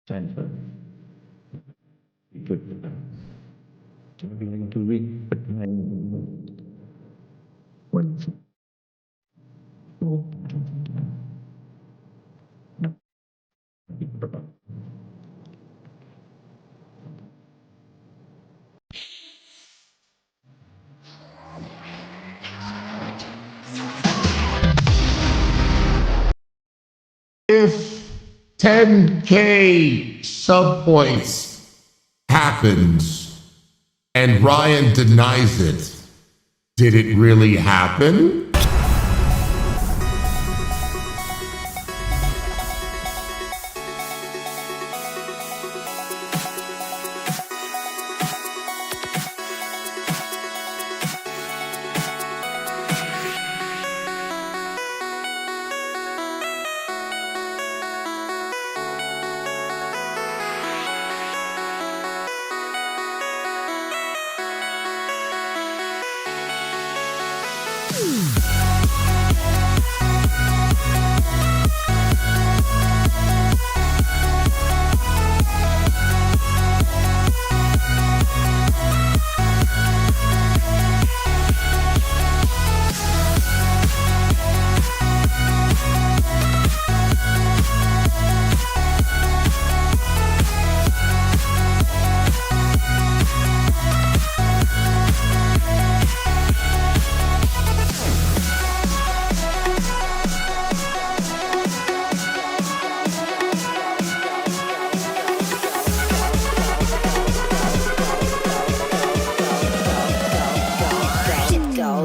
transfer. Put to read, but one. If 10K subpoints happens and Ryann denies it, did it really happen?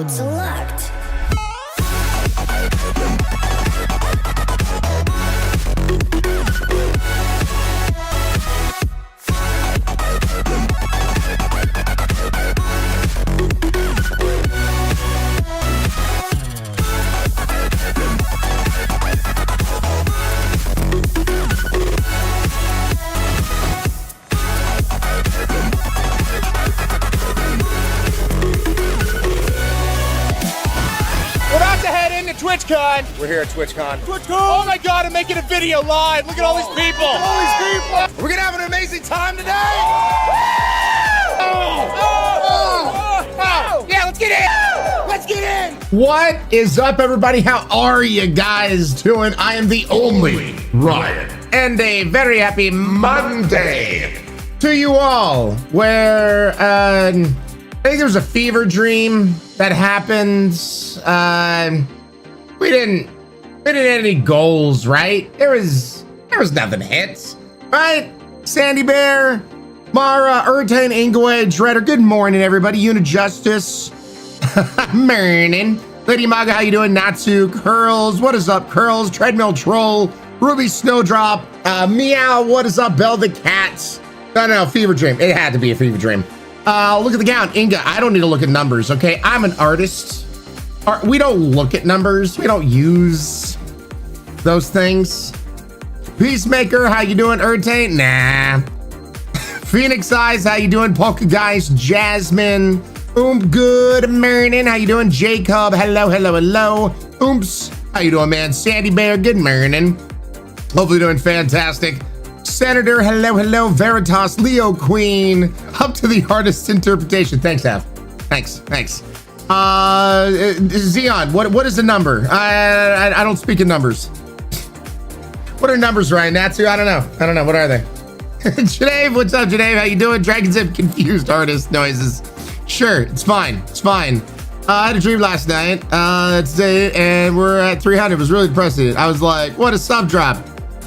Select. TwitchCon. We're here at TwitchCon. Oh my God, I'm making a video live. Look at all these people. We're gonna have an amazing time today. Yeah, let's get in. Let's get in. What is up, everybody? How are you guys doing? I am the only Ryan, and a very happy Monday to you all. Where I think there was a fever dream that happened. We didn't hit any goals, right? There was nothing hits, right? Sandy Bear, Mara, Urtain, Inglewood, Shredder. Good morning, everybody. Unit Justice, morning. Lady Maga, how you doing? Natsu, Curls, what is up? Curls, Treadmill Troll, Ruby Snowdrop, Meow, what is up? Bell the Cat. No, fever dream. It had to be a fever dream. Look at the count. Inga, I don't need to look at numbers, okay? I'm an artist. We don't look at numbers. We don't use those things. Peacemaker, how you doing? Urtain? Nah. Phoenix Eyes, how you doing? Polka Guys, Jasmine. Good morning. How you doing? Jacob, hello. Oops, how you doing, man? Sandy Bear, good morning. Hopefully doing fantastic. Senator, hello. Veritas, Leo Queen, up to the artist's interpretation. Thanks, Av. Thanks. Xeon, what is the number? I don't speak in numbers. What are numbers, Ryan? Natsu? I don't know. What are they? Janae, what's up, Janae? How you doing? Dragons have confused artist noises. Sure, it's fine. I had a dream last night. Today, and we're at 300. It was really depressing. I was like, what a sub drop.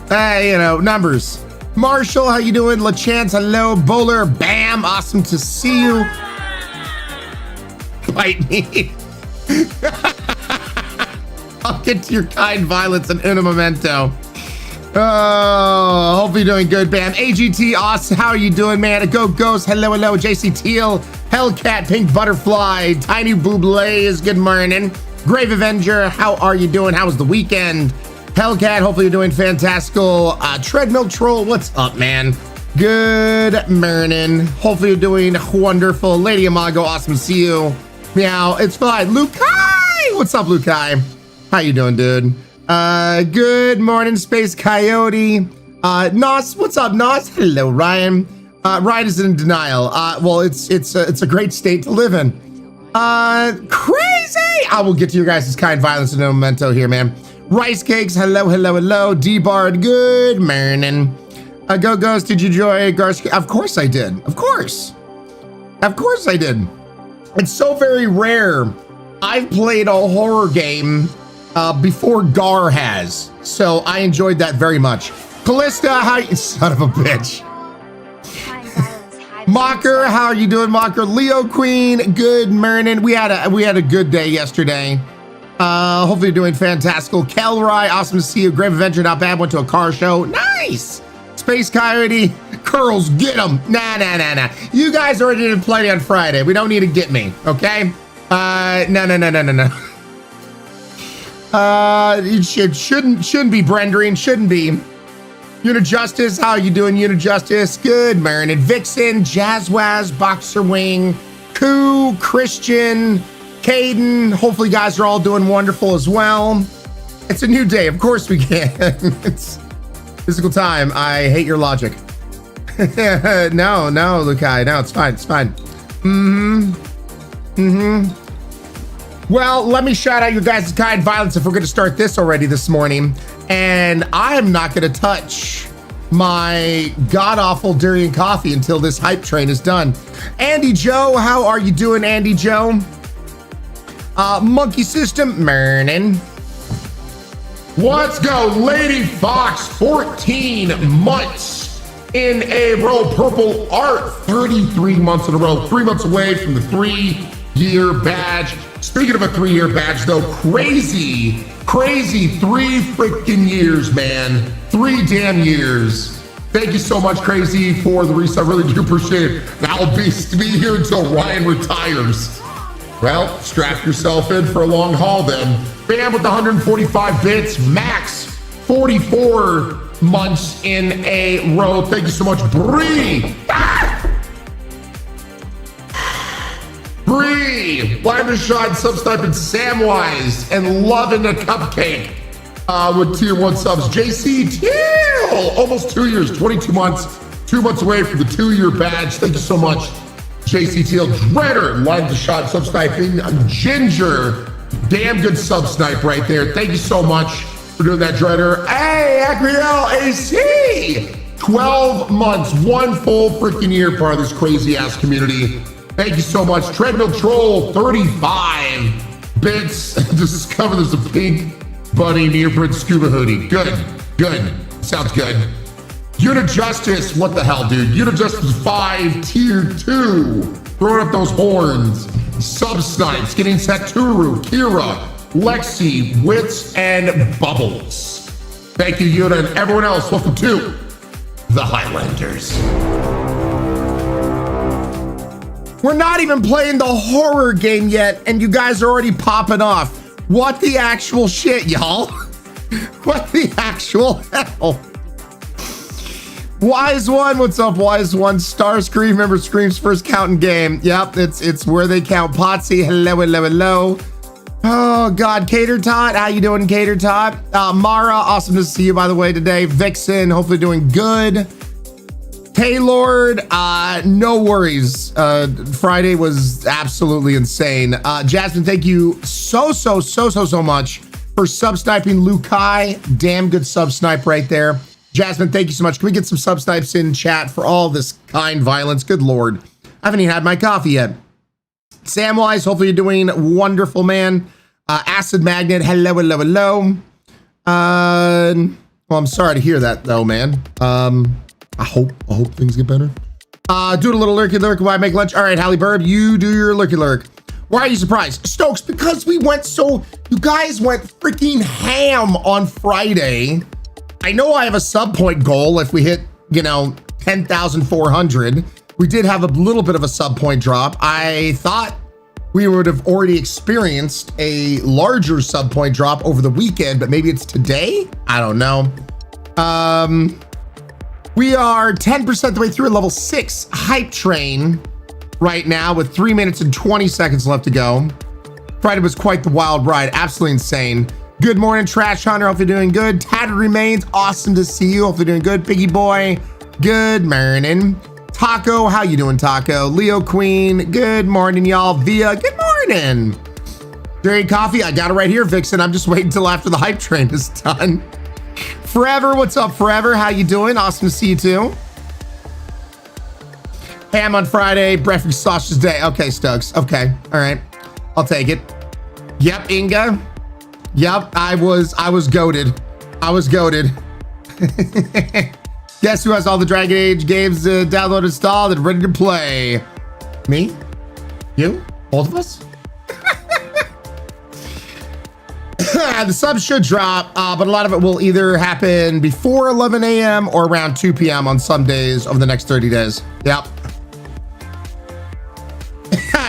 Hey, numbers. Marshall, how you doing? LaChance, hello. Bowler, bam. Awesome to see you. Bite me. I'll get to your kind violence in a memento. Oh, hope you're doing good, Bam. AGT Austin, how are you doing, man? Go Ghost, hello. JC Teal, Hellcat, Pink Butterfly, Tiny Booblaze, good morning. Grave Avenger, how are you doing? How was the weekend? Hellcat, hopefully you're doing fantastical. Treadmill Troll, what's up, man? Good morning. Hopefully you're doing wonderful. Lady Amago, awesome to see you. Meow, it's fine. Lukai! What's up, Lukai? How you doing, dude? Good morning, Space Coyote. Nos, what's up, Nos? Hello, Ryan. Ryan is in denial. Well, it's a great state to live in. Crazy! I will get to your guys' kind violence in a memento here, man. Rice Cakes, hello. D-Bard, good morning. Go Ghost, did you enjoy Garsk? Of course I did. Of course I did. It's so very rare. I've played a horror game before Gar has, so I enjoyed that very much. Callista, how you, son of a bitch. Mocker, how are you doing, Mocker? Leo Queen, good morning. We had a good day yesterday. Hopefully you're doing fantastical. Kelry, awesome to see you. Grave Avenger, not bad. Went to a car show. Nice. Space Coyote, Curls, get them. Nah. You guys already did plenty on Friday. We don't need to get me, okay? No. It shouldn't be Brendering, shouldn't be. Unit Justice, how you doing, Unit Justice? Good morning. Vixen, Jazzwaz, Boxer Wing, Koo, Christian, Caden, hopefully you guys are all doing wonderful as well. It's a new day, of course we can. It's physical time. I hate your logic. No, Lukai, no, it's fine. Well, let me shout out your guys' kind violence if we're gonna start this already this morning. And I'm not gonna touch my god-awful Durian coffee until this hype train is done. Andy Joe, how are you doing, Andy Joe? Monkey System, morning. Let's go, Lady Fox, 14 months in a row. Purple Art, 33 months in a row, 3 months away from the 3-year badge. Speaking of a 3-year badge, though, crazy 3 freaking years, man. 3 damn years. Thank you so much, Crazy, for the reset. I really do appreciate it. I'll be here until Ryan retires. Well, strap yourself in for a long haul then. Bam with the 145 bits, Max, 44 months in a row. Thank you so much, Bree. Bree, Blinder Shot, Subsnipe, and Samwise, and loving a cupcake with tier 1 subs. JC Teal, almost 2 years, 22 months, 2 months away from the 2-year badge. Thank you so much, JC Teal. Dreader, Line the Shot, Subsniping. Ginger, damn good Subsnipe right there. Thank you so much for doing that, Dreader. Hey, Acriel AC, 12 months, 1 full freaking year part of this crazy ass community. Thank you so much. Treadmill Troll, 35 bits. Discover there's a pink bunny neoprene scuba hoodie. Good. Sounds good. Unit Justice, what the hell, dude? Unit Justice 5, tier 2. Throwing up those horns. Subsnipes, getting Satoru, Kira, Lexi, Wits, and Bubbles. Thank you, Yuna, and everyone else. Welcome to the Highlanders. We're not even playing the horror game yet, and you guys are already popping off. What the actual shit, y'all? What the actual hell? Wise One, what's up, Wise One? Starscream, remember Scream's first counting game. Yep, it's where they count. Potsy, hello. Oh, God, Cater Tot, how you doing, Cater Tot? Mara, awesome to see you, by the way, today. Vixen, hopefully doing good. Taylord, no worries. Friday was absolutely insane. Jasmine, thank you so much for sub-sniping Lukai. Damn good sub-snipe right there. Jasmine, thank you so much. Can we get some sub-snipes in chat for all this kind violence? Good Lord. I haven't even had my coffee yet. Samwise, hopefully you're doing wonderful, man. Acid Magnet, hello. Well, I'm sorry to hear that, though, man. I hope things get better. Do a little lurky lurk while I make lunch. All right, Hallie Burb, you do your lurky lurk. Why are you surprised? Stokes, because you guys went freaking ham on Friday. I know I have a Subpoint goal if we hit, 10,400. We did have a little bit of a Subpoint drop. I thought we would have already experienced a larger Subpoint drop over the weekend, but maybe it's today? I don't know. We are 10% the way through a level 6 hype train right now with 3 minutes and 20 seconds left to go. Friday was quite the wild ride. Absolutely insane. Good morning, Trash Hunter. Hope you're doing good. Tattered Remains. Awesome to see you. Hope you're doing good. Piggy Boy. Good morning. Taco. How you doing, Taco? Leo Queen. Good morning, y'all. Via. Good morning. Dairy Coffee. I got it right here, Vixen. I'm just waiting until after the hype train is done. Forever, what's up, Forever? How you doing? Awesome to see you too. Ham on Friday, breakfast sausage day. Okay, Stokes. Okay, all right, I'll take it. Yep, Inga. Yep, I was goated. Guess who has all the Dragon Age games downloaded, installed, and ready to play? Me? You? Both of us? The subs should drop, but a lot of it will either happen before 11 a.m. or around 2 p.m. on some days over the next 30 days. Yep.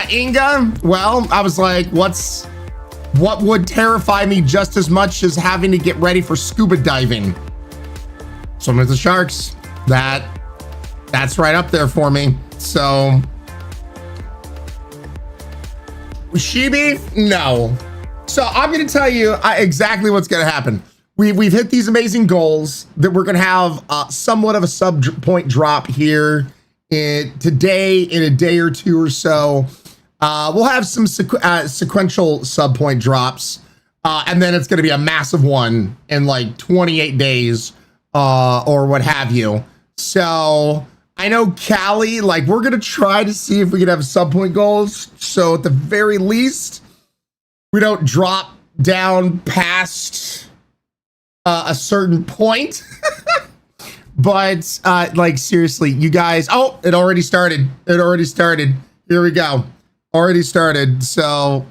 Inga, well, I was like, what would terrify me just as much as having to get ready for scuba diving? Swimming with the sharks. That's right up there for me. So Shibi? No. So I'm going to tell you exactly what's going to happen. We've hit these amazing goals that we're going to have somewhat of a Subpoint drop here today, in a day or two or so. We'll have some sequential Subpoint drops, and then it's going to be a massive one in like 28 days or what have you. So I know Callie, like, we're going to try to see if we can have Subpoint goals. So at the very least, we don't drop down past a certain point. But like, seriously, you guys, oh, it already started. It already started. Here we go. Already started. So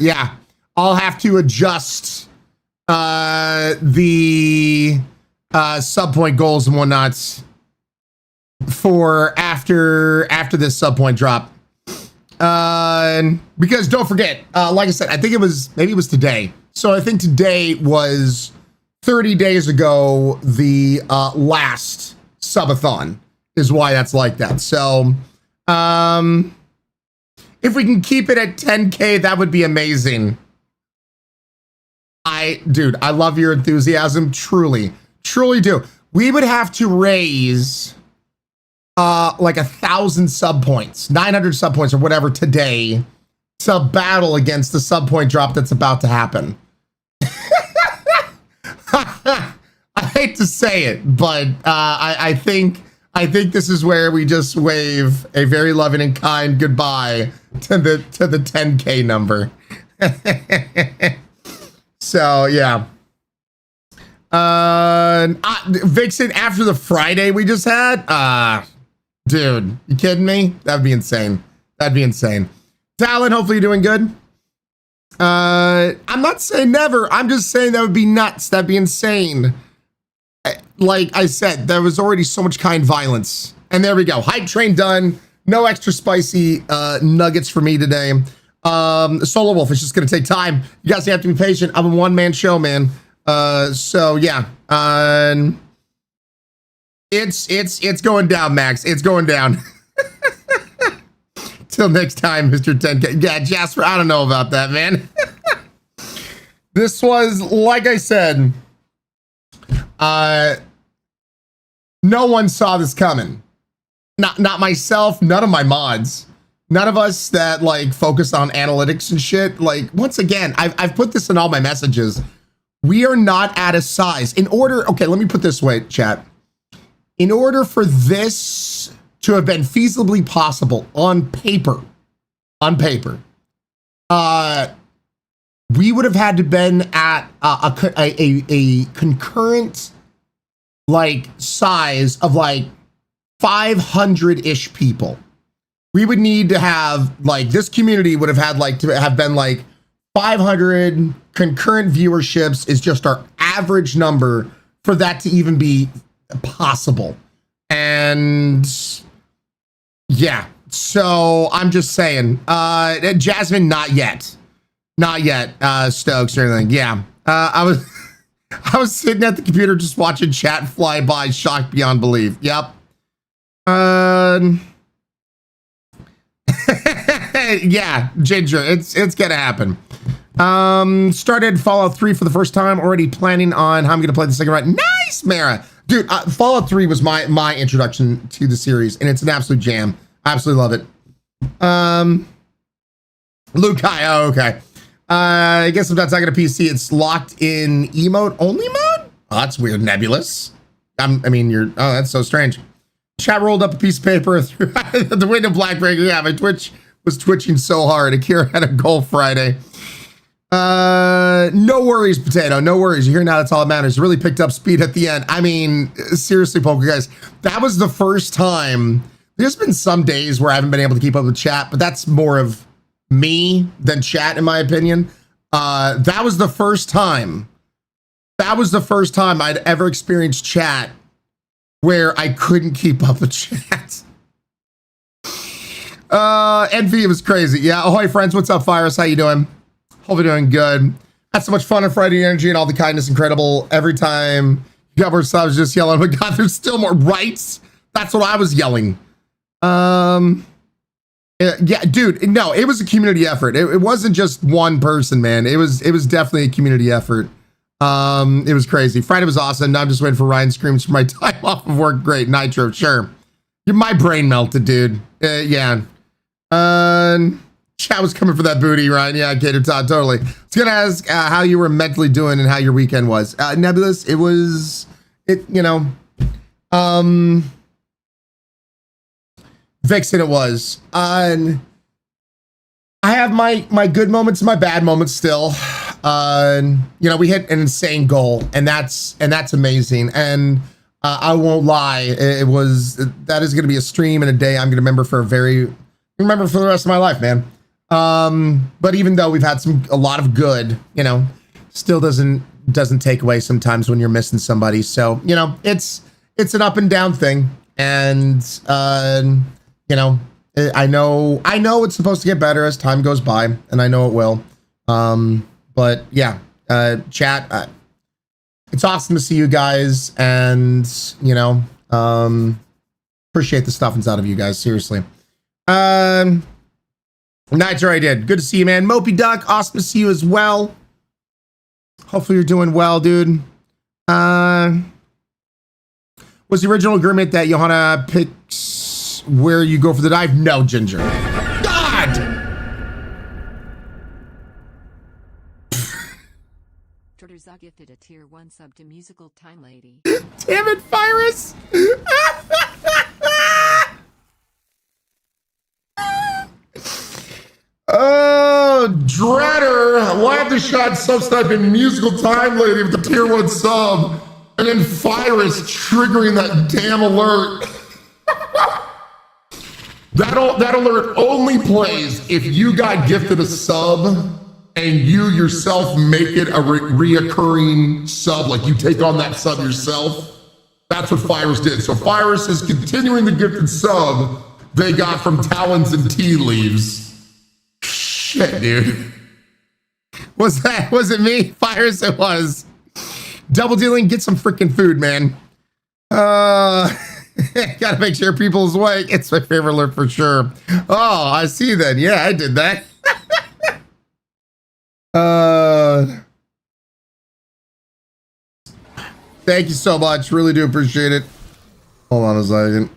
yeah, I'll have to adjust the Subpoint goals and whatnot for after this Subpoint drop. Because don't forget, like I said, I think maybe it was today. So I think today was 30 days ago, the last subathon is why that's like that. So if we can keep it at 10K, that would be amazing. Dude, I love your enthusiasm. Truly do. We would have to raise like 1,000 Subpoints, 900 Subpoints or whatever today to battle against the Subpoint drop that's about to happen. I hate to say it, but I think this is where we just wave a very loving and kind goodbye to the 10K number. So yeah. Vixen, after the Friday we just had, dude, you kidding me? That'd be insane. That'd be insane. Talon, hopefully you're doing good. I'm not saying never. I'm just saying that would be nuts. That'd be insane. Like I said, there was already so much kind violence. And there we go. Hype train done. No extra spicy nuggets for me today. Solo Wolf, it's just going to take time. You guys have to be patient. I'm a one-man show, man. So yeah. It's going down, Max. It's going down. Till next time, Mr. 10K. Yeah, Jasper, I don't know about that, man. This was, like I said, no one saw this coming. Not myself, none of my mods. None of us that like focus on analytics and shit. Like, once again, I've put this in all my messages. We are not at a size. Okay, let me put this way, chat. In order for this to have been feasibly possible on paper, we would have had to been at a concurrent like size of like 500-ish people. We would need to have like, this community would have had like to have been like 500 concurrent viewerships is just our average number for that to even be possible. And yeah, so I'm just saying, Jasmine, not yet, Stokes or anything. Yeah, I was sitting at the computer just watching chat fly by, shocked beyond belief. Yep. Yeah, Ginger, it's gonna happen. Started Fallout 3 for the first time, already planning on how I'm gonna play the second round. Nice, Mara. Dude, Fallout 3 was my introduction to the series, and it's an absolute jam. I absolutely love it. Lukai, oh, okay. I guess I'm not talking to PC. It's locked in emote only mode? Oh, that's weird, Nebulous. Oh, that's so strange. Chat rolled up a piece of paper through the window, Blackbreaker. Yeah, my Twitch was twitching so hard. Akira had a goal Friday. No worries, Potato. No worries. You're here now. That's all that matters. You really picked up speed at the end. I mean, seriously, poker guys, that was the first time. There's been some days where I haven't been able to keep up with chat, but that's more of me than chat, in my opinion. That was the first time. That was the first time I'd ever experienced chat where I couldn't keep up with chat. Envy, it was crazy. Yeah. Ahoy, friends. What's up, Virus? How you doing? Hope you're doing good. Had so much fun on Friday energy and all the kindness. Incredible. Every time you got I was just yelling, oh my God, there's still more rights. That's what I was yelling. Yeah, dude, no, it was a community effort. It wasn't just one person, man. It was definitely a community effort. It was crazy. Friday was awesome. Now I'm just waiting for Ryan screams for my time off of work. Great. Nitro, sure. My brain melted, dude. Yeah. Chat was coming for that booty, Ryan. Yeah, Gator Todd, totally. I was gonna ask how you were mentally doing and how your weekend was. Nebulous, Vixen it was. I have my good moments and my bad moments still. We hit an insane goal, and that's amazing. And I won't lie, that is gonna be a stream and a day I'm gonna remember for the rest of my life, man. But even though we've had a lot of good, still doesn't take away sometimes when you're missing somebody. So, it's an up and down thing. And, I know it's supposed to get better as time goes by, and I know it will. But yeah, chat, it's awesome to see you guys, and, appreciate the stuffings out of you guys. Seriously. Nitro, I did. Good to see you, man. Mopey Duck, awesome to see you as well. Hopefully you're doing well, dude. Was the original agreement that Johanna picks where you go for the dive? No, Ginger. God! Turtles gifted a tier 1 sub to Musical Time Lady. Damn it, Virus! Oh, Dreader! Why have the shot subsnipe in Musical Time Lady with the tier 1 sub? And then Virus triggering that damn alert. That alert only plays if you got gifted a sub and you yourself make it a reoccurring sub, like you take on that sub yourself. That's what Virus did. So Virus is continuing the gifted sub they got from Talons and Tea Leaves. Shit, dude. Was it me? Virus, it was. Double dealing, get some freaking food, man. Gotta make sure people's awake. It's my favorite alert for sure. Oh, I see then. Yeah, I did that. Thank you so much. Really do appreciate it. Hold on a second.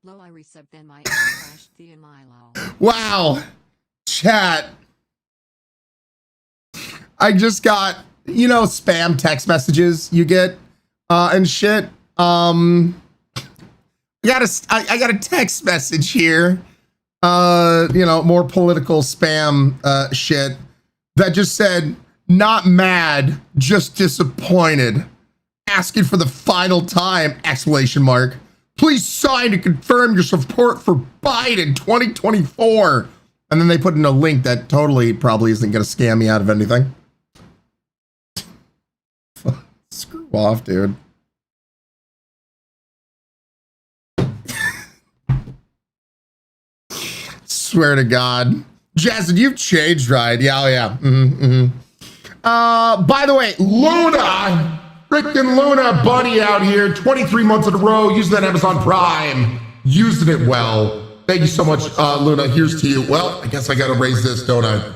Low I resub then my crashed the Milo. Wow. Chat. I just got, spam text messages you get and shit. I got a text message here. More political spam shit that just said, not mad, just disappointed. Asking for the final time, ! Please sign to confirm your support for Biden 2024. And then they put in a link that totally probably isn't going to scam me out of anything. Screw off, dude. Swear to God. Jason, you've changed, right? Yeah, oh yeah. By the way, Luna, freaking Luna buddy out here, 23 months in a row, using that Amazon Prime, using it well. Thank you so much, Luna. Here's to you. Well, I guess I got to raise this, don't I?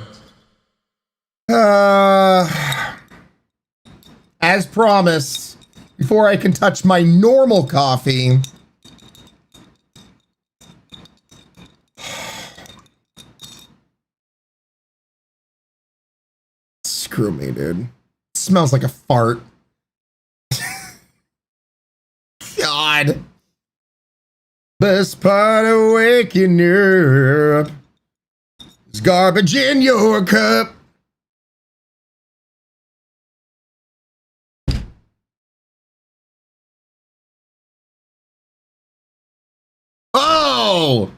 As promised, before I can touch my normal coffee, screw me, dude. It smells like a fart. God. Best part of waking up is garbage in your cup. Oh!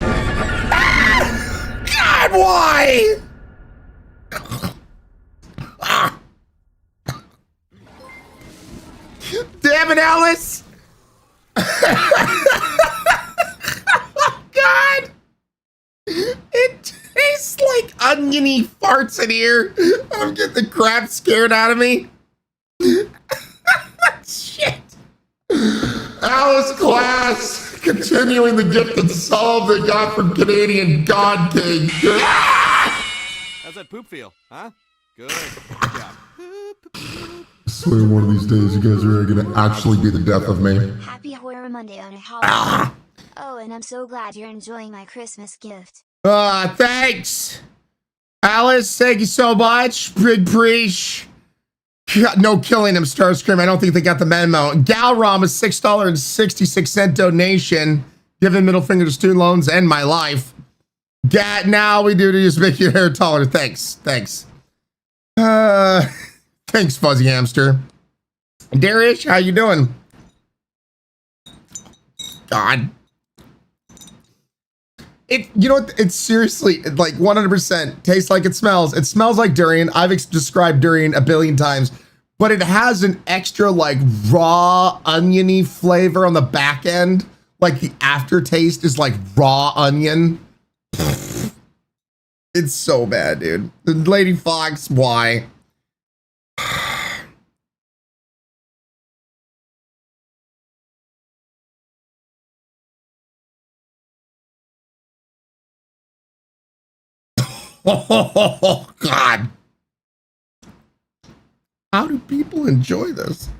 Ah! God, why? Ah. Damn it, Alice! God! It tastes like oniony farts in here. I'm getting the crap scared out of me. Shit. Alice class, continuing the gift and solve they got from Canadian God King. How's that poop feel, huh? Good. Good job. I swear one of these days you guys are gonna actually be the death of me. Happy Horror Monday on a holiday. Oh, and I'm so glad you're enjoying my Christmas gift. Thanks. Alice, thank you so much. Big preach. No killing him, Starscream. I don't think they got the memo. Galrom, a $6.66 donation. Giving middle finger to student loans and my life. Now we do to just make your hair taller. Thanks. Thanks, Fuzzy Hamster. Darish, how you doing? God. You know what? It's seriously like 100% tastes like it smells. It smells like durian. I've described durian a billion times, but it has an extra like raw oniony flavor on the back end. Like the aftertaste is like raw onion. It's so bad, dude. The Lady Fox, why? Oh, God. How do people enjoy this?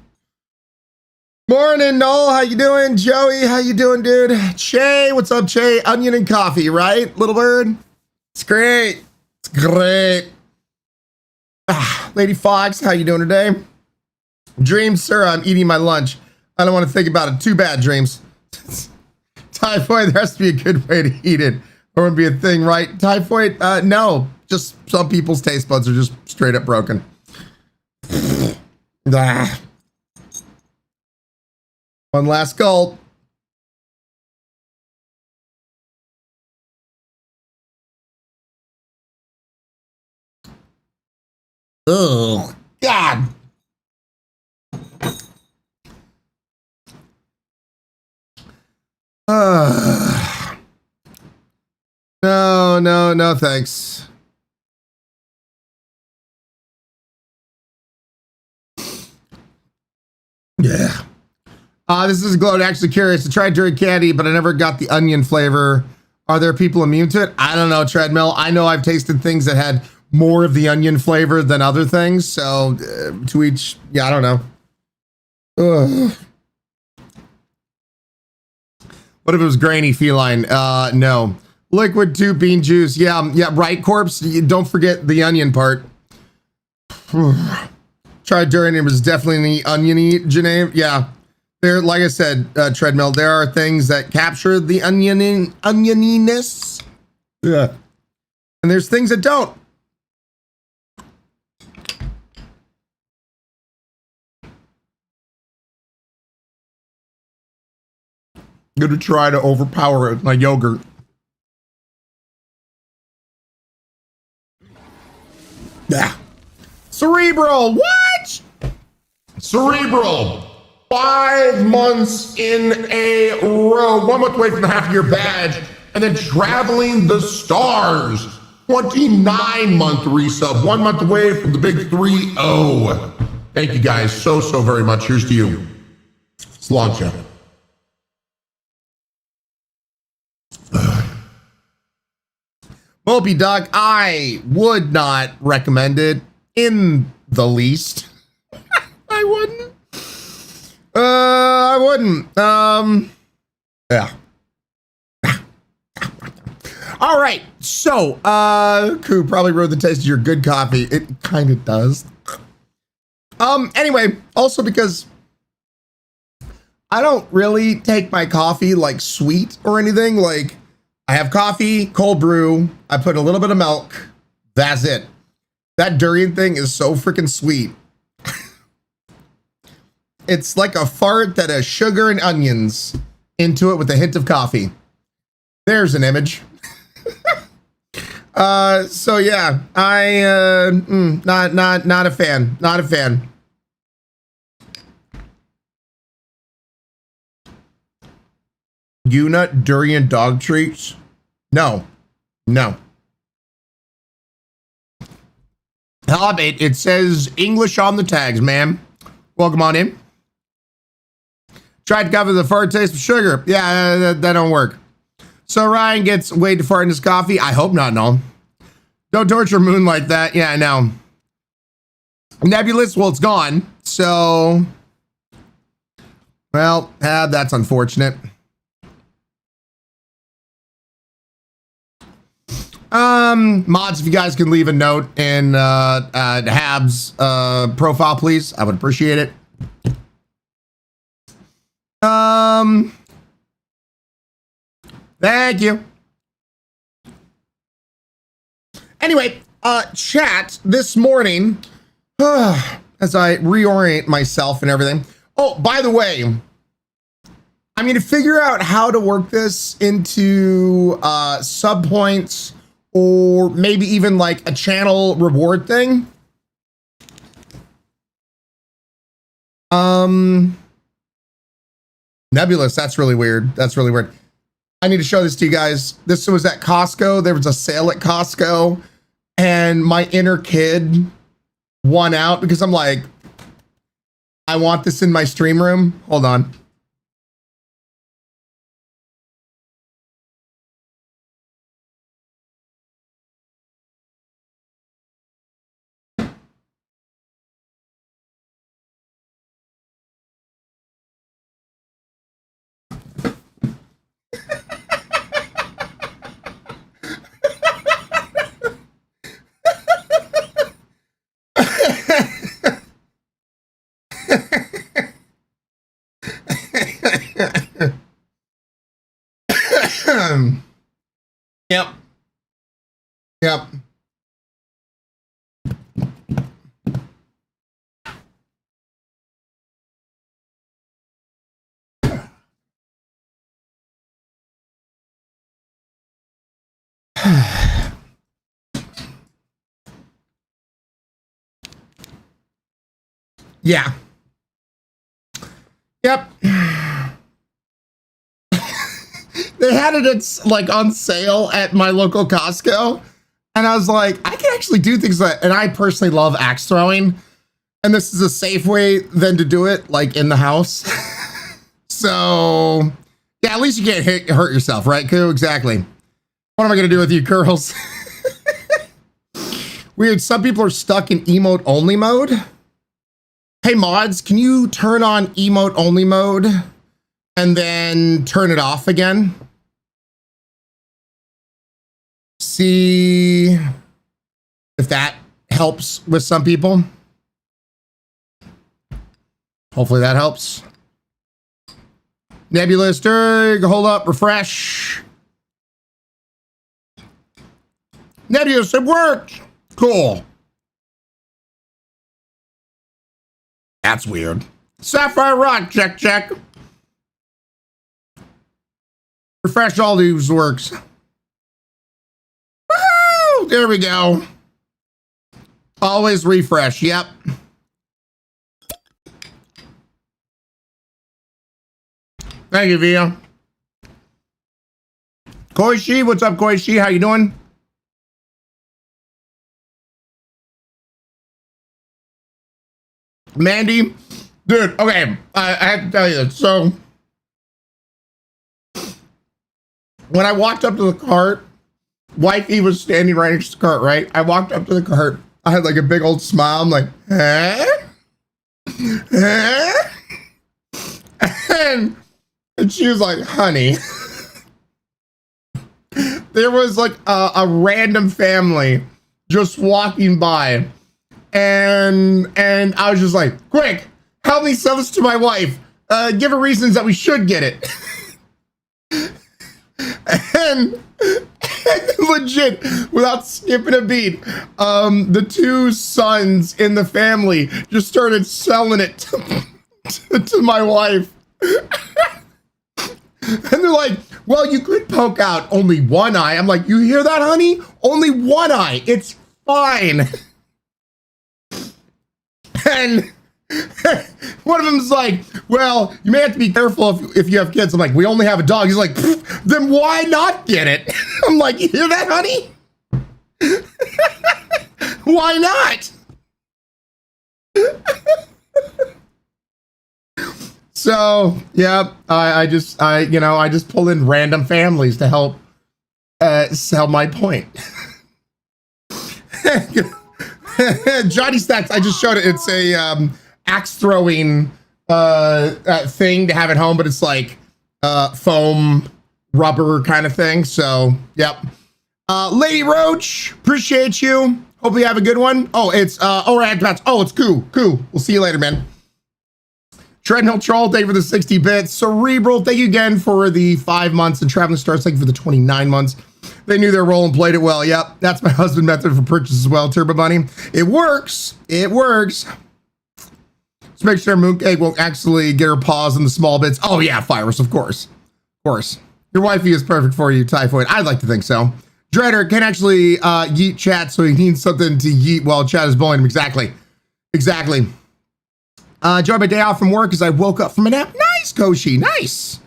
Morning, Noel. How you doing? Joey, how you doing, dude? Che, what's up, Che? Onion and coffee, right, little bird? It's great. It's great. Lady Fox, how you doing today? Dreams, sir, I'm eating my lunch. I don't want to think about it. Too bad, Dreams. Typhoid, there has to be a good way to eat it. Or would be a thing, right? Typhoid? No. Just some people's taste buds are just straight up broken. One last gulp. Oh, God. No, thanks. Yeah. This is Glowed. Actually curious. I tried durian candy, but I never got the onion flavor. Are there people immune to it? I don't know, Treadmill. I know I've tasted things that had more of the onion flavor than other things. So to each, yeah, I don't know. Ugh. What if it was grainy feline? No. Liquid 2 bean juice. Yeah, right, Corpse. Don't forget the onion part. Tried durian. It was definitely oniony, Janae. Yeah. There, like I said, Treadmill, there are things that capture the onioniness. Yeah. And there's things that don't. I'm gonna try to overpower it with my yogurt. Yeah. Cerebral, what? Cerebral. 5 months in a row. 1 month away from the half-year badge. And then traveling the stars. 29-month resub. 1 month away from the big 3-0. Thank you guys so very much. Here's to you. Sláinte. Mopey Duck, I would not recommend it in the least. I wouldn't. I wouldn't. Yeah. All right. So, Koo probably ruined the taste of your good coffee. It kind of does. Anyway, also because I don't really take my coffee like sweet or anything. Like, I have coffee, cold brew. I put a little bit of milk. That's it. That durian thing is so freaking sweet. It's like a fart that has sugar and onions into it with a hint of coffee. There's an image. So yeah, not a fan. Not a fan. Unut durian dog treats? No. Hobbit, it says English on the tags, ma'am. Welcome on in. Tried to cover the fart taste with sugar. Yeah, that don't work. So Ryan gets way too far in his coffee. I hope not, no. Don't torture Moon like that. Yeah, I know. Nebulous, well, it's gone. So, well, that's unfortunate. Mods, if you guys can leave a note in Hab's profile, please. I would appreciate it. Thank you. Anyway, chat this morning, as I reorient myself and everything. Oh, by the way, I'm going to figure out how to work this into subpoints or maybe even like a channel reward thing. Nebulous, that's really weird. That's really weird. I need to show this to you guys. This was at Costco. There was a sale at Costco and my inner kid won out because I'm like, I want this in my stream room. Hold on. Yep. Yep. Yeah. Yep. They had it at, like on sale at my local Costco. And I was like, I can actually do things that, and I personally love axe throwing. And this is a safe way then to do it, like in the house. So yeah, at least you can't hurt yourself, right, Koo? Exactly. What am I gonna do with you, girls? Weird, some people are stuck in emote only mode. Hey mods, can you turn on emote only mode and then turn it off again? See if that helps with some people. Hopefully that helps. Nebulous, hold up, refresh. Nebulous, it worked. Cool. That's weird. Sapphire Rock, check, check. Refresh all these works. Woohoo! There we go. Always refresh, yep. Thank you, Via. Koishi, what's up, Koishi? How you doing? Mandy, dude, okay, I have to tell you this. So, when I walked up to the cart, wifey was standing right next to the cart, right? I walked up to the cart. I had like a big old smile. I'm like, huh? Huh? And she was like, honey. There was like a random family just walking by. And I was just like, quick, help me sell this to my wife. Give her reasons that we should get it. and legit, without skipping a beat, the two sons in the family just started selling it to my wife. And they're like, well, you could poke out only one eye. I'm like, you hear that, honey? Only one eye. It's fine. And one of them's like, well, you may have to be careful if you have kids. I'm like, we only have a dog. He's like, then why not get it? I'm like, you hear that, honey? Why not? So, yeah, I just pull in random families to help sell my point. Johnny Stacks, I just showed it. It's a axe throwing thing to have at home, but it's like foam rubber kind of thing. So, yep. Lady Roach, appreciate you. Hope you have a good one. Oh, it's it's cool. We'll see you later, man. Treadmill Troll, thank you for the 60 bits. Cerebral, thank you again for the 5 months. And Traveling Stars, thank you for the 29 months. They knew their role and played it well. Yep, that's my husband method for purchase as well, Turbo Bunny. It works. It works. Let's make sure Mooncake won't actually get her paws in the small bits. Oh yeah, Virus, of course. Of course. Your wifey is perfect for you, Typhoid. I'd like to think so. Dreader can actually yeet chat, so he needs something to yeet while chat is bullying him. Exactly. Enjoyed my day off from work as I woke up from a nap. Nice, Koshi. Nice.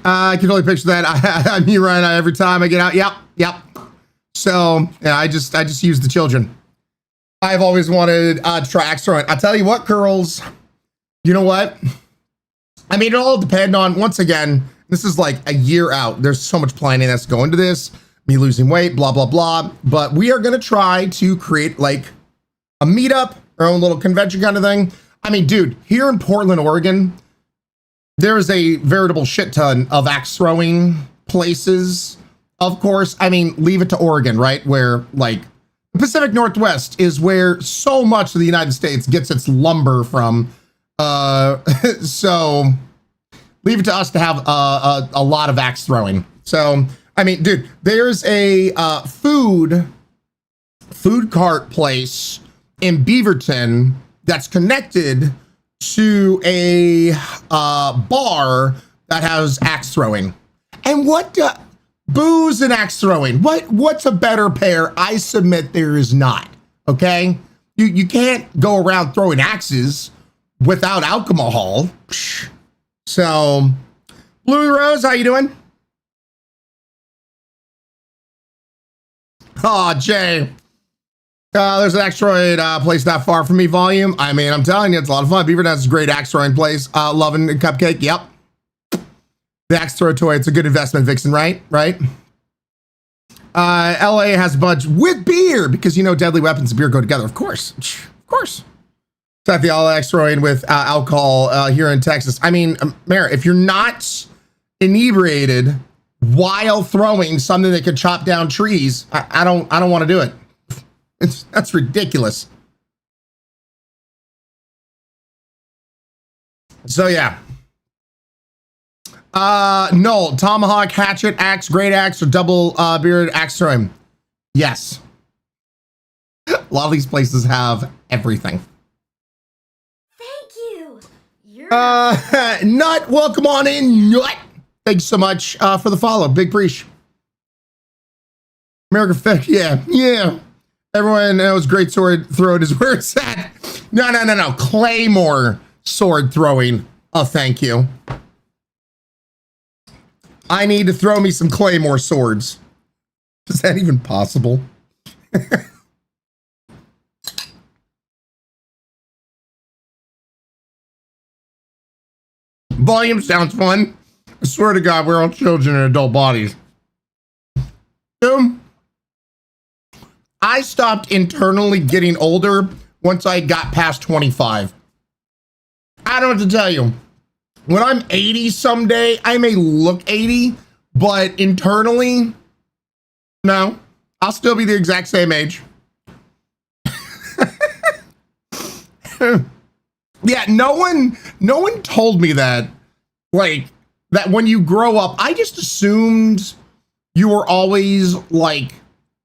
I can totally picture that. I'm you, Ryan, every time I get out. Yep. So yeah, I just use the children. I've always wanted to try axe throwing. I tell you what, girls. You know what? I mean, it all depends on, once again, this is like a year out. There's so much planning that's going to this. Me losing weight, blah, blah, blah. But we are going to try to create like a meetup, our own little convention kind of thing. I mean, dude, here in Portland, Oregon, there is a veritable shit ton of axe throwing places. Of course, I mean, leave it to Oregon, right? Where like the Pacific Northwest is where so much of the United States gets its lumber from. So leave it to us to have a lot of axe throwing. So, I mean, dude, there's a food cart place in Beaverton that's connected to a bar that has axe throwing. And booze and axe throwing? What's a better pair? I submit there is not. Okay, you can't go around throwing axes without alcohol. So, Bluey Rose, how you doing? Oh, Jay. There's an axe throwing place not far from me, Volume. I mean, I'm telling you, it's a lot of fun. Beaverton's a great axe throwing place. Loving the Cupcake, yep. The axe throw toy, it's a good investment, Vixen, right? LA has a bunch with beer, because you know deadly weapons and beer go together, of course. It's like the all axe throwing with alcohol here in Texas. I mean, Mara, if you're not inebriated while throwing something that could chop down trees, I don't want to do it. That's ridiculous. So yeah. No, tomahawk, hatchet, axe, great axe, or double bearded axe throwing. Yes. A lot of these places have everything. Thank you. You're Nut, welcome on in, Nut. Thanks so much for the follow. Big preach. American Fish, yeah. Everyone knows great sword throwing is where it's at. No. Claymore sword throwing. Oh, thank you. I need to throw me some Claymore swords. Is that even possible? Volume sounds fun. I swear to God, we're all children in adult bodies. Boom. I stopped internally getting older once I got past 25. I don't know what to tell you. When I'm 80 someday, I may look 80, but internally, no, I'll still be the exact same age. Yeah, no one told me that, like, that when you grow up. I just assumed you were always like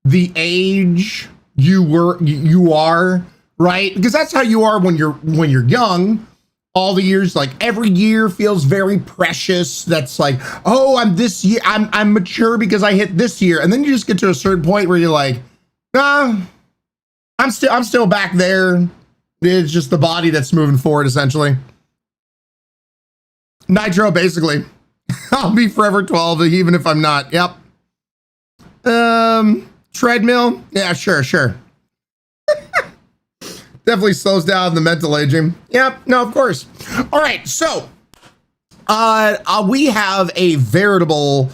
the age you are, right? Because that's how you are when you're young. All the years, like every year feels very precious. That's like, oh, I'm this year, I'm mature because I hit this year. And then you just get to a certain point where you're like, nah, I'm still back there. It's just the body that's moving forward, essentially. Nitro, basically. I'll be forever 12, even if I'm not. Yep. Treadmill. Yeah, sure. Definitely slows down the mental aging. Yep, no, of course. All right, so we have a veritable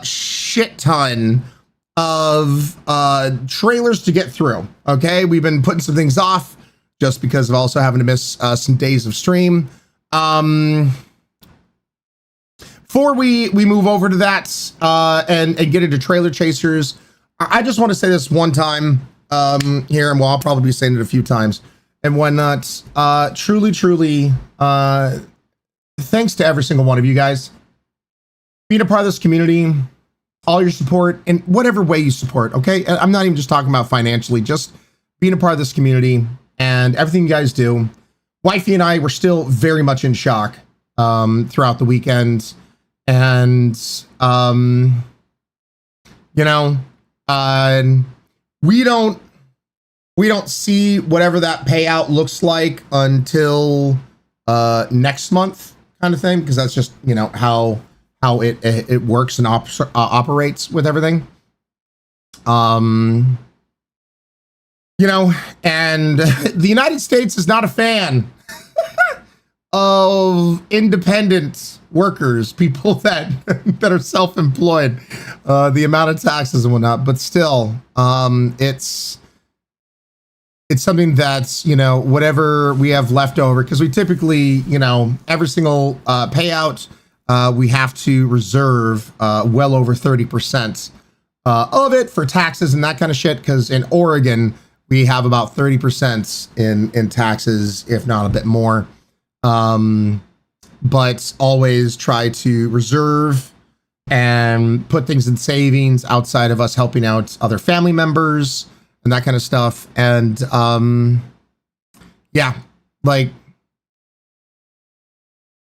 shit ton of trailers to get through. Okay, we've been putting some things off just because of also having to miss some days of stream. Before we move over to that and get into trailer chasers, I just want to say this one time here, and I'll probably be saying it a few times and whatnot. Truly, thanks to every single one of you guys being a part of this community, all your support in whatever way you support. Okay, I'm not even just talking about financially, just being a part of this community and everything you guys do. Wifey and I were still very much in shock throughout the weekend. And, you know, we don't see whatever that payout looks like until next month, kind of thing, because that's just, you know, how it works and operates with everything. You know, and the United States is not a fan of independent workers, people that are self-employed, the amount of taxes and whatnot, but still, it's something that's, you know, whatever we have left over, because we typically, you know, every single payout, we have to reserve well over 30% of it for taxes and that kind of shit, because in Oregon, we have about 30% in taxes, if not a bit more. But always try to reserve and put things in savings outside of us helping out other family members and that kind of stuff. And, yeah, like,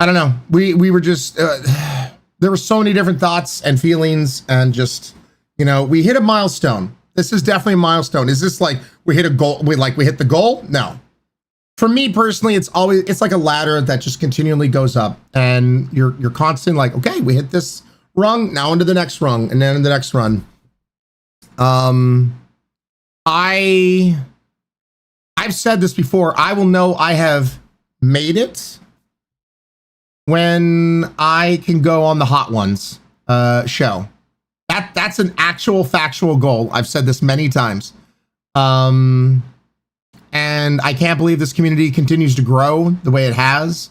I don't know. We were just, there were so many different thoughts and feelings, and just, you know, we hit a milestone. This is definitely a milestone. Is this like we hit a goal? We hit the goal? No. For me personally, it's like a ladder that just continually goes up, and you're constant like, okay, we hit this rung, now into the next rung, and then the next run. I've said this before. I will know I have made it when I can go on the Hot Ones show. That's an actual factual goal. I've said this many times. And I can't believe this community continues to grow the way it has.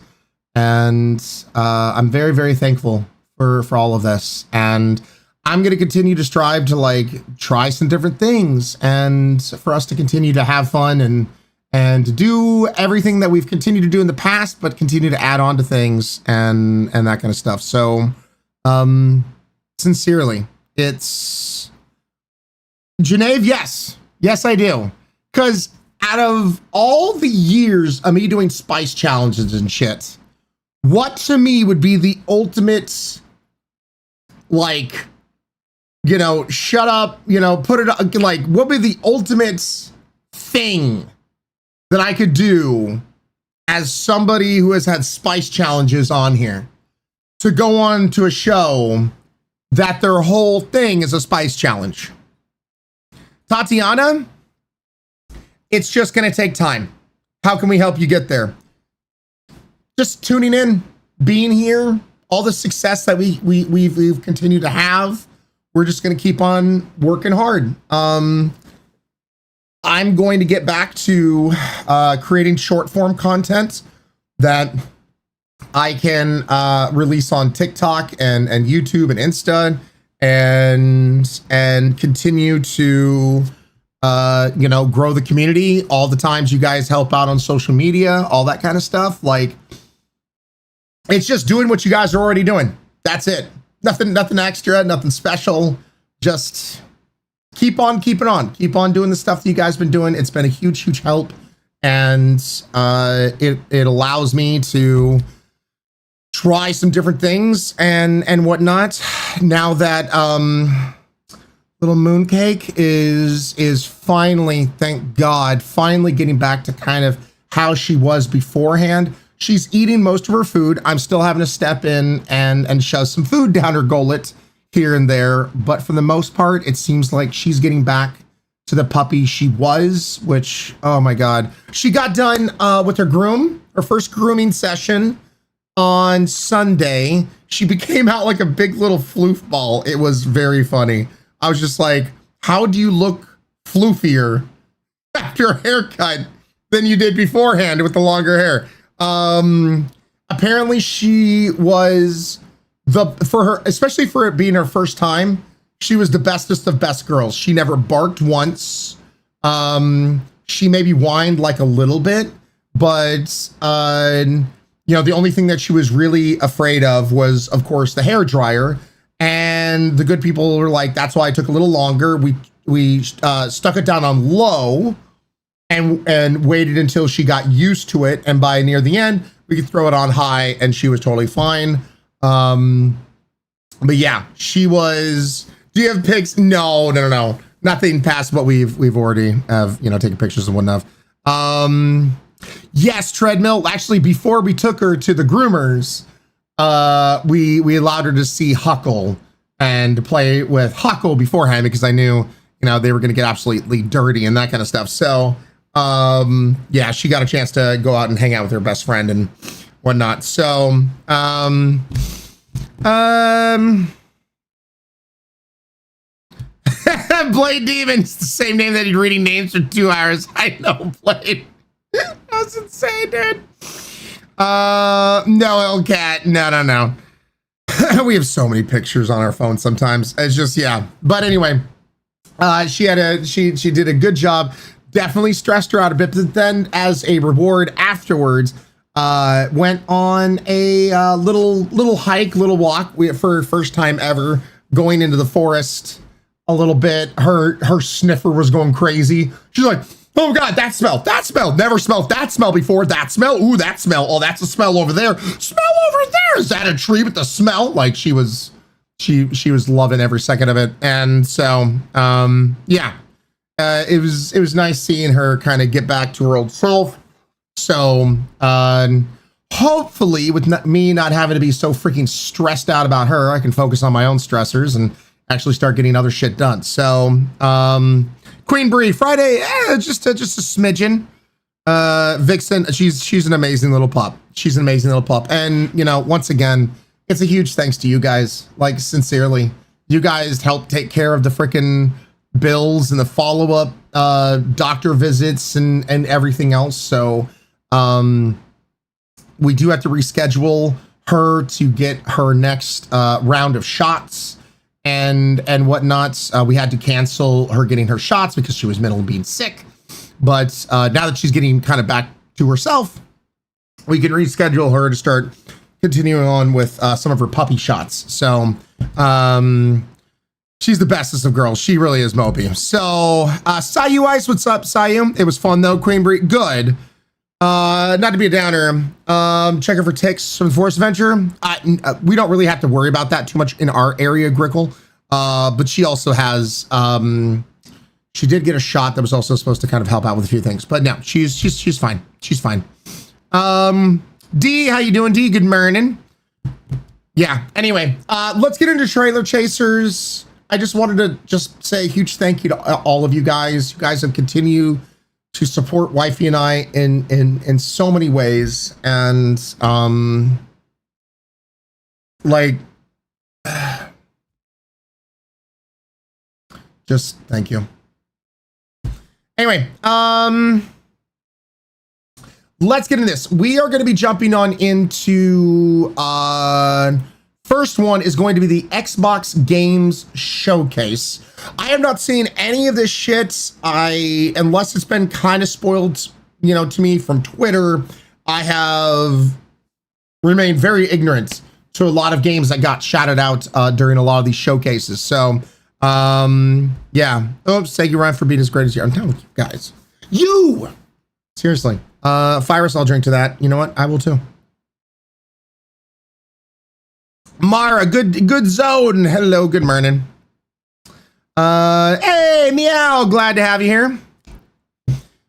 And I'm very, very thankful for all of this. And I'm going to continue to strive to like try some different things, and for us to continue to have fun and to do everything that we've continued to do in the past, but continue to add on to things and that kind of stuff. So sincerely, it's Geneve. Yes, I do. Because out of all the years of me doing spice challenges and shit, what to me would be the ultimate, like, you know, shut up, you know, put it up, like, what would be the ultimate thing that I could do as somebody who has had spice challenges on here, to go on to a show that their whole thing is a spice challenge? Tatiana, it's just going to take time. How can we help you get there? Just tuning in, being here, all the success that we've continued to have. We're just going to keep on working hard. I'm going to get back to creating short form content that I can release on TikTok and YouTube and Insta, and continue to you know, grow the community. All the times you guys help out on social media, all that kind of stuff. Like, it's just doing what you guys are already doing. That's it. Nothing extra, nothing special. Just keep on keeping on. Keep on doing the stuff that you guys have been doing. It's been a huge help. And it allows me to try some different things and whatnot. Now that little Mooncake is finally, thank God, finally getting back to kind of how she was beforehand. She's eating most of her food. I'm still having to step in and shove some food down her gullet here and there. But for the most part, it seems like she's getting back to the puppy she was, which, oh my God. She got done with her first grooming session on Sunday, she became out like a big little floof ball. It was very funny. I was just like, how do you look floofier after a haircut than you did beforehand with the longer hair? Apparently she was for her, especially for it being her first time, she was the bestest of best girls. She never barked once. She maybe whined like a little bit, but you know, the only thing that she was really afraid of was, of course, the hair dryer. And the good people were like, that's why it took a little longer. We stuck it down on low and waited until she got used to it. And by near the end, we could throw it on high and she was totally fine. But yeah, she was, do you have pics? No. Nothing past what we've already have, you know, taken pictures and whatnot. Yes, treadmill. Actually, before we took her to the groomers, we allowed her to see Huckle and to play with Huckle beforehand because I knew, you know, they were going to get absolutely dirty and that kind of stuff. So, yeah, she got a chance to go out and hang out with her best friend and whatnot. So, Blade Demon's the same name that he's reading names for 2 hours. I know, Blade. That's insane, dude. No, Cat. No. We have so many pictures on our phone sometimes. It's just, yeah. But anyway, she did a good job. Definitely stressed her out a bit. But then as a reward afterwards, went on a little hike, little walk. For her first time ever going into the forest a little bit. Her sniffer was going crazy. She's like, oh God, that smell, never smelled that smell before. That smell, ooh, that smell. Oh, that's a smell over there. Smell over there. Is that a tree with the smell? Like she was loving every second of it. And so, yeah, it was nice seeing her kind of get back to her old self. So, hopefully with me not having to be so freaking stressed out about her, I can focus on my own stressors and actually start getting other shit done. So, Queen Bree Friday, just a smidgen. Vixen, she's an amazing little pup. She's an amazing little pup. And you know, once again, it's a huge thanks to you guys. Like sincerely, you guys helped take care of the freaking bills and the follow-up doctor visits and everything else. So we do have to reschedule her to get her next round of shots and whatnot. We had to cancel her getting her shots because she was mentally being sick. But now that she's getting kind of back to herself, we can reschedule her to start continuing on with some of her puppy shots. So she's the bestest of girls. She really is Moby. So Sayu Ice, what's up, Sayu? It was fun though. Queen Bree, good. Not to be a downer. Check her for ticks from the Forest Adventure. We don't really have to worry about that too much in our area, Grickle. But she also has, she did get a shot that was also supposed to kind of help out with a few things. But no, she's fine. She's fine. D, how you doing, D? Good morning. Yeah. Anyway, let's get into Trailer Chasers. I just wanted to just say a huge thank you to all of you guys. You guys have continued to support Wifey and I in so many ways. And like, just thank you. Anyway, let's get into this. We are going to be jumping on into first one is going to be the Xbox Games Showcase. I have not seen any of this shit. Unless it's been kind of spoiled, you know, to me from Twitter, I have remained very ignorant to a lot of games that got shouted out during a lot of these showcases. So, yeah. Oops, thank you, Ryan, for being as great as you are. I'm telling you guys. You! Seriously. Virus, I'll drink to that. You know what? I will too. Mara, good zone. Hello, good morning. Hey, Meow, glad to have you here.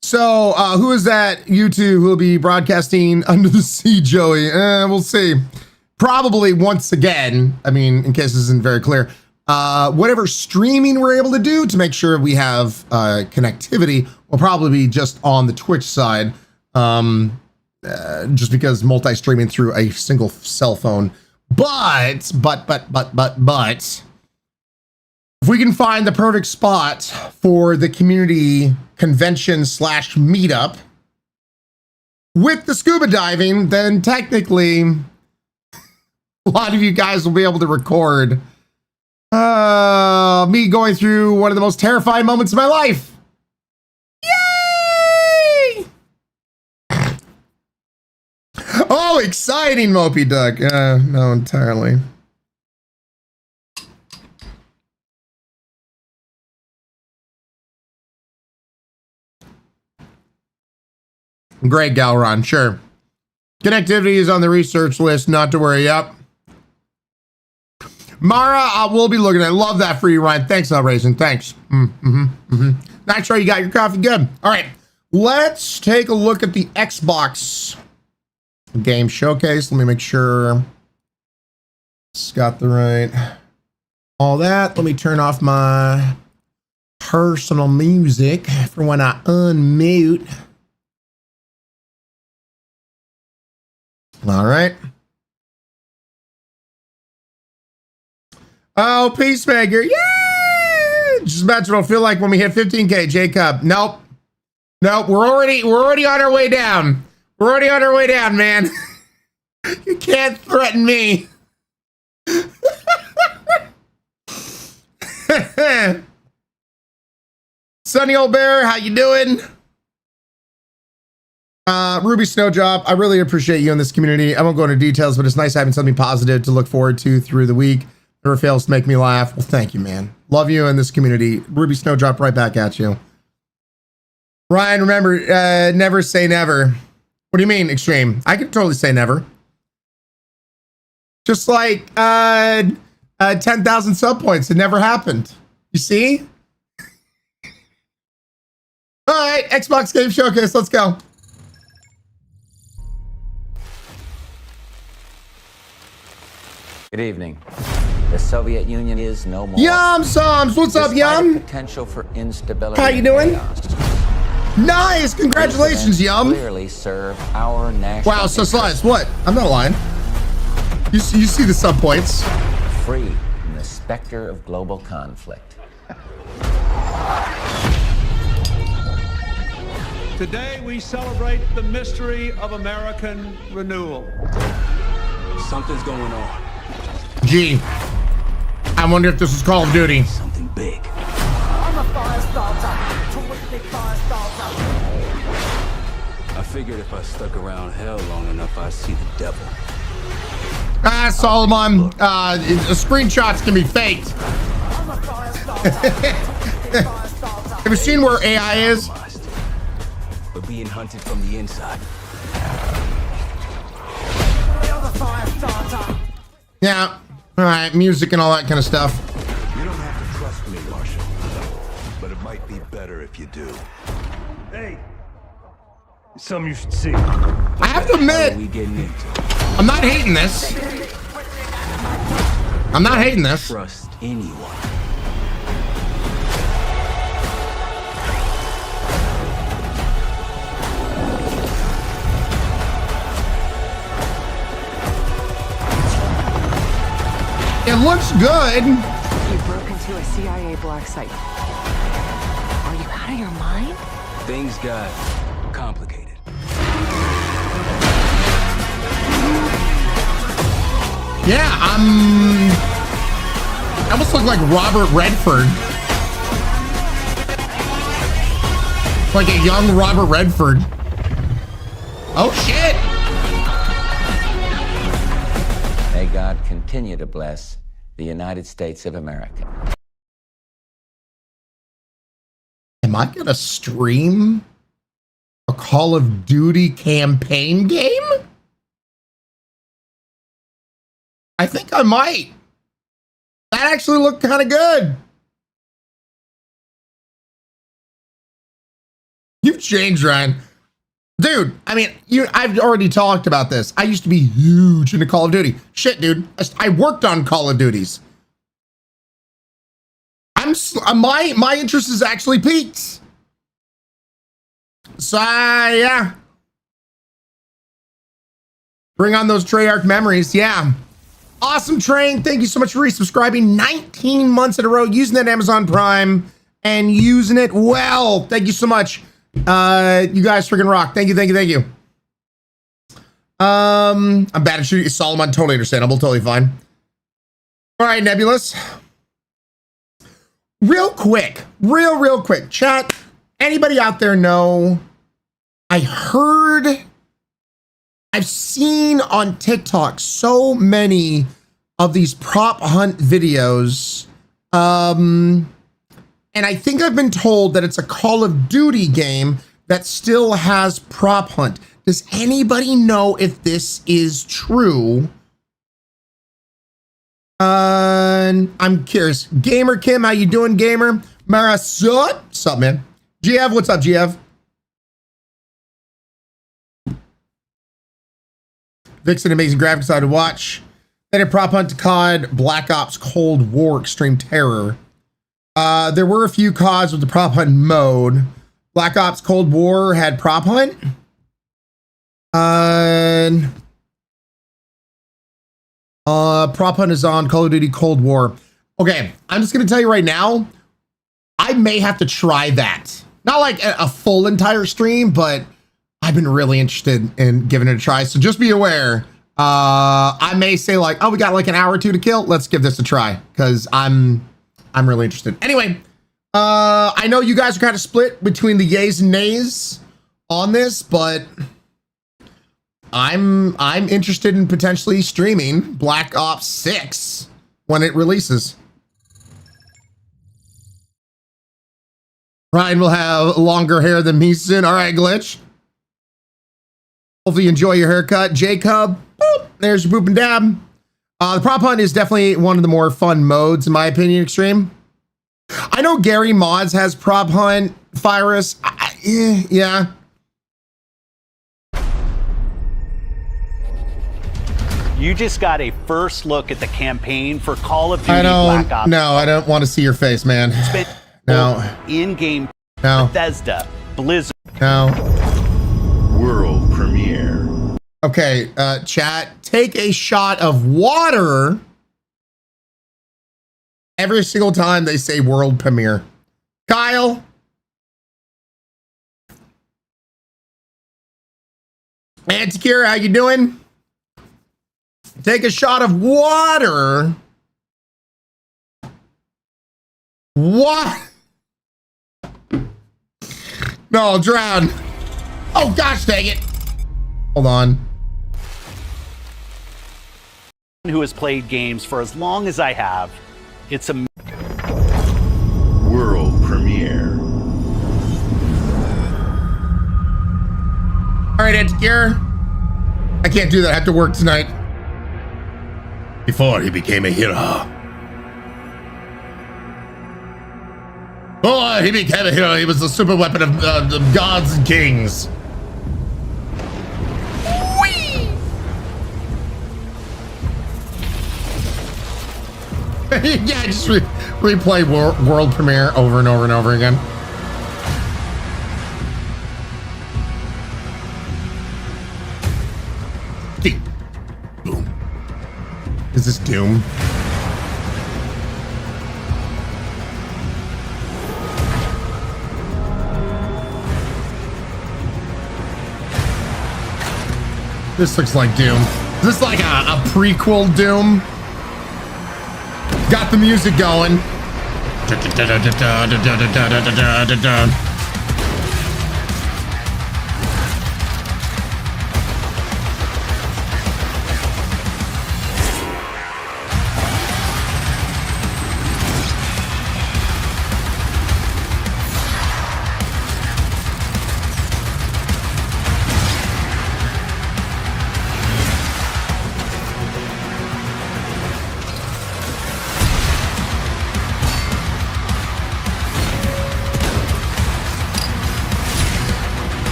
So, who is that you two who will be broadcasting Under the Sea, Joey? We'll see. Probably once again, I mean, in case this isn't very clear, whatever streaming we're able to do to make sure we have connectivity will probably be just on the Twitch side. just because multi-streaming through a single cell phone. But if we can find the perfect spot for the community convention / meetup with the scuba diving, then technically a lot of you guys will be able to record me going through one of the most terrifying moments of my life. Yay! Oh, exciting, Mopey Duck. No, entirely. Great, Galron, sure. Connectivity is on the research list, not to worry. Yep. Mara, we'll be looking at it. Love that for you, Ryan. Thanks, Raisin. Thanks. Not sure you got your coffee. Good. All right. Let's take a look at the Xbox game showcase. Let me make sure it's got the right all that. Let me turn off my personal music for when I unmute. All right. Oh, Peacemaker. Yeah! Just imagine what it'll feel like when we hit 15K, Jacob. Nope. We're already on our way down. We're already on our way down, man. You can't threaten me. Sunny old bear, how you doing? Ruby Snowdrop, I really appreciate you in this community. I won't go into details, but it's nice having something positive to look forward to through the week. Never fails to make me laugh. Well, thank you, man. Love you in this community. Ruby Snowdrop, right back at you. Ryan, remember, never say never. What do you mean, Extreme? I could totally say never. Just like 10,000 subpoints. It never happened. You see? All right, Xbox Game Showcase. Let's go. Good evening. The Soviet Union is no more. Yum Sums, what's up, Yum? Potential for instability. How you doing? Chaos. Nice, congratulations, Yum. Clearly serve our national. Wow, so slice. What? I'm not lying. You see the sub points. Free from the specter of global conflict. Today we celebrate the mystery of American renewal. Something's going on. Gee, I wonder if this is Call of Duty. Something big. I'm a fire starter. Terrific fire starter. I figured if I stuck around hell long enough, I'd see the devil. Ah, Solomon, screenshots can be faked. I'm a fire starter. Terrific fire starter. Have you seen where AI is? We're being hunted from the inside. I'm a fire starter. Yeah. All right, music and all that kind of stuff. You don't have to trust me, Marshall, but it might be better if you do. Hey, it's something you should see. I have to admit, I'm not hating this. I'm not hating this. Trust anyone. It looks good. You broke into a CIA black site. Are you out of your mind? Things got complicated. Yeah, I almost look like Robert Redford. Like a young Robert Redford. Oh shit! May God continue to bless the United States of America. Am I gonna stream a Call of Duty campaign game? I think I might. That actually looked kind of good. You've changed, Ryan. Dude, I mean, I've already talked about this. I used to be huge into Call of Duty. Shit, dude. I worked on Call of Duties. My interest is actually peaked. So, yeah. Bring on those Treyarch memories. Yeah. Awesome, Train. Thank you so much for resubscribing. 19 months in a row using that Amazon Prime and using it well. Thank you so much. You guys freaking rock. Thank you, thank you, thank you. I'm bad at shooting. Solomon, totally understandable. Totally fine. All right, Nebulous. Real quick. Real quick. Chat, anybody out there know? I've seen on TikTok so many of these prop hunt videos. And I think I've been told that it's a Call of Duty game that still has prop hunt. Does anybody know if this is true? I'm curious. Gamer Kim, how you doing, Gamer? Mara, what's up, man? GF, what's up, GF? Vixen, amazing graphics I to watch. Then a prop hunt to COD, Black Ops Cold War Extreme Terror. There were a few CODs with the prop hunt mode. Black Ops Cold War had prop hunt. Prop hunt is on Call of Duty Cold War. Okay, I'm just gonna tell you right now, I may have to try that. Not like a full entire stream, but I've been really interested in giving it a try. So just be aware. I may say like, oh, we got like an hour or two to kill. Let's give this a try because I'm really interested. Anyway, I know you guys are kind of split between the yays and nays on this, but I'm interested in potentially streaming Black Ops 6 when it releases. Ryan will have longer hair than me soon. All right, Glitch. Hopefully you enjoy your haircut. Jacob, boop, there's your boop and dab. The prop hunt is definitely one of the more fun modes, in my opinion, Extreme. I know Gary Mods has prop hunt, Virus. Yeah. You just got a first look at the campaign for Call of Duty Black Ops. No, I don't want to see your face, man. No. In-game. No. Bethesda, Blizzard. No. World premiere. Okay, chat, take a shot of water every single time they say world premiere. Kyle. Antikira, how you doing? Take a shot of water. What? No, I'll drown. Oh gosh, dang it. Hold on. Who has played games for as long as I have. It's a world premiere. All right, Antikira. I can't do that. I have to work tonight. Before he became a hero. Before he became a hero, he was the super weapon of gods and kings. Yeah, just replay world premiere over and over and over again. Boom. Is this Doom? This looks like Doom. Is this like a prequel Doom? Got the music going.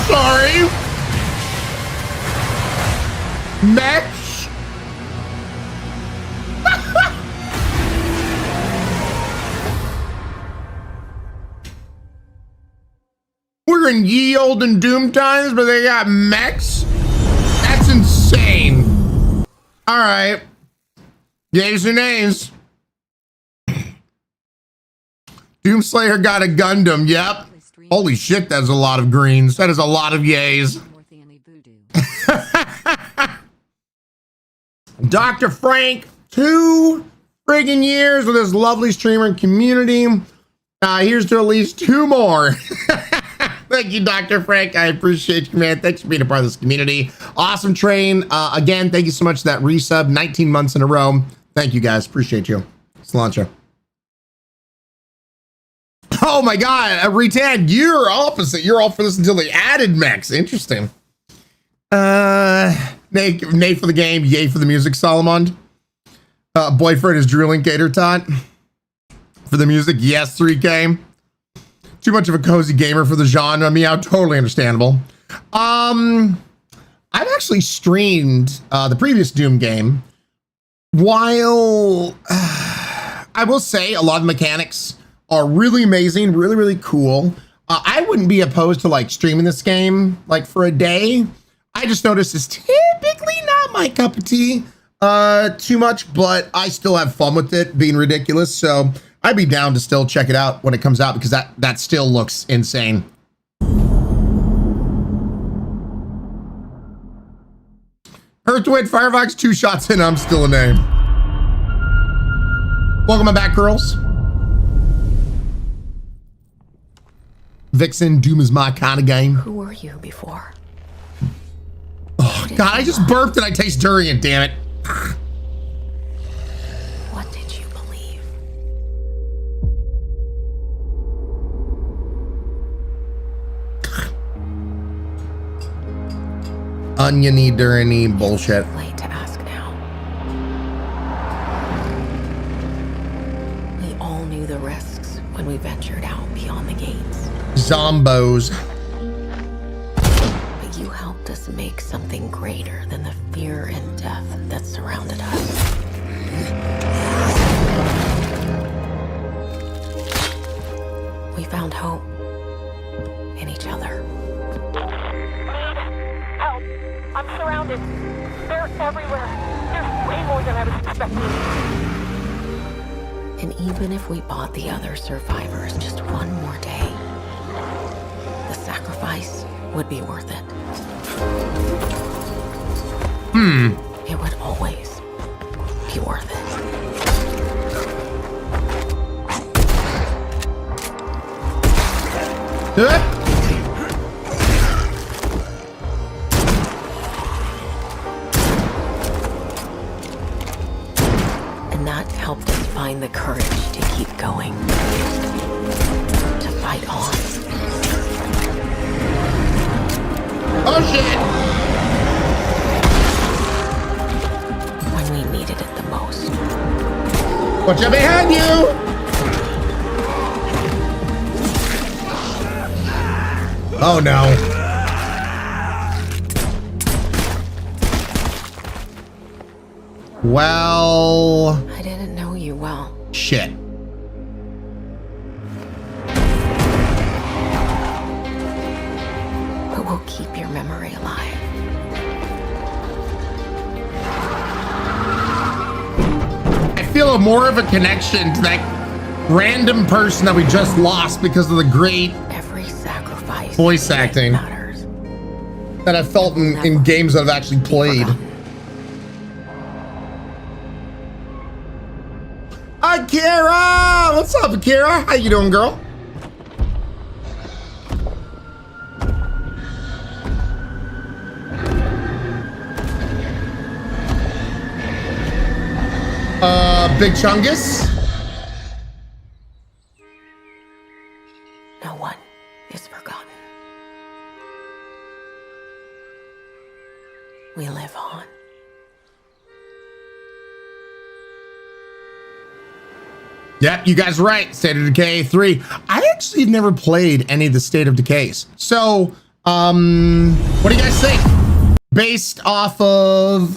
Sorry. Mech. here in ye olden Doom times, but they got mechs? That's insane. All right. Yays or nays? Doomslayer got a Gundam. Yep. Holy shit, that's a lot of greens. That is a lot of yays. Dr. Frank, 2 friggin' years with this lovely streamer and community. Here's to at least 2 more. Thank you, Dr. Frank. I appreciate you, man. Thanks for being a part of this community. Awesome train. Again, thank you so much for that resub. 19 months in a row. Thank you, guys. Appreciate you. Cilantro. Oh my God, Retan, you're opposite. You're all for this until they added mechs. Interesting. Nay for the game, yay for the music, Solomon. Boyfriend is drooling, Gator Tot. For the music, yes, 3K. Too much of a cozy gamer for the genre. Meow, totally understandable. I've actually streamed the previous Doom game. While I will say a lot of the mechanics are really amazing, really, really cool. I wouldn't be opposed to like streaming this game like for a day. I just noticed it's typically not my cup of tea too much, but I still have fun with it being ridiculous. So I'd be down to still check it out when it comes out because that still looks insane. Earthwind, Firefox, 2 shots in, I'm still a name. Welcome back, girls. Vixen, Doom is my kind of game. Who were you before? Oh, God, I just burped and I taste durian, damn it. What did you believe? Oniony, Durian-y bullshit. Late to ask now. We all knew the risks when we ventured out beyond the gates. Zombos. But you helped us make something greater than the fear and death that surrounded us. We found hope in each other. Help! I'm surrounded. They're everywhere. There's way more than I was expecting. And even if we bought the other survivors just one more day, the sacrifice would be worth it. It would always be worth it. And that helped us find the courage to keep going. To fight on. Oh shit! When we needed it the most. Watch out behind you! Oh no. Well... I didn't know you well. Shit. But we'll keep your memory alive. I feel more of a connection to that random person that we just lost because of the great Every sacrifice voice acting matters. that I felt in games that I've actually played. Akira! What's up, Akira? How you doing, girl? Big Chungus? No one is forgotten. We live on. Yep, you guys are right. State of Decay 3. I actually have never played any of the State of Decays. So, what do you guys think? Based off of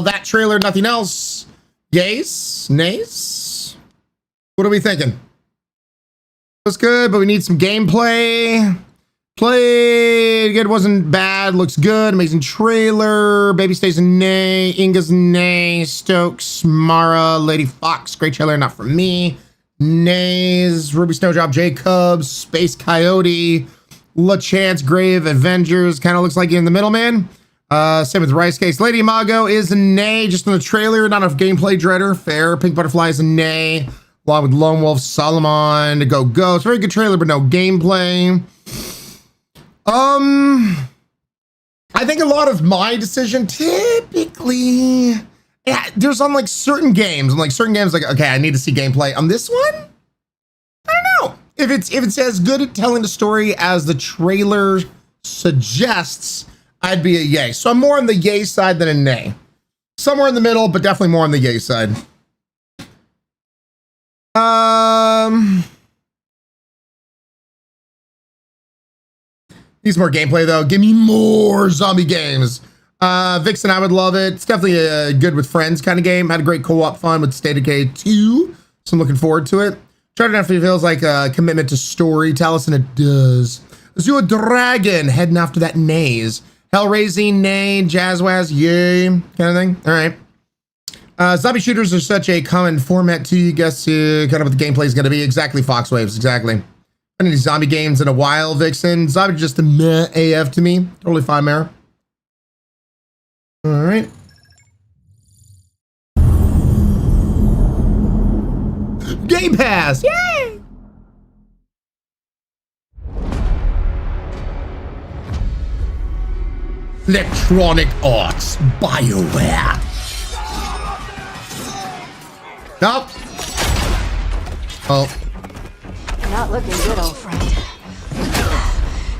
that trailer, nothing else. Yays? Nays? What are we thinking? Looks good, but we need some gameplay. Played good, wasn't bad, looks good, amazing trailer. Baby stays a nay, Inga's nay, Stokes, Mara, Lady Fox, great trailer, not for me. Nays, Ruby Snowdrop, Jacobs, Space Coyote, LaChance, Grave, Avengers, kind of looks like you're in the middle, man. Same with Rice Case. Lady Mago is a nay, just in the trailer, not enough gameplay, Dreader, fair. Pink Butterfly is a nay, along with Lone Wolf, Solomon, Go Go. It's a very good trailer, but no gameplay. I think a lot of my decision typically, yeah, there's on like certain games, like, okay, I need to see gameplay. On this one, I don't know. If it's as good at telling the story as the trailer suggests, I'd be a yay. So I'm more on the yay side than a nay. Somewhere in the middle, but definitely more on the yay side. Needs more gameplay though. Give me more zombie games. Vixen, I would love it. It's definitely a good with friends kind of game. Had a great co-op fun with State of Decay 2. So I'm looking forward to it. Charter definitely feels like a commitment to storytelling, and it does. Let's do a dragon heading after that nays. Hellraising, nay, Jazzwaz, yay, kind of thing. All right. Zombie shooters are such a common format too. You guess kind of what the gameplay is going to be. Exactly, Foxwaves, exactly. Any zombie games in a while, Vixen. Zombie just a meh AF to me. Totally fine, Mara. All right. Game Pass, yay! Electronic Arts, BioWare. Nope. Oh. Not looking good, old friend.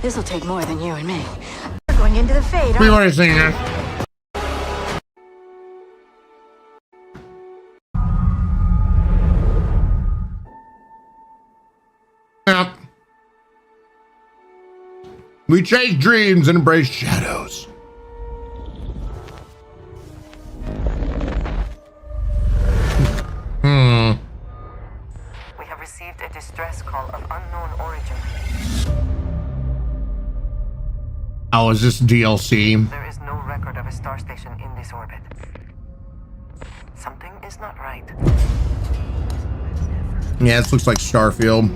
This'll take more than you and me. We're going into the fade. We've already seen that. Yep. We chase dreams and embrace shadows. We have received a distress call of unknown origin. Oh, is this DLC? There is no record of a star station in this orbit. Something is not right. Yeah, this looks like Starfield.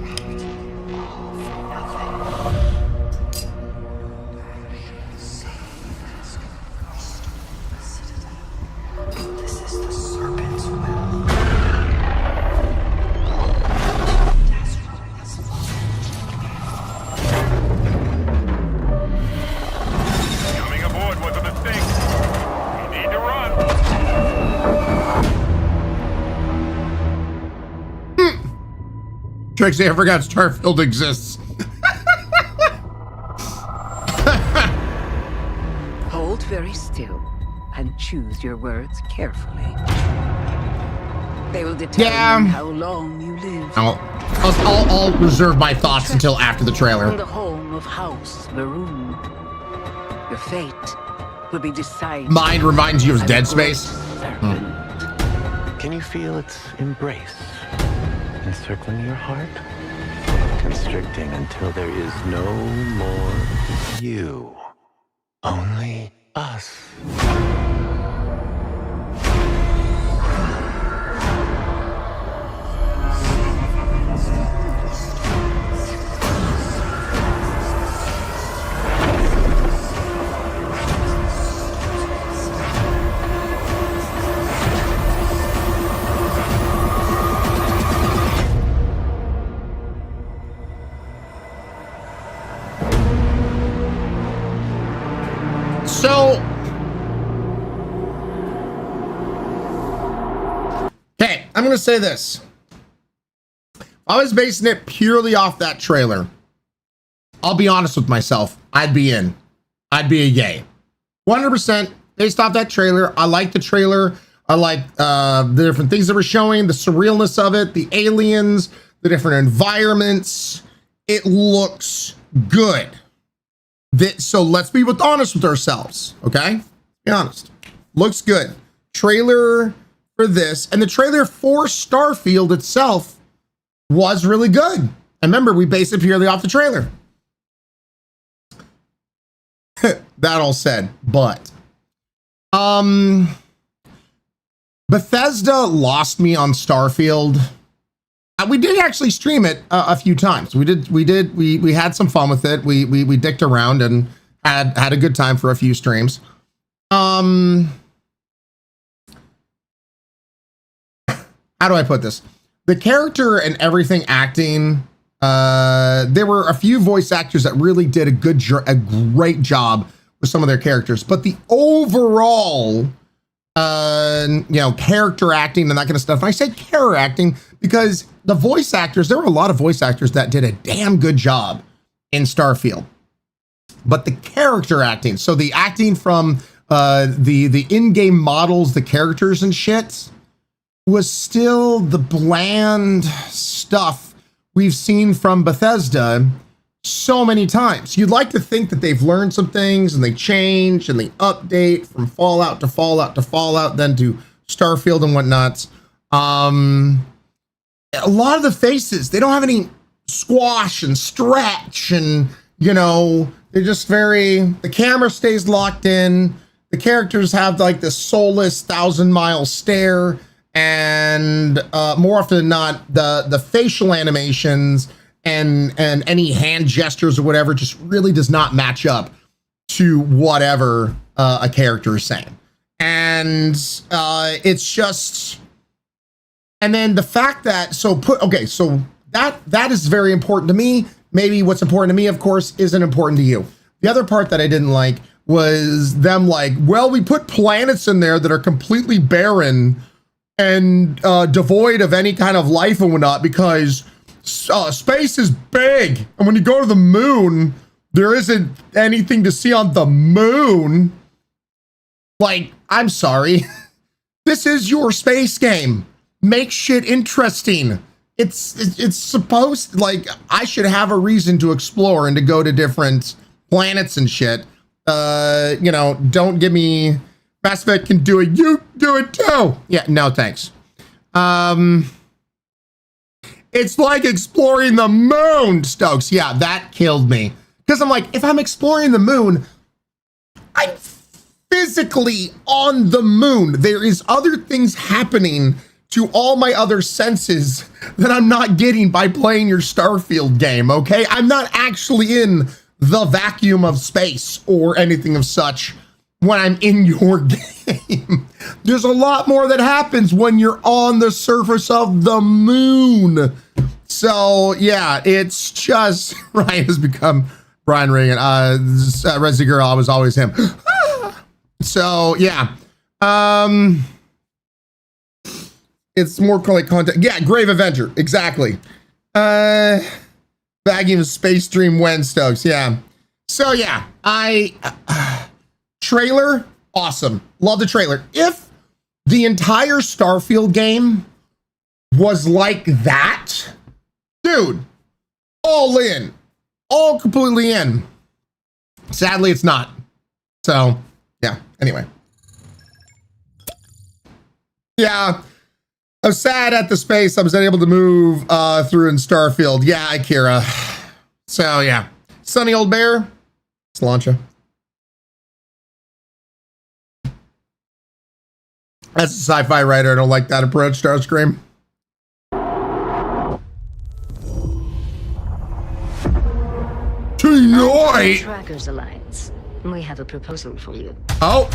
Trixie, I forgot Starfield exists. Hold very still and choose your words carefully. They will determine how long you live. I'll reserve my thoughts until after the trailer. The home of House Maroon. Your fate will be decided. Mind reminds you of Dead Space. Can you feel its embrace? Encircling your heart, constricting until there is no more you, only us. So, okay, I'm going to say this. I was basing it purely off that trailer. I'll be honest with myself. I'd be in. I'd be a yay. 100% based off that trailer. I like the trailer. I like the different things that were showing, the surrealness of it, the aliens, the different environments. It looks good. So let's be honest with ourselves, okay? Be honest. Looks good. Trailer for this, and the trailer for Starfield itself was really good. And remember, we based it purely off the trailer. that all said, but Bethesda lost me on Starfield. We did actually stream it a few times. We had some fun with it. We dicked around and had a good time for a few streams. How do I put this? The character and everything acting, there were a few voice actors that really did a great job with some of their characters, but the overall character acting and that kind of stuff. And I say character acting because the voice actors, there were a lot of voice actors that did a damn good job in Starfield. But the character acting, so the acting from the in-game models, the characters and shit, was still the bland stuff we've seen from Bethesda so many times. You'd like to think that they've learned some things and they change and they update from Fallout to Fallout to Fallout, then to Starfield and whatnot. A lot of the faces, they don't have any squash and stretch and, they're just the camera stays locked in. The characters have like this soulless 1,000-mile stare, and more often than not, the facial animations and any hand gestures or whatever just really does not match up to whatever a character is saying. And it's just, and then the fact that, so that is very important to me. Maybe what's important to me, of course, isn't important to you. The other part that I didn't like was them we put planets in there that are completely barren and devoid of any kind of life and whatnot because space is big, and when you go to the moon, there isn't anything to see on the moon. I'm sorry. This is your space game. Make shit interesting. It's supposed, I should have a reason to explore and to go to different planets and shit. Don't give me Mass Effect can do it. You do it too. Yeah, no thanks. It's like exploring the moon, Stokes. Yeah, that killed me. Because I'm like, if I'm exploring the moon, I'm physically on the moon. There is other things happening to all my other senses that I'm not getting by playing your Starfield game, okay? I'm not actually in the vacuum of space or anything of such when I'm in your game. There's a lot more that happens when you're on the surface of the moon. So yeah, it's just, Ryan has become Brian Regan. Resi Girl, I was always him. So yeah. It's more like content. Yeah, Grave Avenger, exactly. Bagging of Space Dream Stokes, yeah. So yeah, trailer, awesome. Love the trailer. If the entire Starfield game was like that, dude, all in, all completely in. Sadly, it's not. So yeah, anyway. Yeah. I was sad at the space I was unable to move through in Starfield. Yeah, Akira. So yeah. Sunny Old Bear. Slancha. As a sci-fi writer, I don't like that approach, Starscream. Tonight! Trackers Alliance. We have a proposal for you. Oh.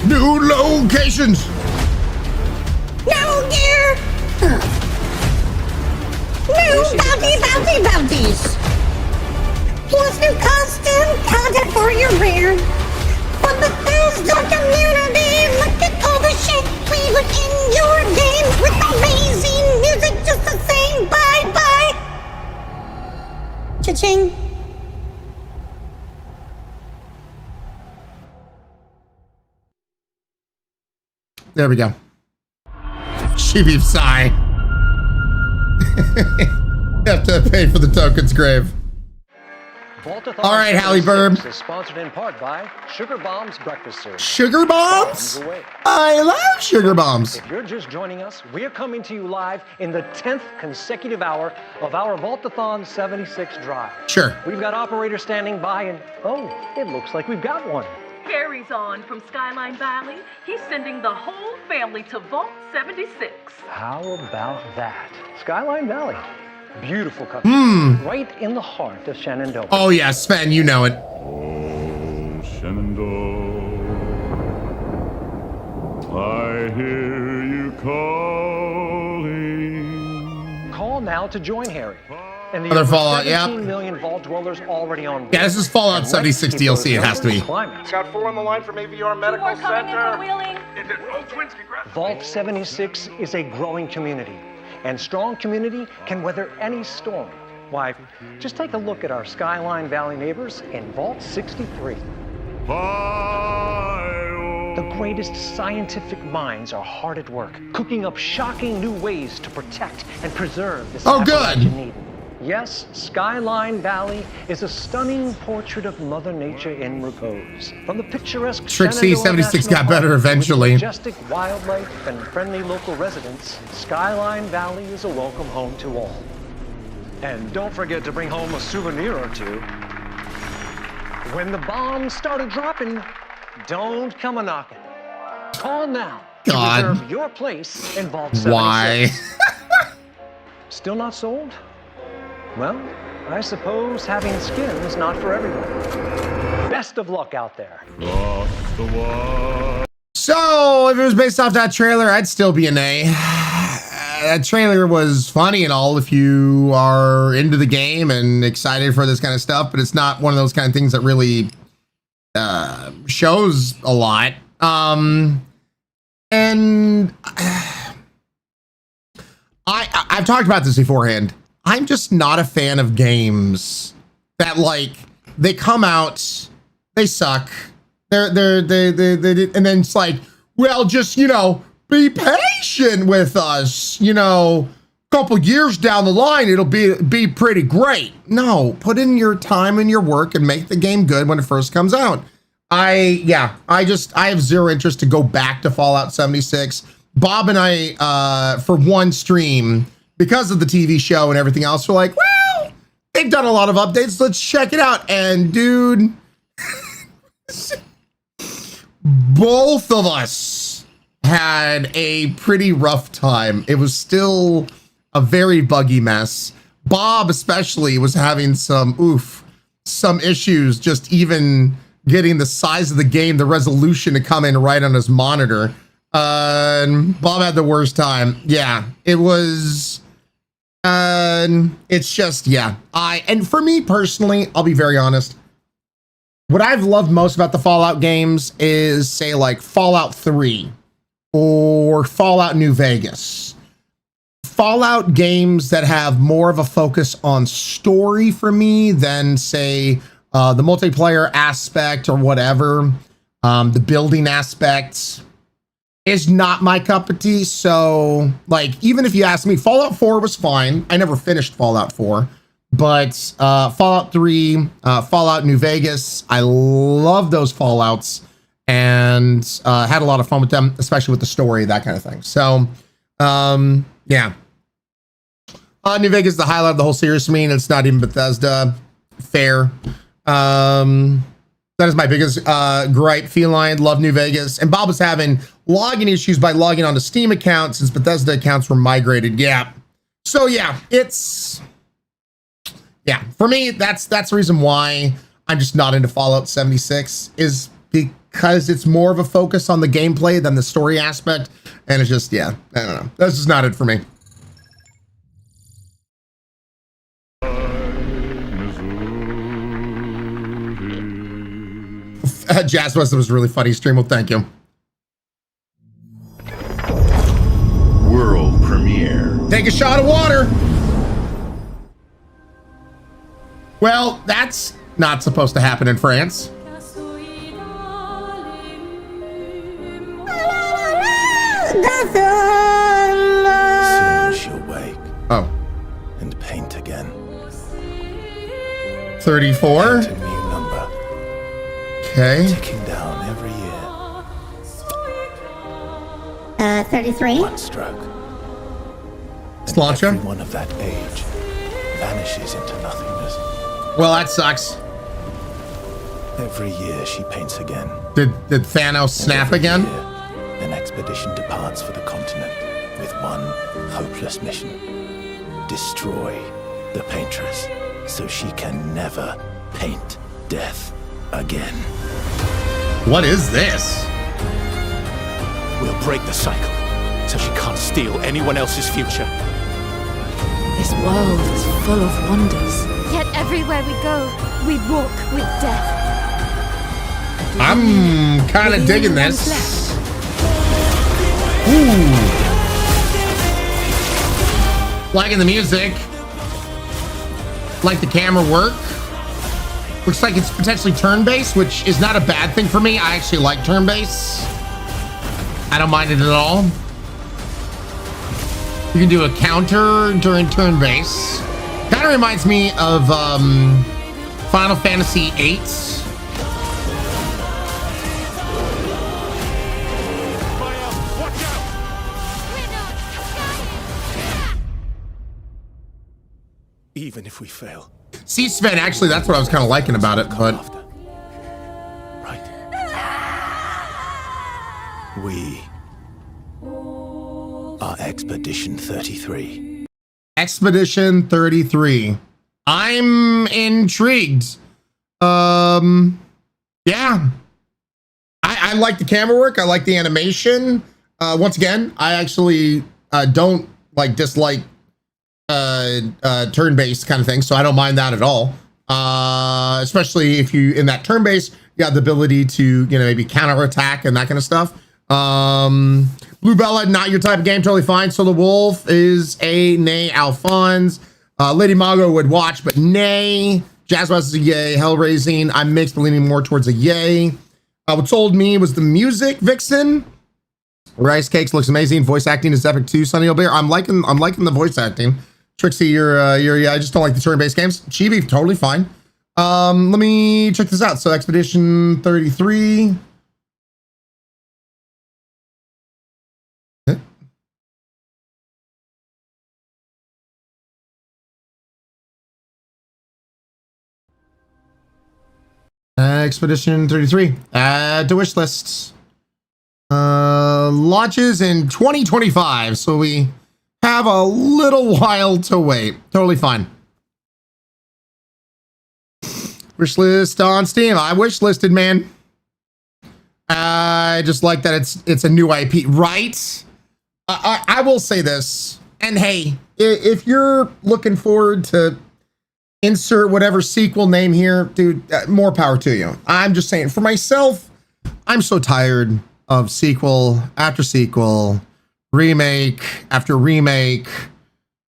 New locations. No, dear! New bounties! Plus new costume content for your rear. For the Bethesda community, look at all the shit we put in your game with amazing music just the same. Bye-bye! Cha-ching! There we go. Chibi sigh. You have to pay for the tokens, Grave. All right, Halle Burb. Is sponsored in part by Sugar Bombs Breakfast Cereal. Sugar Bombs? I love Sugar Bombs. If you're just joining us, we're coming to you live in the 10th consecutive hour of our Vaultathon 76 drive. Sure. We've got operators standing by and, oh, it looks like we've got one. Harry's on from Skyline Valley. He's sending the whole family to Vault 76. How about that? Skyline Valley. Beautiful country. Right in the heart of Shenandoah. Oh, yeah, Sven, you know it. Oh, Shenandoah, I hear you calling. Call now to join Harry. And the Other over Fallout, 17 million Vault dwellers already on board. Yeah, this is Fallout 76 DLC. It has to be. Got 4 on the line from AVR Medical Center. Vault 76 is a growing community, and strong community can weather any storm. Why, just take a look at our Skyline Valley neighbors in Vault 63. The greatest scientific minds are hard at work, cooking up shocking new ways to protect and preserve this Appalachian Eden. Yes, Skyline Valley is a stunning portrait of Mother Nature in repose. From the picturesque Trixie Shenandoah 76 National got better Park, eventually. with majestic wildlife and friendly local residents, Skyline Valley is a welcome home to all. And don't forget to bring home a souvenir or two. When the bombs started dropping, don't come a knocking. Call now to reserve your place in Vault 76. Why? Still not sold? Well, I suppose having skin is not for everyone. Best of luck out there. So, if it was based off that trailer, I'd still be an A. That trailer was funny and all if you are into the game and excited for this kind of stuff, but it's not one of those kind of things that really shows a lot. And I've talked about this beforehand. I'm just not a fan of games that, like, they come out, they suck, they and then it's like, well, just, you know, be patient with us, you know, a couple years down the line, it'll be pretty great. No, put in your time and your work and make the game good when it first comes out. I have zero interest to go back to Fallout 76. Bob and I, for one stream, because of the TV show and everything else, we're like, well, they've done a lot of updates. Let's check it out. And dude, both of us had a pretty rough time. It was still a very buggy mess. Bob especially was having some issues just even getting the size of the game, the resolution to come in right on his monitor. And Bob had the worst time. Yeah, it was... it's just, yeah. And for me personally, I'll be very honest. What I've loved most about the Fallout games is, say, like Fallout 3 or Fallout New Vegas. Fallout games that have more of a focus on story for me than, say, the multiplayer aspect or whatever, the building aspects is not my cup of tea. So, like, even if you ask me, Fallout 4 was fine. I never finished Fallout 4, but Fallout 3, Fallout New Vegas, I love those Fallouts and had a lot of fun with them, especially with the story, that kind of thing. So, yeah. New Vegas is the highlight of the whole series for me, and it's not even Bethesda. Fair. That is my biggest gripe. Feline, love New Vegas. And Bob was having login issues by logging onto Steam accounts since Bethesda accounts were migrated. Yeah. So yeah, for me, that's the reason why I'm just not into Fallout 76, is because it's more of a focus on the gameplay than the story aspect. And it's just, yeah, I don't know. That's just not it for me. Jazz West was a really funny stream. Well, thank you. World premiere. Take a shot of water. Well, that's not supposed to happen in France. Soon she'll wake. Oh. And paint again. 34. A new number. Okay. Ticking down every year. 33. One stroke. Sláinte. Everyone of that age vanishes into nothingness. Well, that sucks. Every year she paints again. Did Thanos snap again? Year, an expedition departs for the continent with one hopeless mission. Destroy the paintress so she can never paint death again. What is this? We'll break the cycle so she can't steal anyone else's future. This world is full of wonders. Yet everywhere we go, we walk with death. I'm kind of digging this. Ooh. Liking the music. Like the camera work. Looks like it's potentially turn-based, which is not a bad thing for me. I actually like turn-based. I don't mind it at all. You can do a counter during turn-based. Kind of reminds me of Final Fantasy VIII. Even if we fail. See, Sven, actually, that's what I was kind of liking about it, but... Right. We are Expedition 33. Expedition 33. I'm intrigued. Yeah. I like the camera work. I like the animation. Once again, I actually don't dislike turn-based kind of thing, so I don't mind that at all. Especially if you, in that turn-based, you have the ability to, maybe counterattack and that kind of stuff. Blue Bella, not your type of game, totally fine. So the Wolf is a nay. Alphonse. Lady Mago would watch, but nay. Jazzwaz is a yay. Hellraising, I'm mixed, but leaning more towards a yay. What sold me was the music, Vixen. Rice Cakes looks amazing. Voice acting is epic too, Sunny O'Bear. I'm liking the voice acting. Trixie, you're yeah, I just don't like the turn-based games. Chibi, totally fine. Let me check this out. So Expedition 33. Expedition 33. Add to wish lists. Launches in 2025, so we have a little while to wait. Totally fine. Wish list on Steam. I wish listed, man. I just like that it's a new IP, right? I will say this, and hey, if you're looking forward to insert whatever sequel name here, dude, more power to you. I'm just saying, for myself, I'm so tired of sequel after sequel, remake after remake,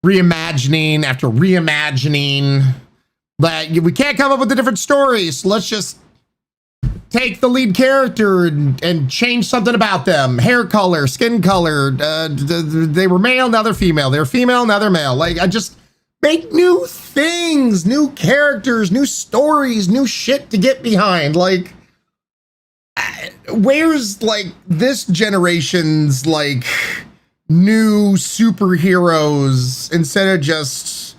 reimagining after reimagining, that we can't come up with a different story, so let's just take the lead character and change something about them. Hair color, skin color, they were male, now they're female. They're female, now they're male. Like, I just make new things, new characters, new stories, new shit to get behind. Like, where's like this generation's like new superheroes instead of just,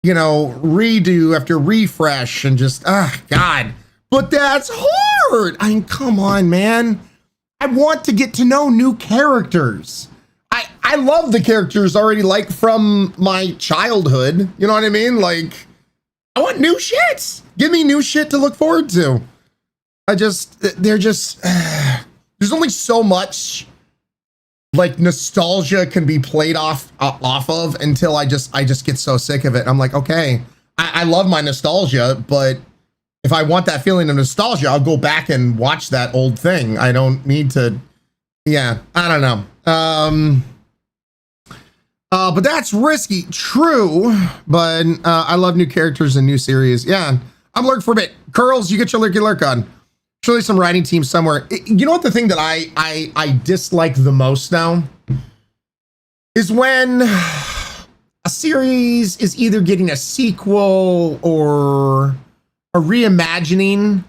redo after refresh and just, God. But that's hard. I mean, come on, man. I want to get to know new characters. I love the characters already, like, from my childhood. You know what I mean? Like, I want new shit. Give me new shit to look forward to. there's only so much, like, nostalgia can be played off of until I just get so sick of it. I'm like, okay, I love my nostalgia, but if I want that feeling of nostalgia, I'll go back and watch that old thing. I don't need to, yeah, I don't know. But that's risky, true, but I love new characters and new series. Yeah, I'm lurking for a bit. Curls, you get your lurk on. Surely some writing team somewhere. You know what the thing that I dislike the most now is when a series is either getting a sequel or a reimagining,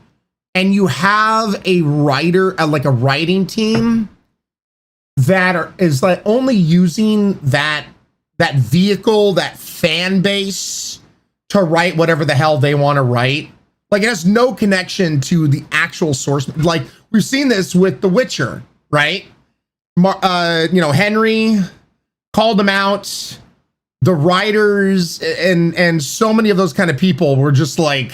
and you have a writer, like a writing team that is like only using that vehicle, that fan base to write whatever the hell they want to write. Like it has no connection to the actual source. Like we've seen this with The Witcher, right? Henry called them out. The writers and so many of those kind of people were just like,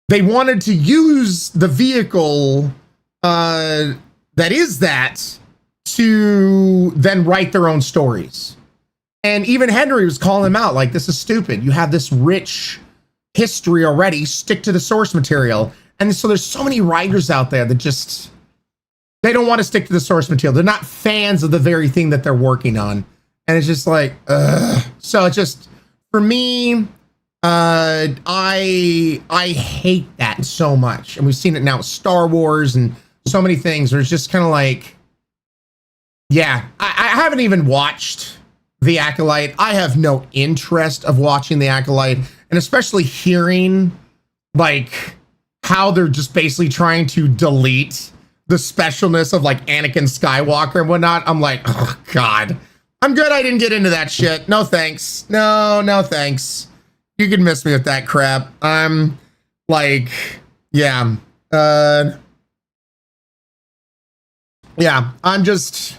they wanted to use the vehicle that is that to then write their own stories. And even Henry was calling them out like, this is stupid. You have this rich history already, stick to the source material. And so there's so many writers out there that just, they don't want to stick to the source material. They're not fans of the very thing that they're working on. And it's just like, ugh. So it's just, for me, I hate that so much. And we've seen it now with Star Wars and so many things where it's just kind of like, yeah, I haven't even watched The Acolyte. I have no interest of watching The Acolyte, and especially hearing like how they're just basically trying to delete the specialness of like Anakin Skywalker and whatnot. I'm like, oh God, I'm good. I didn't get into that shit. No thanks. No thanks. You can miss me with that crap. I'm like, yeah, I'm just,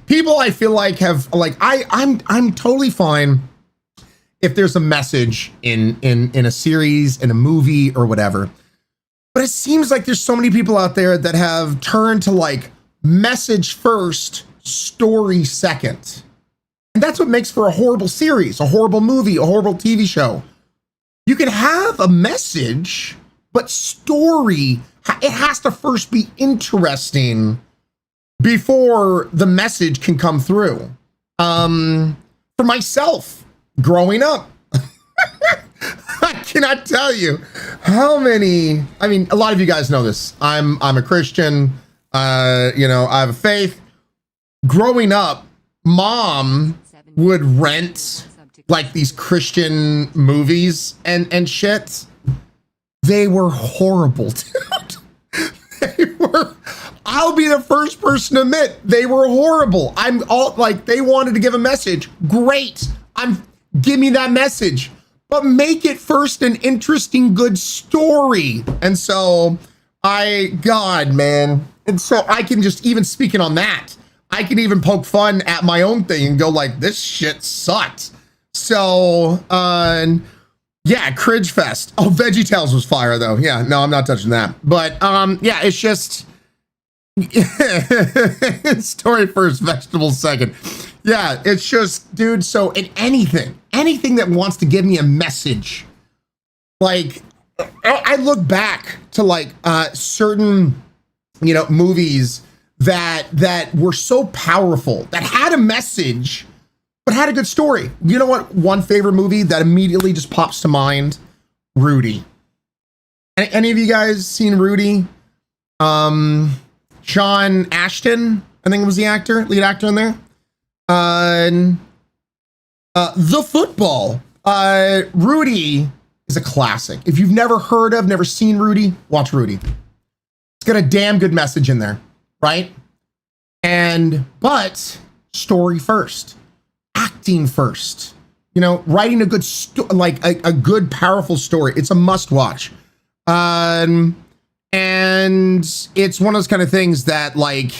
people I feel like have like, I'm totally fine if there's a message in a series, in a movie or whatever. But it seems like there's so many people out there that have turned to like message first, story second. And that's what makes for a horrible series, a horrible movie, a horrible TV show. You can have a message, but story, it has to first be interesting before the message can come through. For myself, growing up, I cannot tell you how many, I mean, a lot of you guys know this. I'm a Christian, I have a faith. Growing up, mom would rent like these Christian movies and shit. They were horrible, dude. I'll be the first person to admit they were horrible. I'm all like, they wanted to give a message. Great. Give me that message, but make it first an interesting, good story. And so God, man. And so I can just, even speaking on that, I can even poke fun at my own thing and go like, this shit sucked. So, yeah, Cringe Fest. Oh, VeggieTales was fire though. Yeah, no, I'm not touching that. But yeah, it's just story first, vegetable second. Yeah, it's just, dude. So in anything that wants to give me a message, like I look back to like certain, movies that were so powerful, that had a message, but had a good story. You know what? One favorite movie that immediately just pops to mind, Rudy. Any of you guys seen Rudy? Sean Ashton, I think was the lead actor in there. The Football. Rudy is a classic. If you've never seen Rudy, watch Rudy. It's got a damn good message in there, right? But story first, acting first, writing a good a good powerful story. It's a must watch. And it's one of those kind of things that like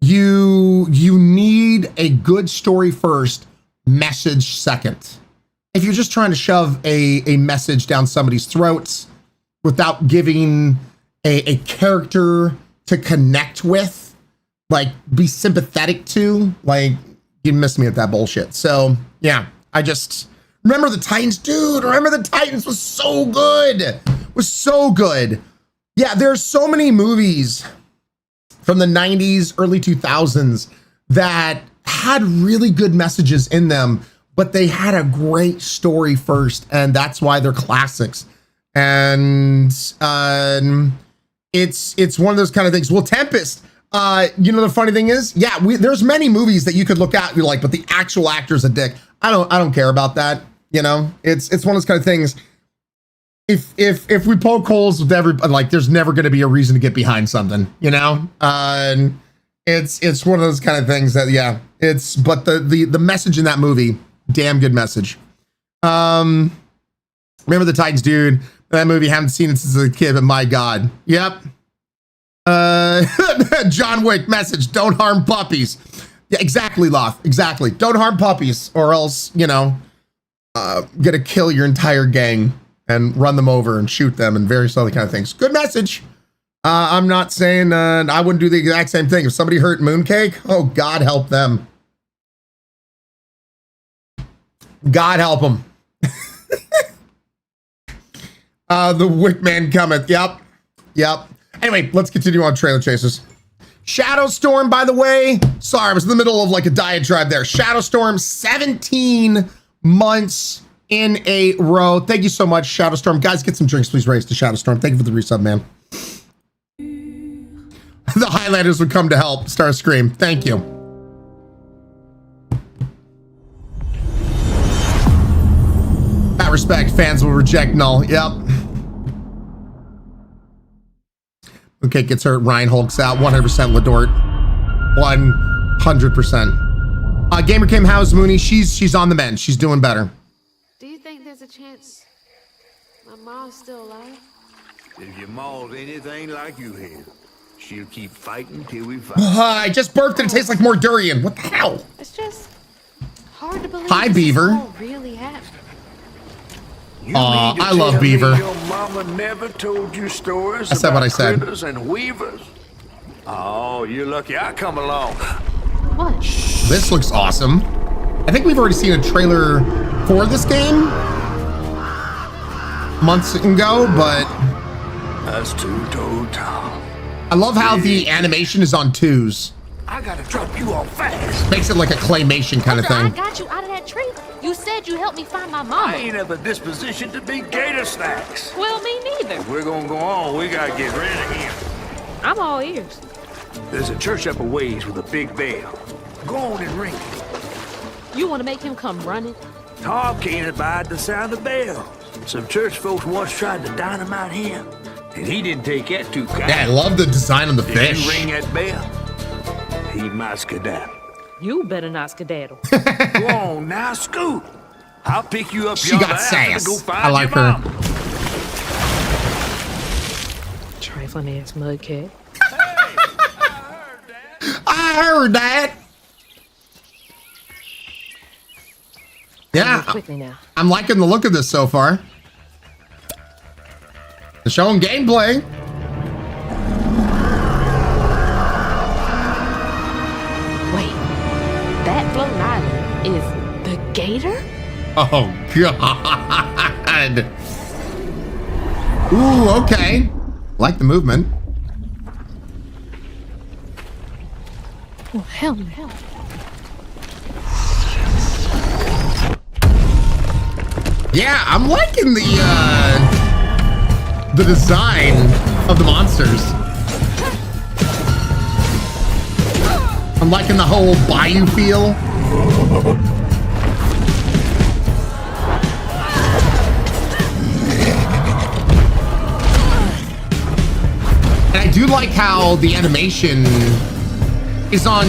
you need a good story first, message second. If you're just trying to shove a message down somebody's throats without giving a character to connect with, like be sympathetic to, like you missed me with that bullshit. So yeah, I just remember the Titans, dude. Remember the Titans was so good. Yeah, there's so many movies from the 90s, early 2000s that had really good messages in them, but they had a great story first, and that's why they're classics. And it's one of those kind of things. Well, Tempest, the funny thing is, yeah, there's many movies that you could look at, you're like, but the actual actor's a dick. I don't care about that. You know, it's one of those kind of things. If we poke holes with everybody, like, there's never going to be a reason to get behind something, you know? And it's one of those kind of things that, yeah, but the message in that movie, damn good message. Remember the Titans, dude. That movie, haven't seen it since a kid, but my God. Yep. John Wick message, don't harm puppies. Yeah, exactly, Loth. Exactly. Don't harm puppies, or else, you know, gonna kill your entire gang and run them over and shoot them and various other kind of things. Good message. I'm not saying I wouldn't do the exact same thing. If somebody hurt Mooncake, oh, God help them. God help them. The Wickman cometh. Yep. Anyway, let's continue on Trailer Chasers. Shadowstorm, by the way. Sorry, I was in the middle of like a diatribe there. Shadowstorm, 17 months in a row. Thank you so much, Shadowstorm. Guys, get some drinks, please. Raise to Shadowstorm. Thank you for the resub, man. The Highlanders would come to help. Starscream. Thank you. That respect, fans will reject null. Yep. Okay, gets hurt. Ryan hulks out. 100% Ladort. 100%. Gamer Kim, how's Mooney? She's on the mend. She's doing better. Do you think there's a chance my mom's still alive? If your mom's anything like you have, she'll keep fighting till we fight. I just burped and it tastes like more durian. What the hell? It's just hard to believe. Hi, Beaver. This all really happened. I love Beaver. Your mama never told you stories I said about what I said. critters and weavers. Oh, you're lucky I come along. What? This looks awesome. I think we've already seen a trailer for this game months ago, but that's too tall. I love how the animation is on twos. I gotta drop you off fast. Makes it like a claymation kind of I thing. got you out of that tree. You said you helped me find my mama. I ain't have a disposition to be gator snacks. Well, me neither. If we're gonna go on, we gotta get ready here. I'm all ears. There's a church up a ways with a big bell. Go on and ring it. You want to make him come running? Tom can't abide the sound of bells. Some church folks once tried to dynamite him, and he didn't take that too kind. Yeah, I love the design on the If fish. you ring that bell, he might skedaddle. You better not skedaddle. Go on now, scoot. I'll pick you up. She got sass. I like her. Trifling ass mudcat. I heard that. Yeah, Quickly now. I'm liking the look of this so far. They're showing gameplay. Wait, that floating island is the gator? Oh, God. Ooh, okay. Like the movement. Oh, hell no. Yeah, I'm liking the design of the monsters. I'm liking the whole bayou feel. And I do like how the animation is on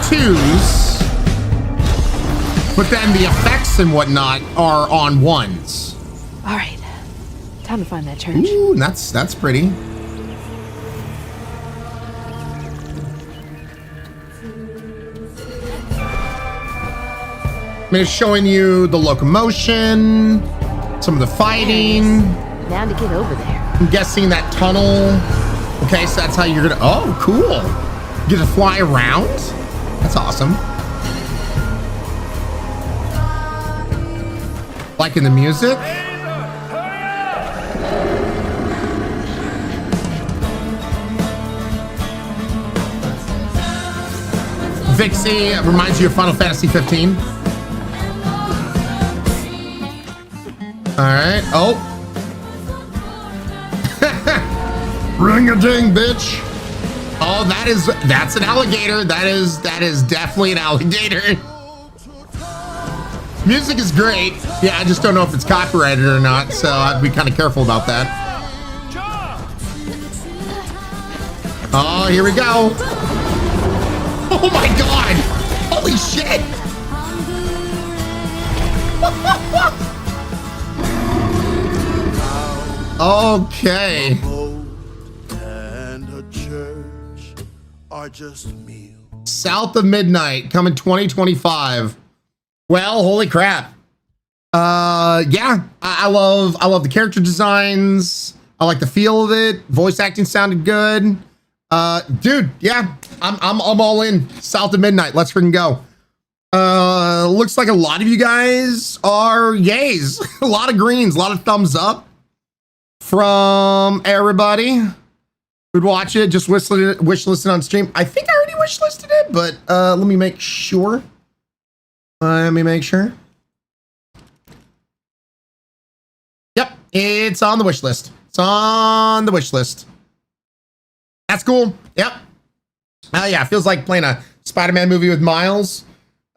twos, but then the effects and whatnot are on ones. All right, time to find that church. Ooh, that's pretty. I mean, it's showing you the locomotion, some of the fighting. Now to get over there. I'm guessing that tunnel. Okay, so that's how you're gonna. Oh, cool. You get to fly around. That's awesome. Liking the music. Vixie reminds you of Final Fantasy 15. All right. Oh. Ring-a-ding, bitch. Oh, that's an alligator. That is definitely an alligator. Music is great. Yeah, I just don't know if it's copyrighted or not, so I'd be kind of careful about that. Oh, here we go. Oh my God. Holy shit. Okay. And a church are just meals. South of Midnight coming 2025. Well, holy crap. Yeah, I love the character designs. I like the feel of it. Voice acting sounded good. Dude, yeah, I'm all in. South of Midnight. Let's freaking go. Looks like a lot of you guys are yays. A lot of greens, a lot of thumbs up from everybody who'd watch it. Just wish listed on stream. I think I already wish listed it, but let me make sure. Yep, it's on the wish list. It's on the wish list. That's cool. Yep. Oh yeah, feels like playing a Spider-Man movie with Miles.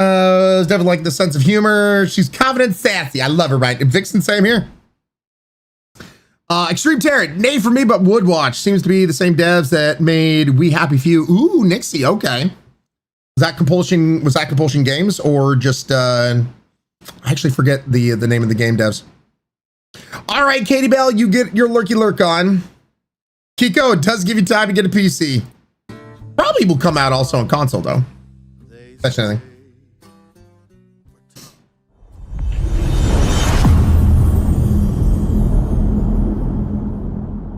It's definitely like the sense of humor. She's confident, sassy. I love her, right? Vixen, same here. Extreme Terror, nay for me, but would watch. Seems to be the same devs that made We Happy Few. Ooh, Nixie, okay. Was that Compulsion Games or just I actually forget the name of the game devs. All right, Katie Bell, you get your lurky lurk on. Kiko, it does give you time to get a PC. Probably will come out also on console though. That's anything.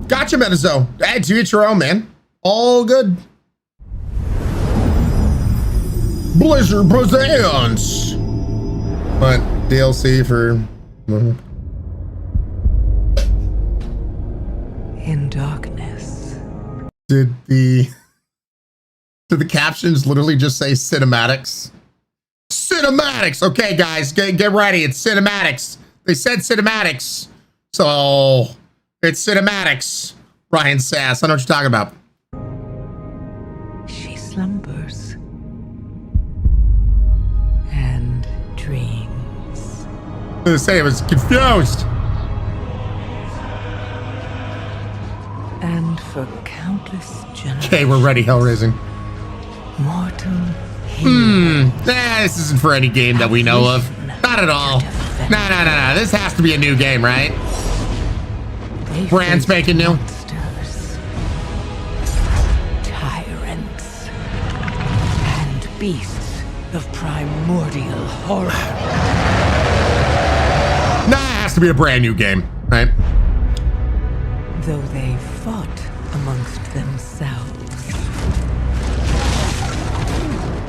Gotcha, Metazo. Hey, to each your own, man. All good. Blizzard presents. What? DLC for... In darkness. Did the captions literally just say cinematics? Cinematics! Okay, guys, get ready. It's cinematics. They said cinematics. So, it's cinematics. Ryan Sass. I know what you're talking about. She slumbers. And dreams. I was gonna say I was confused. And for countless generations. Okay, we're ready, Hellraising. Mortal. This isn't for any game that we know of. Not at all. No. This has to be a new game, right? Brand spanking new. Monsters, tyrants, and beasts of primordial horror. Nah, it has to be a brand new game, right? Though they fought amongst themselves,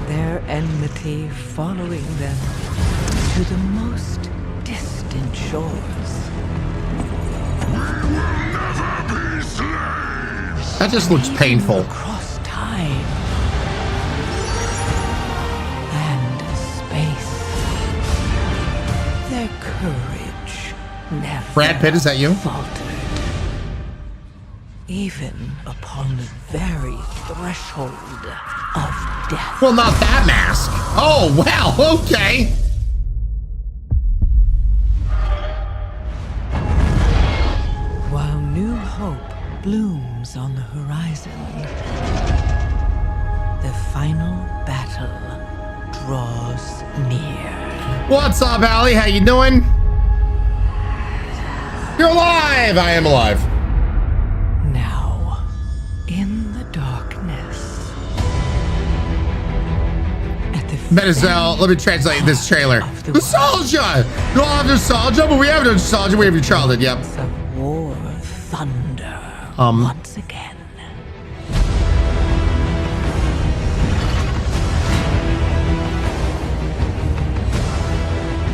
their enmity following them to the most distant shores. That just looks painful. Across time and space, their courage never Brad Pitt, is that you? faltered. Even upon the very threshold of death. Well, not that mask. Oh, well, okay. While new hope blooms on the horizon, the final battle draws near. What's up, Allie? How you doing? You're alive! I am alive. Now, in the darkness, at the Metazel, let me translate this trailer. Nostalgia! You don't have nostalgia, but we have nostalgia. We have your childhood, yep. of war thunder once again.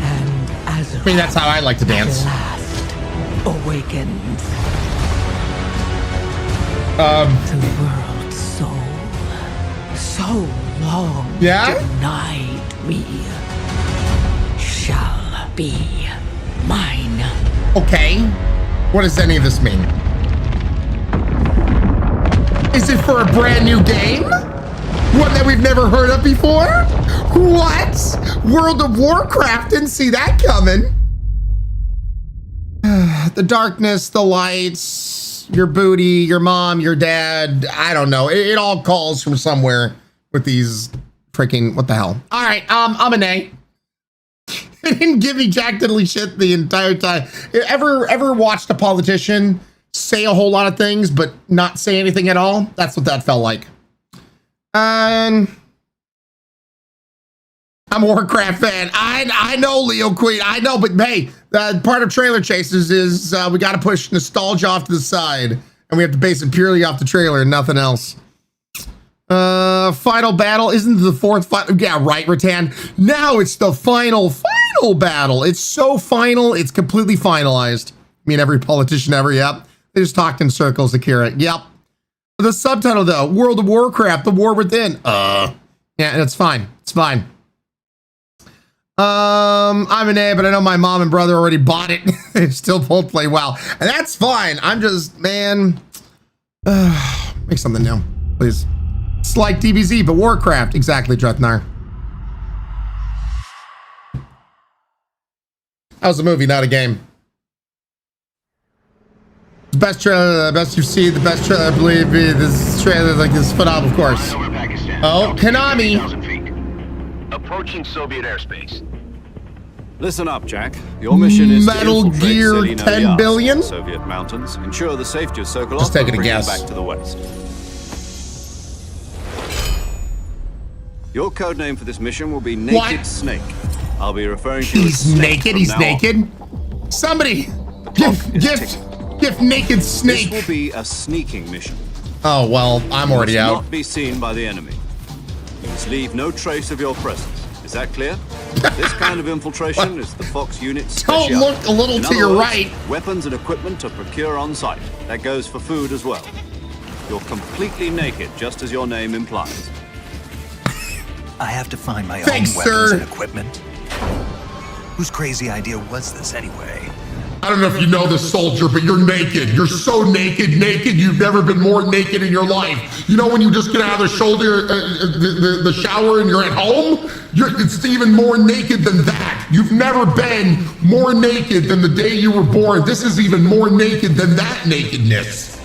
And as I mean, that's how I like to dance. last awakens. The world's soul, so long denied me, shall be mine. Okay. What does any of this mean? Is it for a brand new game? One that we've never heard of before? What? World of Warcraft, didn't see that coming. The darkness, the lights, your booty, your mom, your dad. I don't know. It all calls from somewhere with these freaking, what the hell? All right, I'm an A. It didn't give me jack diddly shit the entire time. Ever watched a politician say a whole lot of things but not say anything at all? That's what that felt like. I'm a Warcraft fan. I know, Leo Queen. I know, but hey, part of trailer chases is we got to push nostalgia off to the side, and we have to base it purely off the trailer and nothing else. Final battle isn't the fourth final. Yeah, right, Rattan. Now it's the final battle. It's so final. It's completely finalized. I mean, every politician ever. Yep. They just talked in circles, Akira. Yep. The subtitle though, World of Warcraft: The War Within. Yeah, it's fine. It's fine. I'm an A, but I know my mom and brother already bought it. They still both play WoW, and that's fine. I'm just, man, make something new, please. It's like DBZ, but Warcraft. Exactly, Drethnar. That was a movie, not a game. The best trailer, the best you've seen, the best trailer, I believe. This trailer, like this phenomenal, of course. Oh, Konami. Approaching Soviet airspace. Listen up, Jack. Your mission is Metal Gear 10 billion? Soviet mountains. Ensure the safety of Sokolov. Just taking a guess. Back to the west. Your code name for this mission will be Naked Snake. I'll be referring to you as Snake. He's naked. Somebody gift Naked Snake. This will be a sneaking mission. Oh well, I'm already out. Not be seen by the enemy. You must leave no trace of your presence. Is that clear? This kind of infiltration is the Fox unit's specialty. Don't look a little to your right. Weapons and equipment to procure on site. That goes for food as well. You're completely naked, just as your name implies. I have to find my own weapons and equipment. Whose crazy idea was this anyway? I don't know if you know this, soldier, but you're naked. You're so naked, you've never been more naked in your life. You know when you just get out of the shower and you're at home? It's even more naked than that. You've never been more naked than the day you were born. This is even more naked than that nakedness.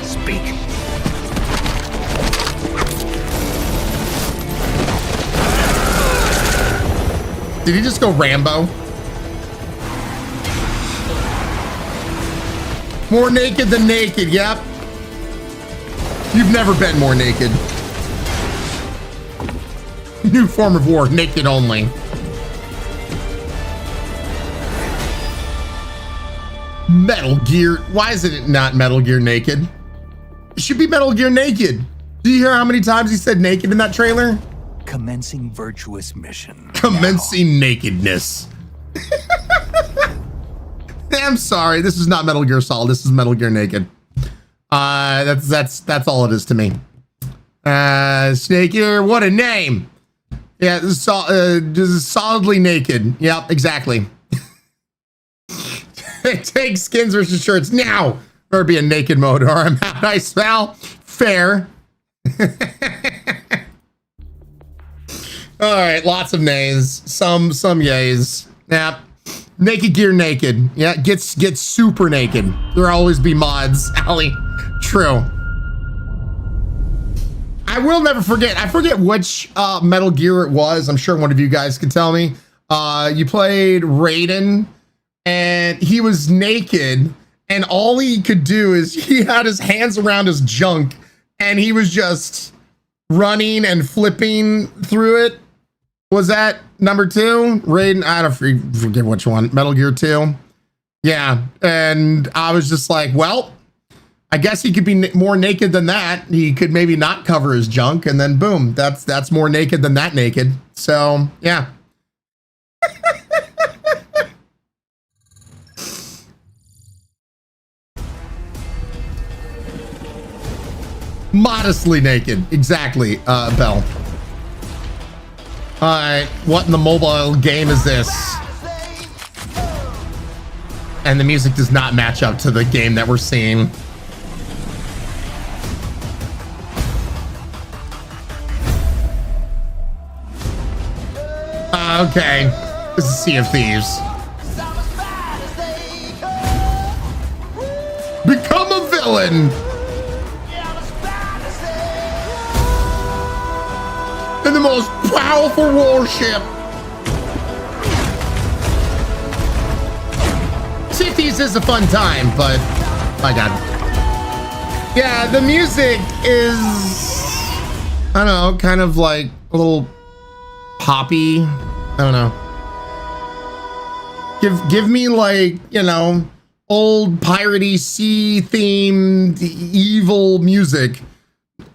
Speak. Did he just go Rambo? More naked than naked, yep. You've never been more naked. New form of war, naked only. Metal Gear, why is it not Metal Gear Naked? It should be Metal Gear Naked. Do you hear how many times he said naked in that trailer? Commencing virtuous mission. Commencing nakedness. I'm sorry, this is not Metal Gear Solid. This is Metal Gear Naked. That's all it is to me. Snake Ear, what a name. Yeah, this is solidly naked. Yep, exactly. Take skins versus shirts now. Or be a naked mode, or I'm out. I smell fair. All right, lots of nays, some yays. Yep. Naked Gear Naked. Yeah, get super naked. There'll always be mods, Ali. True. I will never forget. I forget which Metal Gear it was. I'm sure one of you guys can tell me. You played Raiden, and he was naked, and all he could do is he had his hands around his junk, and he was just running and flipping through it. Was that number 2? Raiden? I don't forget which one. Metal Gear 2. Yeah. And I was just like, well, I guess he could be more naked than that. He could maybe not cover his junk, and then boom, that's more naked than that naked. So yeah. Modestly naked. Exactly, Bell. All right, what in the mobile game is this? And the music does not match up to the game that we're seeing. Okay. This is Sea of Thieves. Become a villain. In the most powerful warship. Sea of Thieves is a fun time, but my God. Yeah, the music is, I don't know, kind of like a little poppy. I don't know. Give me like, you know, old piratey sea themed evil music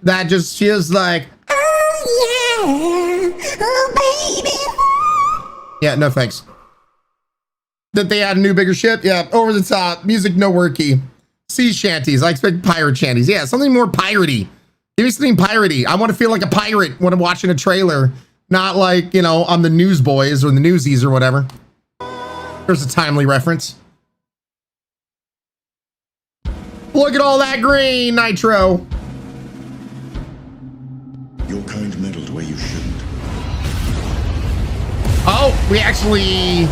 that just feels like, oh yeah, oh baby. Yeah, no thanks. That they add a new bigger ship? Yeah, over the top. Music no worky. Sea shanties. I expect pirate shanties. Yeah, something more piratey. Give me something piratey. I want to feel like a pirate when I'm watching a trailer. Not like, you know, on the Newsboys or the Newsies or whatever. There's a timely reference. Look at all that green, Nitro. Your kind meddled where you shouldn't. Oh, we actually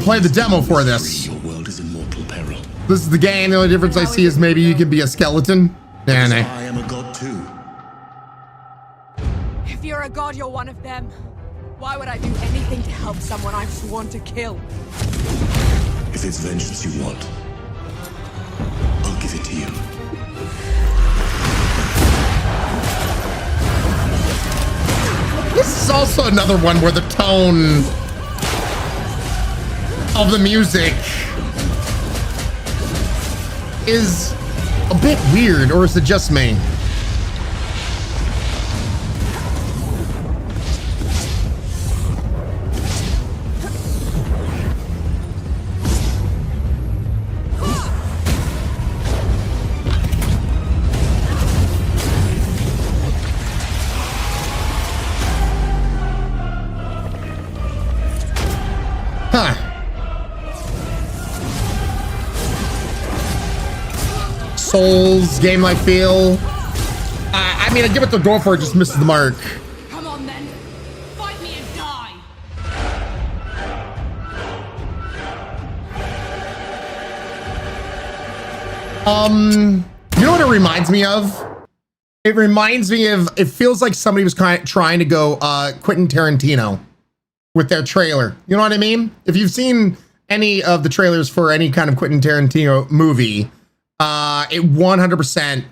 played the demo for this. Your world is in mortal peril. This is the game. The only difference I see is maybe you can be a skeleton. Yeah, no. I am a god too. If you're a god, you're one of them. Why would I do anything to help someone I've sworn to kill? If it's vengeance you want, I'll give it to you. This is also another one where the tone of the music is a bit weird, or is it just me? Souls game like feel. I mean, I give it the go for it, just misses the mark. Come on then, fight me and die. You know what it reminds me of? It reminds me of, it feels like somebody was trying to go Quentin Tarantino with their trailer. You know what I mean? If you've seen any of the trailers for any kind of Quentin Tarantino movie, it 100%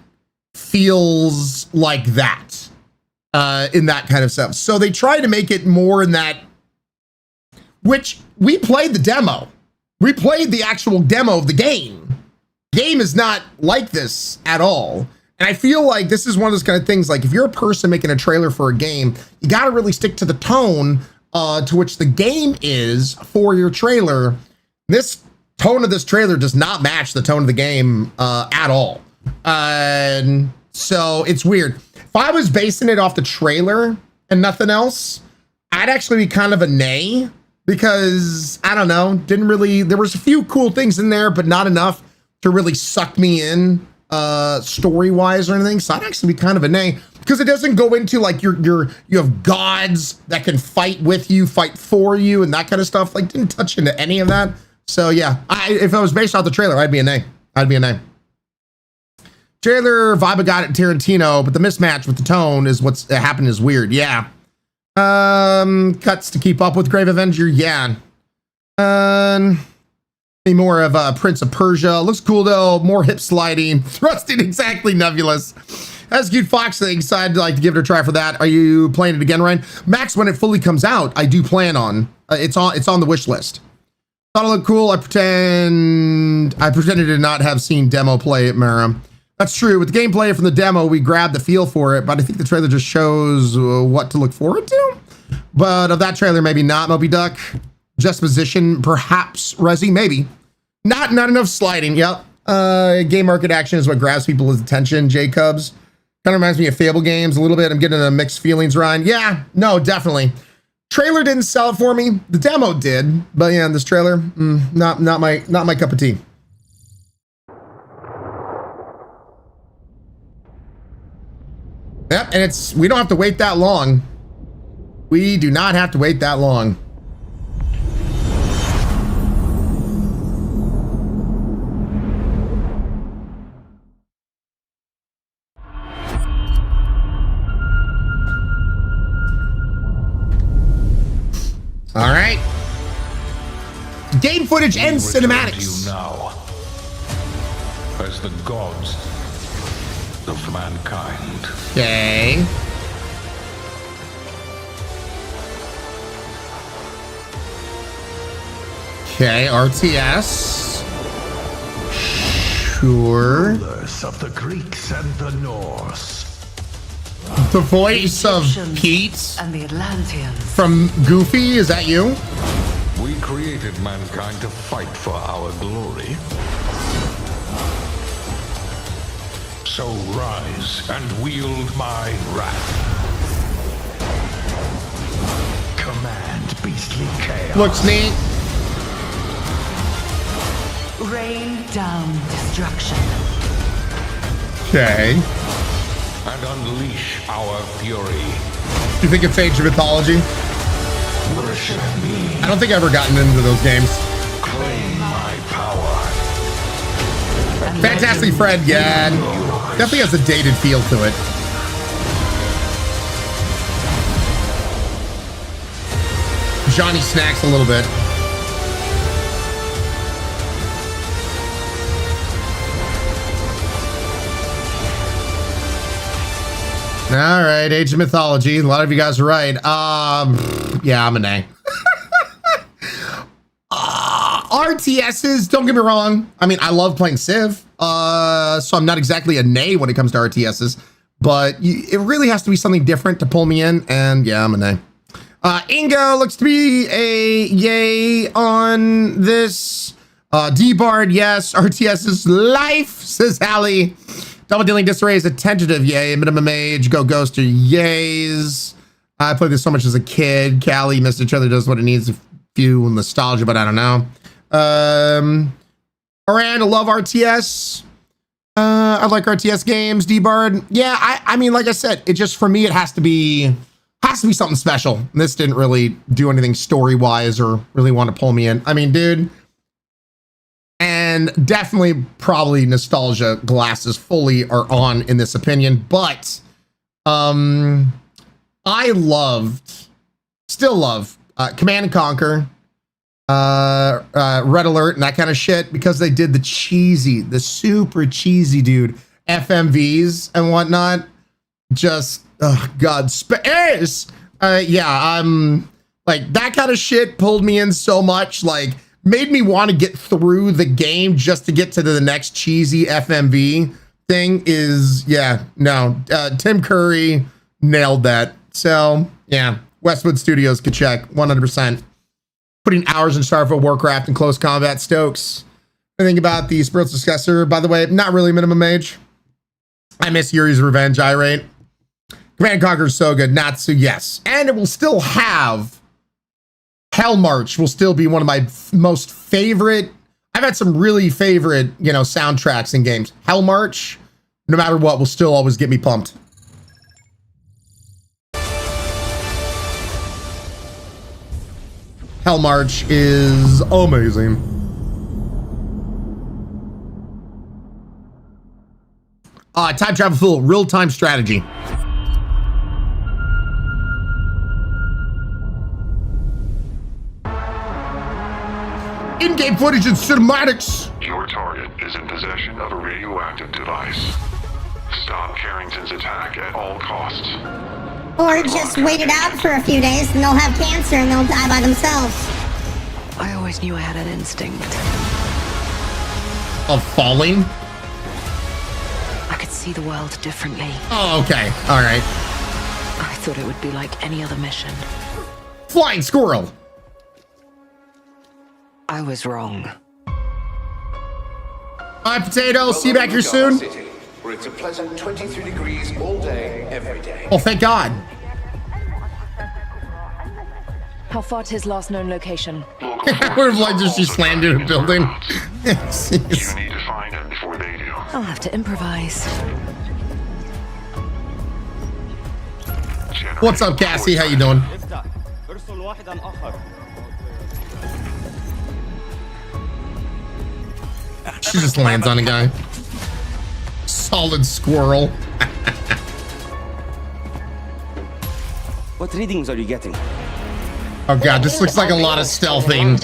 feels like that, in that kind of stuff. So they try to make it more in that, which we played the demo. We played the actual demo of the game. Game is not like this at all. And I feel like this is one of those kind of things, like if you're a person making a trailer for a game, you got to really stick to the tone to which the game is for your trailer. This tone of this trailer does not match the tone of the game at all. And so it's weird. If I was basing it off the trailer and nothing else, I'd actually be kind of a nay, because I don't know, didn't really, there was a few cool things in there, but not enough to really suck me in story-wise or anything. So I'd actually be kind of a nay, because it doesn't go into like you have gods that can fight with you, fight for you, and that kind of stuff. Like, didn't touch into any of that. So yeah, if I was based off the trailer, I'd be a nay. I'd be a nay. Trailer vibe I got at Tarantino, but the mismatch with the tone is what's happened is weird. Yeah. Cuts to keep up with Grave Avenger. Yeah. More of Prince of Persia. Looks cool though. More hip sliding. Thrusting exactly nebulous. That's a cute Fox thing, so I'd like to give it a try for that. Are you playing it again, Ryan? Max, when it fully comes out, I do plan on. It's on the wish list. Thought it looked cool. I pretended to not have seen demo play at Mara. That's true. With the gameplay from the demo, we grabbed the feel for it, but I think the trailer just shows what to look forward to. But of that trailer, maybe not, Moby Duck. Just position, perhaps. Resi, maybe. Not enough sliding. Yep. Game market action is what grabs people's attention. J-Cubs. Kind of reminds me of Fable games a little bit. I'm getting a mixed feelings, Ryan. Yeah, no, definitely. Trailer didn't sell it for me. The demo did, but yeah, this trailer, not my cup of tea. Yep, and we don't have to wait that long. We do not have to wait that long. All right. Game footage and cinematics. You now, as the gods of mankind. Okay. Okay, RTS. Sure. Rulers of the Greeks and the Norse. The voice of Pete and the Atlanteans from Goofy, is that you? We created mankind to fight for our glory. So rise and wield my wrath. Command beastly chaos. Looks neat. rain down destruction. Okay. And unleash our fury. Do you think it's Age of Mythology? Worship me. I don't think I've ever gotten into those games. Claim my power. Fantastic Fred, yeah. Definitely has a dated feel to it. Johnny snacks a little bit. All right, Age of Mythology. A lot of you guys are right. Yeah, I'm a nay. RTSs, don't get me wrong. I mean, I love playing Civ, so I'm not exactly a nay when it comes to RTSs, but it really has to be something different to pull me in, and yeah, I'm a nay. Ingo looks to be a yay on this. D-Bard, yes. RTS's life, says Hallie. Double Dealing Disarray is a tentative yay. Minimum age, Go Ghoster, yays. I played this so much as a kid. Callie, Mr. Trailer does what it needs. A few nostalgia, but I don't know. Ryann, I love RTS. I like RTS games. D-Bard, yeah. I mean, like I said, it just for me, it has to be something special. This didn't really do anything story-wise or really want to pull me in. I mean, dude. And definitely probably nostalgia glasses fully are on in this opinion, but I still love Command & Conquer, Red Alert and that kind of shit, because they did the super cheesy, dude, FMVs and whatnot. Just, oh God, space. Yeah, like that kind of shit pulled me in so much, like made me want to get through the game just to get to the next cheesy FMV thing is, yeah, no, Tim Curry nailed that. So yeah, Westwood Studios could check 100%. Putting hours in Starfield, Warcraft, and close combat. Stokes. I think about the Spiritual Successor, by the way, not really minimum age. I miss Yuri's Revenge, Irate. Command & Conquer is so good. Natsu, yes. And it will still have Hell March will still be one of my most favorite. I've had some really favorite, soundtracks in games. Hell March, no matter what, will still always get me pumped. Hell March is amazing. Time Travel Fool, real-time strategy. In-game footage and cinematics. Your target is in possession of a radioactive device. Stop Carrington's attack at all costs. Or just wait it out for a few days and they'll have cancer and they'll die by themselves. I always knew I had an instinct. Of falling? I could see the world differently. Oh, okay. All right. I thought it would be like any other mission. Flying squirrel. I was wrong. Hi, Potato. See you back here soon. City, where it's a pleasant 23 degrees all day, every day. Oh, thank God. How far to his last known location? Would have liked if she slammed into a building. You need to find him before they do. I'll have to improvise. What's up, Cassie? How you doing? She just lands on a guy. Solid squirrel. What readings are you getting? Oh god, this looks like a lot of stealthing.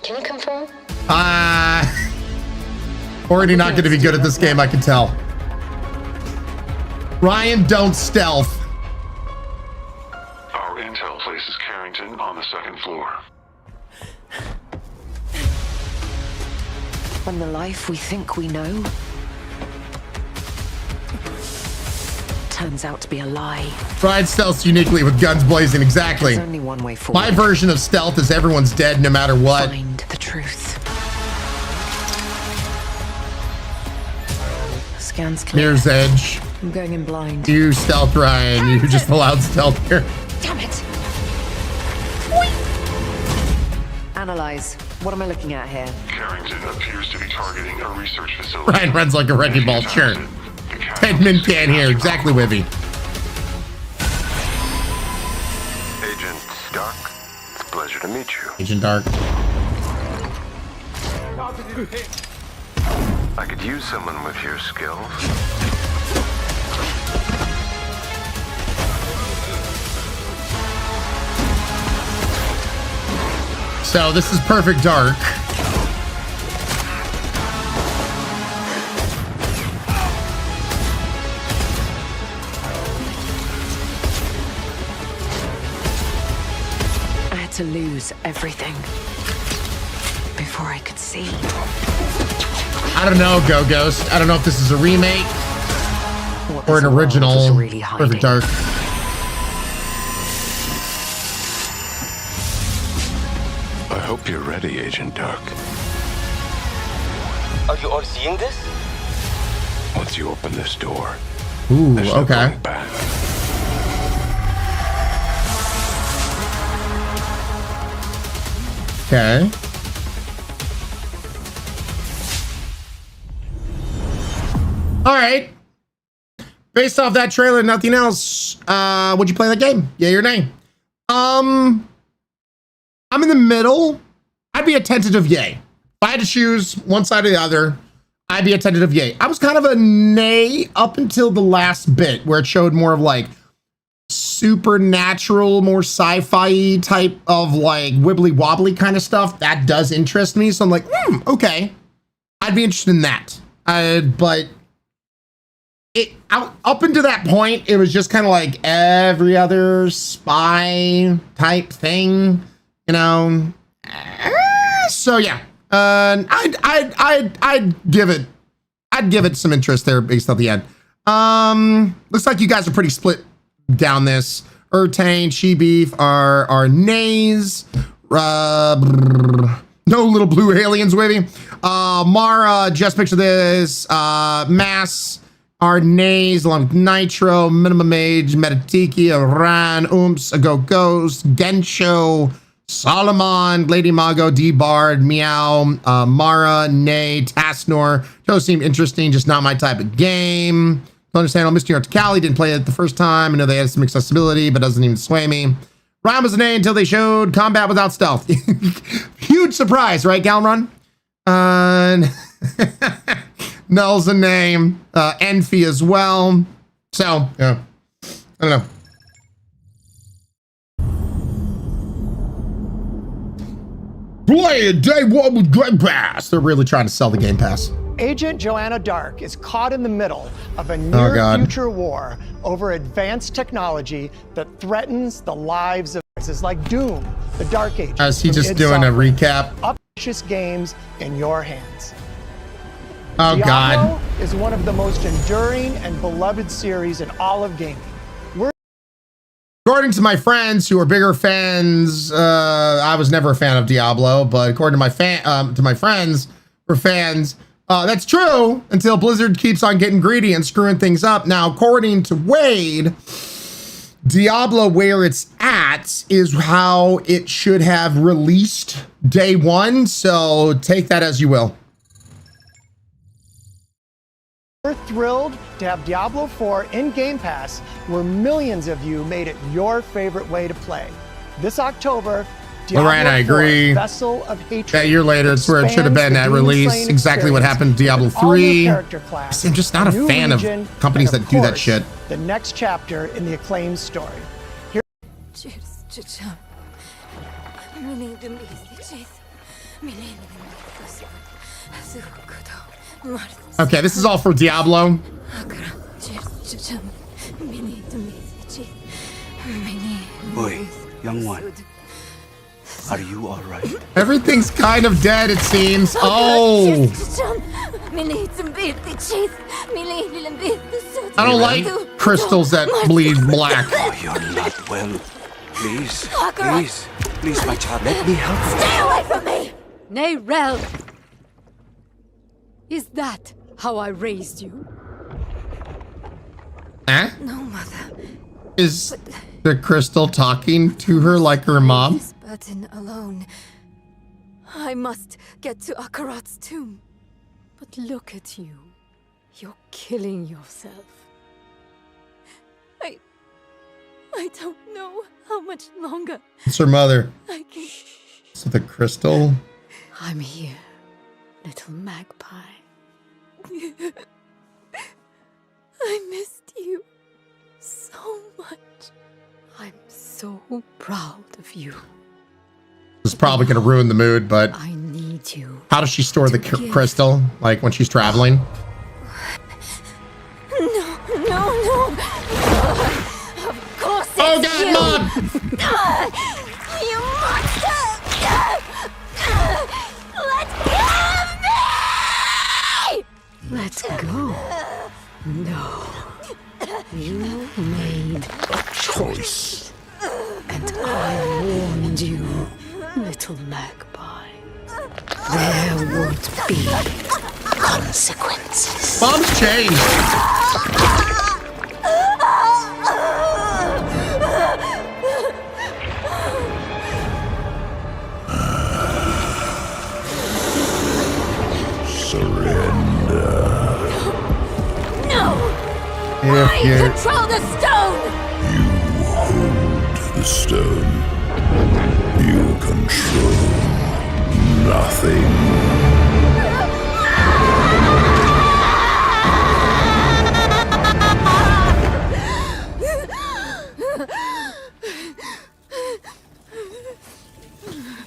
Can you confirm? Already not going to be good at this game, I can tell. Ryan, don't stealth. Our intel places Carrington on the second floor. When the life we think we know turns out to be a lie. Ryan stealths uniquely with guns blazing, exactly. There's only one way forward. My version of stealth is everyone's dead no matter what. Find the truth. Scans clear. Mirror's Edge. I'm going in blind. You stealth, Ryan. You just allowed stealth here. Damn it! Analyze. What am I looking at here? Carrington appears to be targeting a research facility. Ryan runs like a wrecking ball, sure. 10 min can here, exactly, Wibby. Agent Dark, it's a pleasure to meet you. Agent Dark. I could use someone with your skills. So this is Perfect Dark. I had to lose everything before I could see. I don't know, Go Ghost. I don't know if this is a remake or an original really Perfect Dark. I hope you're ready, Agent Dark. Are you all seeing this? Once you open this door, ooh, there's no okay. going back. Okay. All right. Based off that trailer, nothing else. Would you play that game? Yeah, your name. I'm in the middle. I'd be a tentative yay. If I had to choose one side or the other, I'd be a tentative yay. I was kind of a nay up until the last bit where it showed more of like supernatural, more sci-fi type of like wibbly wobbly kind of stuff. That does interest me. So I'm like, okay. I'd be interested in that. But up until that point, it was just kind of like every other spy type thing, you know. So yeah, I'd give it some interest there based off the end. Looks like you guys are pretty split down this. Urtane, She Beef are nays. No little blue aliens waving. Mara, just picture this. Mass are nays along with Nitro, Minimum Age, Metatiki, Ran, Oomps, A Go Ghost, Gensho, Solomon, Lady Mago, D-Bard, Meow, Mara, Nay, Tasnor. Those seem interesting, just not my type of game. Don't understand, Mr. York to Cali, didn't play it the first time. I know they had some accessibility, but doesn't even sway me. Ryan was a nay until they showed combat without stealth. Huge surprise, right, Galron? Null's a name. Envy as well. So, yeah. I don't know. Play it day one with Game Pass. They're really trying to sell the Game Pass. Agent Joanna Dark is caught in the middle of a near-future war over advanced technology that threatens the lives of voices like Doom, the Dark Age. Is he just doing a recap? Ambitious games in your hands. Oh, Diablo God. is one of the most enduring and beloved series in all of gaming. According to my friends who are bigger fans, I was never a fan of Diablo, but according to my friends who are fans, that's true until Blizzard keeps on getting greedy and screwing things up. Now, according to Wade, Diablo, where it's at, is how it should have released day one. So take that as you will. We're thrilled to have Diablo IV in Game Pass, where millions of you made it your favorite way to play. This October, Diablo Ryan, I agree. IV, Vessel of Hatred. That year later, it's where it should have been at release. Exactly what happened to Diablo 3. I'm just not a fan of companies that do that shit. The next chapter in the acclaimed story. Here Okay, this is all for Diablo. Boy, young one, are you all right? Everything's kind of dead, it seems. Oh! I don't like crystals that bleed black. Oh, you're not well. Please, please, my child, let me help you. Stay away from me! Nay, Rel. Is that how I raised you? Huh? No, mother. Is the crystal talking to her like her mom? This button alone. I must get to Akarat's tomb. But look at you. You're killing yourself. I don't know how much longer. It's her mother. I can... So the crystal? I'm here, little magpie. I missed you so much. I'm so proud of you. This is probably going to ruin the mood, but I need you. How does she store the crystal? Like when she's traveling? No. Of course it's oh God, you. Mom! You monster! Let go of me! Let go. No. You made a choice. And I warned you, little magpie. There would be consequences. Mom's changed. I control the stone! You hold the stone. You control nothing.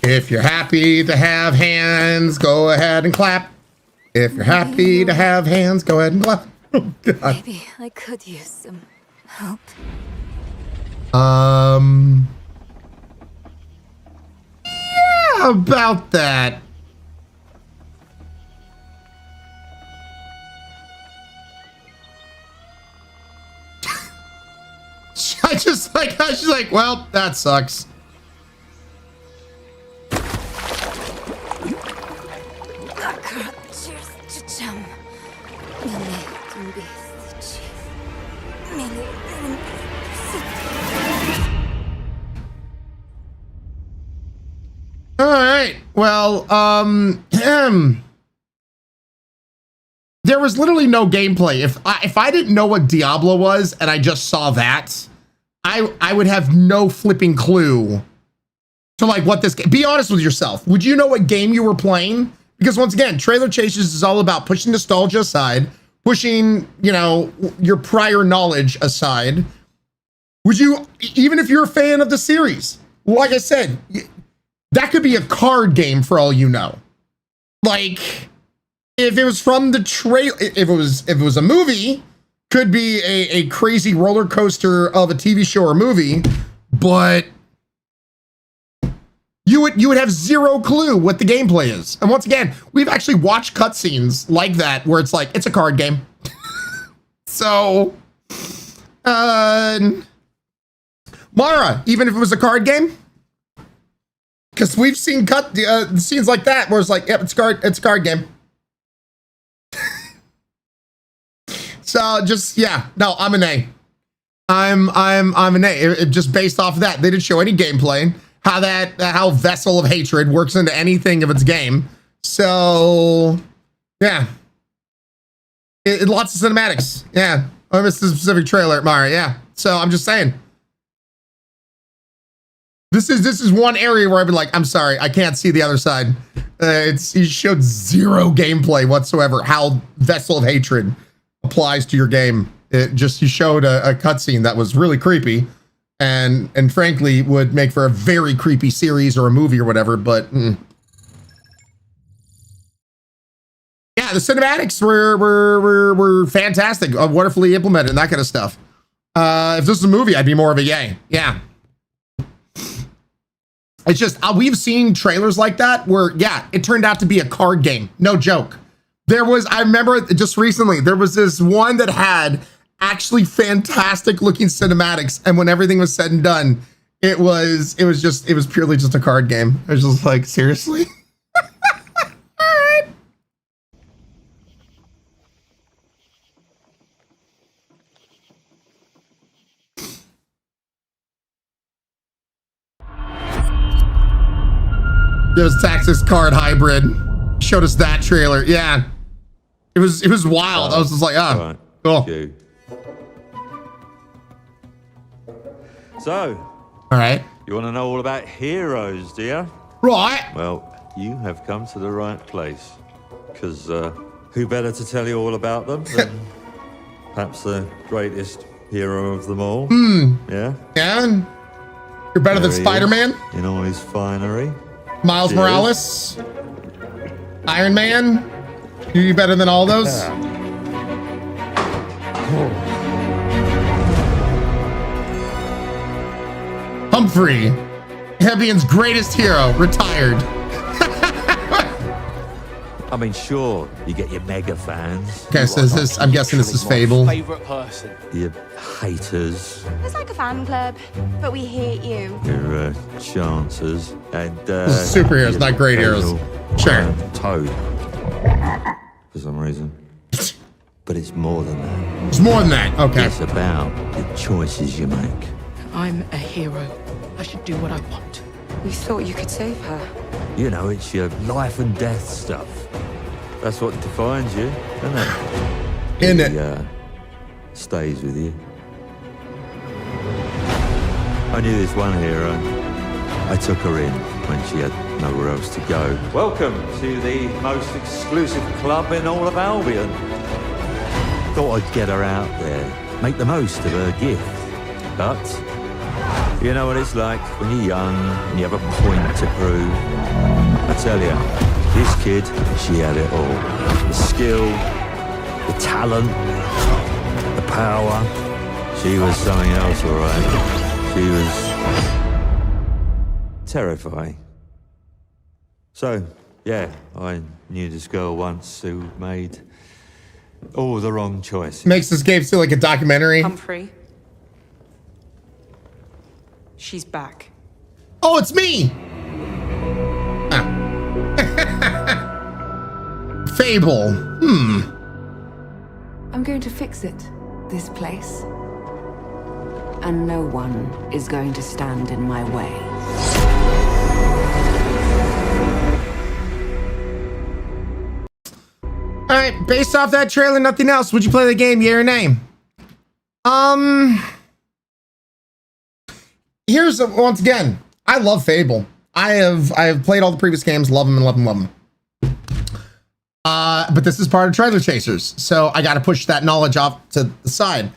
If you're happy to have hands, go ahead and clap. If you're happy to have hands, go ahead and clap. Oh, God. Maybe I could use some help. Yeah, about that. She's like, well, that sucks. All right. Well, there was literally no gameplay. If I didn't know what Diablo was and I just saw that, I would have no flipping clue to like what this game. Be honest with yourself. Would you know what game you were playing? Because once again, Trailer Chases is all about pushing nostalgia aside, pushing, you know, your prior knowledge aside. Would you, even if you're a fan of the series, like I said, that could be a card game for all you know. Like, if it was from the trail, if it was a movie, could be a crazy roller coaster of a TV show or movie, but you would have zero clue what the gameplay is. And once again, we've actually watched cutscenes like that where it's like, it's a card game. So, Mara, even if it was a card game, because we've seen scenes like that where it's like, yep, it's a card game. So just, yeah, no, I'm an A. I'm an A. It just based off of that, they didn't show any gameplay. How Vessel of Hatred works into anything of its game. So, yeah. Lots of cinematics. Yeah. I missed the specific trailer, Mara. Yeah. So I'm just saying. This is one area where I've been like, I'm sorry, I can't see the other side. He showed zero gameplay whatsoever. How Vessel of Hatred applies to your game. He showed a cutscene that was really creepy, and frankly would make for a very creepy series or a movie or whatever. But yeah, the cinematics were fantastic, wonderfully implemented, and that kind of stuff. If this was a movie, I'd be more of a yay. Yeah. It's just, we've seen trailers like that where, yeah, it turned out to be a card game. No joke. I remember just recently, there was this one that had actually fantastic looking cinematics. And when everything was said and done, it was purely just a card game. I was just like, seriously? All right. There's Taxis Card Hybrid. Showed us that trailer. Yeah. It was wild. I was just like, oh, cool. You. So. All right. You want to know all about heroes, do you? Right. Well, you have come to the right place. Because who better to tell you all about them than perhaps the greatest hero of them all? Yeah? Yeah? You're better than Spider-Man? In all his finery. Miles Morales, Iron Man, you better than all those? Humphrey, Hebion's greatest hero, retired. I mean, sure, you get your mega fans. Okay, so I'm guessing this is Fable. Favorite person. Your haters. It's like a fan club, but we hate you. Your chancers. And superheroes, not great heroes. Sure. Toad. For some reason. But it's more than that. It's more than that. Okay. It's about the choices you make. I'm a hero. I should do what I want. We thought you could save her. You know, it's your life and death stuff. That's what defines you, isn't it? Isn't it? Stays with you. I knew this one hero. I took her in when she had nowhere else to go. Welcome to the most exclusive club in all of Albion. Thought I'd get her out there, make the most of her gift. But you know what it's like when you're young and you have a point to prove. I tell you, this kid, she had it all. The skill, the talent, the power. She was something else, all right. She was terrifying. So, yeah, I knew this girl once who made all the wrong choices. Makes this game feel like a documentary. Humphrey. She's back. Oh, it's me! Fable. I'm going to fix it, this place. And no one is going to stand in my way. All right, based off that trailer, nothing else. Would you play the game, yeah or nay? Here's once again, I love Fable. I have played all the previous games, love them and love them, love them. But this is part of Treasure Chasers, so I got to push that knowledge off to the side.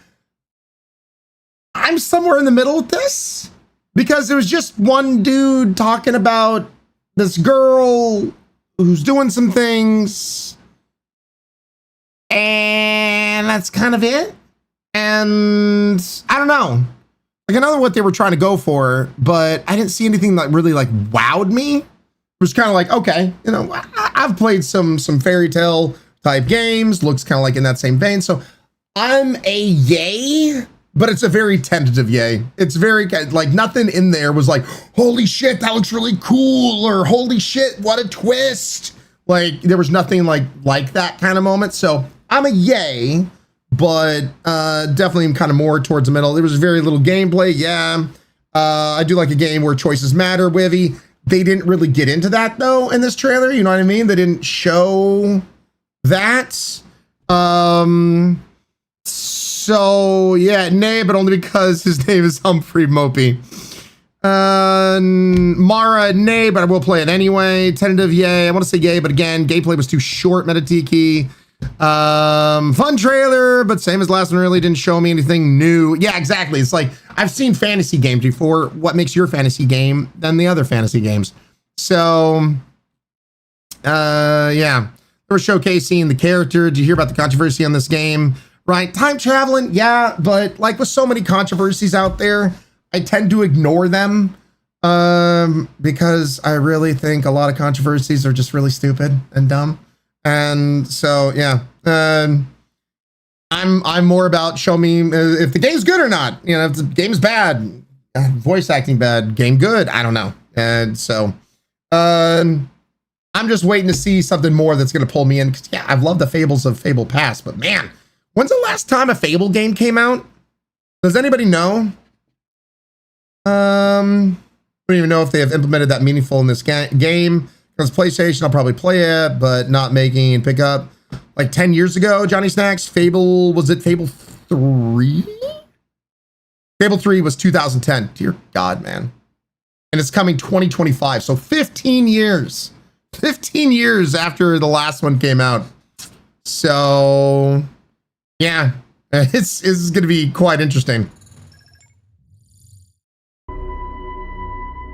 I'm somewhere in the middle with this because it was just one dude talking about this girl who's doing some things, and that's kind of it. And I don't know. Like, I know what they were trying to go for, but I didn't see anything that really like wowed me. It was kind of like, okay, you know, I've played some fairy tale type games, looks kind of like in that same vein. So I'm a yay, but it's a very tentative yay. It's very like nothing in there was like, holy shit, that looks really cool, or holy shit, what a twist. Like there was nothing like that kind of moment. So I'm a yay, but definitely I'm kind of more towards the middle. There was very little gameplay. Yeah. I do like a game where choices matter, Wivy. They didn't really get into that though in this trailer. You know what I mean? They didn't show that. So yeah, nay, but only because his name is Humphrey Mopey. Mara, nay, but I will play it anyway. Tentative, yay. I want to say yay, but again, gameplay was too short. Metatiki. Fun trailer, but same as last one, really didn't show me anything new. Yeah, exactly. It's like I've seen fantasy games before. What makes your fantasy game than the other fantasy games? So, yeah, they were showcasing the character. Did you hear about the controversy on this game? Right, time traveling, yeah, but like with so many controversies out there, I tend to ignore them because I really think a lot of controversies are just really stupid and dumb. And so, yeah, I'm more about show me if the game's good or not. You know, if the game's bad, voice acting bad, game good, I don't know. And so, I'm just waiting to see something more that's going to pull me in. 'Cause, yeah, I've loved the fables of Fable Past, but man, when's the last time a Fable game came out? Does anybody know? I don't even know if they have implemented that meaningful in this game. Because PlayStation, I'll probably play it, but not making pickup. Like 10 years ago, Johnny Snacks, Fable, was it Fable 3? Fable 3 was 2010. Dear God, man. And it's coming 2025. So 15 years. 15 years after the last one came out. So, yeah, it's going to be quite interesting.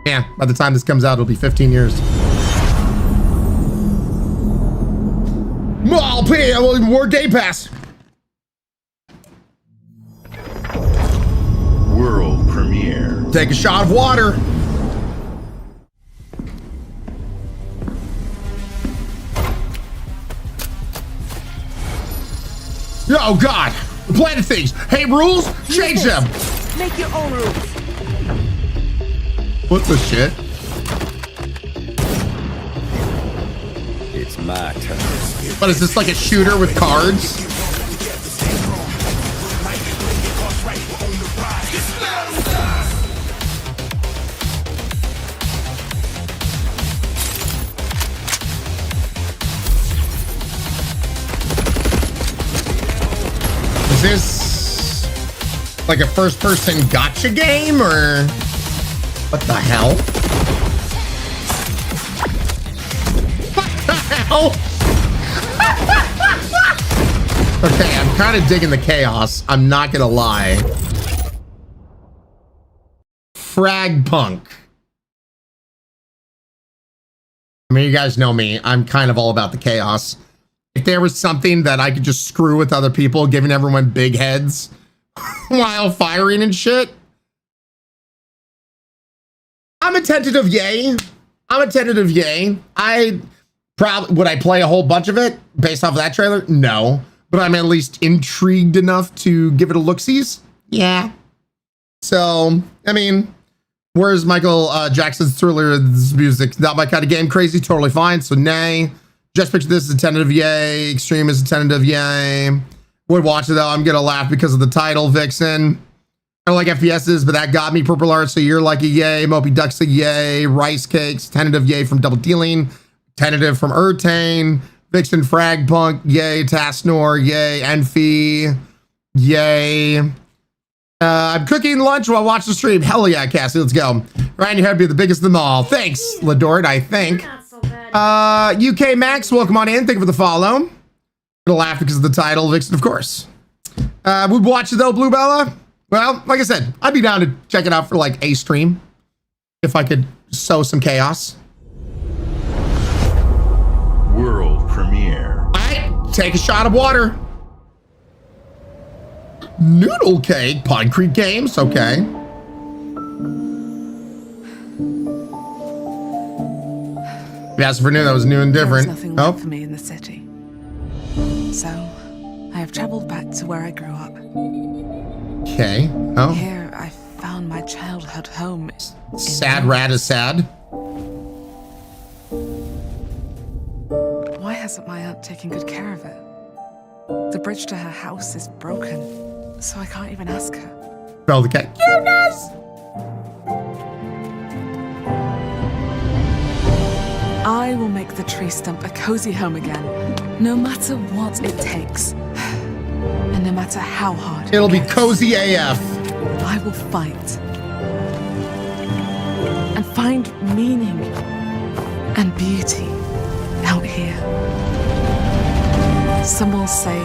Yeah, by the time this comes out, it'll be 15 years. I'll pay more Game Pass. World premiere. Take a shot of water. Oh God, the planet things. Hey, rules, change them. Make your own rules. What the shit? It's my turn. What is this, like a shooter with cards? Is this like a first-person gotcha game, or what the hell? What the hell? Okay, I'm kind of digging the chaos. I'm not gonna lie. Frag Punk. I mean, you guys know me. I'm kind of all about the chaos. If there was something that I could just screw with other people, giving everyone big heads while firing and shit, I'm a tentative yay. I'm a tentative yay. Would I play a whole bunch of it based off of that trailer? No. But I'm at least intrigued enough to give it a look-sees? Yeah. So, I mean, where's Michael Jackson's Thriller's music? Not my kind of game. Crazy, totally fine. So, nay. Just picture this as a tentative yay. Extreme is a tentative yay. Would watch it though. I'm gonna laugh because of the title, Vixen. I don't like FPSs, but that got me. Purple Art, so you're like a yay. Mopey Duck's a yay. Rice Cakes, tentative yay from Double Dealing. Tentative from Urtane. Vixen, Frag Punk, yay. Tasnor, yay. Enfi, yay. I'm cooking lunch while watching the stream. Hell yeah, Cassie, let's go. Ryan, you have to be the biggest of them all. Thanks, Ladort, I think. UK Max, welcome on in. Thank you for the follow. Gonna laugh because of the title, Vixen, of course. Would watch it though, Blue Bella? Well, like I said, I'd be down to check it out for like a stream if I could sow some chaos. World premiere. All right, take a shot of water. Noodle Cake, Pine Creek Games, okay. Yes, for new, that was new and different. There's nothing left for me in the city. So, I have traveled back to where I grew up. Okay. Oh. Here, I found my childhood home. Sad rat is sad. Why hasn't my aunt taken good care of it? The bridge to her house is broken, so I can't even ask her. Spell the cat. Cuteness! I will make the tree stump a cozy home again, no matter what it takes. And no matter how hard it'll be cozy AF. I will fight. And find meaning and beauty out here. Some will say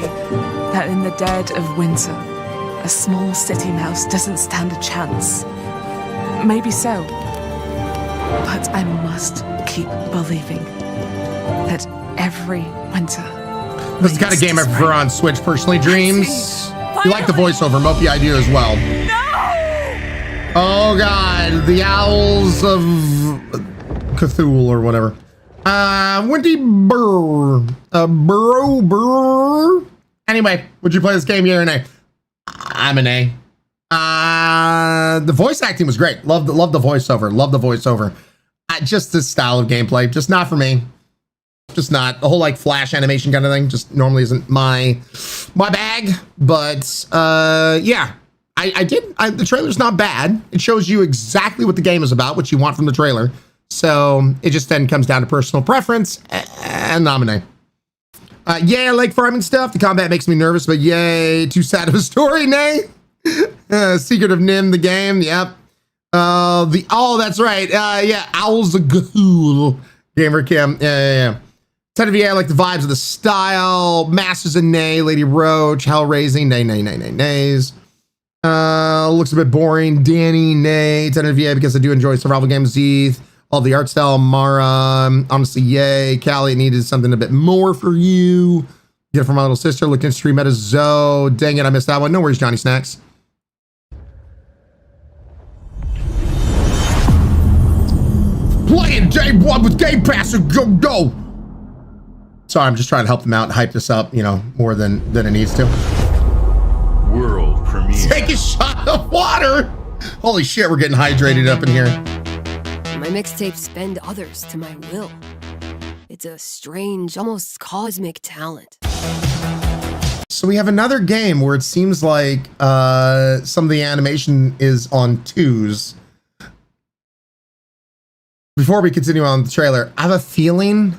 that in the dead of winter, a small city mouse doesn't stand a chance. Maybe so. But I must keep believing that every winter. This is the kind of game I prefer on Switch, personally. Dreams. You like the voiceover, Mopey, I do as well. No! Oh god, the Owls of Cthulhu or whatever. Windy Burr. Burr. Anyway, would you play this game, yeah or nay? I'm an A. The voice acting was great. Love the voiceover. Love the voiceover. Just this style of gameplay, just not for me. Just not. The whole like flash animation kind of thing just normally isn't my bag. But yeah, the trailer's not bad. It shows you exactly what the game is about, what you want from the trailer. So it just then comes down to personal preference and nominate. Yeah, I like farming stuff. The combat makes me nervous, but yay, too sad of a story, nay. Secret of Nim, the game, yep. That's right. Yeah, Owls of Cthulhu. Gamer Kim, yeah. Ton of I like the vibes of the style. Masters a nay. Lady Roach, Hellraising, nays. Looks a bit boring. Danny, nay. Ton of because I do enjoy survival games. Zeeth. All the art style, Mara, honestly, yay. Callie, needed something a bit more for you. Get it from my little sister. Looking at stream meta Zoe. Dang it, I missed that one. No worries, Johnny Snacks. Playing day one with Game Pass and go. Sorry, I'm just trying to help them out and hype this up, you know, more than it needs to. World premiere. Take a shot of water. Holy shit, we're getting hydrated up in here. My mixtapes bend others to my will. It's a strange, almost cosmic talent. So we have another game where it seems like some of the animation is on twos. Before we continue on the trailer, I have a feeling,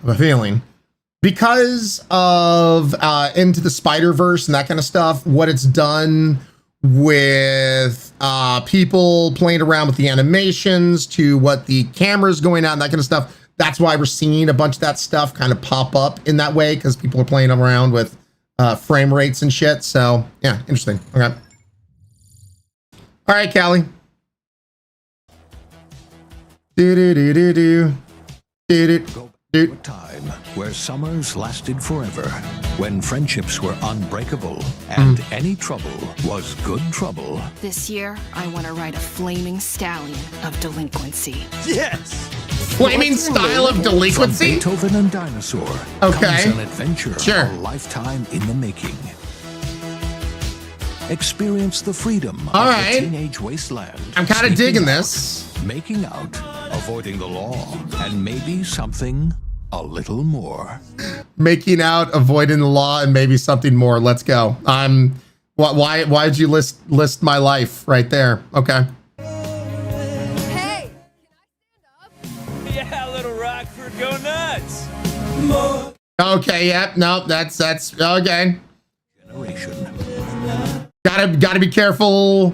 because of Into the Spider-Verse and that kind of stuff, what it's done with people playing around with the animations to what the camera's going out and that kind of stuff. That's why we're seeing a bunch of that stuff kind of pop up in that way, because people are playing around with frame rates and shit. So yeah, interesting. Okay. All right, Callie. A time where summers lasted forever, when friendships were unbreakable and any trouble was good trouble. This year, I want to ride a flaming stallion of delinquency. Yes! Flaming style of delinquency? From Beethoven and Dinosaur okay. comes an adventure, sure. A lifetime in the making. Experience the freedom all of right. the teenage wasteland. I'm kind of digging this. Making out, avoiding the law, and maybe something a little more. Making out, avoiding the law, and maybe something more. Let's go. Why did you list my life right there? Okay. Hey, can I stand up? Yeah, little Rockford, go nuts. Okay, yep, no, that's okay. Generation. Gotta be careful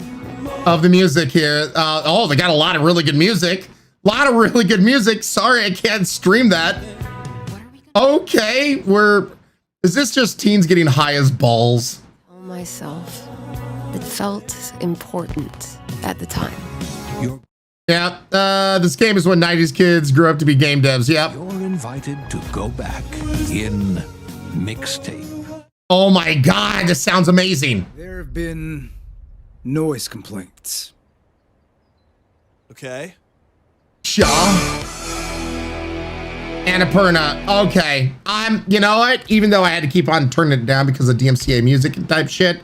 of the music here. They got a lot of really good music. Sorry, I can't stream that. Okay, is this just teens getting high as balls? Tell myself it felt important at the time. Yeah, this game is when 90s kids grew up to be game devs. Yep. You're invited to go back in Mixtape. Oh my god, this sounds amazing. There have been noise complaints. Okay. Shaw. Annapurna. Okay. You know what? Even though I had to keep on turning it down because of DMCA music and type shit,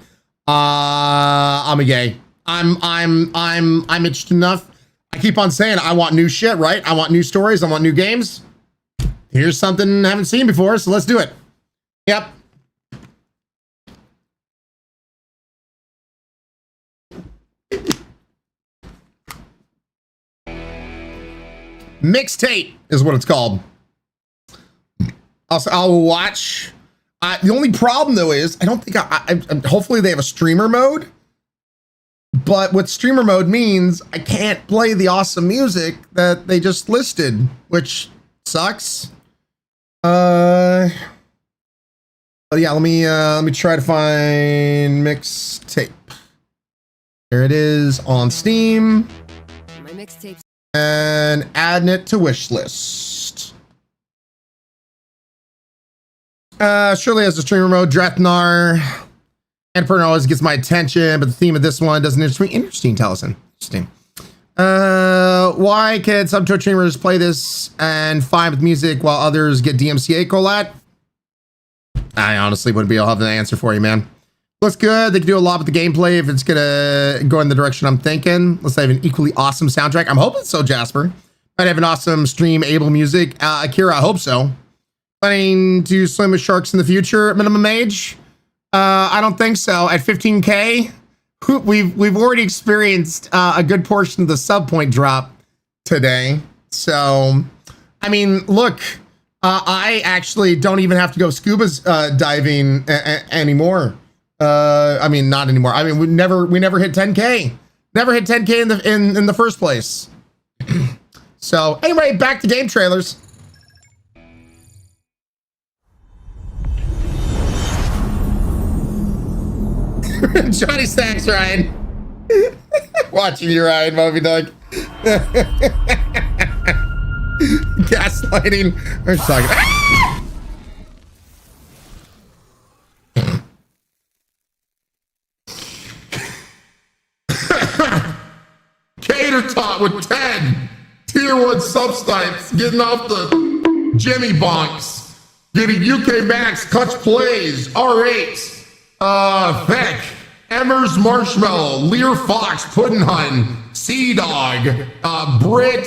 I'm a gay. I'm itched enough. I keep on saying I want new shit, right? I want new stories. I want new games. Here's something I haven't seen before, so let's do it. Yep. Mixtape is what it's called. I'll watch. The only problem though is I don't think hopefully they have a streamer mode. But what streamer mode means, I can't play the awesome music that they just listed, which sucks. Oh yeah, let me try to find Mixtape. There it is on Steam. My mixtape. And adding it to wish list. Surely has a streamer mode, Dretnar. And Annapurna always gets my attention, but the theme of this one doesn't interest me. Interesting, Tellison. Interesting. Why can some Twitch streamers play this and fine with music while others get DMCA collat? I honestly wouldn't be able to have an answer for you, man. Looks good. They can do a lot with the gameplay if it's gonna go in the direction I'm thinking. Let's have an equally awesome soundtrack. I'm hoping so, Jasper. Might have an awesome stream able music. Akira, I hope so. Planning to swim with sharks in the future, minimum age? I don't think so. At 15K, we've already experienced a good portion of the Subpoint drop today. So, I mean, look, I actually don't even have to go scuba diving anymore. I mean, not anymore. I mean, we never hit 10K. Never hit 10K in the first place. So, anyway, back to game trailers. Johnny Stacks, Ryan. Watching you, Ryan, Moby Dog. Gaslighting. I'm talking. Cater tot with 10. Tier 1 substance. Getting off the Jimmy bonks. Getting UK Max Clutch Plays. R8. Feck, Emmers Marshmallow, Lear Fox, Puddin' Hun, Sea Dog, Brit,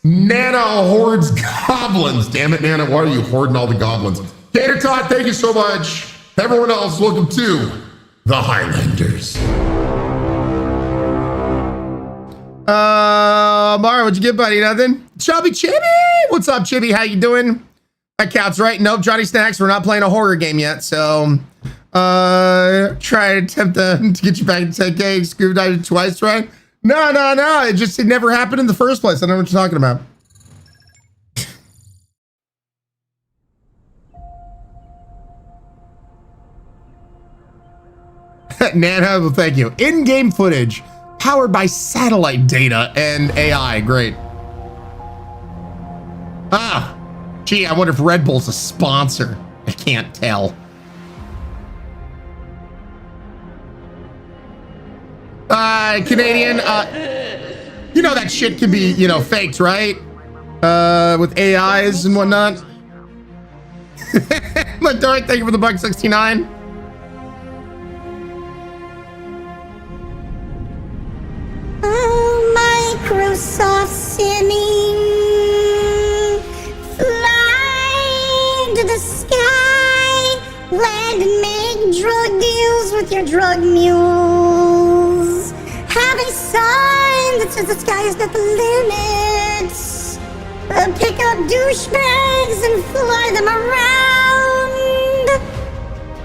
Nana Hordes Goblins. Damn it, Nana, why are you hoarding all the goblins? Gator Tot, thank you so much. Everyone else, welcome to the Highlanders. Mara, what'd you get, buddy? Nothing? Chubby Chibi! What's up, Chibi? How you doing? That counts, right? Nope, Johnny Snacks, we're not playing a horror game yet, so... try to attempt to get you back to 10K, scuba diving twice, right? No. It never happened in the first place. I don't know what you're talking about. Nano, thank you. In-game footage powered by satellite data and AI. Great. Gee, I wonder if Red Bull's a sponsor. I can't tell. Canadian, you know that shit can be, faked, right? With AIs and whatnot. But Dark, thank you for the $1.69. Oh, Microsoft sinning, fly to the sky, land and make drug deals with your drug mules. Have a sign that says the sky is not the limit. Pick up douchebags and fly them around.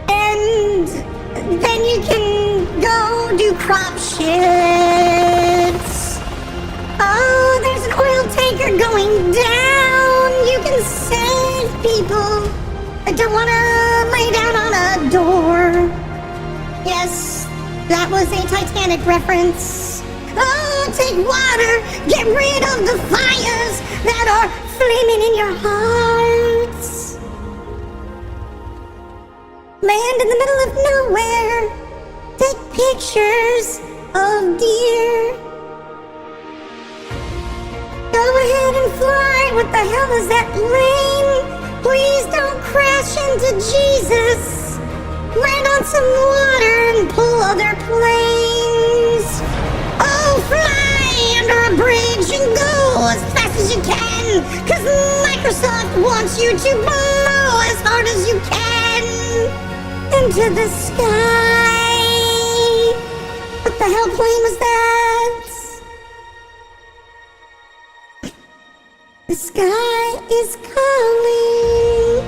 And then you can go do crop shit. Oh, there's an oil tanker going down. You can save people. I don't want to lay down on a door. Yes. That was a Titanic reference. Oh, take water, get rid of the fires that are flaming in your hearts. Land in the middle of nowhere. Take pictures of deer. Go ahead and fly. What the hell is that plane? Please don't crash into Jesus. Land on some water and pull other planes. Oh, fly under a bridge and go as fast as you can. Cause Microsoft wants you to blow as hard as you can. Into the sky. What the hell plane was that? The sky is calling.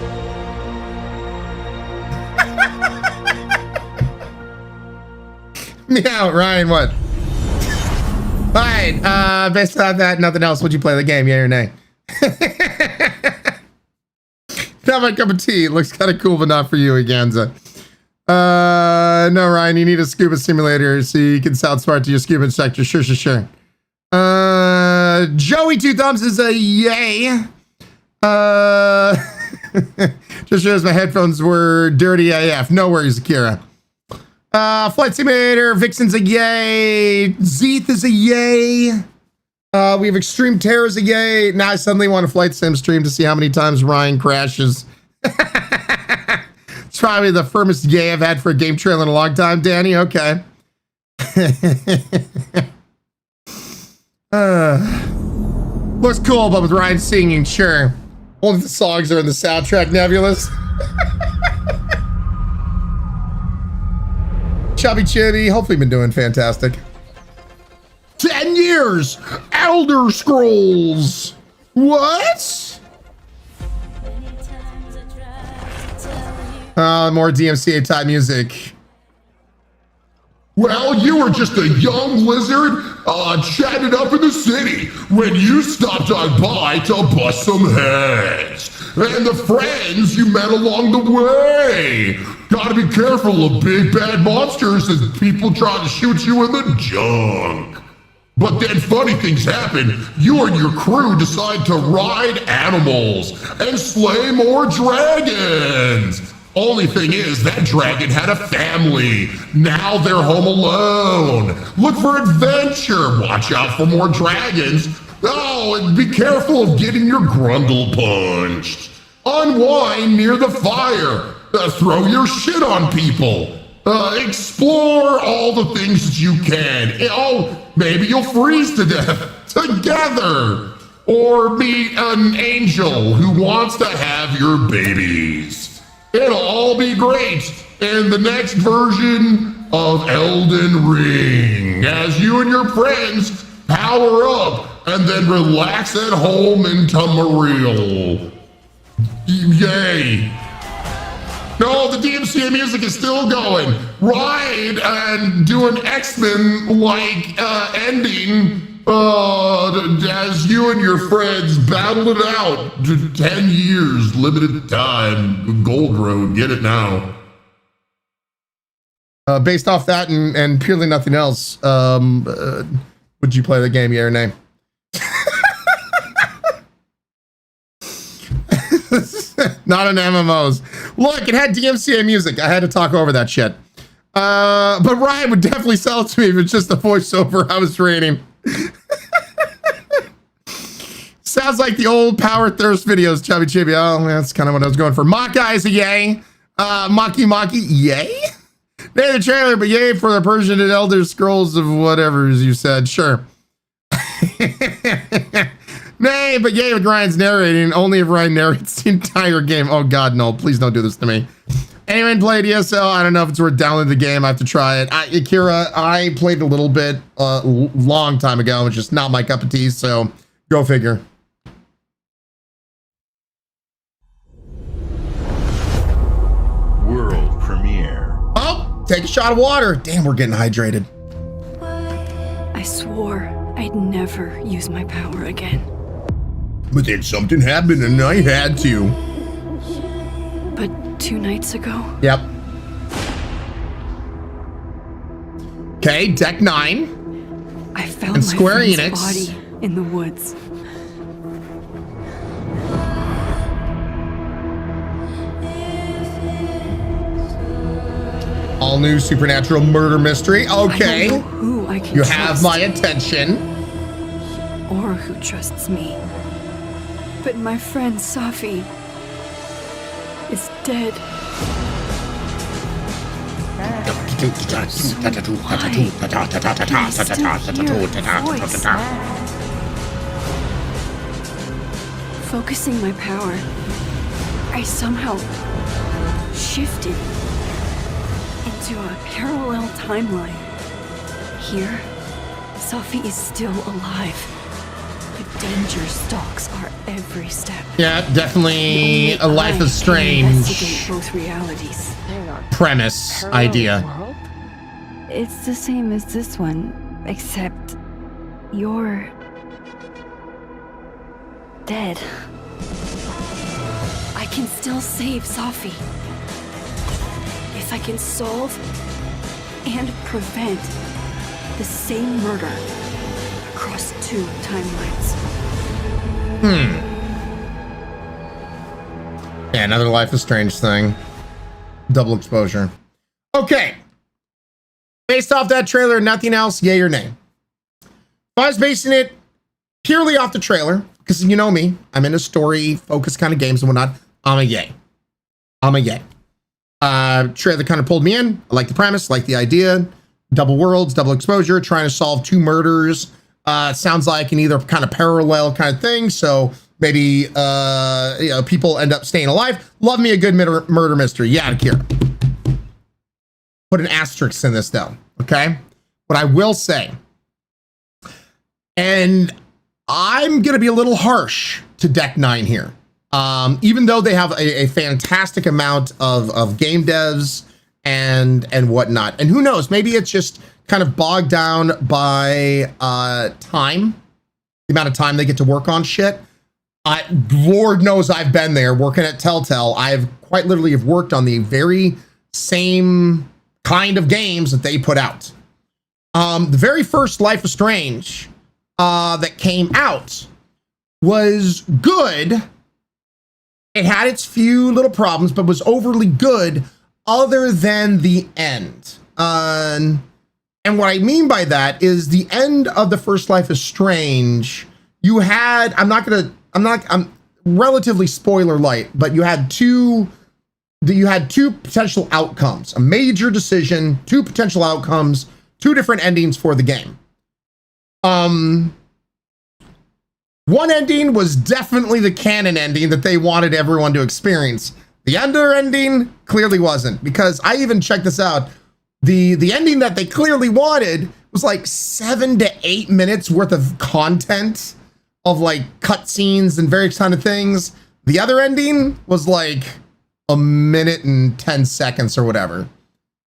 Yeah, Ryan, what? All right, based on that, nothing else. Would you play the game, yeah or nay? Not my cup of tea. It looks kind of cool, but not for you, Aganza. No, Ryan, you need a scuba simulator so you can sound smart to your scuba instructor. Sure. Joey 2 thumbs is a yay. Just shows my headphones were dirty AF. No worries, Akira. Flight Simulator, Vixen's a yay. Zeeth is a yay. We have Extreme Terror is a yay. Now I suddenly want a Flight Sim stream to see how many times Ryan crashes. It's probably the firmest yay I've had for a game trailer in a long time, Danny. Okay. Looks cool, but with Ryan singing, sure. Only the songs are in the soundtrack, Nebulous. Chubby Chitty, hopefully been doing fantastic. 10 years! Elder Scrolls! What? More DMCA type music. Well, you were just a young lizard chatting up in the city when you stopped on by to bust some heads. And the friends you met along the way. Gotta be careful of big bad monsters as people try to shoot you in the junk. But then funny things happen. You and your crew decide to ride animals and slay more dragons. Only thing is, that dragon had a family. Now they're home alone. Look for adventure. Watch out for more dragons. Oh, and be careful of getting your grundle punched. Unwind near the fire. Throw your shit on people. Explore all the things that you can. Oh, maybe you'll freeze to death together. Or meet an angel who wants to have your babies. It'll all be great in the next version of Elden Ring as you and your friends power up and then relax at home in Tamariel. Yay. No, the DMCA music is still going. Ride and do an X-Men-like ending as you and your friends battle it out. 10 years, limited time, Gold Road, get it now. Based off that and purely nothing else, would you play the game, yeah or nay? Not on MMOs. Look, it had DMCA music. I had to talk over that shit. But Ryan would definitely sell it to me if it's just the voiceover I was reading. Sounds like the old Power Thirst videos, Chubby Chibi. Oh, that's kind of what I was going for. Maka is a yay. Maki, yay? Nay, the trailer, but yay for the Persian and Elder Scrolls of whatever, as you said. Sure. Nay, but yay with Ryan's narrating. Only if Ryan narrates the entire game. Oh, God, no. Please don't do this to me. Anyone played ESO? I don't know if it's worth downloading the game. I have to try it. Akira, I played a little bit long time ago. It's just not my cup of tea, so go figure. World premiere. Oh, take a shot of water. Damn, we're getting hydrated. I swore I'd never use my power again. But then something happened and I had to. But 2 nights ago? Yep. Okay, Deck 9. I found and my Square friend's Enix. body in the woods. All new supernatural murder mystery. Okay. I don't know who I can you trust. have my attention. Or who trusts me. But my friend Safi is dead. So why can I still hear her voice? Focusing my power, I somehow shifted into a parallel timeline. Here, Safi is still alive. The danger stalks our every step. Yeah, definitely a Life is Strange both realities. premise idea. It's the same as this one, except you're dead. I can still save Safi. If I can solve and prevent the same murder across 2 timelines. Yeah, another Life is Strange thing. Double exposure. Okay. Based off that trailer, nothing else, yay or nay? If I was basing it purely off the trailer, because you know me, I'm into story-focused kind of games and whatnot, I'm a yay. I'm a yay. Trailer kind of pulled me in. I like the premise, like the idea. Double worlds, double exposure, trying to solve 2 murders. Sounds like an either kind of parallel kind of thing. So maybe people end up staying alive. Love me a good murder mystery. Yeah, Akira. Put an asterisk in this though. Okay. What I will say, and I'm gonna be a little harsh to Deck 9 here. Even though they have a fantastic amount of game devs and whatnot, and who knows, maybe it's just kind of bogged down by time, the amount of time they get to work on shit. Lord knows I've been there working at Telltale. I've quite literally have worked on the very same kind of games that they put out. The very first Life is Strange that came out was good. It had its few little problems, but was overly good other than the end. And what I mean by that is the end of the first Life is Strange, you had, I'm relatively spoiler light, but you had two potential outcomes, a major decision, 2 potential outcomes, 2 different endings for the game. One ending was definitely the canon ending that they wanted everyone to experience. The other ending clearly wasn't, because I even checked this out. The ending that they clearly wanted was like 7 to 8 minutes worth of content of like cutscenes and various kind of things. The other ending was like 1 minute and 10 seconds or whatever.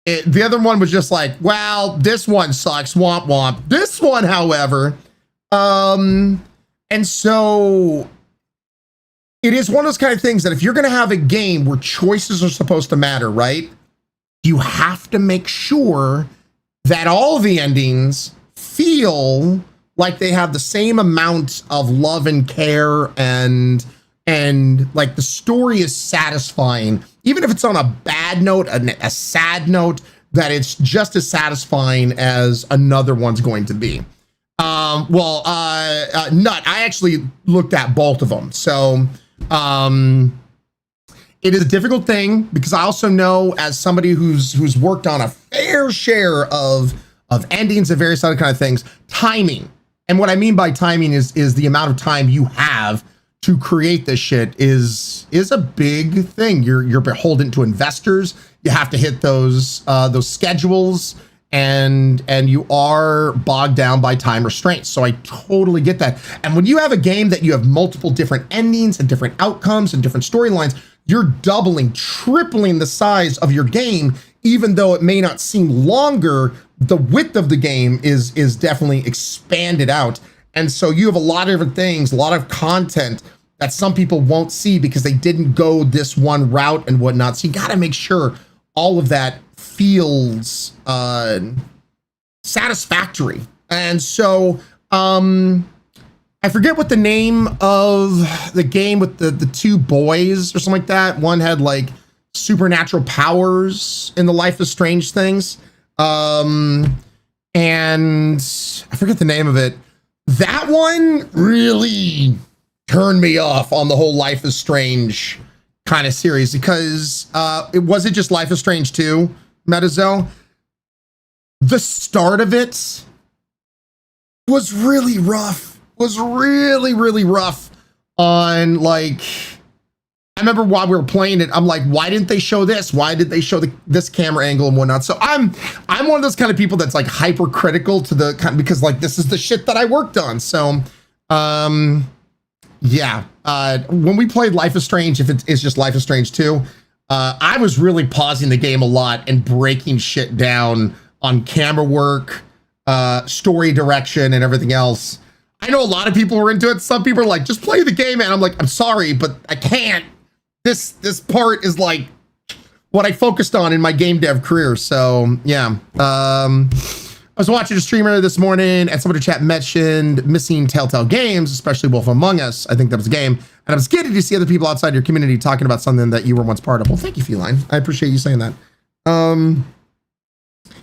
The other one was just like, well, this one sucks, womp womp. This one, however, and so it is one of those kind of things that if you're going to have a game where choices are supposed to matter, right? You have to make sure that all the endings feel like they have the same amount of love and care and like the story is satisfying, even if it's on a bad note, a sad note, that it's just as satisfying as another one's going to be. Nut, I actually looked at both of them. So it is a difficult thing because I also know, as somebody who's worked on a fair share of endings and various other kind of things, timing. And what I mean by timing is the amount of time you have to create this shit is a big thing. You're beholden to investors. You have to hit those schedules, and you are bogged down by time restraints. So I totally get that. And when you have a game that you have multiple different endings and different outcomes and different storylines, you're doubling, tripling the size of your game, even though it may not seem longer. The width of the game is definitely expanded out. And so you have a lot of different things, a lot of content that some people won't see because they didn't go this one route and whatnot. So you got to make sure all of that feels satisfactory. And so I forget what the name of the game with the 2 boys or something like that. One had like supernatural powers in the Life is Strange things. And I forget the name of it. That one really turned me off on the whole Life is Strange kind of series because it wasn't just Life is Strange 2, Metazo. The start of it was really rough. Was really, really rough on, like, I remember while we were playing it, I'm like, why didn't they show this? Why did they show this camera angle and whatnot? So I'm one of those kind of people that's like hypercritical to the kind, because like this is the shit that I worked on. So yeah, when we played Life is Strange, if it's just Life is Strange 2, I was really pausing the game a lot and breaking shit down on camera work, story direction, and everything else. I know a lot of people were into it. Some people are like, just play the game, man. I'm like, I'm sorry, but I can't. This part is like what I focused on in my game dev career. So yeah. I was watching a streamer this morning and someone in chat mentioned missing Telltale games, especially Wolf Among Us. I think that was a game. And I was giddy to see other people outside your community talking about something that you were once part of. Well, thank you, Feline. I appreciate you saying that.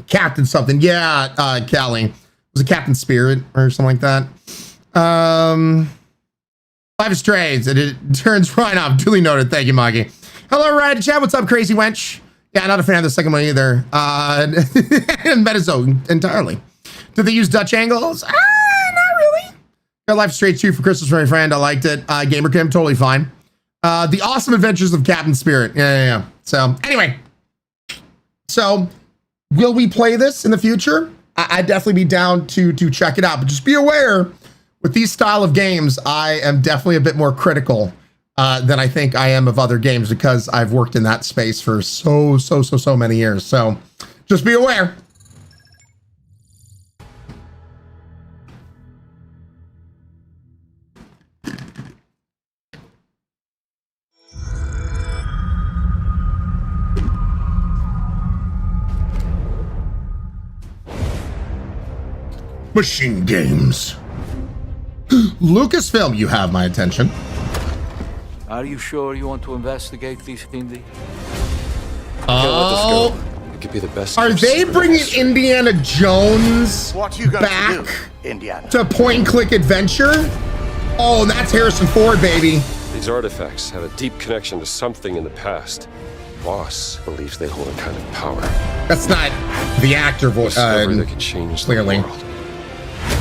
Captain something. Yeah, Callie. It was a Captain Spirit or something like that. 5 Strays. And it turns right off. Duly noted. Thank you, Maggie. Hello, Ryan. Chat. What's up, Crazy Wench? Yeah, not a fan of the second one either. And Metazone entirely. Did they use Dutch angles? Not really. Got Life Straight 2 for Christmas for my friend. I liked it. Gamer Kim, totally fine. The Awesome Adventures of Captain Spirit. Yeah. So anyway. So will we play this in the future? I'd definitely be down to check it out. But just be aware, with these style of games, I am definitely a bit more critical than I think I am of other games because I've worked in that space for so many years. So just be aware. Machine games. Lucasfilm, you have my attention. Are you sure you want to investigate these things? Oh, it could be the best. Are they bringing Indiana Jones back Indiana? to point-and-click adventure? Oh, that's Harrison Ford, baby. These artifacts have a deep connection to something in the past. Boss believes they hold a kind of power. That's not the actor voice. That could change clearly. The world.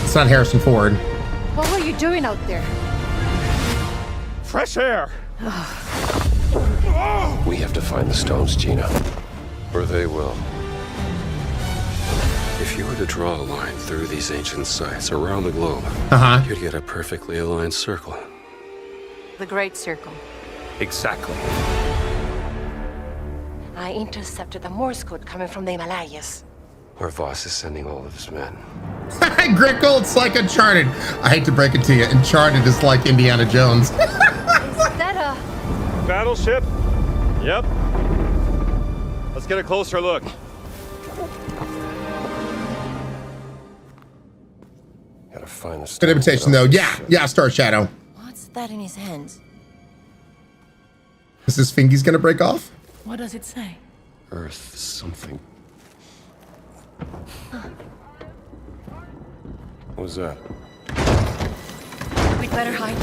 It's not Harrison Ford. What were you doing out there? Fresh air. We have to find the stones, Gina. Or they will. If you were to draw a line through these ancient sites around the globe, you'd get a perfectly aligned circle. The Great Circle. Exactly. I intercepted the Morse code coming from the Himalayas. Where Voss is sending all of his men. Grickle, it's like Uncharted. I hate to break it to you. Uncharted is like Indiana Jones. Is that a battleship? Yep. Let's get a closer look. Gotta find the Good invitation, though. Yeah, Star Shadow. What's that in his hands? Is his fingies gonna break off? What does it say? Earth something. What was that? We'd better hide.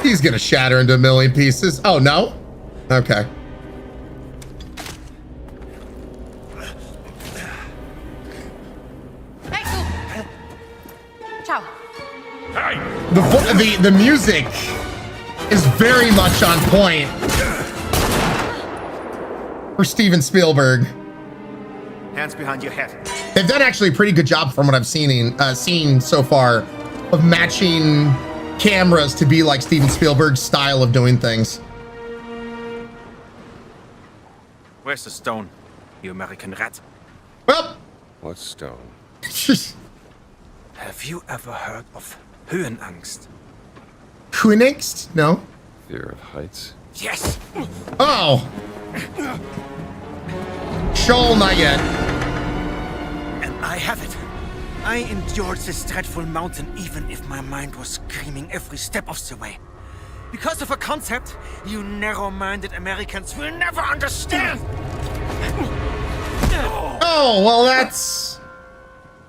He's gonna shatter into a million pieces. Oh, no? Okay. Ciao. The music is very much on point for Steven Spielberg. Hands behind your head. They've done actually a pretty good job from what I've seen so far of matching cameras to be like Steven Spielberg's style of doing things. Where's the stone, you American rat? Well, what stone? Have you ever heard of Höhenangst? Höhenangst? No. Fear of heights? Yes. Oh. Shoal, not yet. And I have it. I endured this dreadful mountain even if my mind was screaming every step of the way. Because of a concept you narrow-minded Americans will never understand. Oh, well,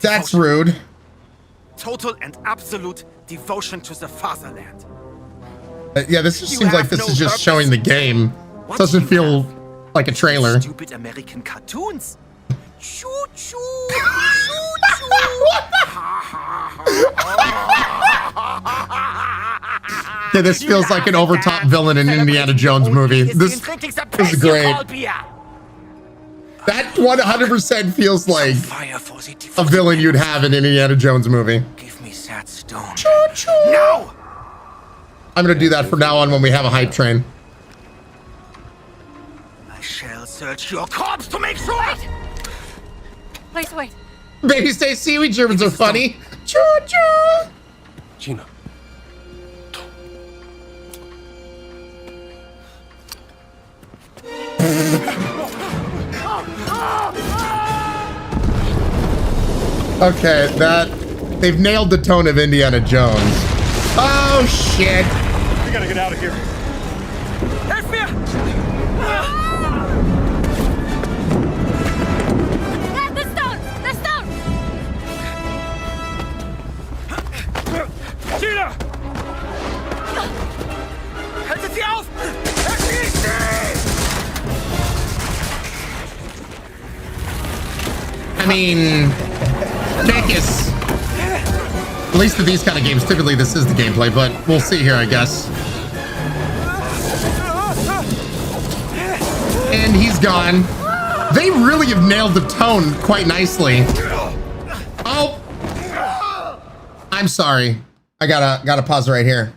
that's rude. Total and absolute devotion to the fatherland. Yeah, this just seems like this is just showing the game. It doesn't feel like a trailer. Stupid American cartoons. Choo choo. Yeah, this feels like an overtop villain in Indiana Jones movie. This is great. That 100% feels like a villain you'd have in an Indiana Jones movie. Give me that stone. No! I'm gonna do that from now on when we have a hype train. I shall search your corpse to make sure. Please wait. Baby stay seaweed Germans are funny. Choo-choo. Gina. Okay, they've nailed the tone of Indiana Jones. Oh shit. We gotta get out of here. Help me! The stone! The stone! Gina! Haltet sie auf! Erschießt sie! I mean, Vegas. At least in these kind of games, typically this is the gameplay, but we'll see here, I guess. And he's gone. They really have nailed the tone quite nicely. Oh, I'm sorry. I gotta pause right here.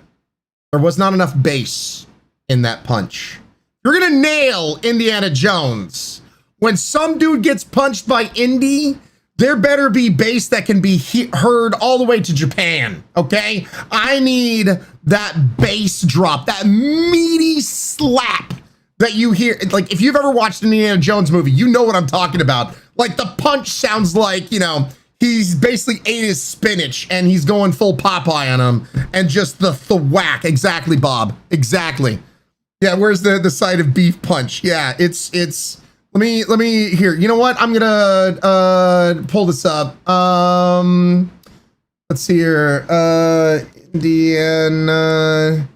There was not enough bass in that punch. You're gonna nail Indiana Jones. When some dude gets punched by Indy, there better be bass that can be heard all the way to Japan, okay? I need that bass drop, that meaty slap that you hear. Like, if you've ever watched an Indiana Jones movie, you know what I'm talking about. Like, the punch sounds like, you know, he's basically ate his spinach and he's going full Popeye on him, and just the whack. Exactly, Bob. Exactly. Yeah, where's the side of beef punch? Yeah, it's... Let me here. You know what? I'm gonna pull this up. Let's see here. Indiana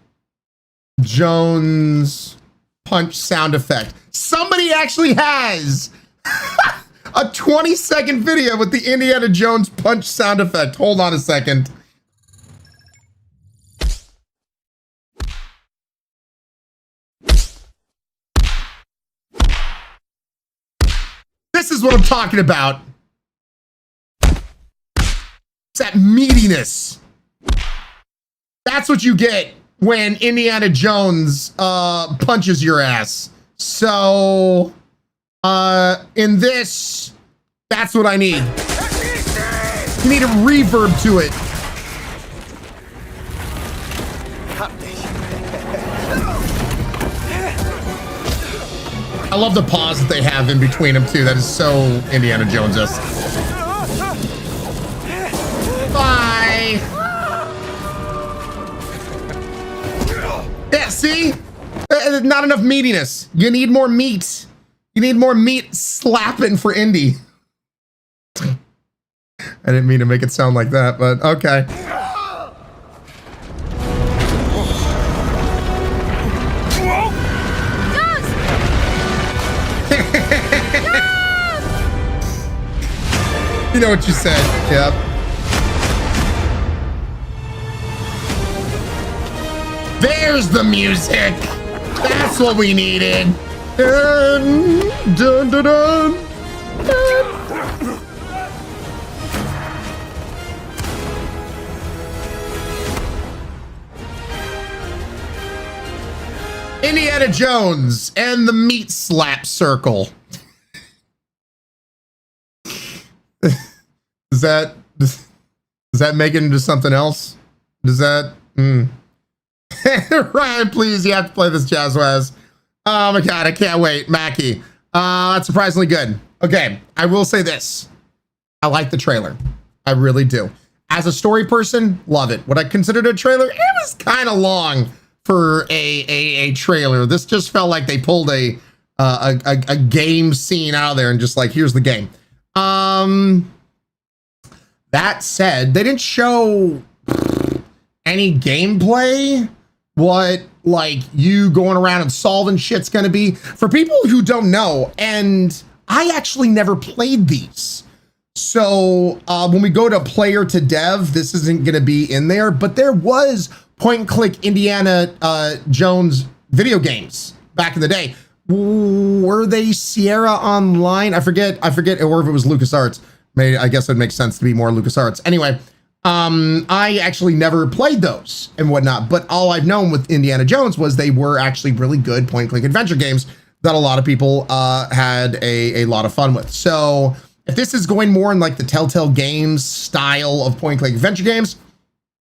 Jones punch sound effect. Somebody actually has a 20-second video with the Indiana Jones punch sound effect. Hold on a second. This is what I'm talking about. It's that meatiness. That's what you get when Indiana Jones punches your ass. So in this, that's what I need. You need a reverb to it. I love the pause that they have in between them too. That is so Indiana Jones-esque. Bye. Yeah, see? Not enough meatiness. You need more meat. You need more meat slapping for Indy. I didn't mean to make it sound like that, but okay. You know what you said. Yep. There's the music. That's what we needed. Dun, dun, dun, dun, dun. Indiana Jones and the meat slap circle. Does that make it into something else? Does that? Ryan, please, you have to play this Jazz Waz. Oh my god, I can't wait. Mackie. That's surprisingly good. Okay, I will say this. I like the trailer. I really do. As a story person, love it. What I considered a trailer, it was kind of long for a trailer. This just felt like they pulled a game scene out of there and just like, here's the game. That said, they didn't show any gameplay, what like you going around and solving shit's gonna be. For people who don't know, and I actually never played these, so when we go to player to dev, this isn't gonna be in there, but there was point and click Indiana Jones video games back in the day. Were they Sierra Online? I forget, or if it was LucasArts. I guess it makes sense to be more LucasArts. Anyway, I actually never played those and whatnot, but all I've known with Indiana Jones was they were actually really good point-and-click adventure games that a lot of people had a lot of fun with. So if this is going more in like the Telltale Games style of point-and-click adventure games,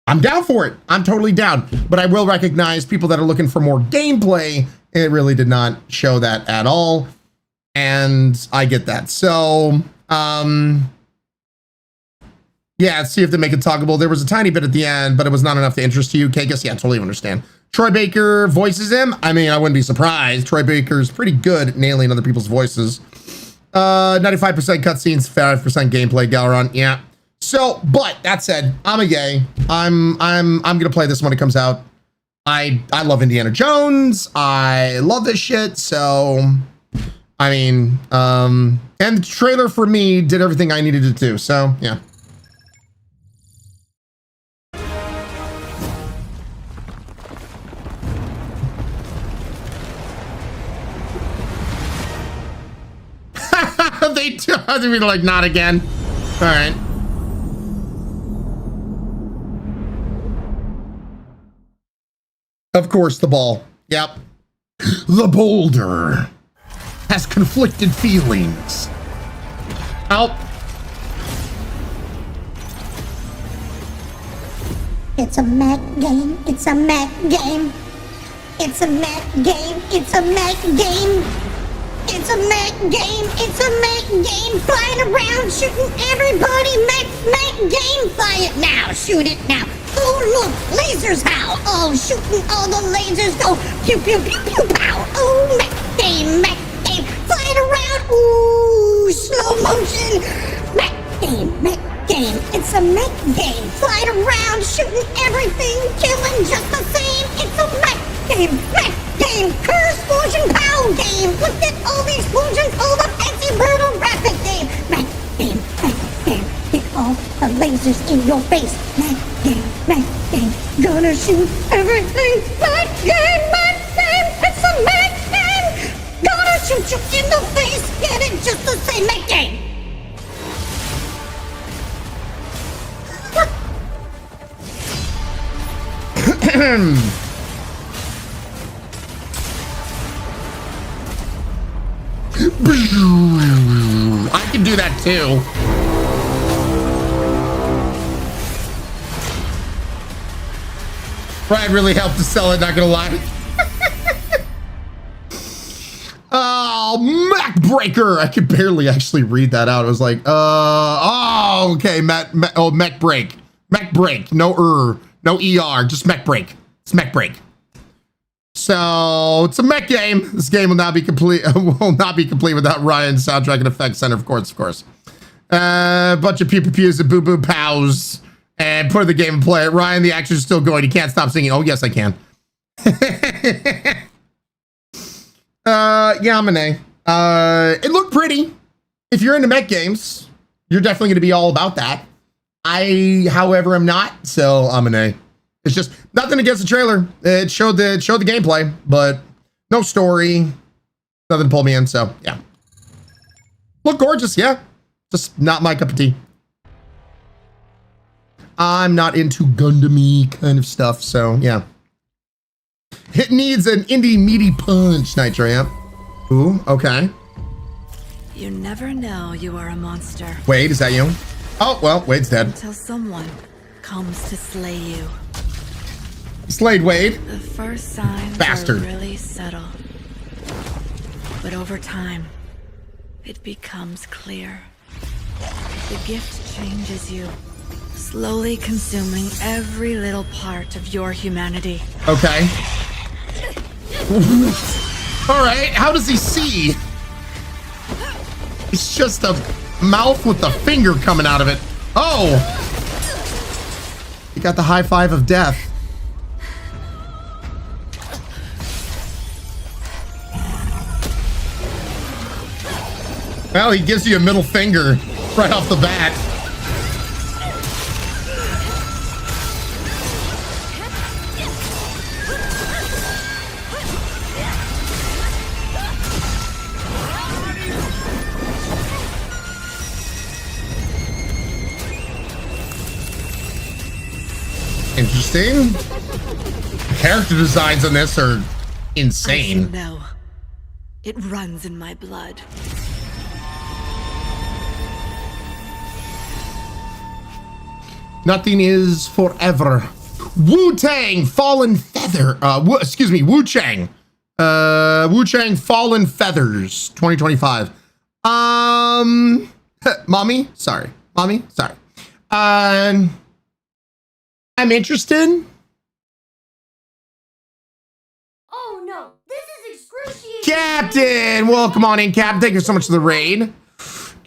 I'm down for it. I'm totally down. But I will recognize people that are looking for more gameplay. It really did not show that at all. And I get that. So, yeah, let's see if they make it talkable. There was a tiny bit at the end, but it was not enough to interest you. Okay, guess, yeah, totally understand. Troy Baker voices him. I mean, I wouldn't be surprised. Troy Baker's pretty good at nailing other people's voices. 95% cutscenes, 5% gameplay, Galeron. Yeah. So, but that said, I'm a yay. I'm gonna play this when it comes out. I love Indiana Jones. I love this shit. So, I mean, and the trailer for me did everything I needed to do. So, yeah. They do. They be like, not again. All right. Of course, the ball. Yep. The boulder has conflicted feelings. Out. It's a mech game. It's a mech game. It's a mech game. It's a mech game. It's a mech game. It's a mech game. Flying around, shooting everybody. Mech game. Fly it now. Shoot it now. Oh, look, lasers howl. Oh, shooting all the lasers go. Pew, pew, pew, pew, pow. Oh, mech game. Flying around. Ooh, slow motion. Mech game. It's a mech game. Flying around, shooting everything, killing just the same. It's a mech game. Curse, explosion, pow game. Look at all the explosions, all the fancy, brutal, rapid game. Mech game. Hit all the lasers in your face. Mech game. Gonna shoot everything. Mech game. It's a mech game. Gonna shoot you in the face. Get it just the same. Mech game. I can do that too. Brad really helped to sell it, not gonna lie. Oh, Mech Breaker. I could barely actually read that out. I was like, oh, okay, Mech Break. Mech Break. No ER, just Mech Break. It's Mech Break. So it's a mech game. This game will not be complete. Will not be complete without Ryan's soundtrack and effects center, of course. A bunch of pew pew pews and boo boo pows, and put in the game and play it. Ryan, the action's still going. You can't stop singing. Oh yes, I can. Yeah, I'm an A. It looked pretty. If you're into mech games, you're definitely going to be all about that. I, however, am not. So I'm an A. It's just nothing against the trailer. It showed the gameplay, but no story. Nothing to pull me in. So yeah, look gorgeous. Yeah, just not my cup of tea. I'm not into Gundam-y kind of stuff. So yeah, it needs an indie meaty punch. Nitro. Yeah. Ooh. Okay. You never know you are a monster. Wade, is that you? Oh well, Wade's dead. Until someone comes to slay you. Slayed Wade. The first signs are really subtle. But over time, it becomes clear. The gift changes you, slowly consuming every little part of your humanity. Okay. All right, how does he see? It's just a mouth with a finger coming out of it. Oh! He got the high five of death. Well, he gives you a middle finger right off the bat. Interesting. Character designs on this are insane. As you know, It runs in my blood. Nothing is forever. Wu-Tang Fallen Feather. Excuse me, Wu-Chang. Wu-Chang Fallen Feathers 2025. Mommy, sorry. Mommy, sorry. I'm interested. Oh no, this is excruciating. Captain, welcome on in, Captain. Thank you so much for the raid.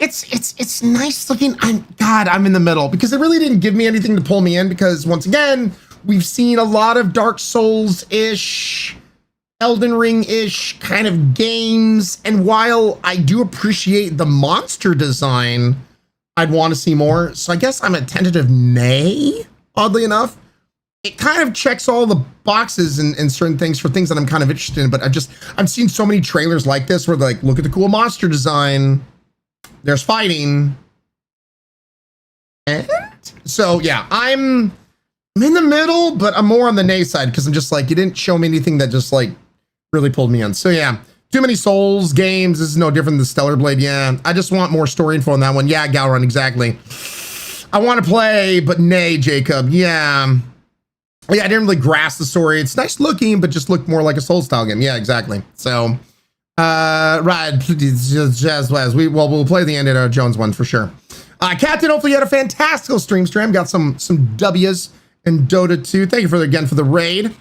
It's nice looking. I'm in the middle because it really didn't give me anything to pull me in because once again, we've seen a lot of Dark Souls-ish, Elden Ring-ish kind of games. And while I do appreciate the monster design, I'd want to see more. So I guess I'm a tentative nay, oddly enough. It kind of checks all the boxes and certain things for things that I'm kind of interested in. But I've seen so many trailers like this where like, look at the cool monster design. There's fighting. And so yeah, I'm in the middle, but I'm more on the nay side because I'm just like, you didn't show me anything that just like really pulled me in. So yeah, too many Souls games. This is no different than Stellar Blade. Yeah, I just want more story info on that one. Yeah, Galorun, exactly. I want to play, but nay, Jacob. Yeah. Yeah, I didn't really grasp the story. It's nice looking, but just looked more like a Souls style game. Yeah, exactly. So right, Jazz Waz. We'll play the Indiana Jones one for sure. Captain, hopefully you had a fantastical stream. Got some W's in Dota 2. Thank you again for the raid.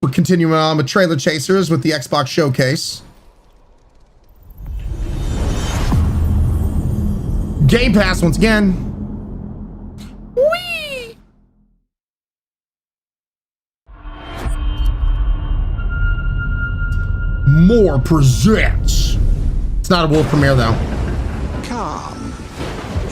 We're continuing on with Trailer Chasers with the Xbox Showcase. Game Pass once again. Whee! More presents. It's not a world premiere though. Come.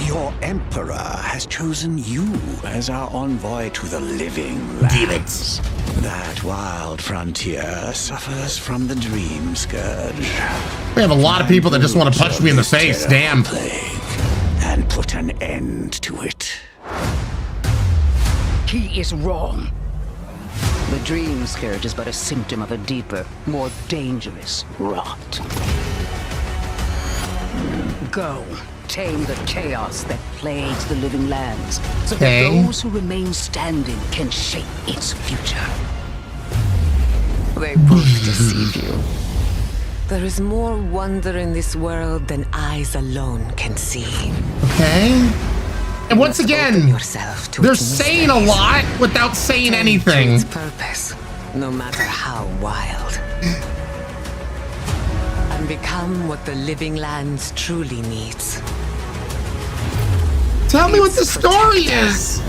Your Emperor has chosen you as our envoy to the living lands. That wild frontier suffers from the dream scourge. We have a lot of people that just want to punch me in the face. Damn. And put an end to it. He is wrong. The dream scourge is but a symptom of a deeper, more dangerous rot. Go, tame the chaos that plagues the living lands, so that those who remain standing can shape its future. They both deceive you. There is more wonder in this world than eyes alone can see. Okay. And once again, they're saying a lot without saying anything. Its purpose, no matter how wild. And become what the living lands truly needs. Tell me what the story is.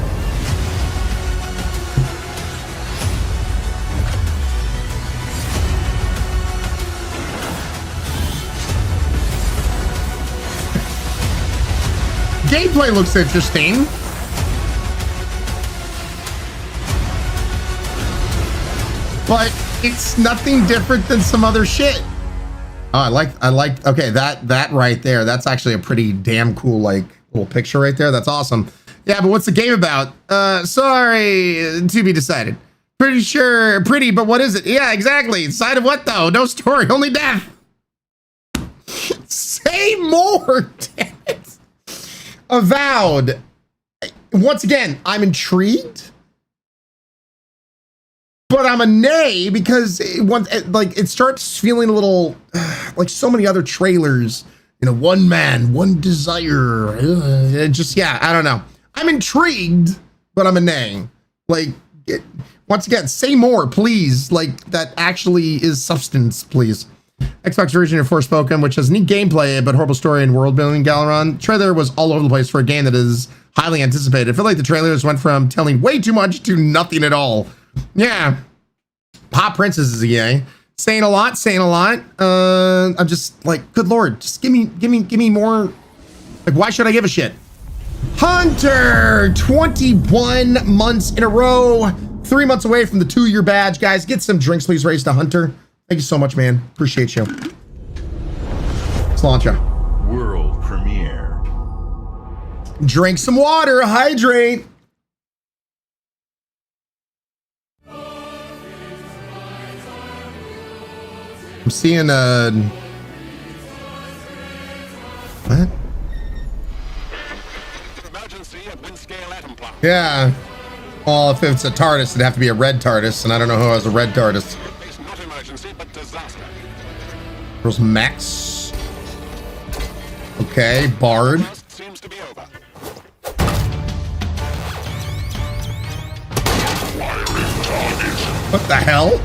Gameplay looks interesting. But it's nothing different than some other shit. Oh, I like, okay, that right there, that's actually a pretty damn cool, like, little picture right there. That's awesome. Yeah, but what's the game about? Sorry, to be decided. Pretty sure, pretty, but what is it? Yeah, exactly. Side of what, though? No story, only death. Say more, damn it. Avowed. Once again, I'm intrigued, but I'm a nay because it starts feeling a little like so many other trailers. You know, one man, one desire. I don't know. I'm intrigued, but I'm a nay. Like, once again, say more, please. Like, that actually is substance, please. Xbox version of Forspoken, which has neat gameplay but horrible story and world building. Galorun trailer was all over the place for a game that is highly anticipated. I feel like the trailers went from telling way too much to nothing at all. Yeah, Pop Princess is a yay. Saying a lot. I'm just like, good lord, just give me more. Like, why should I give a shit? Hunter, 21 months in a row, 3 months away from the 2-year badge. Guys, get some drinks, please. Raise to Hunter. Thank you so much, man. Appreciate you. Slancha. World premiere. Drink some water. Hydrate. I'm seeing What? Yeah. Well, if it's a TARDIS, it'd have to be a red TARDIS, and I don't know who has a red TARDIS. There's Max. Okay, Bard. What the hell?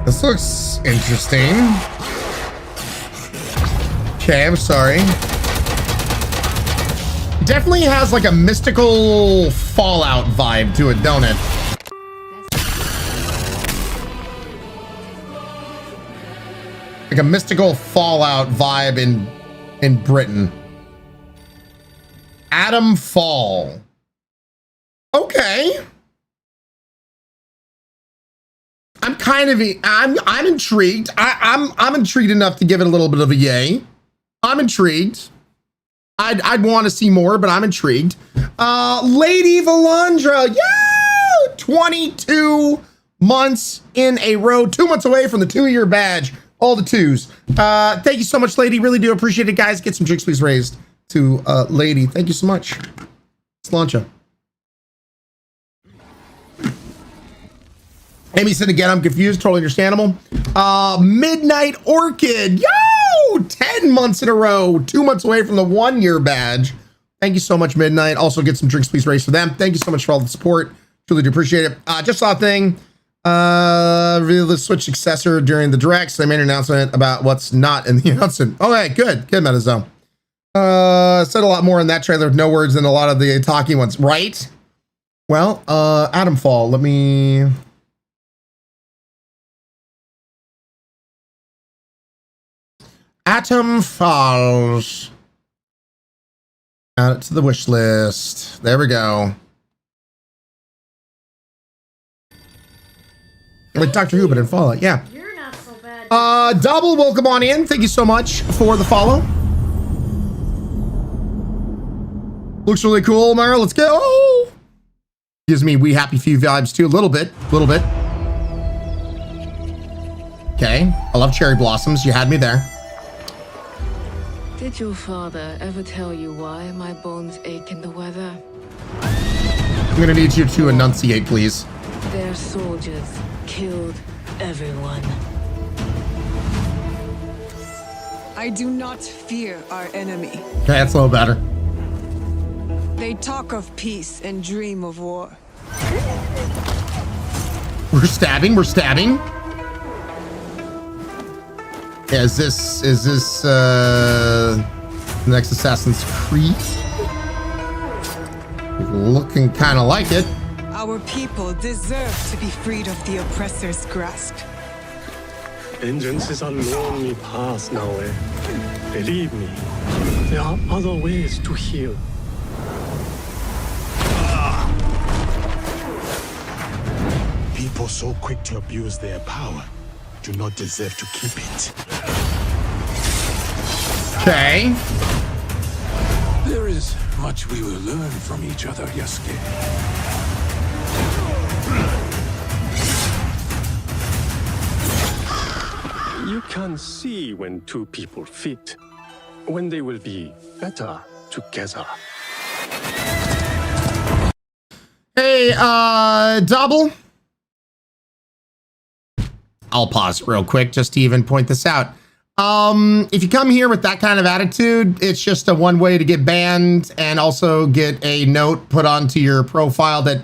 This looks interesting. Okay, I'm sorry. Definitely has like a mystical Fallout vibe to it, don't it? Like a mystical Fallout vibe in Britain. Atomfall. Okay. I'm kind of I'm intrigued. I'm intrigued enough to give it a little bit of a yay. I'm intrigued. I'd want to see more, but I'm intrigued. Lady Valandra, yo! 22 months in a row, 2 months away from the 2-year badge. All the 2s. Thank you so much, Lady. Really do appreciate it, guys. Get some drinks, please, raised to Lady. Thank you so much. Slancha. Amy said again, I'm confused. Totally understandable. Midnight Orchid. Yo! 10 months in a row. 2 months away from the 1-year badge. Thank you so much, Midnight. Also, get some drinks, please, raised for them. Thank you so much for all the support. Truly do appreciate it. Just saw a thing. Reveal the Switch successor during the direct. So they made an announcement about what's not in the announcement. Okay, good. Good, Metazone. Said a lot more in that trailer with no words than a lot of the talking ones, right? Well, Atomfall. Let me... Atomfalls. Add it to the wish list. There we go. Like Doctor Who, but in Fallout, yeah. You're not so bad. Double, welcome on in. Thank you so much for the follow. Looks really cool, Mara. Let's go. Gives me We Happy Few vibes too, a little bit. Okay, I love cherry blossoms. You had me there. Did your father ever tell you why my bones ache in the weather? I'm gonna need you to enunciate, please. Their soldiers killed everyone. I do not fear our enemy. Okay, that's a little better. They talk of peace and dream of war. We're stabbing. Yeah, is this next Assassin's Creed? Looking kind of like it. Our people deserve to be freed of the oppressor's grasp. Vengeance is a lonely path now. Believe me, there are other ways to heal. People so quick to abuse their power do not deserve to keep it. Okay. There is much we will learn from each other, Yasuke. You can see when two people fit, when they will be better together. Hey, Double. I'll pause real quick just to even point this out. If you come here with that kind of attitude, it's just a one way to get banned and also get a note put onto your profile that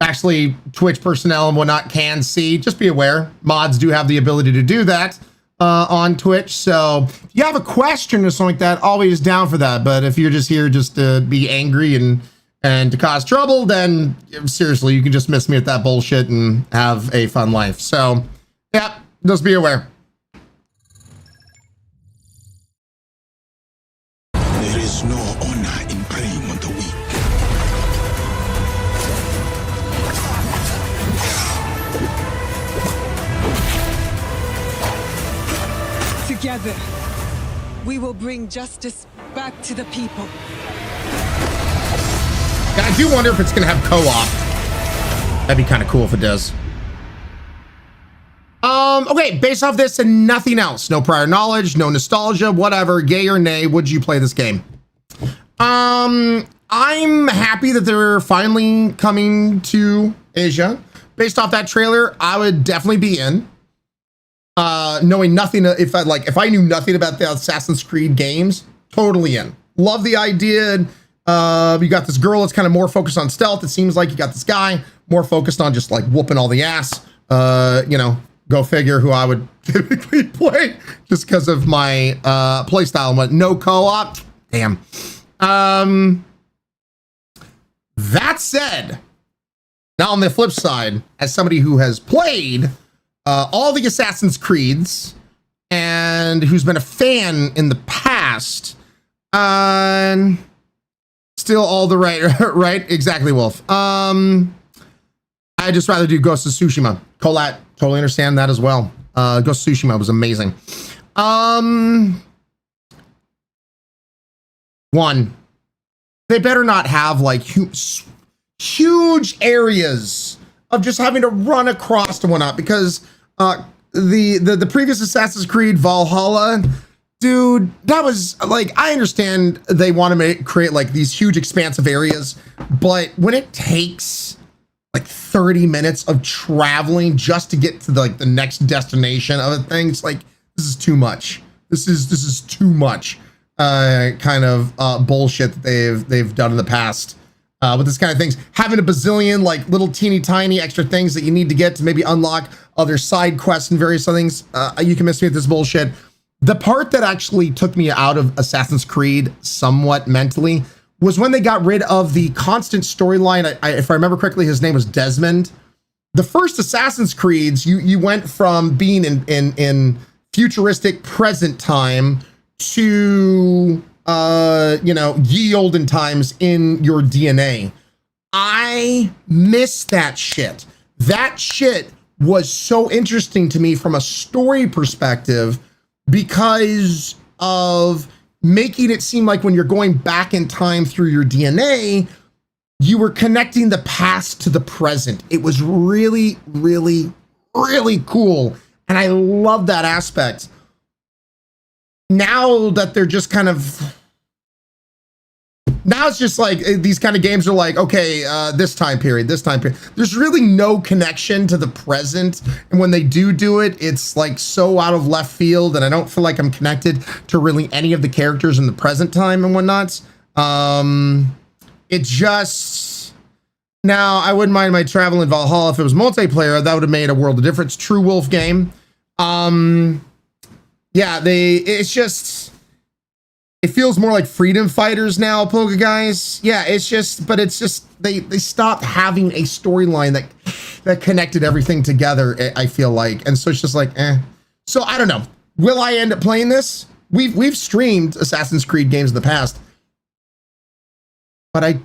actually Twitch personnel and whatnot can see. Just be aware, mods do have the ability to do that on Twitch. So if you have a question or something like that, always down for that. But if you're just here just to be angry and to cause trouble, then seriously, you can just miss me with that bullshit and have a fun life. So yeah, just be aware. There is no honor in preying on the weak. Together, we will bring justice back to the people. I do wonder if it's gonna have co-op. That'd be kind of cool if it does. Okay, based off this and nothing else, no prior knowledge, no nostalgia, whatever, gay or nay, would you play this game? I'm happy that they're finally coming to Asia. Based off that trailer, I would definitely be in. Knowing nothing, if I knew nothing about the Assassin's Creed games, totally in. Love the idea. You got this girl that's kind of more focused on stealth. It seems like you got this guy more focused on just like whooping all the ass. You know, go figure who I would typically play just because of my play style. But no co-op. Damn. That said, now on the flip side, as somebody who has played all the Assassin's Creeds and who's been a fan in the past, still all the right? Exactly, Wolf. I just rather do Ghost of Tsushima. Colat, totally understand that as well. Ghost of Tsushima was amazing. One, they better not have like huge areas of just having to run across and whatnot, because the previous Assassin's Creed Valhalla, dude, that was like, I understand they want to create like these huge expansive areas, but when it takes like 30 minutes of traveling just to get to the next destination of a thing, it's like, this is too much. This is too much kind of bullshit that they've done in the past with this kind of things. Having a bazillion like little teeny tiny extra things that you need to get to maybe unlock other side quests and various other things. You can miss me with this bullshit. The part that actually took me out of Assassin's Creed somewhat mentally was when they got rid of the constant storyline. If I remember correctly, his name was Desmond. The first Assassin's Creeds, you went from being in futuristic present time to ye olden times in your DNA. I miss that shit. That shit was so interesting to me from a story perspective because of making it seem like when you're going back in time through your DNA, you were connecting the past to the present. It was really, really, really cool. And I love that aspect. Now that they're just kind of, now it's just like these kind of games are like, okay, this time period. There's really no connection to the present. And when they do it, it's like so out of left field. And I don't feel like I'm connected to really any of the characters in the present time and whatnot. It just, now I wouldn't mind my travel in Valhalla if it was multiplayer. That would have made a world of difference. True Wolf game. Yeah, it's just, it feels more like Freedom Fighters now, Poga guys. Yeah, it's just, but it's just, they stopped having a storyline that connected everything together, I feel like. And so it's just like, eh. So I don't know. Will I end up playing this? We've streamed Assassin's Creed games in the past, but I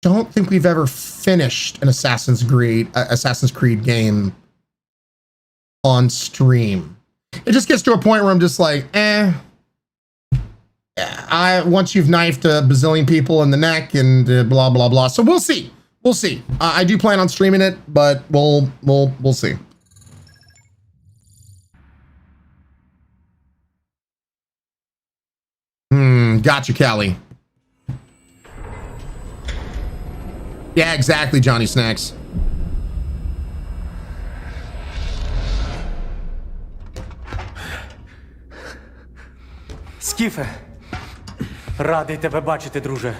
don't think we've ever finished an Assassin's Creed game on stream. It just gets to a point where I'm just like, eh. Once you've knifed a bazillion people in the neck and blah blah blah. So we'll see. I do plan on streaming it, but we'll see. Gotcha, Callie. Yeah, exactly, Johnny Snacks. Скіфе, радий тебе бачити, друже.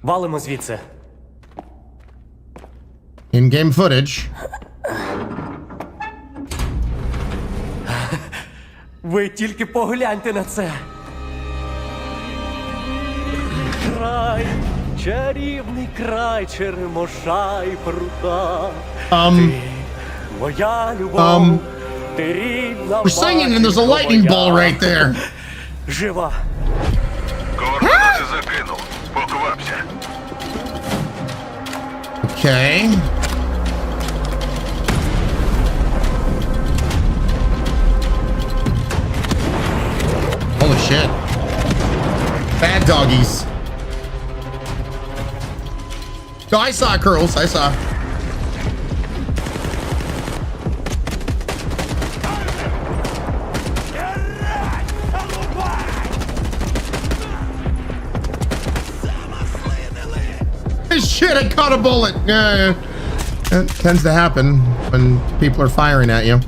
Валимо звідси. In-game footage. Ви тільки погляньте на це. Край, чарівний край, черемоша і прута. Ти, моя любов. We're singing and there's a lightning ball right there. Жива. Okay. shit. Bad doggies. Oh, I saw curls. I saw. Shit, I caught a bullet. Yeah, that tends to happen when people are firing at you.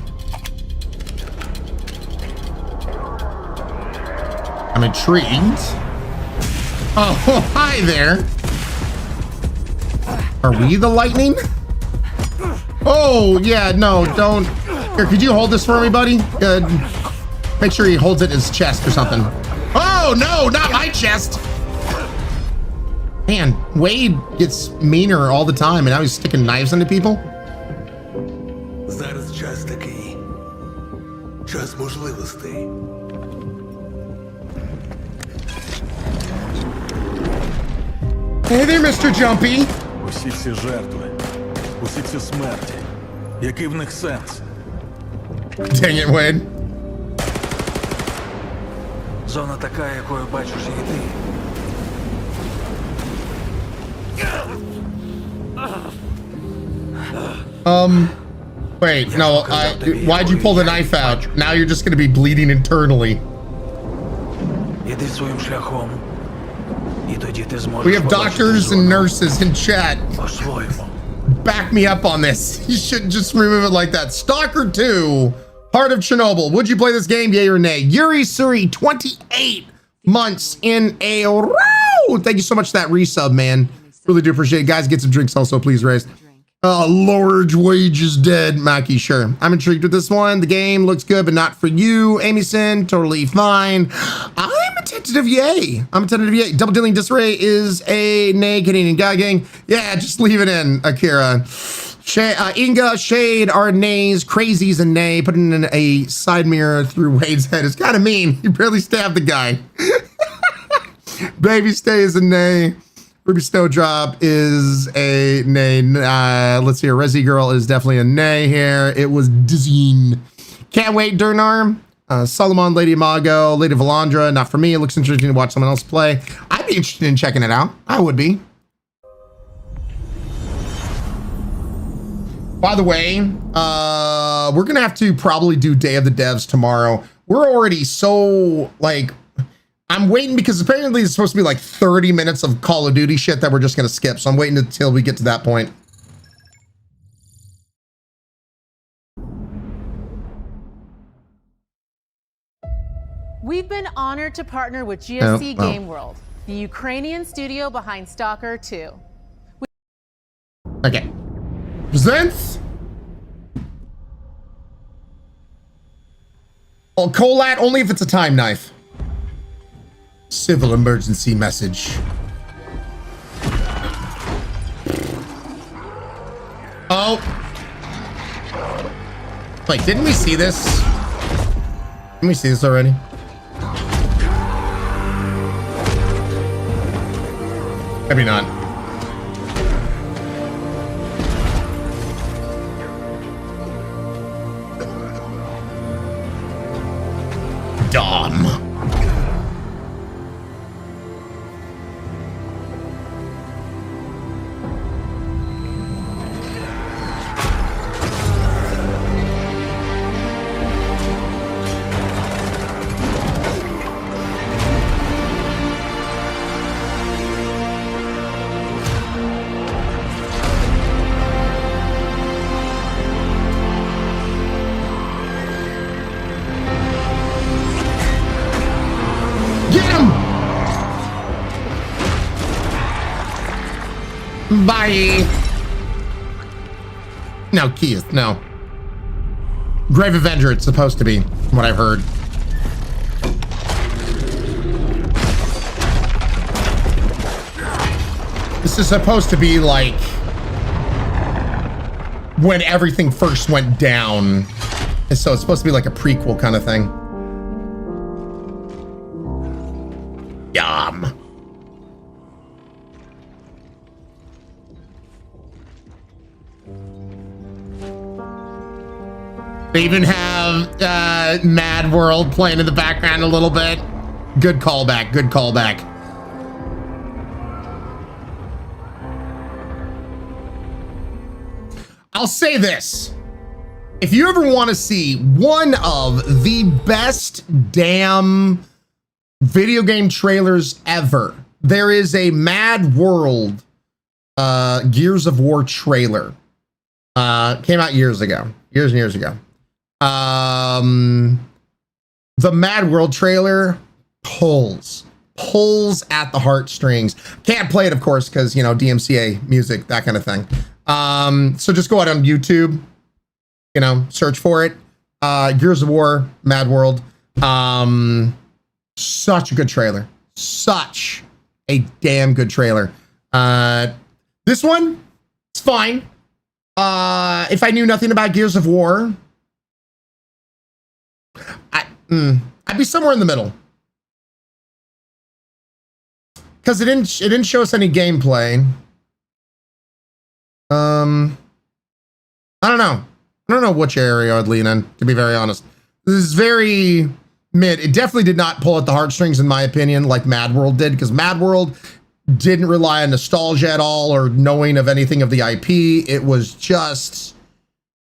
I'm intrigued. Oh, hi there. Are we the lightning? Oh, yeah, no, don't. Here, could you hold this for me, buddy? Make sure he holds it in his chest or something. Oh, no, not my chest. Man, Wade gets meaner all the time, and now he's sticking knives into people. Зараз час такий. Час можливостей. Hey there, Mr. Jumpy. Усі ці жертви, усі ці смерті. Який в них сенс? Dang it, Wade. Зона така, якою бачиш її ти. Wait, no, why'd you pull the knife out? Now you're just gonna be bleeding internally. Іди своїм шляхом. І тоді ти зможеш. We have doctors and nurses in chat. По-своєму. Back me up on this. You shouldn't just remove it like that. Stalker 2, Heart of Chernobyl. Would you play this game, yay or nay? Yuri Suri, 28 months in a row. Thank you so much for that resub, man. Really do appreciate it. Guys, get some drinks also, please, raise. Lord Wage is dead. Mackie, sure. I'm intrigued with this one. The game looks good, but not for you. Amyson, totally fine. I'm a tentative yay. I'm a tentative yay. Double Dealing Disarray is a nay. Canadian Guy Gang. Yeah, just leave it in, Akira. Inga, Shade are nays. Crazy's a nay. Putting in a side mirror through Wade's head is kind of mean. You barely stabbed the guy. Baby Stay is a nay. Ruby Snowdrop is a nay. Let's see. Resi Girl is definitely a nay here. It was dizzying. Can't wait, Durnar. Solomon, Lady Mago, Lady Valandra. Not for me. It looks interesting to watch someone else play. I'd be interested in checking it out. I would be. By the way, we're going to have to probably do Day of the Devs tomorrow. We're already so, like... I'm waiting because apparently it's supposed to be like 30 minutes of Call of Duty shit that we're just going to skip. So I'm waiting until we get to that point. We've been honored to partner with GSC Game World, the Ukrainian studio behind Stalker 2. Okay. Presents. Oh, Colat only if it's a time knife. Civil emergency message. Oh. Wait, didn't we see this? Didn't we see this already? Maybe not. Dom. Bye. No, Keith, no. Grave Avenger, it's supposed to be, from what I've heard. This is supposed to be like when everything first went down. And so it's supposed to be like a prequel kind of thing. Yum. They even have Mad World playing in the background a little bit. Good callback. Good callback. I'll say this. If you ever want to see one of the best damn video game trailers ever, there is a Mad World Gears of War trailer. Came out years ago. Years and years ago. The Mad World trailer pulls at the heartstrings. Can't play it, of course, because, you know, DMCA music, that kind of thing. So just go out on YouTube, you know, search for it. Gears of War, Mad World. Such a good trailer. Such a damn good trailer. This one, it's fine. If I knew nothing about Gears of War, I'd be somewhere in the middle. Because it didn't show us any gameplay. I don't know. I don't know which area I'd lean in, to be very honest. This is very mid. It definitely did not pull at the heartstrings, in my opinion, like Mad World did, because Mad World didn't rely on nostalgia at all or knowing of anything of the IP. It was just,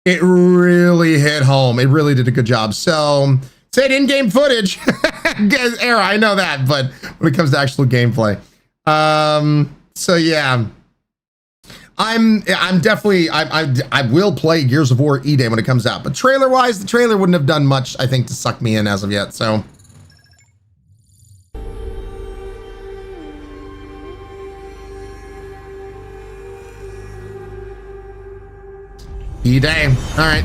it really hit home. It really did a good job. So, said in-game footage. Era, I know that, but when it comes to actual gameplay. So yeah. I'm definitely, I will play Gears of War E-Day when it comes out, but trailer wise, the trailer wouldn't have done much, I think, to suck me in as of yet. So E-Day. All right.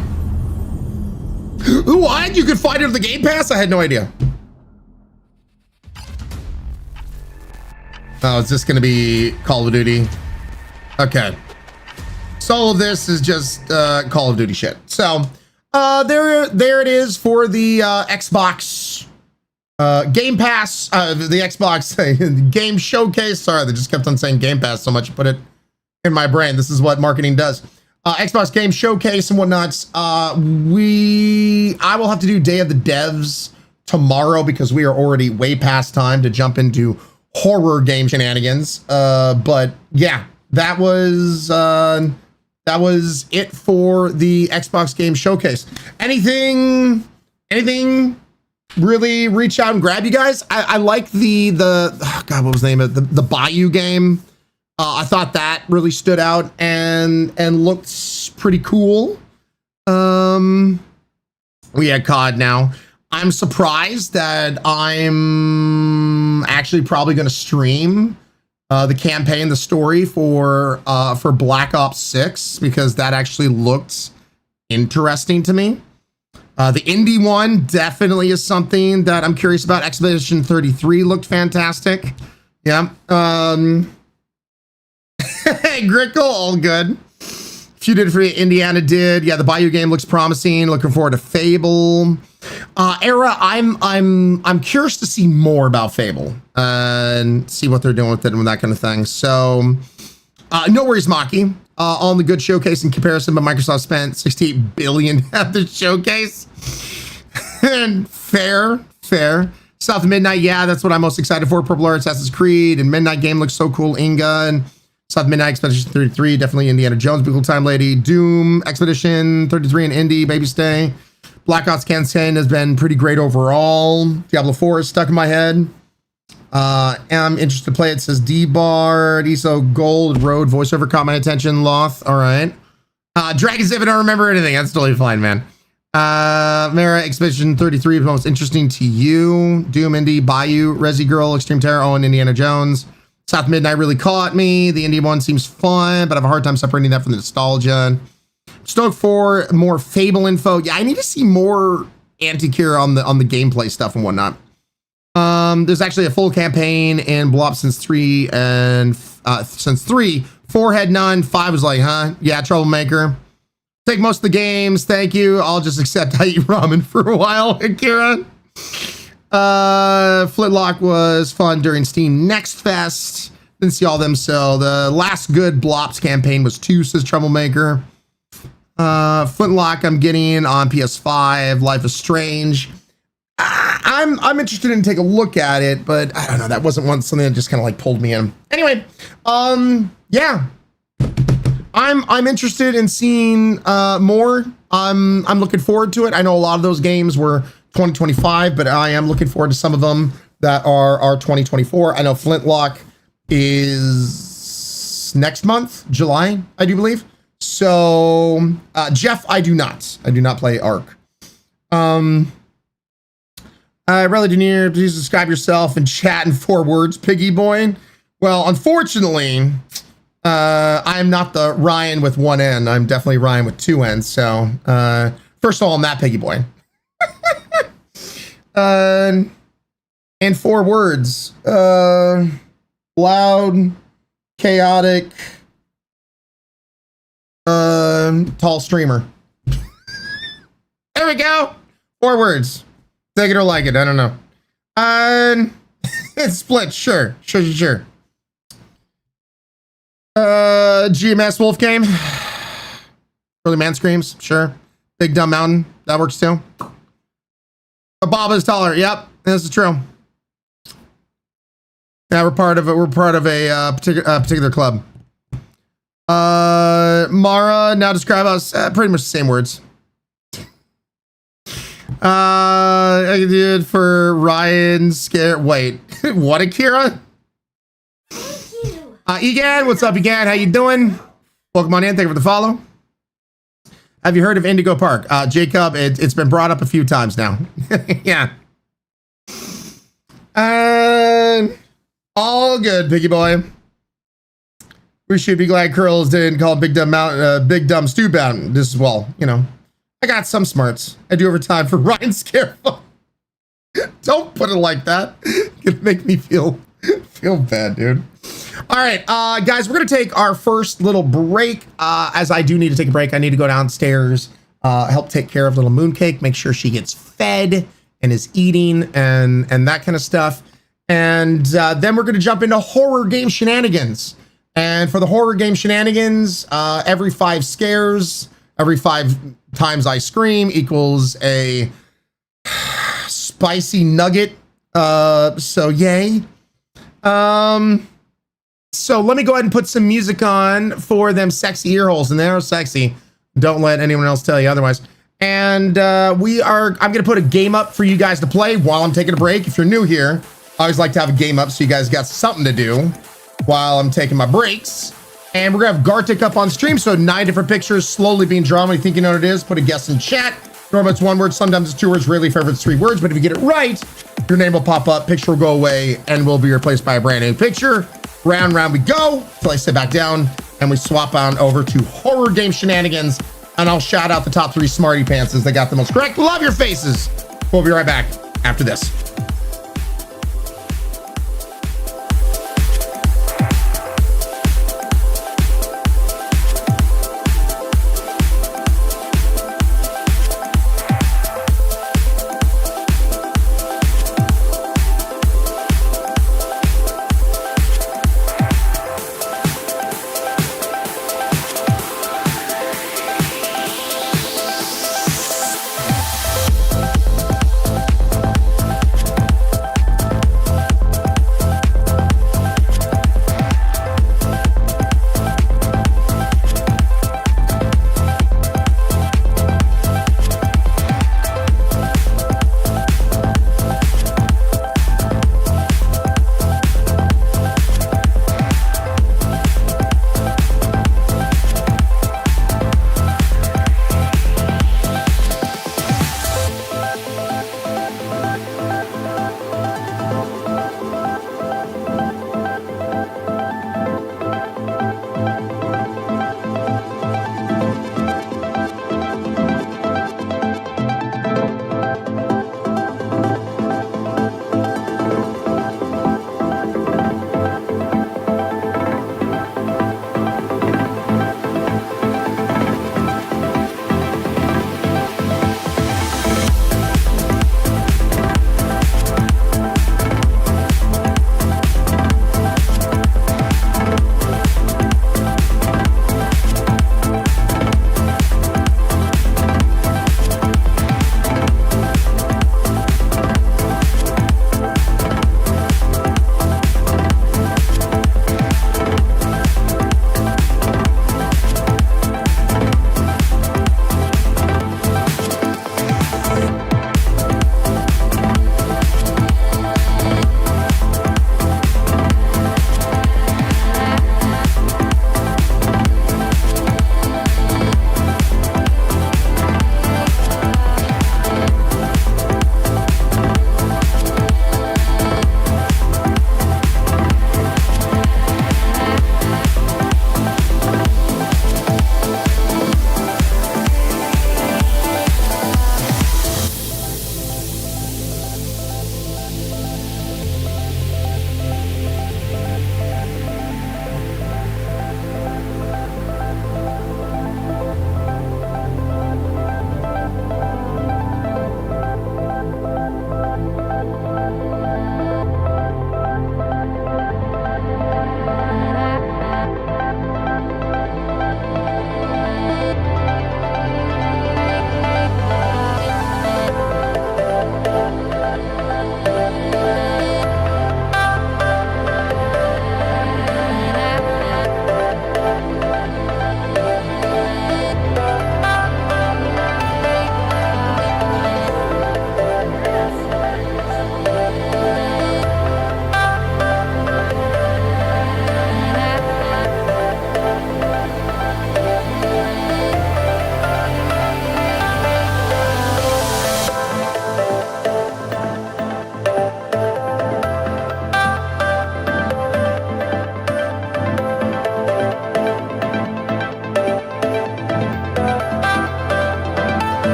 What? You could find it on the Game Pass? I had no idea. Oh, is this going to be Call of Duty? Okay. So all of this is just Call of Duty shit. So there it is for the Xbox Game Pass, the Xbox Game Showcase. Sorry, they just kept on saying Game Pass so much, I put it in my brain. This is what marketing does. Xbox Game Showcase and whatnot. I will have to do Day of the Devs tomorrow because we are already way past time to jump into horror game shenanigans. But yeah, that was it for the Xbox Game Showcase. Anything really reach out and grab you guys? I like the oh God, what was the name of it? The Bayou game. I thought that really stood out and looked pretty cool. We had COD now. I'm surprised that I'm actually probably going to stream the campaign, the story for Black Ops 6, because that actually looked interesting to me. The indie one definitely is something that I'm curious about. Expedition 33 looked fantastic. Yeah. Hey, Grickle, all good. Few did for Indiana did. Yeah, the Bayou game looks promising. Looking forward to Fable. Era, I'm curious to see more about Fable and see what they're doing with it and that kind of thing. So, no worries, Maki. On the good showcase in comparison, but Microsoft spent $68 billion at the showcase. And fair. South of Midnight, yeah, that's what I'm most excited for. Purple Heart, Assassin's Creed, and Midnight game looks so cool. Inga and South Midnight, Expedition 33, definitely Indiana Jones, Big Cool Time Lady, Doom, Expedition 33 and Indy, Baby Stay. Black Ops campaign has been pretty great overall. Diablo 4 is stuck in my head. I'm interested to play it, says D-Bar, ESO Gold, Road, voiceover caught my attention, Loth, all right. Dragon's if I don't remember anything, that's totally fine, man. Mara, Expedition 33 is most interesting to you. Doom, Indy, Bayou, Resi Girl, Extreme Terror, Owen, Indiana Jones. South Midnight really caught me. The indie one seems fun, but I have a hard time separating that from the nostalgia. Stoked for more Fable info. Yeah, I need to see more anti-cure on the gameplay stuff and whatnot. There's actually a full campaign in Blob since 3 and since 3. 4 had none. 5 was like, huh? Yeah, troublemaker. Take most of the games. Thank you. I'll just accept I eat ramen for a while, Akira. Flintlock was fun during Steam Next Fest. Didn't see all them, so the last good Blops campaign was 2, says Troublemaker. Flintlock I'm getting on PS5. Life is Strange. I I'm interested in take a look at it, but I don't know. That wasn't something that just kind of like pulled me in. Anyway, yeah, I'm interested in seeing more. I'm looking forward to it. I know a lot of those games were 2025, but I am looking forward to some of them that are 2024. I know Flintlock is next month, July, I do believe. So Jeff, I do not play Ark. Riley Denier, please describe yourself in chat in 4 words, Piggy Boy. Well, unfortunately, I am not the Ryan with 1 N. I'm definitely Ryan with 2 N's. So, first of all, I'm not Piggy Boy. In 4 words, loud, chaotic, tall streamer. There we go. 4 words. Take it or like it. I don't know. It's split. Sure. GMS Wolf Game. Early Man Screams. Sure. Big Dumb Mountain. That works too. Bob is taller. Yep. This is true. Yeah, we're part of a particular club. Mara, now describe us. Pretty much the same words. I can do it for Ryan. Wait, what, Akira? Egan, what's up, Egan? How you doing? Welcome on in. Thank you for the follow. Have you heard of Indigo Park? Jacob, it's been brought up a few times now. Yeah. All good, Piggy Boy. We should be glad Curls didn't call Big Dumb Mountain, Big Dumb Stew Mountain. This is, well, you know, I got some smarts. I do overtime for Ryan Scareful. Don't put it like that. It make me feel bad, dude. All right, guys, we're gonna take our first little break. As I do need to take a break, I need to go downstairs, help take care of little Mooncake, make sure she gets fed and is eating and that kind of stuff. And then we're gonna jump into horror game shenanigans. And for the horror game shenanigans, every 5 scares, every 5 times I scream equals a spicy nugget. So yay. So let me go ahead and put some music on for them sexy ear holes, and they're sexy. Don't let anyone else tell you otherwise. And I'm gonna put a game up for you guys to play while I'm taking a break. If you're new here, I always like to have a game up so you guys got something to do while I'm taking my breaks. And we're gonna have Gartic up on stream, so 9 different pictures slowly being drawn. When you think you know what it is, put a guess in chat. Normally it's 1 word, sometimes it's 2 words, rarely if ever it's 3 words, but if you get it right, your name will pop up, picture will go away, and will be replaced by a brand new picture. Round we go, till I sit back down, and we swap on over to horror game shenanigans, and I'll shout out the top 3 smarty pantses that got the most correct. Love your faces. We'll be right back after this.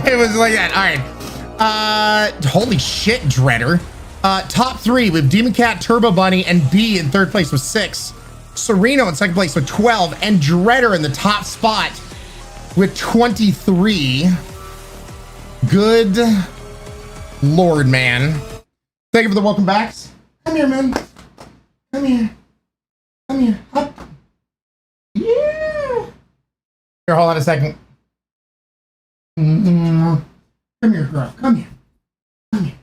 It was like that. All right. Holy shit, Dreader. Top 3 with Demon Cat, Turbo Bunny, and B in 3rd place with 6. Sereno in 2nd place with 12, and Dreader in the top spot with 23. Good Lord, man. Thank you for the welcome backs. Come here, man. Come here. Come here. Up. Yeah. Here, hold on a second. Come here, girl. Come here. Come here.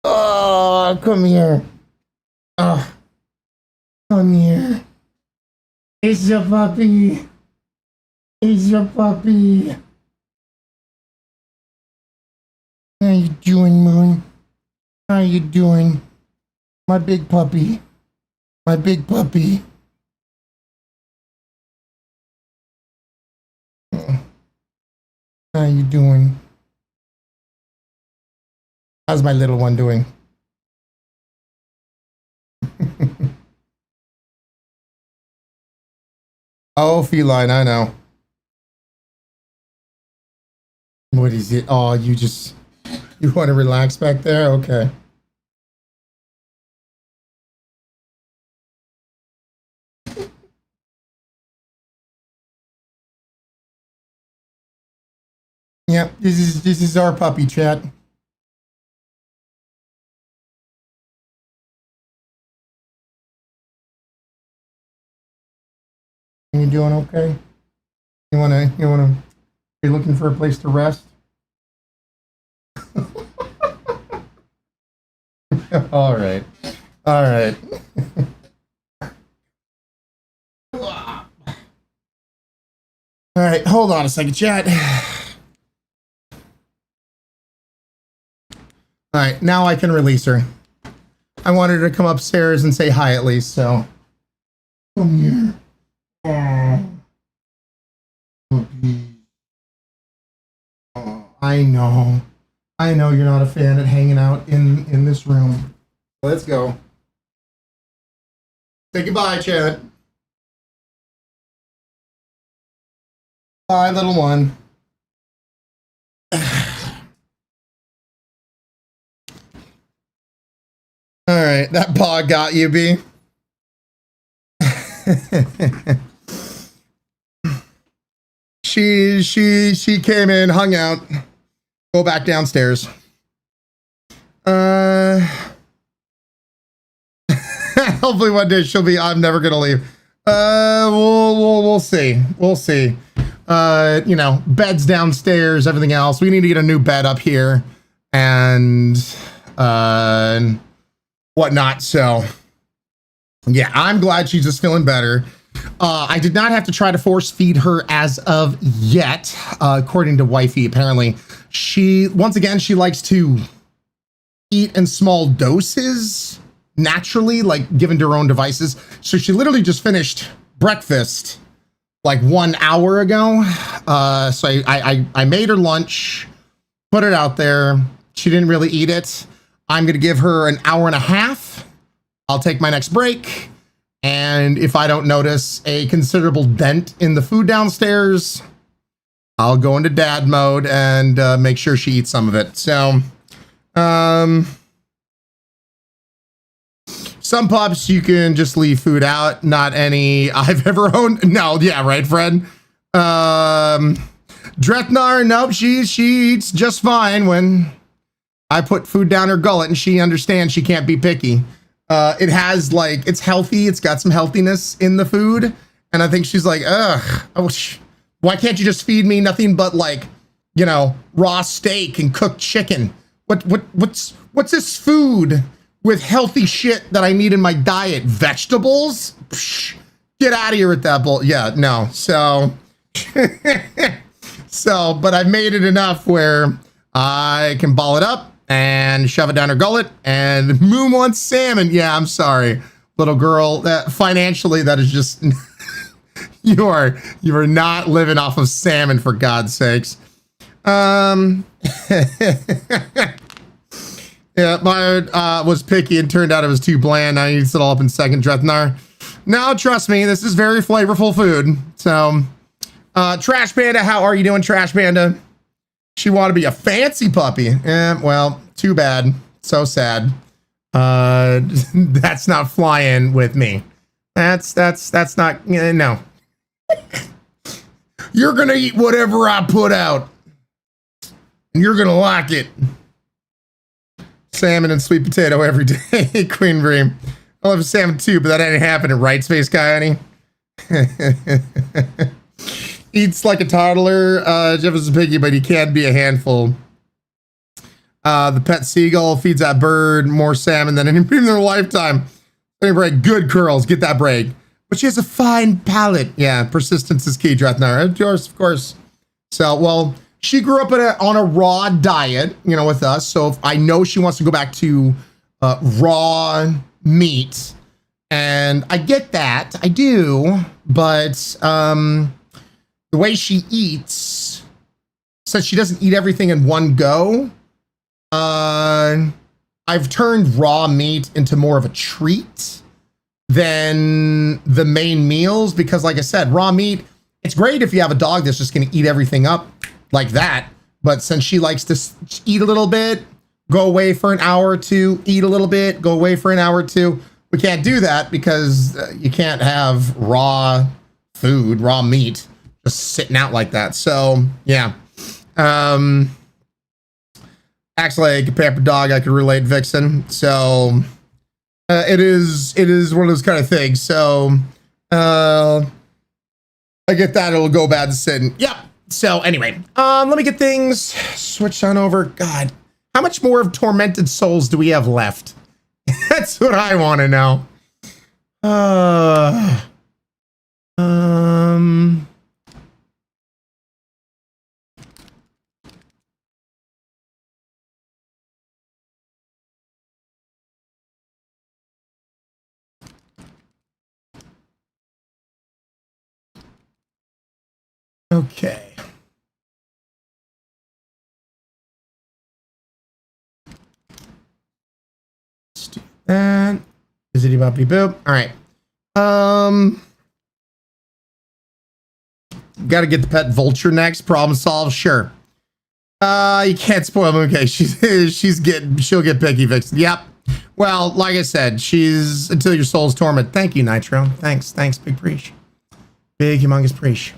Oh, come here. Oh, come here. It's your puppy. It's your puppy. How you doing, Moon? How you doing? My big puppy. My big puppy. How you doing? How's my little one doing? Oh, feline, I know. What is it? Oh, you want to relax back there? Okay. Yep, this is our puppy, chat. You doing okay? You wanna be looking for a place to rest? All right. All right. All right, hold on a second, chat. All right, now I can release her. I wanted her to come upstairs and say hi at least, so. Come here. Oh, I know you're not a fan of hanging out in this room. Let's go. Say goodbye, Chad. Bye, little one. All right, that paw got you, B. She came in, hung out, go back downstairs. Hopefully one day she'll be. I'm never gonna leave. We'll see. We'll see. You know, beds downstairs, everything else. We need to get a new bed up here, and whatnot. So yeah, I'm glad she's just feeling better. I did not have to try to force feed her as of yet, according to Wifey. Apparently, once again she likes to eat in small doses naturally, like given to her own devices. So she literally just finished breakfast like 1 hour ago. So I made her lunch, put it out there. She didn't really eat it. I'm gonna give her an hour and a half. I'll take my next break. And if I don't notice a considerable dent in the food downstairs, I'll go into dad mode and make sure she eats some of it. So, some pups you can just leave food out. Not any I've ever owned. No, yeah, right, Fred. Dretnar, nope, she eats just fine when I put food down her gullet, and she understands she can't be picky. It has like, it's healthy. It's got some healthiness in the food. And I think she's like, ugh, why can't you just feed me nothing but like, you know, raw steak and cooked chicken? What's this food with healthy shit that I need in my diet? Vegetables? Psh, get out of here with that bull. Yeah, no. So, but I've made it enough where I can ball it up and shove it down her gullet. And Moon wants salmon. Yeah, I'm sorry, little girl. That financially, that is just you are not living off of salmon, for God's sakes. Yeah, mine was picky and turned out it was too bland. I need to sit all up in second, Dretnar. No, trust me, this is very flavorful food. So, Trash Panda, how are you doing, Trash Panda? She want to be a fancy puppy. Well, too bad. So sad. That's not flying with me. That's not, no. You're gonna eat whatever I put out. And you're gonna like it. Salmon and sweet potato every day, Queen Dream. I love salmon too, but that ain't happening, right, Space Guy, honey? Eats like a toddler. Jeff is a piggy, but he can be a handful. The pet seagull feeds that bird more salmon than any in their lifetime. Break, good curls, get that break. But she has a fine palate. Yeah, persistence is key, Dretnar. Of course. So, well, she grew up on a raw diet, you know, with us. So if I know she wants to go back to raw meat, and I get that, I do. But the way she eats, since she doesn't eat everything in one go, I've turned raw meat into more of a treat than the main meals, because like I said, raw meat, it's great if you have a dog that's just going to eat everything up like that. But since she likes to eat a little bit, go away for an hour or two, eat a little bit, go away for an hour or two, we can't do that because you can't have raw food, raw meat just sitting out like that. So yeah. Acts like a pampered dog, I could relate, Vixen. So it is one of those kind of things. So I get that it'll go bad sitting. Yep. So anyway, let me get things switched on over. God, how much more of Tormented Souls do we have left? That's what I want to know. Okay. Let's do that. Zizzity boppity boop. All right. Got to get the pet vulture next. Problem solved. Sure. You can't spoil them. Okay. She'll get picky, Vixen. Yep. Well, like I said, she's until your soul's torment. Thank you, Nitro. Thanks, big preach. Big humongous preach.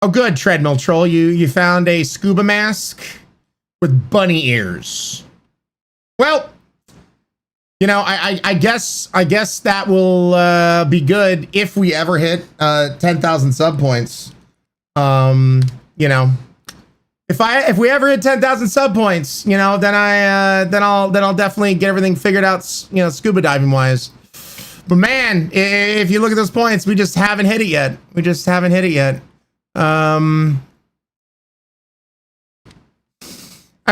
Oh, good, Treadmill Troll. You found a scuba mask with bunny ears. Well, you know, I guess that will be good if we ever hit 10,000 sub points. You know, if we ever hit 10,000 sub points, you know, then I'll definitely get everything figured out, you know, scuba diving wise. But man, if you look at those points, we just haven't hit it yet. I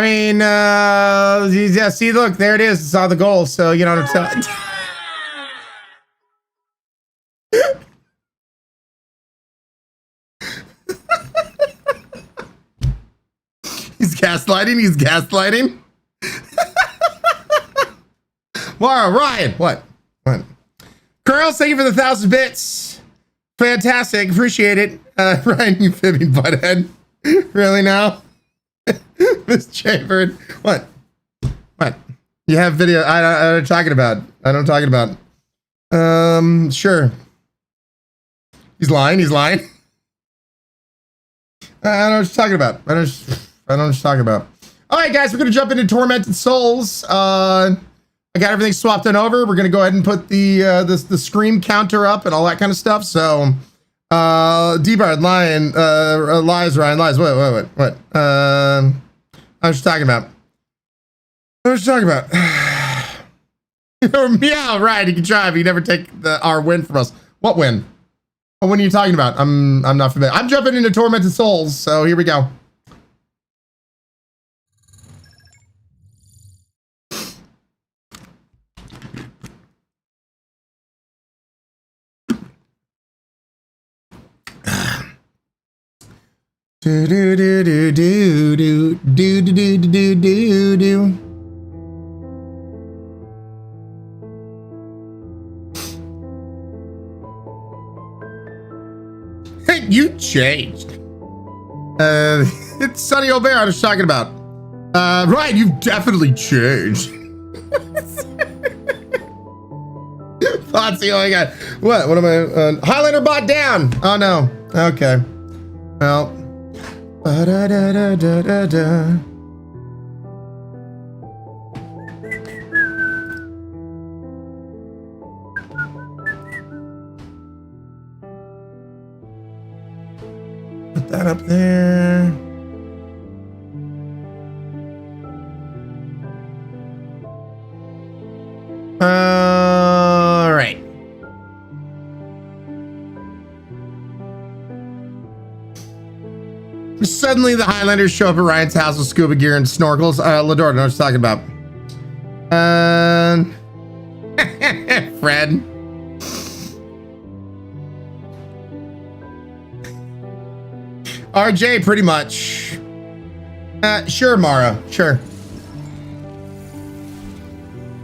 mean, yeah, see, look, there it is. It's all the goal. So, you know what I'm saying? He's gaslighting. Wow, Ryan, what? Curl, thank you for the 1,000 bits. Fantastic, appreciate it. Ryan, you fibbing butthead. Really now? Miss Chambered. What? You have video. I don't talking about. Sure. He's lying. I don't know what you're talking about. I don't know what you're talking about. All right, guys, we're going to jump into Tormented Souls. I got everything swapped on over. We're going to go ahead and put the scream counter up and all that kind of stuff. So, D-Bard, Lion, lies, Ryan, lies. What? What was you talking about? What was you talking about? Meow, right, you can try if you never take our win from us. What win? What win are you talking about? I'm not familiar. I'm jumping into Tormented Souls, so here we go. Do do do do do do do do do do do. Hey, you changed. It's Sonny O'Bear I was talking about. Ryan, you've definitely changed. Fotsy, oh my god. What am I? Highlander bot down. Oh no. Okay. Well. Ba-da-da-da-da-da-da. Put that up there. All right. Suddenly, the Highlanders show up at Ryan's house with scuba gear and snorkels. Lador, know what you're talking about. Fred. RJ, pretty much. Sure, Mara. Sure.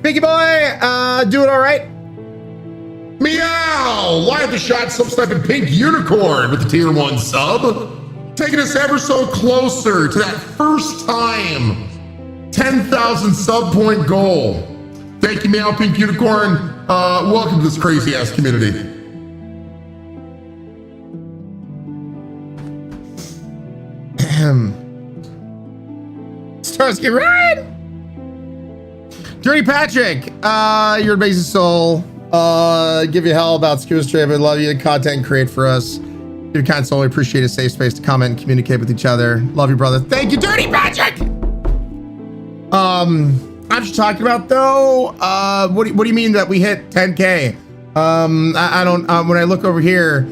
Piggy boy, doing all right? Meow! Live the shot some type of pink unicorn with the tier 1 sub. Taking us ever so closer to that first time 10,000 sub point goal. Thank you, Meow Pink Unicorn. Welcome to this crazy ass community. Starsky Ryan! Dirty Patrick, you're an amazing soul. Give you hell about Scuba Strip. I love you. Content create for us. Your kind soul, we appreciate a safe space to comment and communicate with each other. Love you, brother. Thank you, Dirty Patrick! I'm just talking about though. What do you mean that we hit 10K? I don't. When I look over here,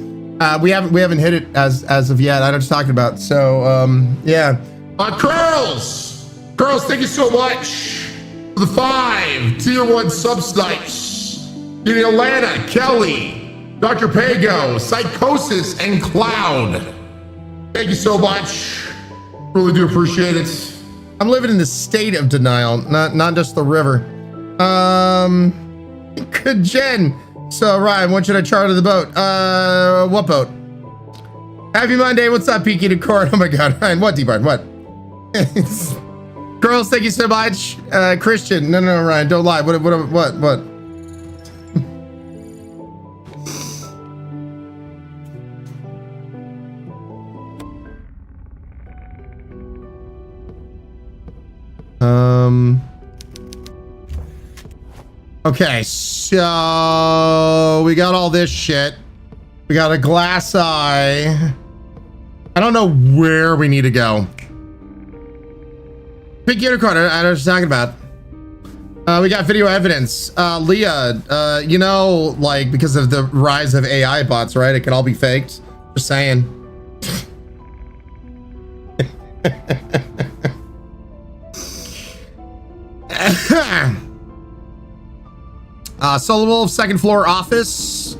we haven't hit it as of yet. I know what you're talking about. So yeah. Curls, thank you so much for the 5 tier 1 sub snipes. Atlanta, Kelly, Dr. Pago, Psychosis, and Cloud. Thank you so much. Really do appreciate it. I'm living in the state of denial, not just the river. Good Jen. So Ryan, when should I charter the boat? What boat? Happy Monday. What's up, Peaky to Court? Oh my god, Ryan, what, D-Bard? What? Girls, thank you so much. Christian, no, Ryan, don't lie. What? Okay, so we got all this shit. We got a glass eye. I don't know where we need to go. Big unicorn, I know what you're talking about. We got video evidence. Leah, you know, like, because of the rise of AI bots, right? It could all be faked. Just saying. Solo Wolf, 2nd floor office.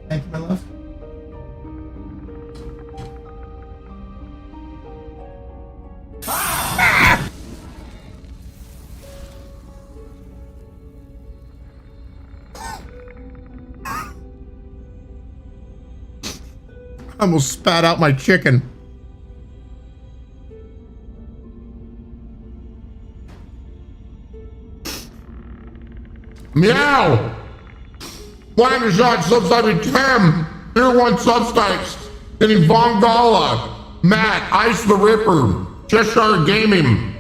Thank you, my love. I almost spat out my chicken. Meow! Why is that subtype 10? Tier 1 subtypes. Getting Vongala, Matt, Ice the Ripper, Cheshire Gaming,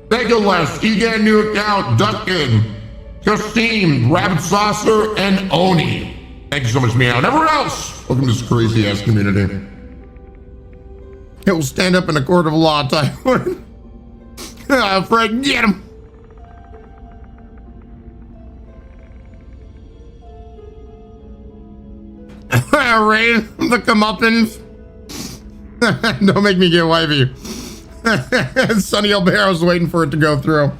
Megaless, Egan New Account, Duckin, Justine, Rabbit Saucer, and Oni. Thank you so much, Meow. And everyone else, welcome to this crazy ass community. It will stand up in a court of law, Tyler. Fred, get him. Rain the comeuppance. Don't make me get wifey. Sonny Albero's waiting for it to go through.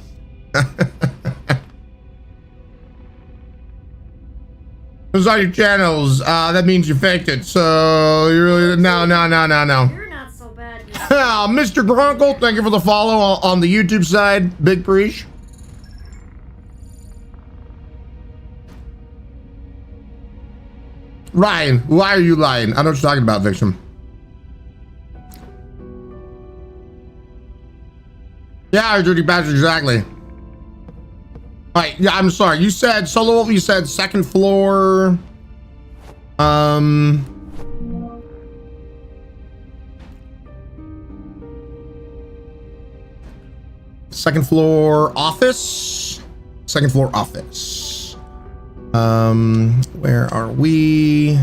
Those are your channels. That means you faked it. So you really no. You're not so bad. Mr. Grunkle, thank you for the follow on the YouTube side. Big preach. Ryan, why are you lying? I know what you're talking about, Vixen. Yeah, Judy Bastard, exactly. Alright, yeah, I'm sorry. You said Solo Wolf, you said second floor. Second floor office. Second floor office. Where are we?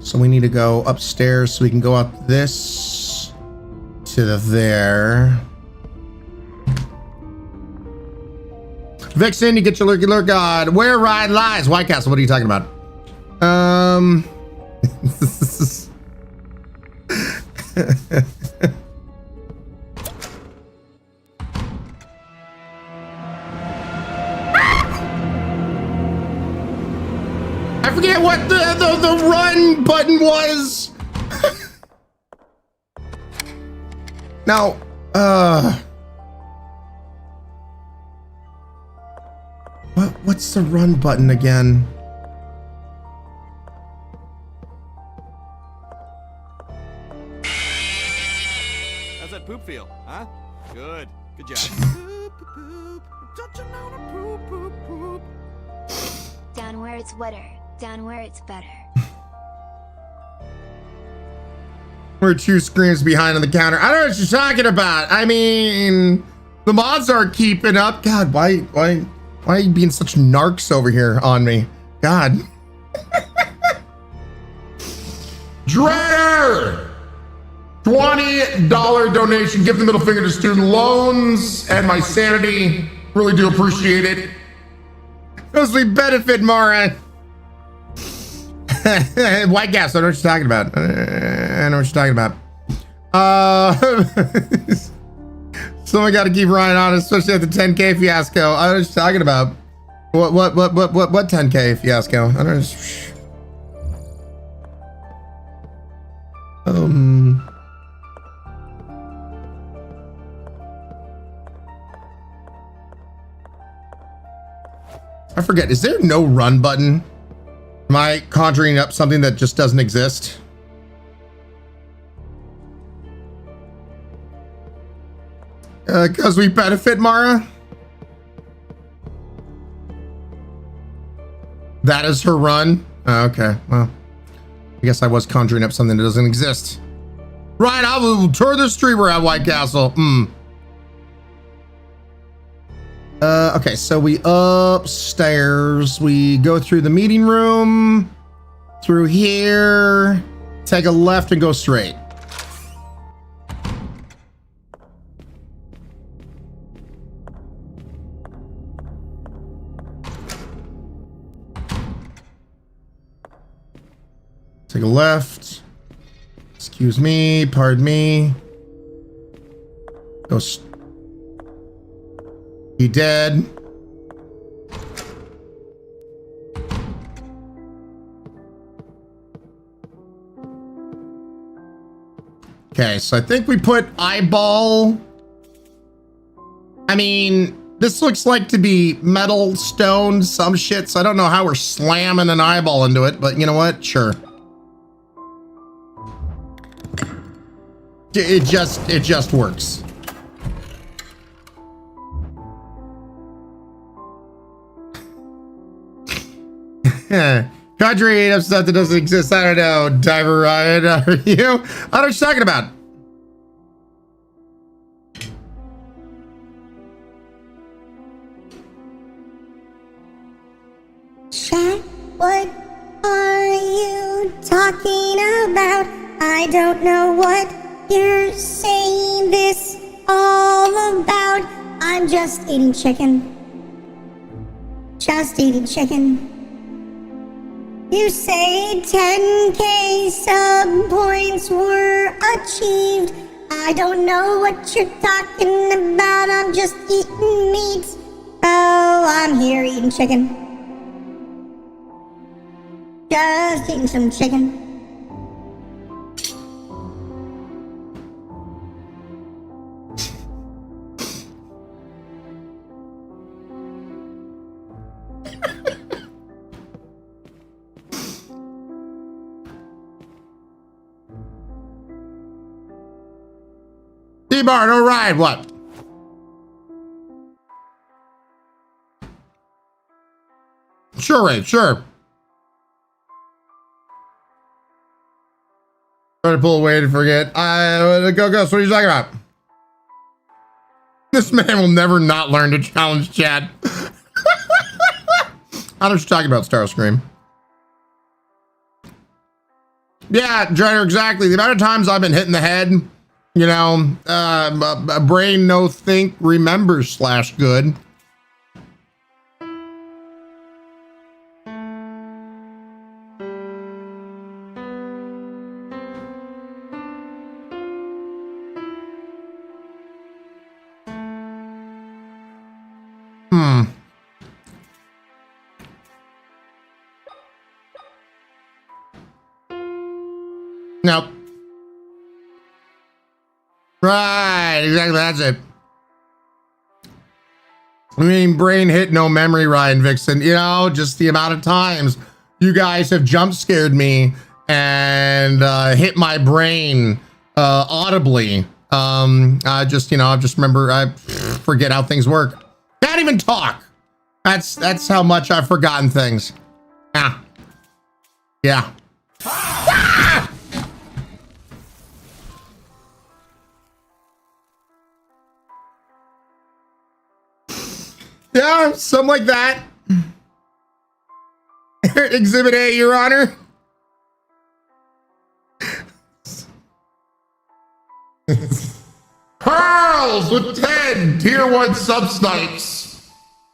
So we need to go upstairs so we can go up this to there. Vixen, you get your lurky lurk god. Where Ride lies. White Castle, what are you talking about? I forget what the run button was. Now, what's the run button again? How's that poop feel, huh? Good job. Touching on a poop, poop, poop. Down where it's wetter, down where it's better. We're 2 screens behind on the counter. I don't know what you're talking about. I mean, the mods aren't keeping up. God, why are you being such narcs over here on me? God. Dreader! $20 donation. Give the middle finger to student loans and my sanity. Really do appreciate it. Mostly benefit, Mara. White gas, I know what you're talking about. I know what you're talking about. Someone got to keep Ryan honest, especially at the 10K fiasco. I know what you're talking about. What 10K fiasco? I don't know. I forget, is there no run button? Am I conjuring up something that just doesn't exist? Because we benefit, Mara? That is her run? Oh, okay, well, I guess I was conjuring up something that doesn't exist. Right, I will tour the streamer at White Castle. Okay, so we upstairs, we go through the meeting room, through here, take a left and go straight. Take a left. Excuse me, pardon me. Go He dead. Okay, so I think we put eyeball. I mean, this looks like to be metal, stone, some shit, so I don't know how we're slamming an eyeball into it, but you know what? Sure. It just works. God, Try to read up stuff that doesn't exist. I don't know. Diver Ryan, are you? I don't know what you're talking about. Chat, what are you talking about? I don't know what you're saying this all about. I'm just eating chicken. Just eating chicken. You say 10k sub points were achieved. I don't know what you're talking about. I'm just eating meat. Oh, I'm here eating chicken. Just eating some chicken. D-Bar, all right, what? Sure, Ray, sure. Try to pull away to forget. Go, what are you talking about? This man will never not learn to challenge chat. I don't know what you're talking about, Starscream. Yeah, Dreader, exactly. The amount of times I've been hit in the head, you know, a brain no think remembers / good. Nope. Right, exactly, that's it. I mean, brain hit, no memory, Ryan Vixen. You know, just the amount of times you guys have jump scared me and hit my brain audibly. I just remember, I forget how things work. Can't even talk. That's how much I've forgotten things. Yeah. Yeah. Ah! Yeah, something like that. Exhibit A, Your Honor. Pearls with 10 tier 1 sub snipes.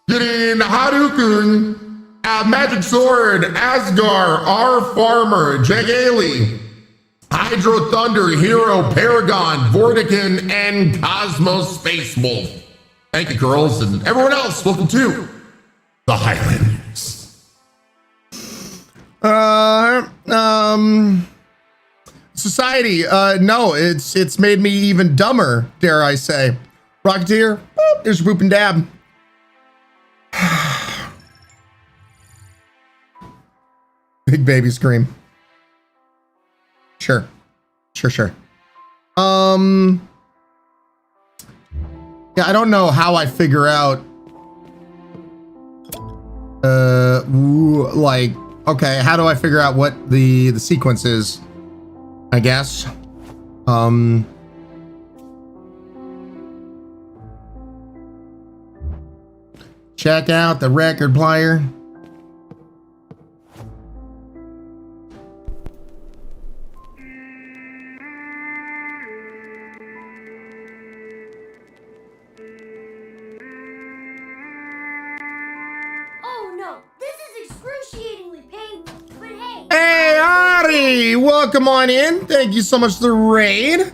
Getting Hadouken, Magic Sword, Asgar, R Farmer, Jagaili, Hydro Thunder, Hero, Paragon, Vortican, and Cosmos Space Wolf. Thank you, girls, and everyone else. Welcome to the Highlanders. Society. No, it's made me even dumber, dare I say. Rocketeer, boop, there's your boop and dab. Big baby scream. Sure. Yeah, I don't know how I figure out, like, okay, how do I figure out what the sequence is, I guess? Check out the record player. Welcome on in. Thank you so much for the raid.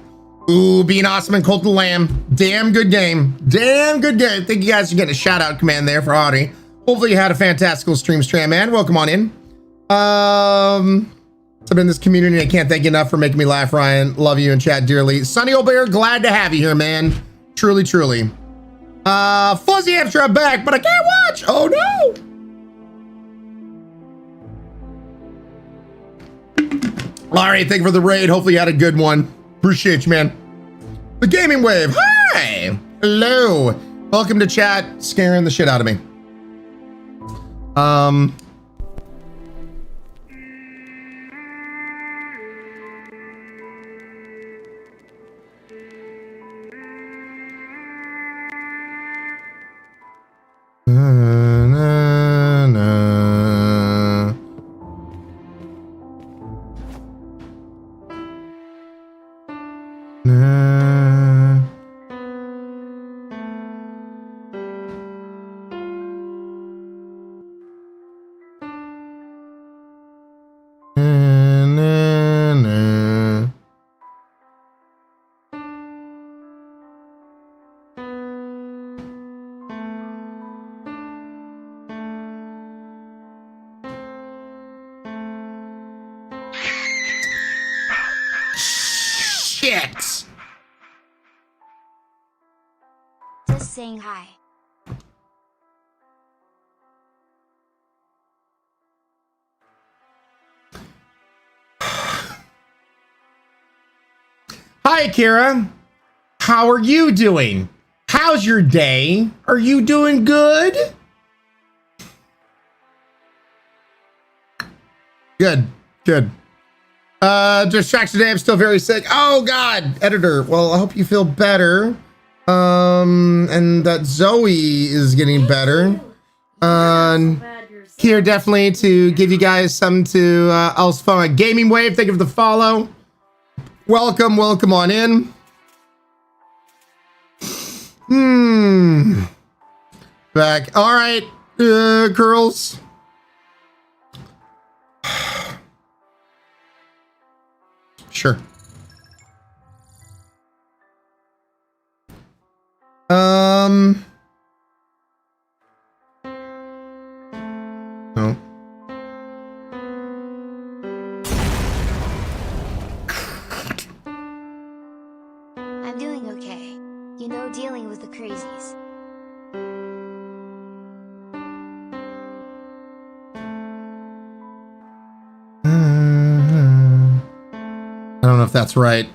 Ooh, being awesome and Cult of Lamb. Damn good game. Damn good game. Thank you guys for getting a shout out command there for Audrey. Hopefully you had a fantastical stream, man. Welcome on in. I've been in this community. I can't thank you enough for making me laugh, Ryan. Love you and chat dearly. Sonny Obear, glad to have you here, man. Truly. Fuzzy Hamster, I'm back, but I can't watch. Oh no. All right, thank you for the raid. Hopefully you had a good one. Appreciate you, man. The Gaming Wave. Hi. Hello. Welcome to chat. Scaring the shit out of me. shit. Just saying hi. Hi, Akira. How are you doing? How's your day? Are you doing good? Good, good. Just tracked today. I'm still very sick. Oh God, editor. Well, I hope you feel better. And that Zoe is getting better. Here definitely to give you guys something to else fun. Gaming Wave, thank you for the follow. Welcome on in. Back. All right, girls. Sure. No. I'm doing okay. You know, dealing with the crazies. I don't know if that's right.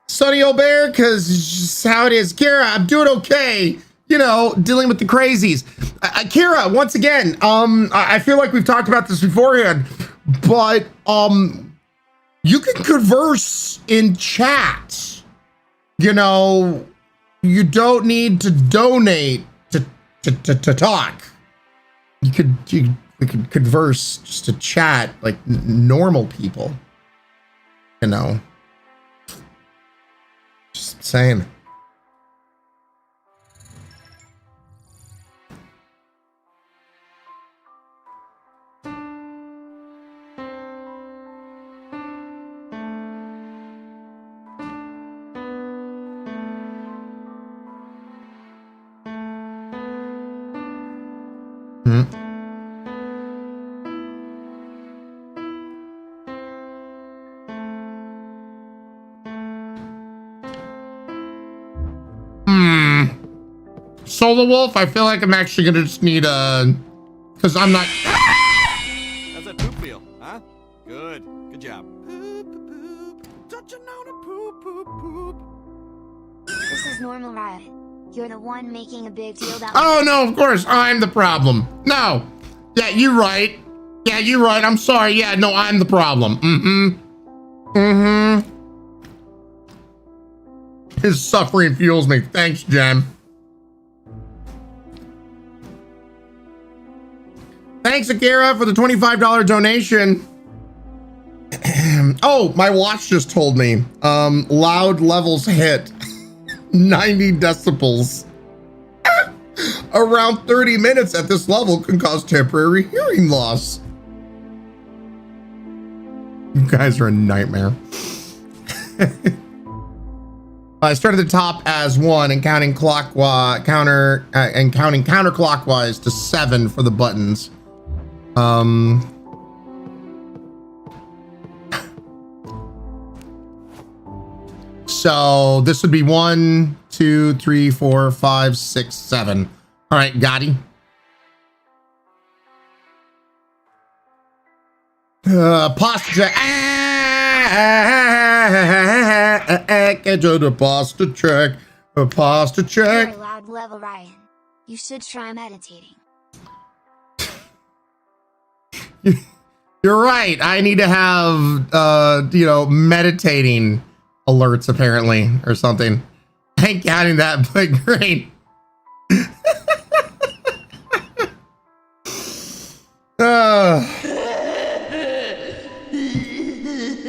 Sonny old bear, because it's just how it is. Kira, I'm doing okay. You know, dealing with the crazies. Kira, once again, I feel like we've talked about this beforehand, but you can converse in chat. You know, you don't need to donate to talk. We could converse just to chat like normal people. You know. Just saying. Solo Wolf, I feel like I'm actually gonna just need because I'm not. How's that poop feel, huh? Good. Good job. Poop, poop, touching on a poop, poop, poop. This is normal, Ryann. You're the one making a big deal about. Oh no, of course I'm the problem. No, yeah, you're right. Yeah, you're right. I'm sorry. Yeah, no, I'm the problem. His suffering fuels me. Thanks, Jen. Thanks, Akira, for the $25 donation. Oh, my watch just told me. Loud levels hit 90 decibels. Around 30 minutes at this level can cause temporary hearing loss. You guys are a nightmare. I started at the top as 1 and counting counterclockwise to 7 for the buttons. So this would be 1, 2, 3, 4, 5, 6, 7. All right, Gotti. Posture. Get to the posture check. A posture check. You're a loud level, Ryann. You should try meditating. You're right. I need to have, meditating alerts apparently or something. I ain't counting that, but great.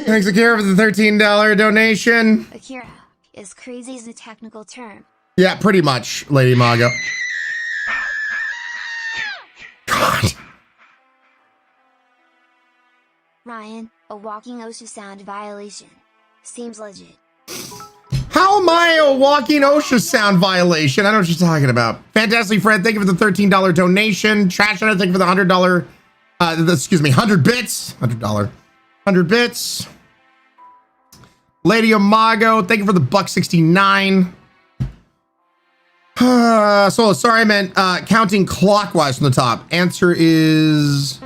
Thanks, Akira, for the $13 donation. Akira, is crazy is a technical term. Yeah, pretty much, Lady Mago. God. Ryann, a walking OSHA sound violation. Seems legit. How am I a walking OSHA sound violation? I don't know what you're talking about. Fantastic Fred, thank you for the $13 donation. Trash Hunter, thank you for the $100, 100 bits. $100. 100 bits. Lady Amago, thank you for the $1.69. So sorry, I meant counting clockwise from the top. Answer is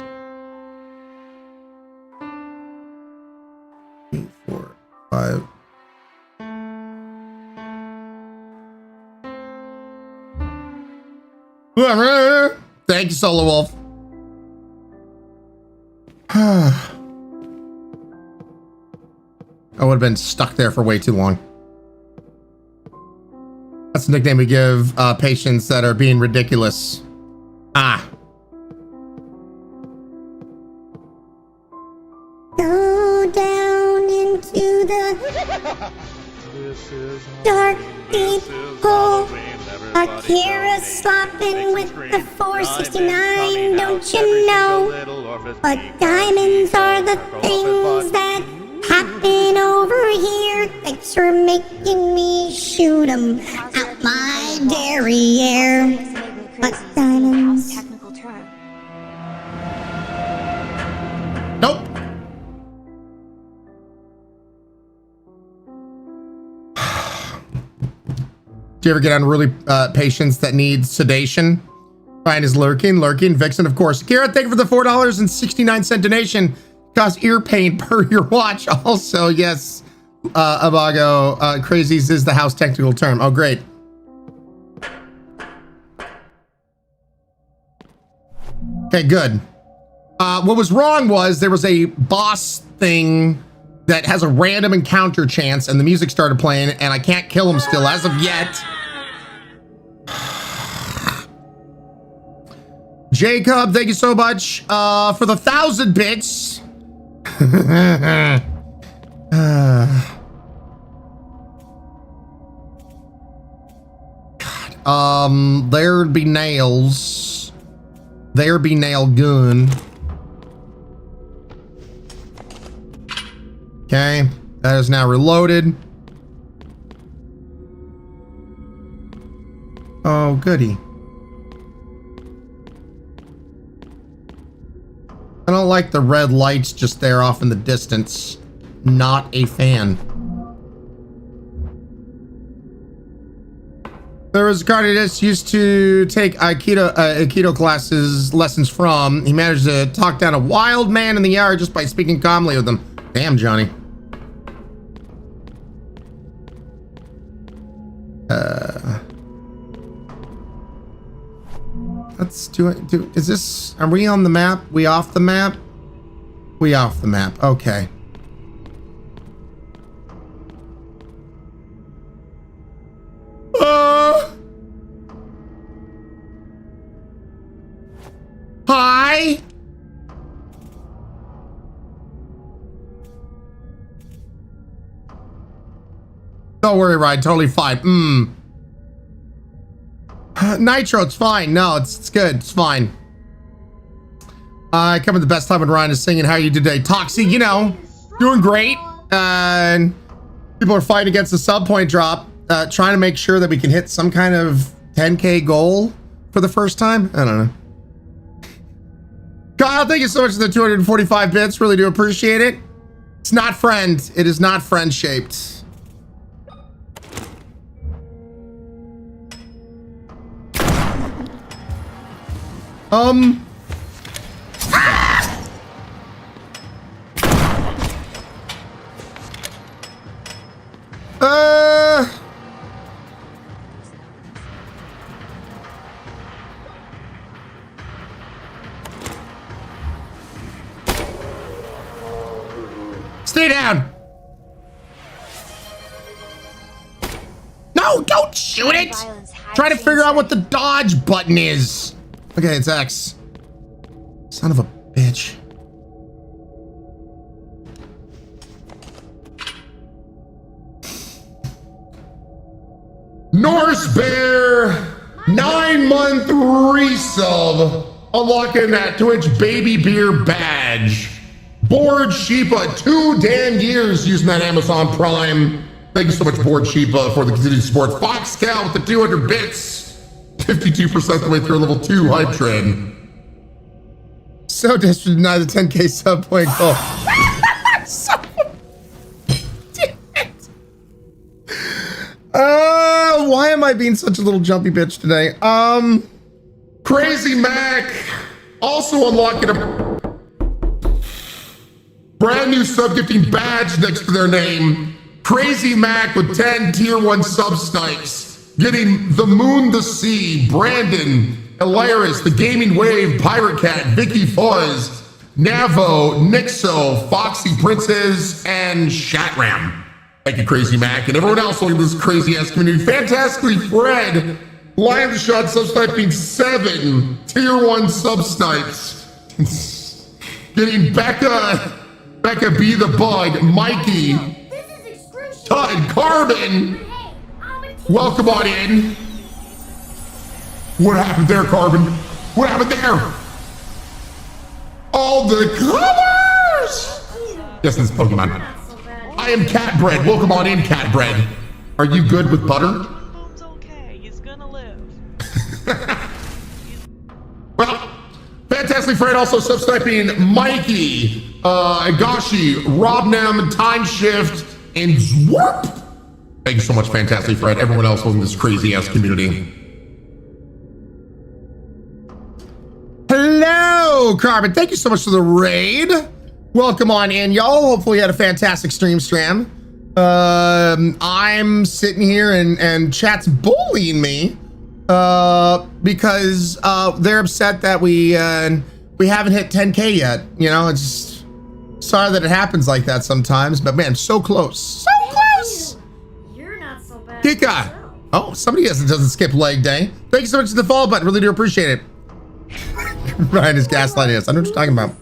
8, 4, 5. Thank you, Solo Wolf. I would have been stuck there for way too long. That's the nickname we give patients that are being ridiculous. Ah. Go down into the dark, deep hole. Akira slopping with the 469, don't you know? But diamonds are the things that happen over here. Thanks for making me shoot 'em out my derriere. But diamonds. Nope. Do you ever get on really patients that need sedation? Ryan is lurking. Vixen, of course. Kira, thank you for the $4.69 donation. Cause ear pain per your watch. Also, yes, Abago, crazies is the house technical term. Oh, great. Okay, good. What was wrong was there was a boss thing that has a random encounter chance, and the music started playing, and I can't kill him still as of yet. Jacob, thank you so much for the 1,000 bits. God. There'd be nails. There be nail gun. Okay, that is now reloaded. Oh, goody. I don't like the red lights just there off in the distance. Not a fan. There was a cardiologist used to take Aikido lessons from. He managed to talk down a wild man in the yard just by speaking calmly with him. Damn, Johnny. Let's do it. Is this, are we on the map? We off the map? We off the map. Okay. Hi. Don't worry, Ryan. Totally fine. Nitro, it's fine. No, it's good. It's fine. I come at the best time when Ryan is singing. How are you today? Toxie, you know, doing great. And people are fighting against the Subpoint drop, trying to make sure that we can hit some kind of 10K goal for the first time. I don't know. Kyle, thank you so much for the 245 bits. Really do appreciate it. It's not friend. It is not friend shaped. Stay down. No, don't shoot it. Try to figure out what the dodge button is. Okay, it's X. Son of a bitch. Norse Bear, 9-month resub, unlocking that Twitch baby beer badge. Bored Sheepa, 2 damn years using that Amazon Prime. Thank you so much, Bored Sheepa, for the continued support. Fox Cow with the 200 bits, 52% the way through level 2 hype train. So desperate to deny the 10K Subpoint goal. So, damn it. am I being such a little jumpy bitch today? Crazy Mac also unlocking a brand new sub-gifting badge next to their name. Crazy Mac with 10 tier 1 sub-snipes. Getting the Moon, the Sea, Brandon, Elaris, the Gaming Wave, Pirate Cat, Vicky Fuzz, Navo, Nixo, Foxy Princess, and Shatram. Thank you, Crazy Mac, and everyone else in this crazy-ass community. Fantastically Fred, Lion Shot sub-sniping 7 tier 1 sub-snipes. Getting Becca B the Bug, Mikey, Todd, Carbon. Welcome on in. What happened there, Carbon? What happened there? All the colors! Yes, this is Pokemon. I am Catbread. Welcome on in, Catbread. Are you good with butter? It's okay. He's gonna live. Well, Fantastic Fred also sub-sniping Mikey, Agashi, Robnam, Time Shift, and Zwarp. Thank you so much, Fantastic Fred. Everyone else in this crazy-ass community. Hello, Carbon. Thank you so much for the raid. Welcome on in, y'all. Hopefully you had a fantastic stream. I'm sitting here and chat's bullying me because they're upset that we haven't hit 10K yet. You know, it's just sorry that it happens like that sometimes, but man, so close. So close. You're not so bad. Kika. Oh, somebody doesn't skip leg day. Thank you so much for the follow button. Really do appreciate it. Ryan is gaslighting us. I know what you're talking about.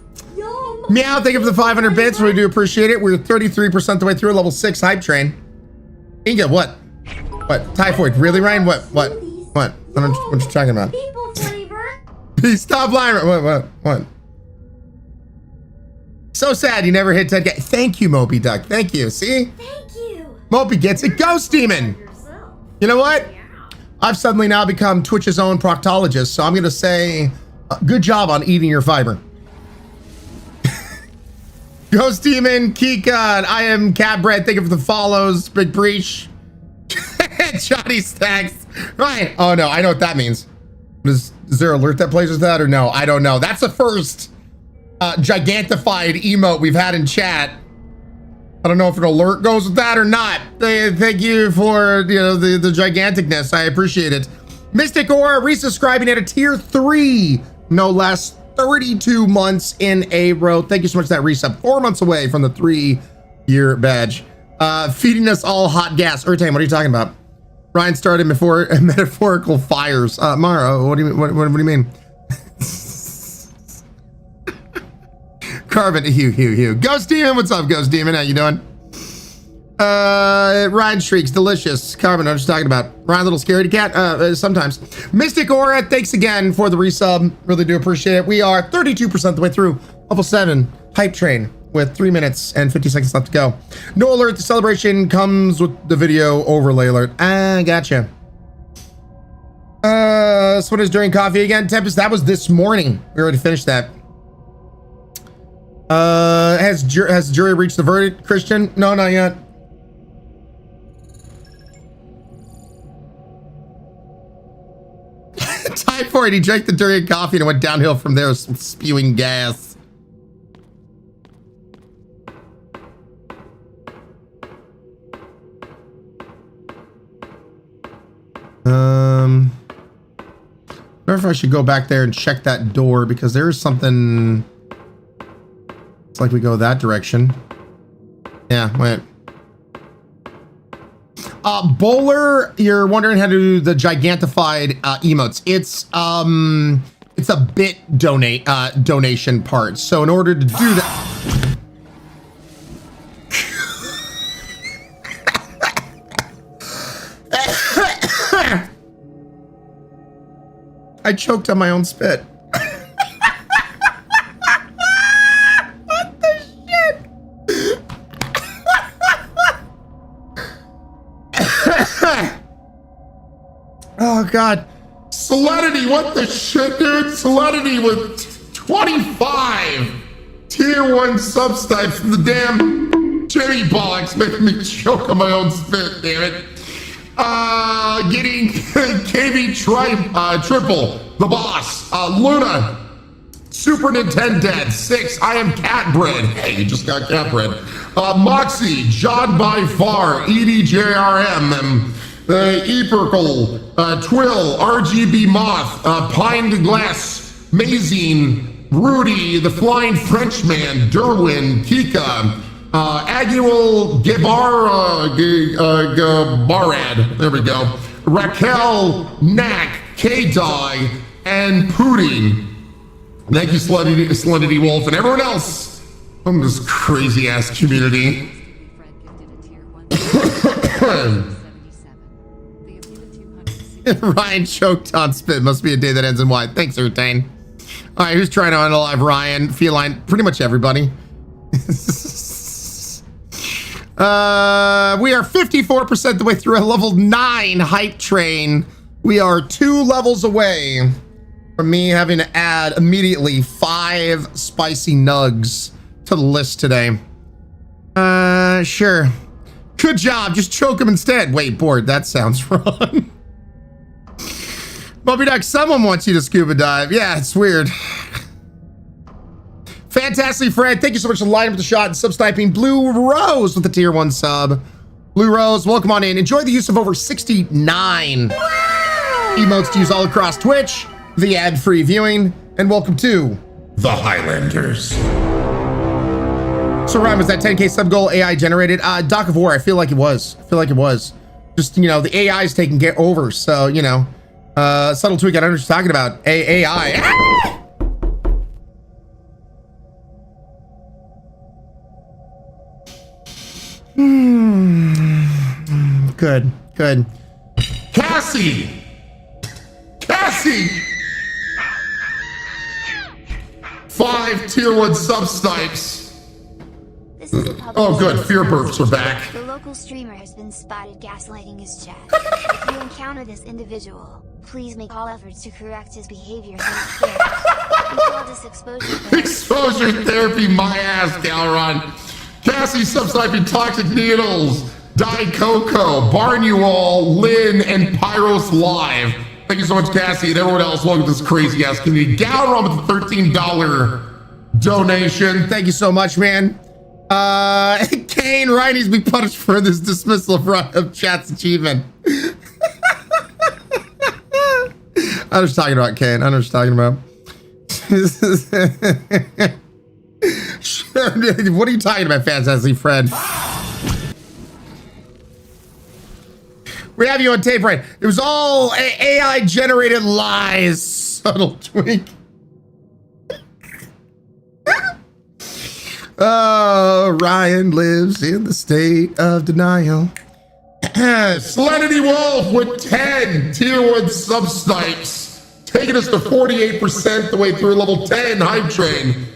Meow, thank you for the 500 bits. Really do appreciate it. We're 33% the way through level 6 hype train. Inga, what? What? Typhoid? Really, Ryan? What? I don't know what you're talking about. Please stop lying. What? So sad you never hit 10K. Thank you, Moby Duck. Thank you. See? Thank you. Moby gets it. Ghost Demon. You know what? I've suddenly now become Twitch's own proctologist, so I'm going to say good job on eating your fiber. Ghost Demon, Kika, I am Catbread. Thank you for the follows. Big Breach. Johnny Stacks. Right. Oh, no. I know what that means. Is there an alert that plays with that or no? I don't know. That's the first gigantified emote we've had in chat. I don't know if an alert goes with that or not. Thank you for the giganticness. I appreciate it. Mystic Aura resubscribing at a tier 3, no less. 32 months in a row. Thank you so much for that resub. 4 months away from the 3-year badge. Feeding us all hot gas. Urtane, what are you talking about? Ryan started before metaphorical fires. Mara, what do you mean? Carbon, Hugh. Ghost Demon, what's up, Ghost Demon? How you doing? Ryan Shrieks, delicious. Carbon, I'm just talking about. Ryan, little scaredy cat, sometimes. Mystic Aura, thanks again for the resub. Really do appreciate it. We are 32% the way through level 7 hype train with 3 minutes and 50 seconds left to go. No alert, the celebration comes with the video overlay alert. Gotcha. So what is during coffee again? Tempest, that was this morning. We already finished that. Has jury reached the verdict, Christian? No, not yet. Typhoid, he drank the Durian coffee and went downhill from there, spewing gas. I wonder if I should go back there and check that door because there is something. It's like we go that direction. Yeah, wait. Bowler, you're wondering how to do the gigantified emotes. It's a bit donation part. So in order to do that. I choked on my own spit. What the shit? Oh God. Solidity, what the shit, dude? Solidity with 25 tier 1 subtypes from the damn Jimmy bollocks making me choke on my own spit, damn it. Getting KV Triple, the boss. Luna, Super Nintendo 6. I am Catbread. Hey, you just got Catbread. Moxie, John by Far, EDJRM, Eperkle, Twill, RGB Moth, Pine Glass, Mazine, Rudy, the Flying Frenchman, Derwin, Kika, Aguil Gabarad, there we go, Raquel, Knack, K-Dog, and Pudding. Thank you, Slendity Wolf, and everyone else from this crazy-ass community. Ryan choked on spit. Must be a day that ends in Y. Thanks, Ertain. All right, who's trying to unalive Ryan? Feline, pretty much everybody. We are 54% the way through a level 9 hype train. We are 2 levels away from me having to add immediately 5 spicy nugs to the list today. Sure. Good job. Just choke him instead. Wait, bored. That sounds wrong. Bobby Duck, someone wants you to scuba dive. Yeah, it's weird. Fantastic, Fred. Thank you so much for lining up the shot and sub-sniping. Blue Rose with the tier 1 sub. Blue Rose, welcome on in. Enjoy the use of over 69 emotes to use all across Twitch, the ad-free viewing, and welcome to the Highlanders. So Ryan, was that 10K sub goal AI generated? Doc of War, I feel like it was. Just, you know, the AI is taking over, so, you know. Subtle tweak, I don't know what you're talking about. AI. Ah! Good. Cassie! 5 tier 1 sub snipes. This is a public Oh, good. Fear burps are back. The local streamer has been spotted gaslighting his chat. If you encounter this individual, please make all efforts to correct his behavior. We call this exposure therapy. Exposure therapy, my ass, Galron. Cassie sub-sniping Toxic Needles, Die Coco, Barnual, Lynn, and Pyros Live. Thank you so much, Cassie, and everyone else. Welcome to this crazy-ass community. Galron with the $13 donation. Thank you so much, man. Kane, Ryan needs to be punished for this dismissal of chat's achievement. I'm just talking about Kane. I'm just talking about. Sure, what are you talking about, Fantasy Fred? We have you on tape, right? It was all AI generated lies. Subtle tweak. Oh, Ryan lives in the state of denial. Selenity Wolf with 10 tier 1 sub snipes, taking us to 48% the way through level 10 hype train.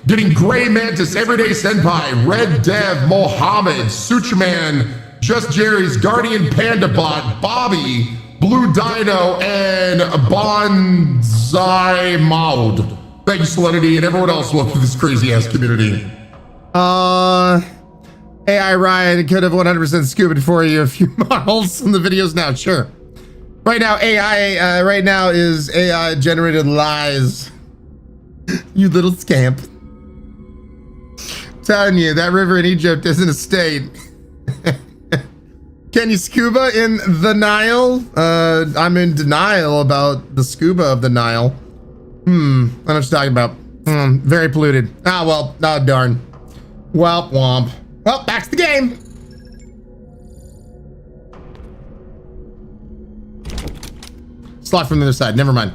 Getting Gray Mantis, Everyday Senpai, Red Dev, Mohammed, Suchaman, Just Jerry's, Guardian Panda Bot, Bobby, Blue Dino, and Bonsai Maud. Thank you, Selenity, and everyone else. Welcome to this crazy ass community. AI Ryan could have 100% scuba for you a few miles in the videos now. Sure. Right now, AI right now is AI generated lies. You little scamp. Telling you, that river in Egypt isn't a state. Can you scuba in the Nile? I'm in denial about the scuba of the Nile. I know what you're talking about. Very polluted. Ah, well, oh, darn. Well, womp. Well, back to the game. Slot from the other side. Never mind.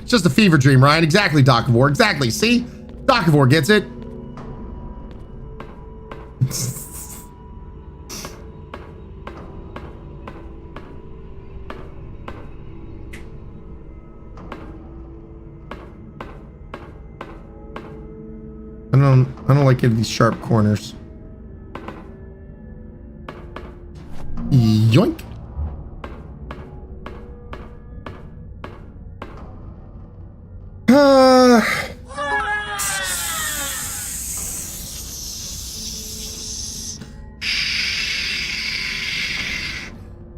It's just a fever dream, Ryan. Exactly, Doc of War. Exactly. See? Doc of War gets it. I don't like any of these sharp corners. Yoink.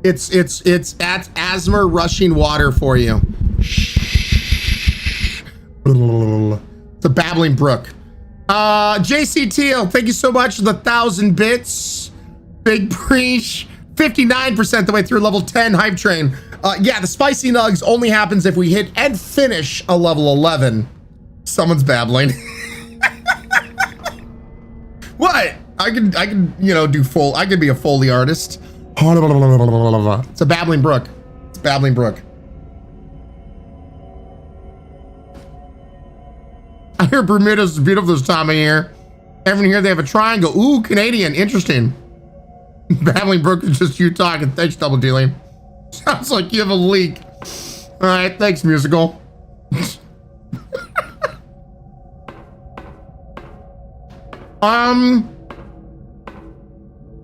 It's that's asthma rushing water for you. It's a babbling brook. JC Teal, thank you so much for the 1,000 bits. Big preach. 59% the way through level 10 hype train. Yeah, the spicy nugs only happens if we hit and finish a level 11. Someone's babbling. What? I can, you know, do full. I could be a Foley artist. It's a babbling brook. It's a babbling brook. I hear Bermuda's beautiful this time of year. Everyone here, they have a triangle. Ooh, Canadian. Interesting. Babbling brook is just you talking. Thanks, Double Dealing. Sounds like you have a leak. All right, thanks, musical.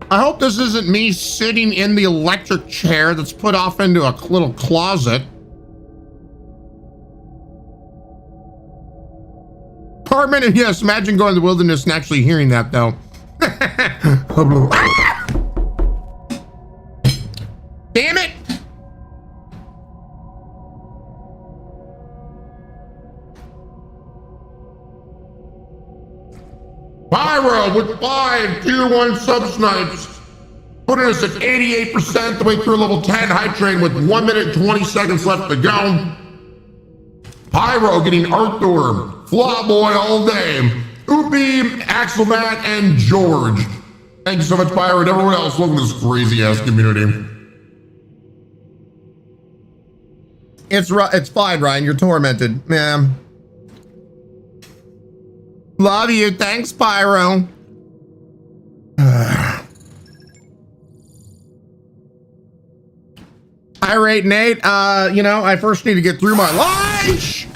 I hope this isn't me sitting in the electric chair that's put off into a little closet. Apartment, yes, imagine going to the wilderness and actually hearing that, though. Damn it! Pyro with 5 tier 1 sub-snipes, putting us at 88% the way through level 10 hype train with 1 minute 20 seconds left to go. Pyro getting Arthur, Flawboy all day, Oopie, Axelmat, and George. Thank you so much, Pyro, and everyone else. Welcome to this crazy-ass community. It's fine, Ryan. You're tormented, man. Love you. Thanks, Pyro. Irate Nate, you know, I first need to get through my lunch.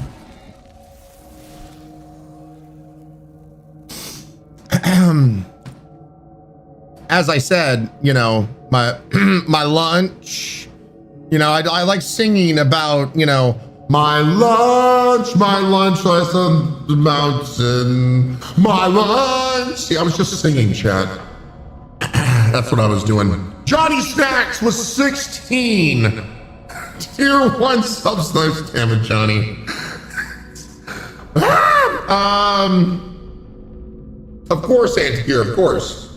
As I said, you know, my my lunch, you know, I like singing about, you know, my lunch lies on the mountain, my lunch. See, I was just singing, chat. That's what I was doing. Johnny Snacks was 16. Tier 1 sub-snipes. Damn it, Johnny. Of course, Anti-Gear, of course.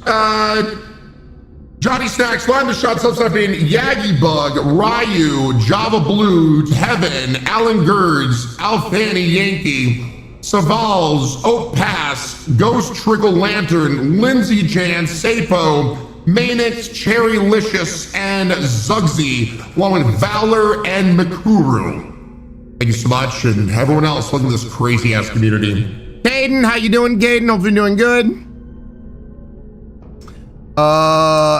Johnny Snacks, Lime the Shot, sub-sniping, Yagi Bug, Ryu, Java Blue, Heaven, Alan Gerds, Alfani Yankee, Savals, Oak Pass, Ghost Trickle Lantern, Lindsay Jan, Sapo, Manix, Cherrylicious, and Zugsy, along with Valor and Makuru. Thank you so much, and everyone else, welcome to this crazy-ass community. Gaiden, how you doing, Gaiden? Hope you're doing good.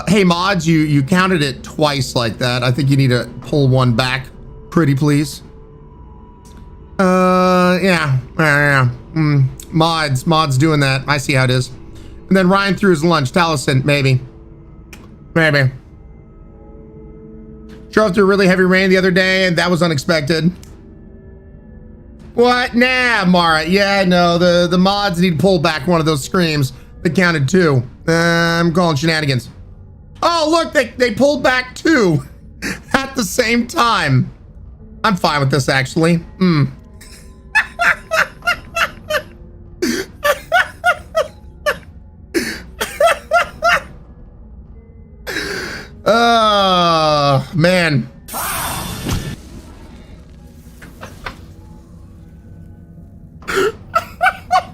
Hey, mods, you counted it twice like that. I think you need to pull one back, pretty please. Mods doing that. I see how it is. And then Ryan threw his lunch. Taliesin, maybe. Drove through a really heavy rain the other day, and that was unexpected. What? Nah, Mara. Yeah, no, the mods need to pull back one of those screams. They counted 2. I'm calling shenanigans. Oh, look, they pulled back 2 at the same time. I'm fine with this, actually. Man.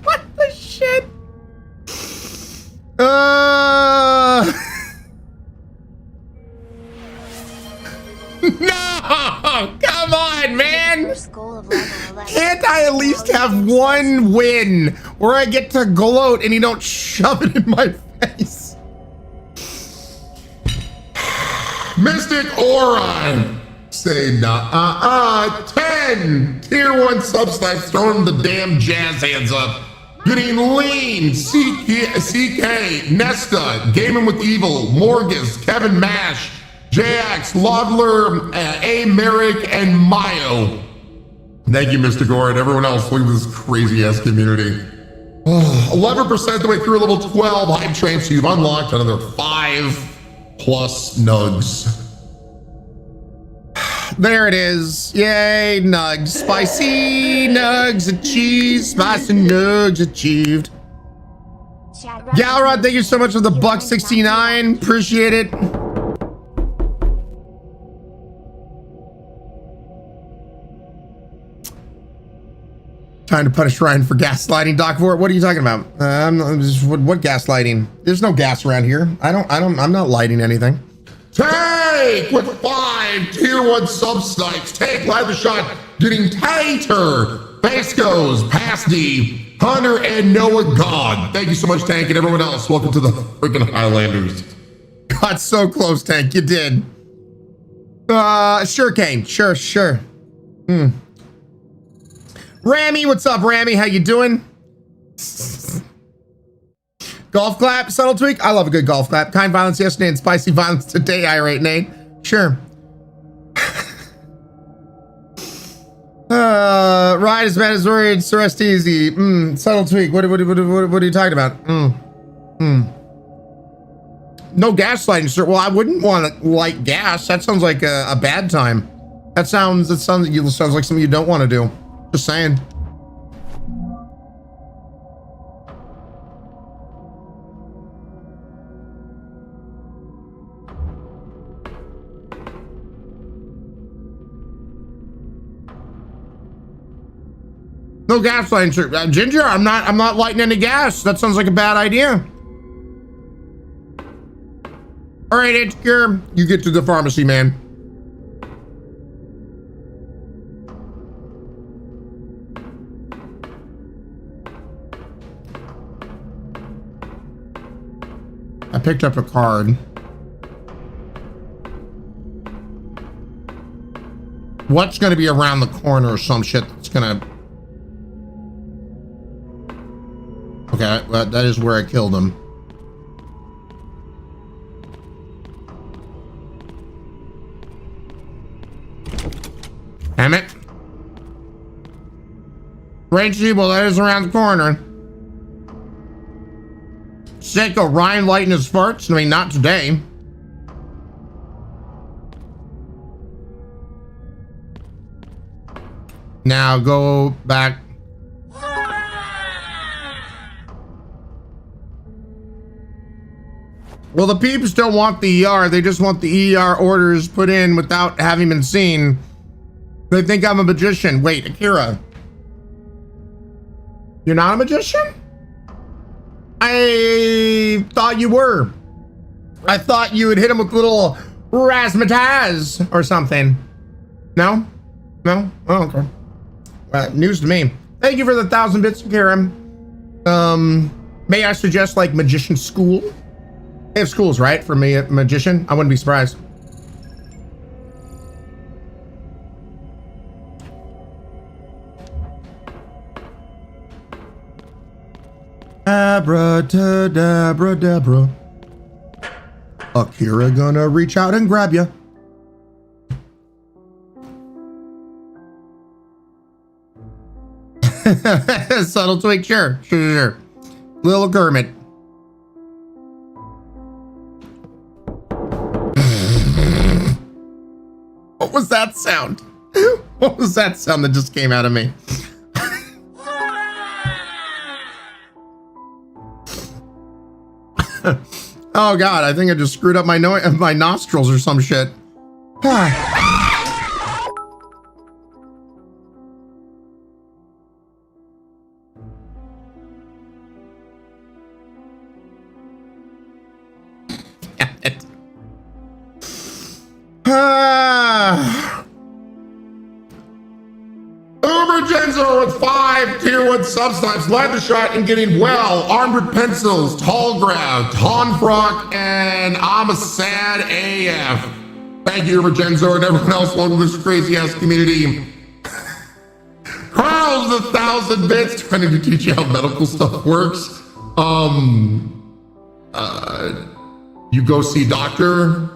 What the shit? No! Come on, man! Can't I at least have one win where I get to gloat and you don't shove it in my face? Mystic Orion! Say nah, 10! Tier 1 sub-snipes throwing the damn jazz hands up. Getting lean, CK, Nesta, Gaming with Evil, Morgus, Kevin Mash, JX, Lodler, A. Merrick, and Mayo. Thank you, Mr. Gore, and everyone else. Look at this crazy-ass community. 11% the way through level 12 hype train, so you've unlocked another 5+ nugs. There it is. Yay, nugs. Spicy nugs achieved. Spicy nugs achieved. Galrod, thank you so much for the $1.69. Appreciate it. Trying to punish Ryan for gaslighting. Doc Vort, what are you talking about? What gaslighting? There's no gas around here. I'm not lighting anything. Take with 5 tier 1 sub snipes. Take live the shot. Getting Tater. Face goes past the Hunter and Noah God. Thank you so much, Tank, and everyone else. Welcome to the freaking Highlanders. Got so close, Tank. You did. Sure, Kane. Sure. Rammy, what's up, Rammy? How you doing? Golf clap, subtle tweak. I love a good golf clap. Kind violence yesterday and spicy violence today. Irate Nate. Sure. Ride as bad as worried. Rest easy. Subtle tweak. What are you talking about? No gaslighting, sir. Well, I wouldn't want to light gas. That sounds like a bad time. That sounds like something you don't want to do. Just saying. No gas lighting, sir. Ginger, I'm not lighting any gas. That sounds like a bad idea. All right, Insecure, you get to the pharmacy, man. I picked up a card. What's gonna be around the corner or some shit that's gonna... Okay, well, that is where I killed him. Damn it. Range evil, that is around the corner. Sicko, Ryan lighting his farts? I mean, not today. Now go back. Well, the peeps don't want the ER. They just want the ER orders put in without having been seen. They think I'm a magician. Wait, Akira. You're not a magician? I thought you were. I thought you would hit him with a little razzmatazz or something. No? No? Oh, okay. Well, news to me. Thank you for the 1,000 bits, Akira. May I suggest like magician school? They have schools, right? For me, a magician? I wouldn't be surprised. Abracadabra. Akira gonna reach out and grab ya. Subtle tweak, sure. Little Kermit. What was that sound? What was that sound that just came out of me? Oh God, I think I just screwed up my nostrils or some shit. Ubergenzo with 5 tier 1 subsnipes, led the shot and getting well, armed with pencils, tall grab, Tonfrock, and I'm a sad AF. Thank you, Ubergenzo, and everyone else. Welcome to this crazy ass community. Carl's 1,000 bits, trying to teach you how medical stuff works. You go see doctor.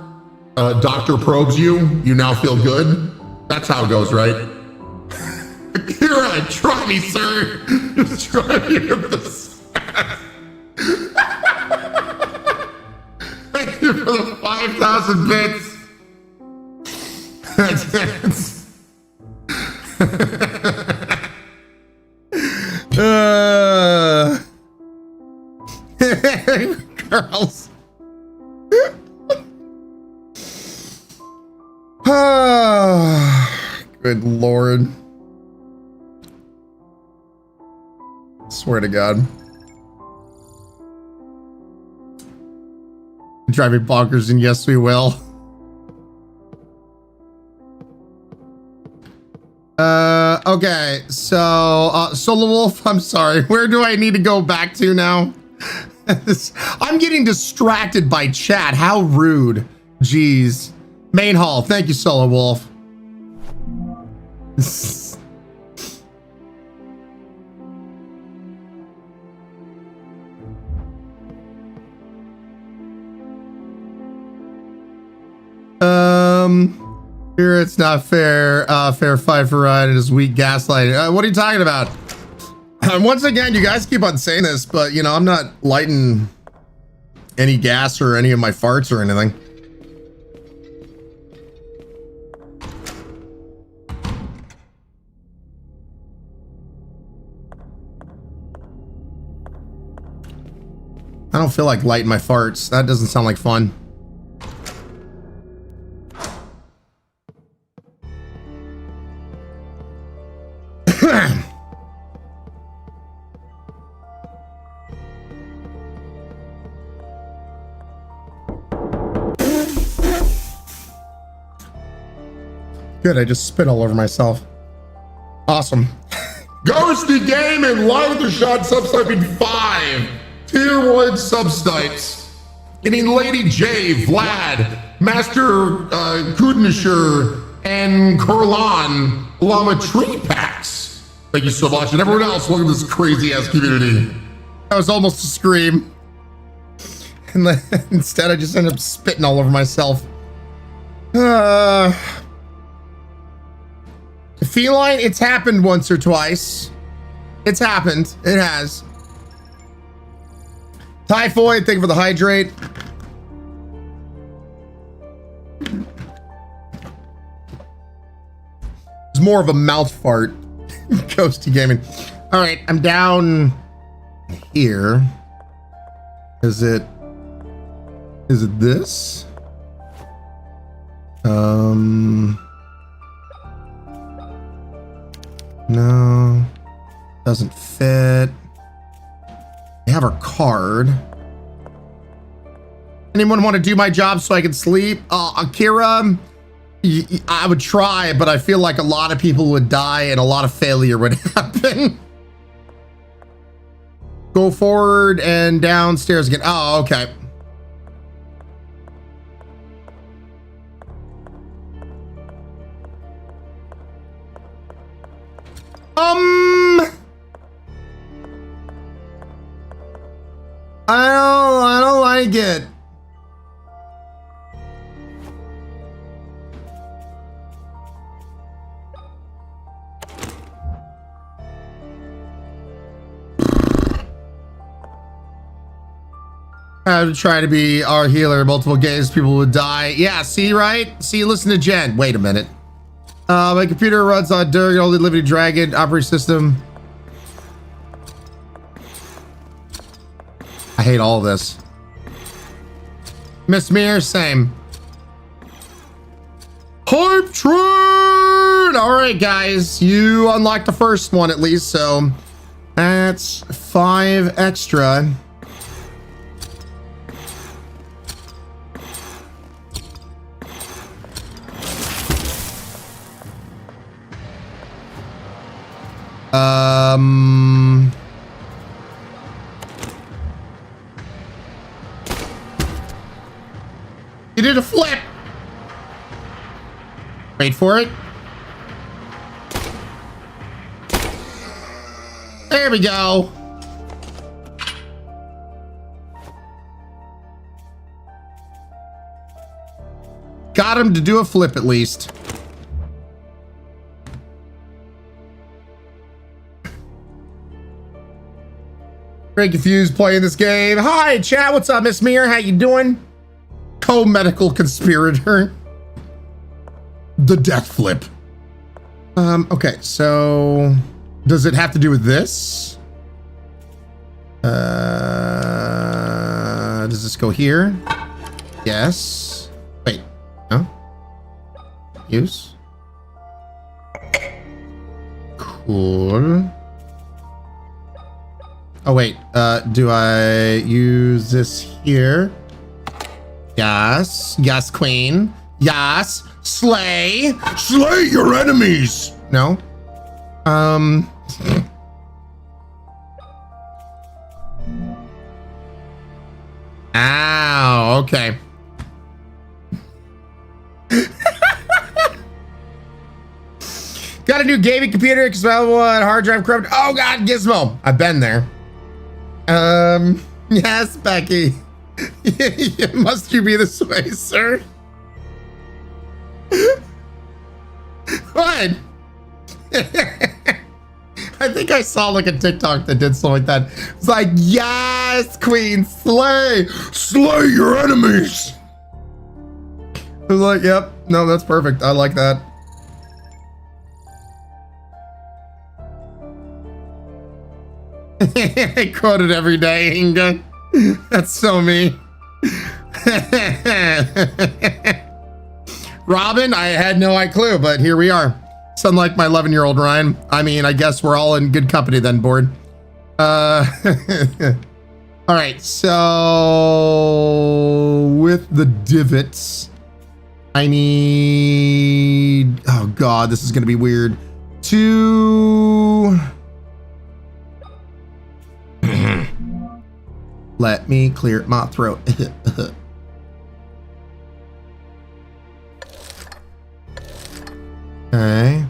Doctor probes you. You now feel good. That's how it goes, right? Akira, try me, sir. Just try me with this. Thank you for the 5,000 bits. Girls. Good Lord. Swear to God. Drive me bonkers, and yes, we will. Okay, so, Solo Wolf, I'm sorry. Where do I need to go back to now? I'm getting distracted by chat. How rude. Jeez. Main hall. Thank you, Solo Wolf. Here it's not fair. Fair fight for Ryan and his weak gaslighting. What are you talking about? Once again, you guys keep on saying this, but you know, I'm not lighting any gas or any of my farts or anything. I don't feel like lighting my farts. That doesn't sound like fun. Good, I just spit all over myself. Awesome. Ghosty Game and Live the Shot subsniping 5 Tier 1 subsnipes. Getting Lady J, Vlad, Master Kudnisher, and Corlan Llama Tree Packs. Thank you so much. And everyone else, welcome to this crazy ass community. That was almost a scream. And then, instead, I just ended up spitting all over myself. Feline, it's happened once or twice. It's happened. It has. Typhoid, thank you for the hydrate. It's more of a mouth fart. Ghosty Gaming. All right, I'm down here. Is it this? No, doesn't fit. We have our card. Anyone want to do my job so I can sleep? Akira, I would try, but I feel like a lot of people would die and a lot of failure would happen. Go forward and downstairs again. Oh, okay. I don't like it. I would try to be our healer. Multiple games, people would die. Yeah, see, right? See, listen to Jen. Wait a minute. My computer runs on Durian, only living dragon operating system. I hate all this. Miss Mir, same. Hype train! All right, guys, you unlocked the first one at least, so that's 5 extra. You did a flip. Wait for it. There we go. Got him to do a flip at least. Very confused playing this game. Hi, chat. What's up, Miss Mir? How you doing? Co-medical conspirator. The death flip. Okay, so does it have to do with this? Does this go here? Yes. Wait, no? Use. Cool. Oh wait, do I use this here? Yes, yes, queen. Yes, slay. Slay your enemies. No. Ow, okay. Got a new gaming computer, available on hard drive corrupt. Oh god, Gizmo. I've been there. Yes, Becky. Must you be this way, sir? What? I think I saw like a TikTok that did something like that. It's like, yes, queen, slay. Slay your enemies. I was like, yep, no, that's perfect. I like that. I quote it every day, Inga. That's so me. Robin, I had no clue, but here we are. It's unlike my 11-year-old Ryan. I mean, I guess we're all in good company then, board. All right, so with the divots, I need, oh God, this is gonna be weird. Let me clear my throat. Okay.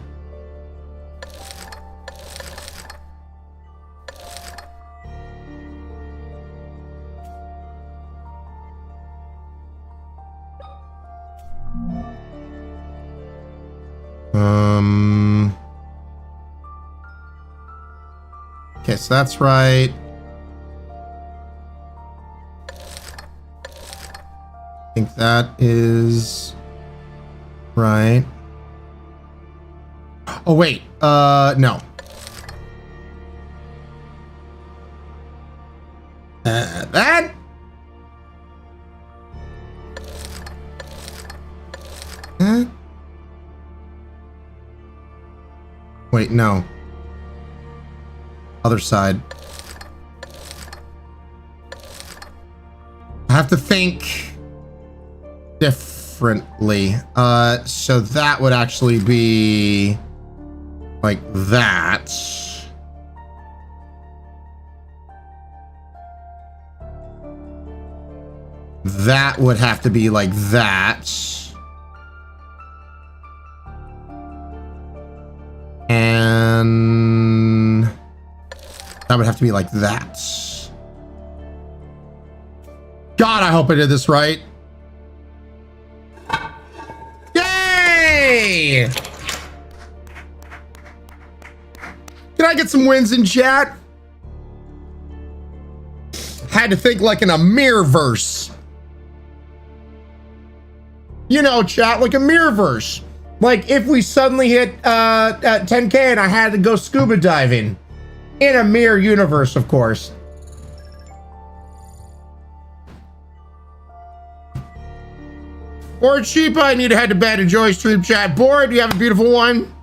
Okay, so that's right. I think that is right. Oh, wait. No. That? Huh? Wait, no. Other side. I have to think differently. So that would actually be like that. That would have to be like that. And that would have to be like that. God, I hope I did this right. Yay! Can I get some wins in chat? Had to think like in a mirrorverse. You know, chat, like a mirrorverse. Like if we suddenly hit 10K and I had to go scuba diving. In a mirror universe, of course. Bored Sheepa, I need to head to bed. Enjoy stream chat. Bored, you have a beautiful one.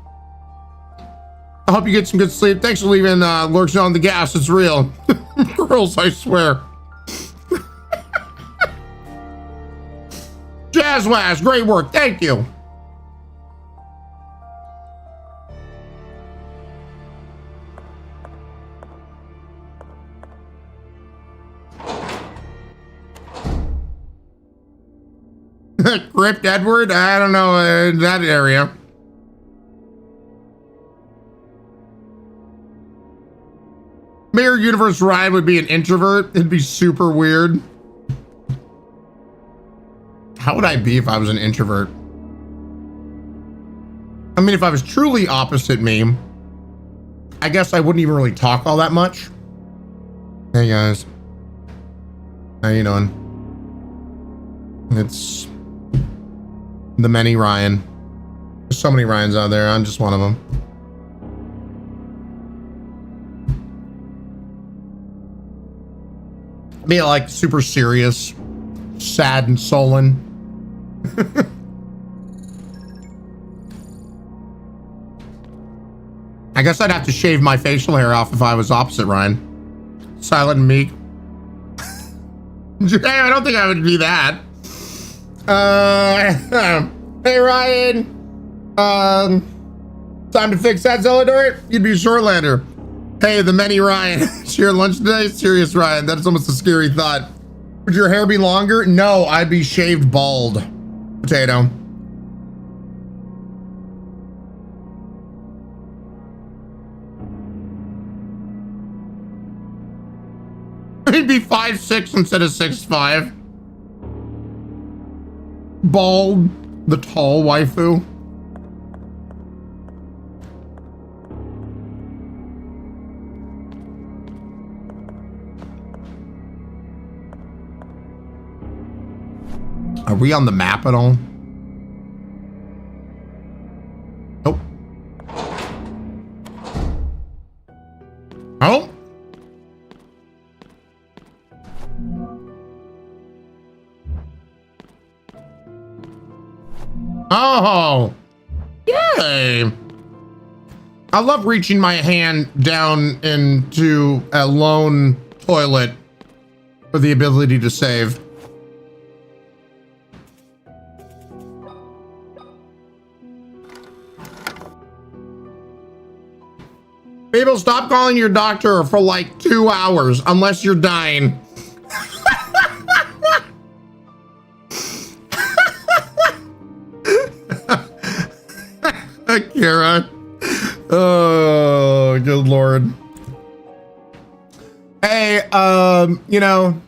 I hope you get some good sleep. Thanks for leaving lurks on the gas. It's real. Girls, I swear. Jazzwash, great work. Thank you. Crypt Edward? I don't know, that area. Mirror Universe Ryan would be an introvert. It'd be super weird. How would I be if I was an introvert? I mean, if I was truly opposite me, I guess I wouldn't even really talk all that much. Hey guys. How you doing? It's the many Ryan. There's so many Ryans out there. I'm just one of them. Be like super serious, sad and sullen. I guess I'd have to shave my facial hair off if I was opposite Ryan. Silent and meek. Hey, I don't think I would do that. Hey Ryan. Time to fix that Zealodor? You'd be Shortlander. Hey, the many Ryan. Share lunch today? Serious Ryan, that's almost a scary thought. Would your hair be longer? No, I'd be shaved bald. Potato. He'd be 5'6" instead of 6'5". Bald, the tall waifu. Are we on the map at all? Nope. Oh. Oh. Yay. I love reaching my hand down into a lone toilet for the ability to save. People, stop calling your doctor for like 2 hours unless you're dying. Kara. Oh, good Lord. Hey, you know,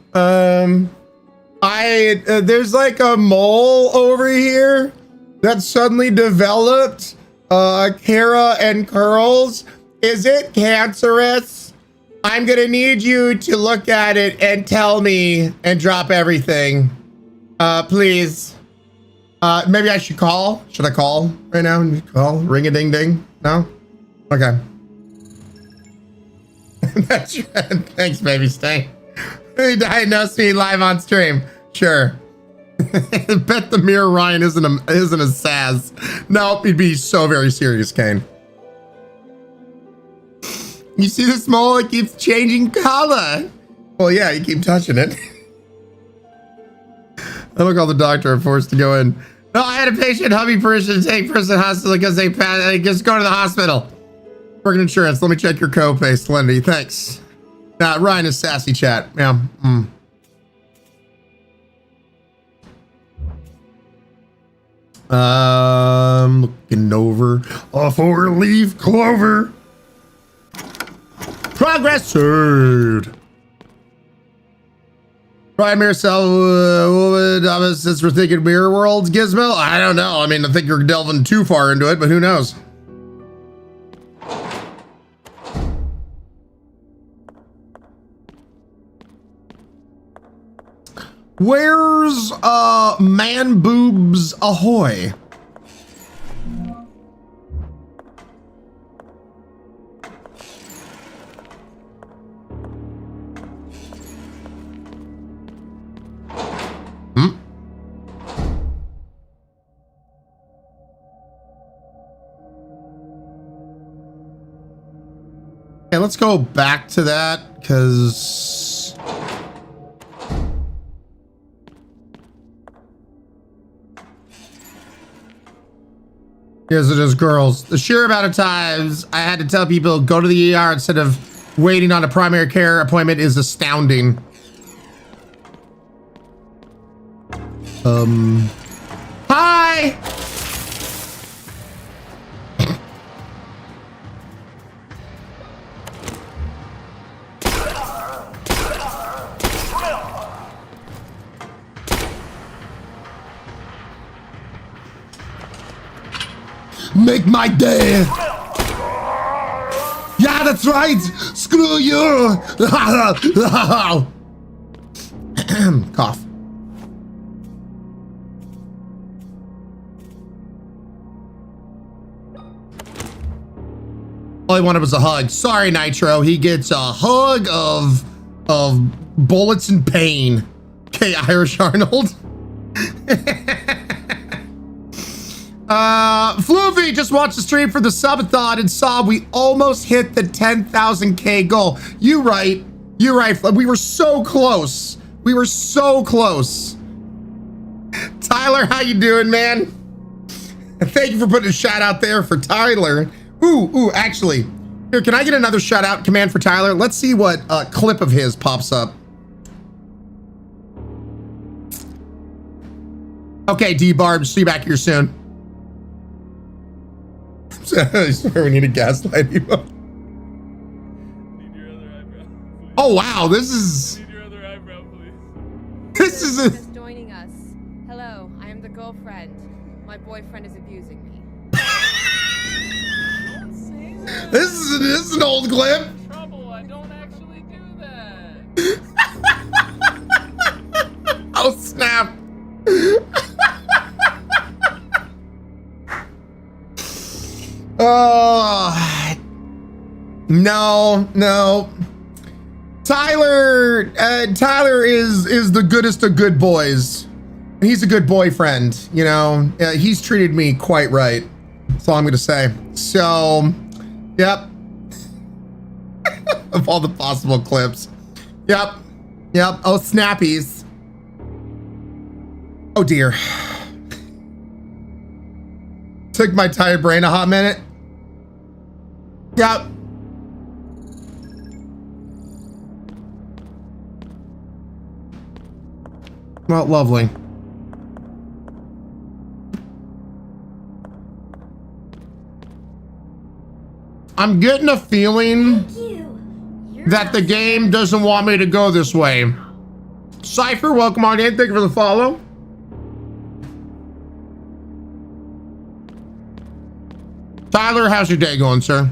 there's like a mole over here that suddenly developed, Kara and curls. Is it cancerous? I'm gonna need you to look at it and tell me and drop everything. Please. Maybe I should call. Should I call right now? Call? Ring a ding ding? No? Okay. That's right. Thanks, baby. Stay. Diagnose me live on stream. Sure. Bet the mirror Ryan isn't a sass. No, he'd be so very serious, Kane. You see this mole? It keeps changing color. Well, yeah, you keep touching it. I don't call the doctor. I'm forced to go in. No, I had a patient hubby person take person hospital because they just go to the hospital. Working insurance. Let me check your copay, Slendy. Thanks. Ryan is sassy chat. Yeah. Looking over a 4-leaf clover. Progress saved. Ryan Miracell, since we're thinking mirror worlds, Gizmo? I don't know. I mean, I think you're delving too far into it, but who knows? Where's Man Boobs Ahoy? Okay, let's go back to that, because yes, it is, girls. The sheer amount of times I had to tell people go to the ER instead of waiting on a primary care appointment is astounding. Hi! Make my day. Yeah, that's right. Screw you. Cough. All he wanted was a hug. Sorry, Nitro. He gets a hug of bullets and pain. Okay, Irish Arnold. Floofy just watched the stream for the subathon and saw we almost hit the 10,000K goal. You right. We were so close. We were so close. Tyler, how you doing, man? Thank you for putting a shout out there for Tyler. Ooh, actually, here, can I get another shout out command for Tyler? Let's see what clip of his pops up. Okay, D-Barb, see you back here soon. I swear we need a gaslight emote. Need your other eyebrow. Oh wow, this is. Need your other eyebrow, please. This is a. Just joining us. Hello, I am the girlfriend. My boyfriend is abusing me. This is an old clip. Trouble, I don't actually do that. Oh snap. Oh no. Tyler is the goodest of good boys. He's a good boyfriend, you know. He's treated me quite right. That's all I'm gonna say. So, yep. Of all the possible clips. Yep. Oh, snappies. Oh dear. Took my tired brain a hot minute. Yep. Well, lovely. I'm getting a feeling that the game doesn't want me to go this way. Cypher, welcome on in. Thank you for the follow. Tyler, how's your day going, sir?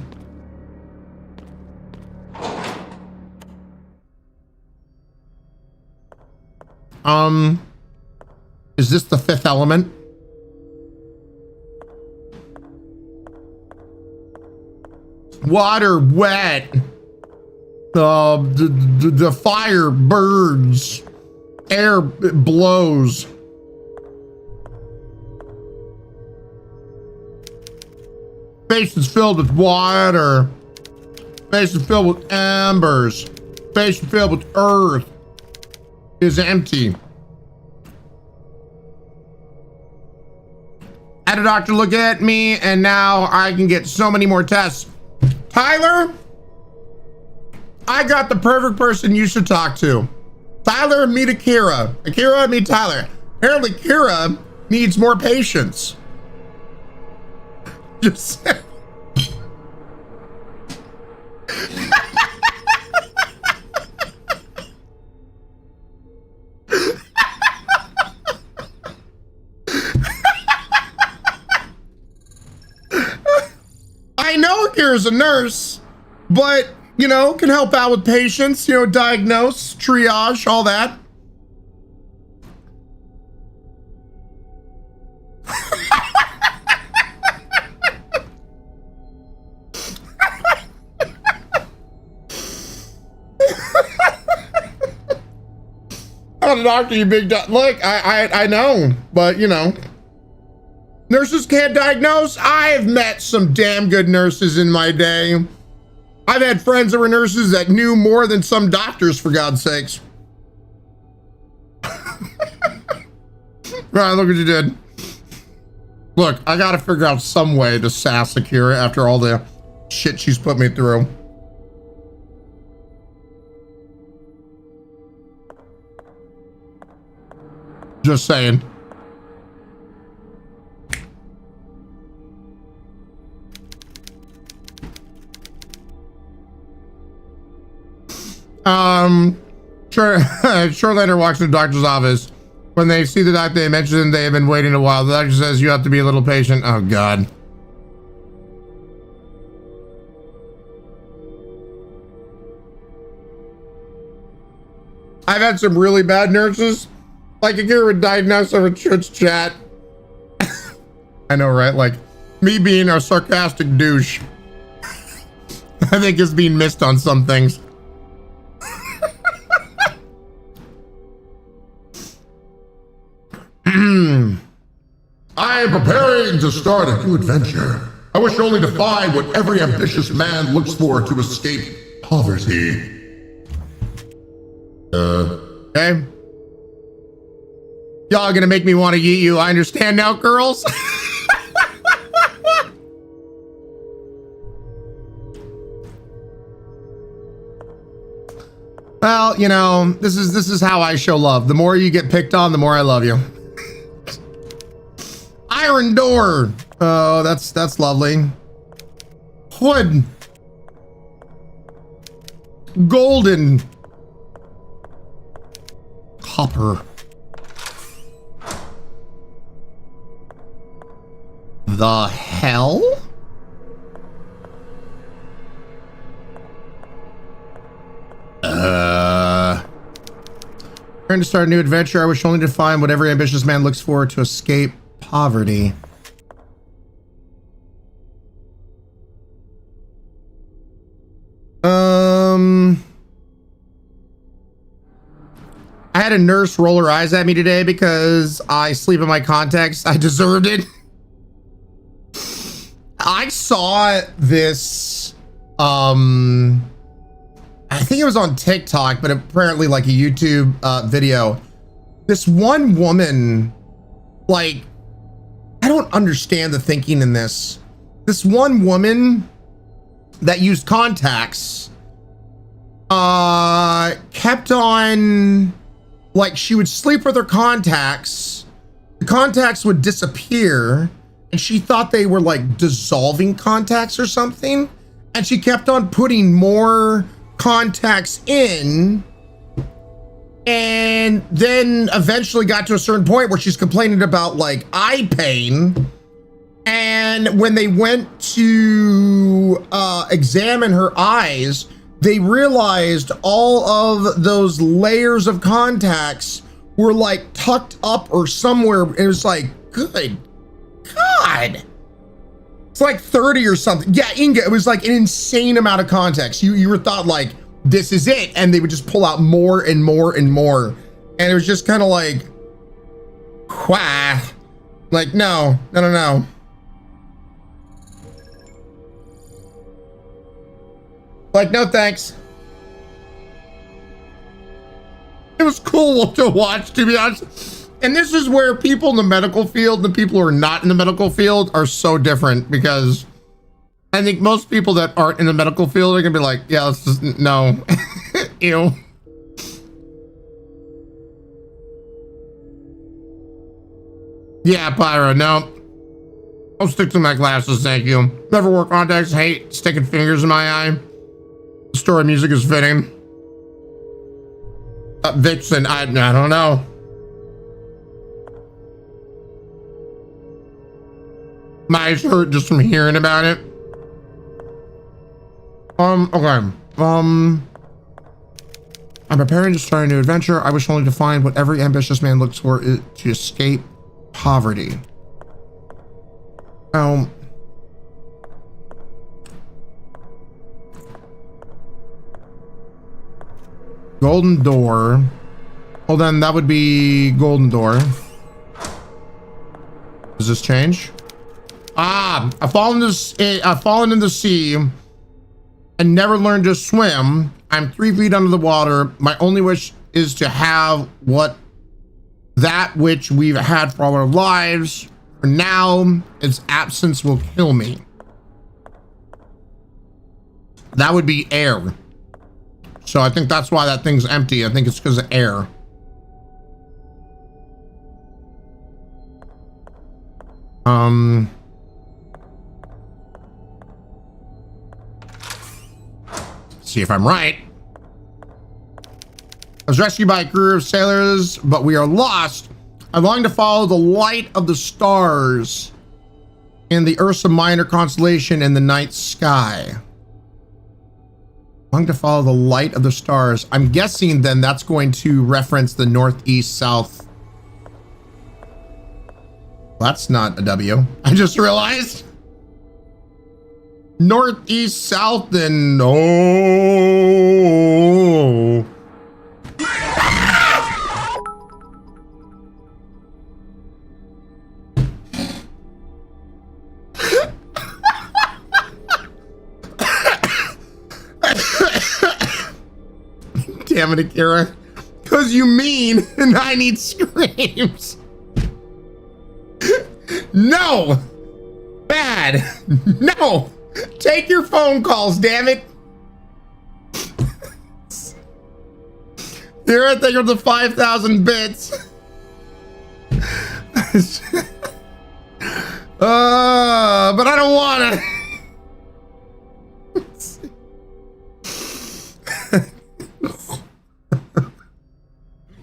Is this the fifth element? Water wet. The fire burns. Air blows. Space is filled with water. Space is filled with embers. Space is filled with earth. Is empty. Had a doctor look at me, and now I can get so many more tests. Tyler, I got the perfect person you should talk to. Tyler, meet Akira. Akira, meet Tyler. Apparently, Kira needs more patience. Just saying. I know Akira's a nurse, but, you know, can help out with patients, you know, diagnose, triage, all that. I'm not a doctor, you big look, I know, but you know, nurses can't diagnose. I've met some damn good nurses in my day. I've had friends that were nurses that knew more than some doctors, for God's sakes. Right, look what you did. Look, I gotta figure out some way to sass Akira after all the shit she's put me through. Just saying. Shortlander walks to the doctor's office. When they see the doctor, they mention they have been waiting a while. The doctor says you have to be a little patient. Oh God. I've had some really bad nurses. Like Akira would diagnose over Twitch chat. I know, right? Like me being a sarcastic douche. I think is being missed on some things. I am preparing to start a new adventure. I wish only to find what every ambitious man looks for to escape poverty. Okay. Y'all gonna make me want to eat you. I understand now, girls. Well, you know, this is how I show love. The more you get picked on, the more I love you. Iron door. Oh, that's lovely. Wood. Golden. Copper. The hell? Trying to start a new adventure. I wish only to find what every ambitious man looks for to escape poverty. I had a nurse roll her eyes at me today because I sleep in my contacts. I deserved it. I saw this, I think it was on TikTok, but apparently like a YouTube video. This one woman, like, I don't understand the thinking in this. This one woman that used contacts, kept on, like, she would sleep with her contacts. The contacts would disappear, and she thought they were like dissolving contacts or something. And she kept on putting more contacts in, and then eventually got to a certain point where she's complaining about like eye pain. And when they went to examine her eyes, they realized all of those layers of contacts were like tucked up or somewhere. It was like, good God. It's like 30 or something. Yeah, Inga, it was like an insane amount of contacts. You were thought like, this is it. And they would just pull out more and more and more. And it was just kind of like, wah. Like, no. Like, no thanks. It was cool to watch, to be honest. And this is where people in the medical field and the people who are not in the medical field are so different, because I think most people that aren't in the medical field are gonna be like, yeah, let's just, no. Ew. Yeah, Pyro, no. I'll stick to my glasses, thank you. Never wore contacts, hate sticking fingers in my eye. The story music is fitting. Vixen, I don't know. My eyes hurt just from hearing about it. Okay. I'm preparing to start a new adventure. I wish only to find what every ambitious man looks for is to escape poverty. Golden door. Well, then that would be golden door. Does this change? I've fallen in the sea and never learned to swim. I'm 3 feet under the water. My only wish is to have that which we've had for all our lives. For now, its absence will kill me. That would be air. So I think that's why that thing's empty. I think it's because of air. See if I'm right. I was rescued by a crew of sailors, but we are lost. I long to follow the light of the stars in the Ursa Minor constellation in the night sky. Long to follow the light of the stars. I'm guessing then that's going to reference the northeast south. That's not a W. I just realized. northeast, south, and oh. Damn it, Akira. Because you mean, and I need screams. No. Bad. No. Take your phone calls, damn it. Here I think of the 5,000 bits. But I don't want to.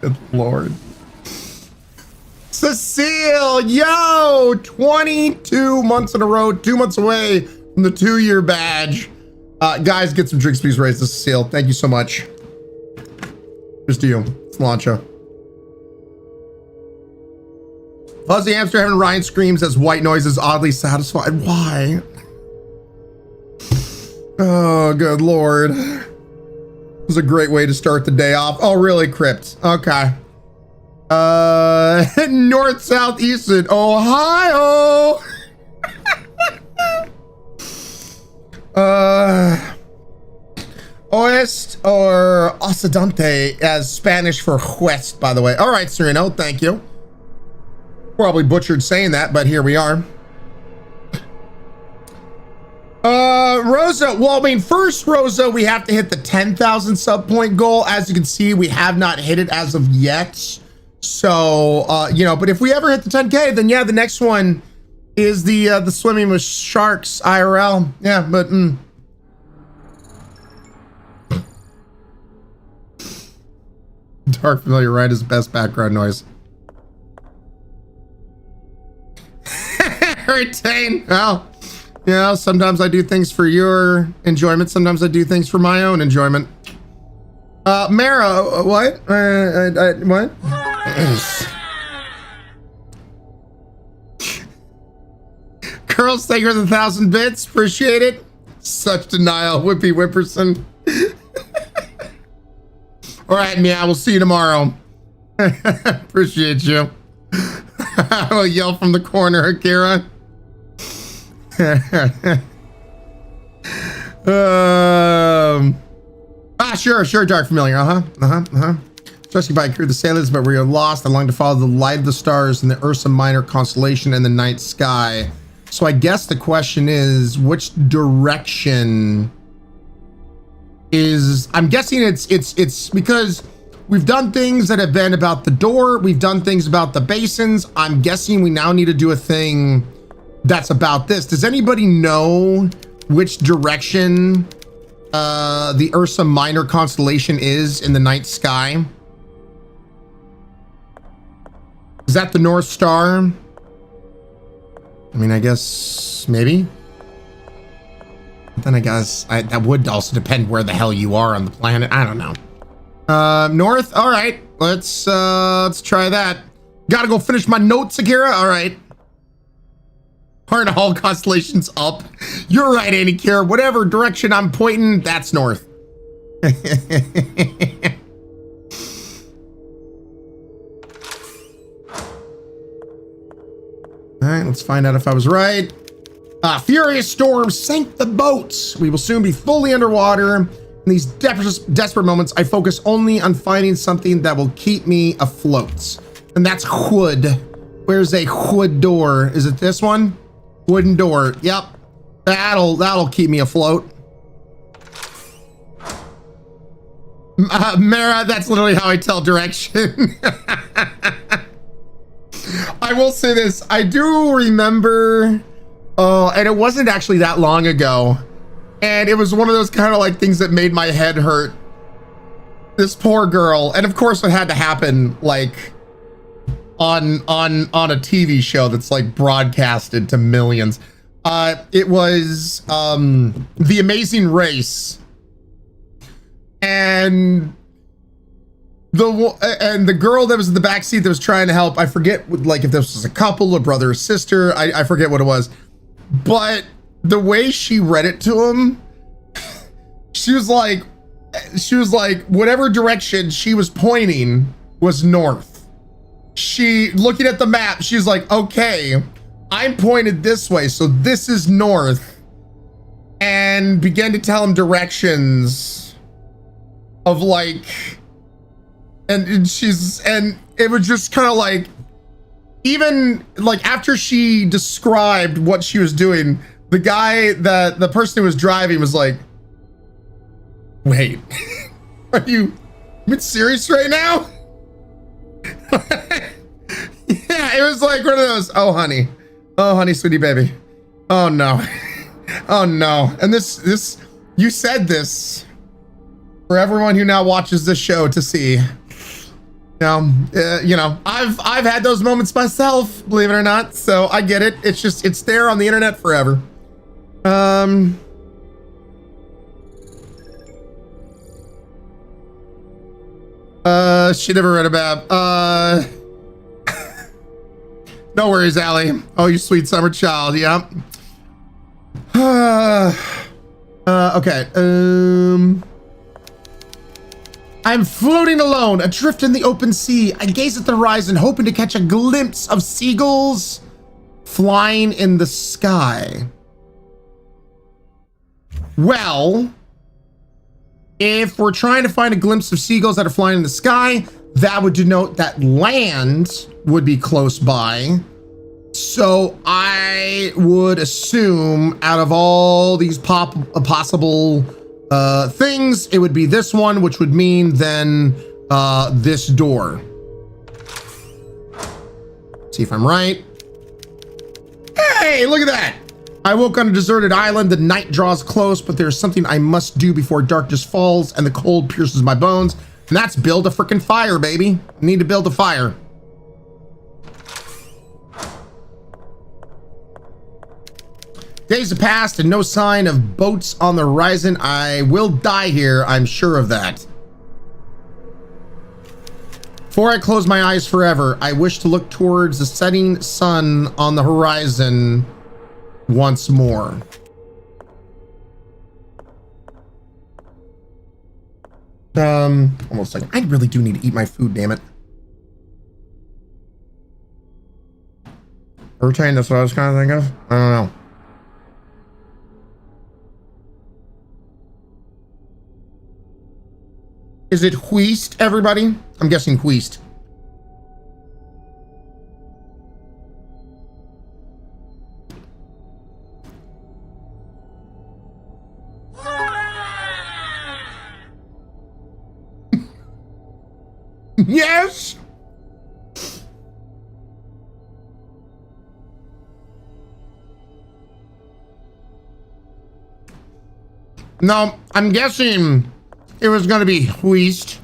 Good Lord. Cecile, yo, 22 months in a row, 2 months away from the 2-year badge. Guys, get some drinks, please. Raise the Cecile. Thank you so much. Here's to you. It's Lancha. Fuzzy Hamster having Ryan screams as white noise is oddly satisfied. Why? Oh, good Lord. It was a great way to start the day off. Oh, really, Crypt? Okay. North, south, east, and Ohio. Oeste or Occidente as Spanish for west, by the way. All right, Sereno, thank you. Probably butchered saying that, but here we are. Rosa, well, I mean, first, Rosa, we have to hit the 10,000 sub point goal. As you can see, we have not hit it as of yet. So, you know, but if we ever hit the 10K, then yeah, the next one is the swimming with sharks IRL. Yeah, but, Dark Familiar Ride is best background noise. Retain. Well, you know, sometimes I do things for your enjoyment. Sometimes I do things for my own enjoyment. Mara, what? What? Girls, thank you for the 1,000 bits. Appreciate it. Such denial, Whippy Whipperson. All right, Mia, we'll see you tomorrow. Appreciate you. I will yell from the corner, Akira. Sure, Dark Familiar. Rescued by a crew of the sailors, but we are lost. I long to follow the light of the stars in the Ursa Minor constellation and the night sky. So I guess the question is, which direction is? I'm guessing it's because we've done things that have been about the door. We've done things about the basins. I'm guessing we now need to do a thing that's about this. Does anybody know which direction the Ursa Minor constellation is in the night sky? Is that the North Star? I mean, I guess maybe. But then I guess that would also depend where the hell you are on the planet. I don't know. North. All right, let's try that. Gotta go finish my notes, Akira. All right. Aren't all constellations up? You're right, Annie Kira. Whatever direction I'm pointing, that's north. All right, let's find out if I was right. Furious storms sank the boats. We will soon be fully underwater. In these desperate moments, I focus only on finding something that will keep me afloat. And that's wood. Where's a wood door? Is it this one? Wooden door. Yep. That'll keep me afloat. Mara, that's literally how I tell direction. I will say this. I do remember, and it wasn't actually that long ago. And it was one of those kind of like things that made my head hurt. This poor girl. And of course it had to happen like on a TV show that's like broadcasted to millions. It was The Amazing Race. And the girl that was in the backseat that was trying to help, I forget like if this was a couple, a brother or sister, I forget what it was. But the way she read it to him, she was like, whatever direction she was pointing was north. She, looking at the map, she's like, okay, I'm pointed this way, so this is north. And began to tell him directions of like, and it was just kind of like, even like after she described what she was doing, the person who was driving was like, wait, are you serious right now? Yeah, it was like one of those, oh honey, sweetie baby. Oh no. Oh no. And this, you said this for everyone who now watches this show to see. You know, I've had those moments myself, believe it or not. So I get it. It's just, it's there on the internet forever. She never read about, no worries, Allie. Oh, you sweet summer child. Yeah. Okay. I'm floating alone, adrift in the open sea. I gaze at the horizon, hoping to catch a glimpse of seagulls flying in the sky. Well, if we're trying to find a glimpse of seagulls that are flying in the sky, that would denote that land would be close by. So I would assume out of all these possible things, it would be this one, which would mean then this door. See if I'm right. Hey, look at that. I woke on a deserted island. The night draws close, but there's something I must do before darkness falls and the cold pierces my bones. And that's build a freaking fire, baby. I need to build a fire. Days have passed and no sign of boats on the horizon. I will die here, I'm sure of that. Before I close my eyes forever, I wish to look towards the setting sun on the horizon once more. Almost like I really do need to eat my food, damn it. Rotating, that's what I was kind of thinking of. I don't know. Is it Huist, everybody? I'm guessing Huist. Yes. No, I'm guessing it was going to be Huist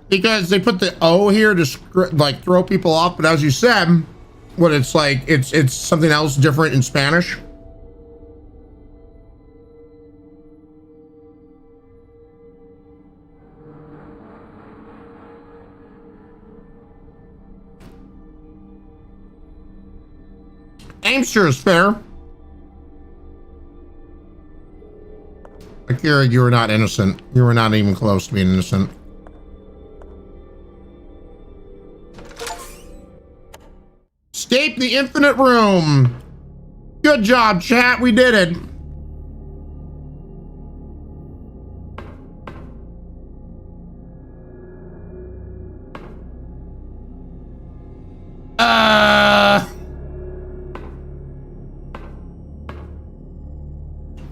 because they put the O here to like throw people off. But as you said, what it's like, it's something else different in Spanish. Aimster is fair. Akira, you were not innocent. You were not even close to being innocent. Escape the infinite room. Good job, chat. We did it.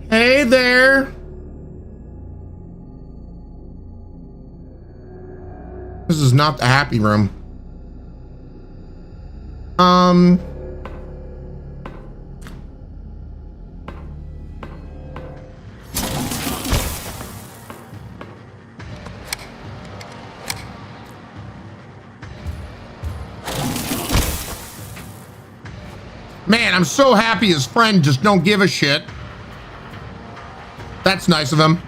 Hey there. This is not the happy room. Man, I'm so happy his friend just don't give a shit. That's nice of him.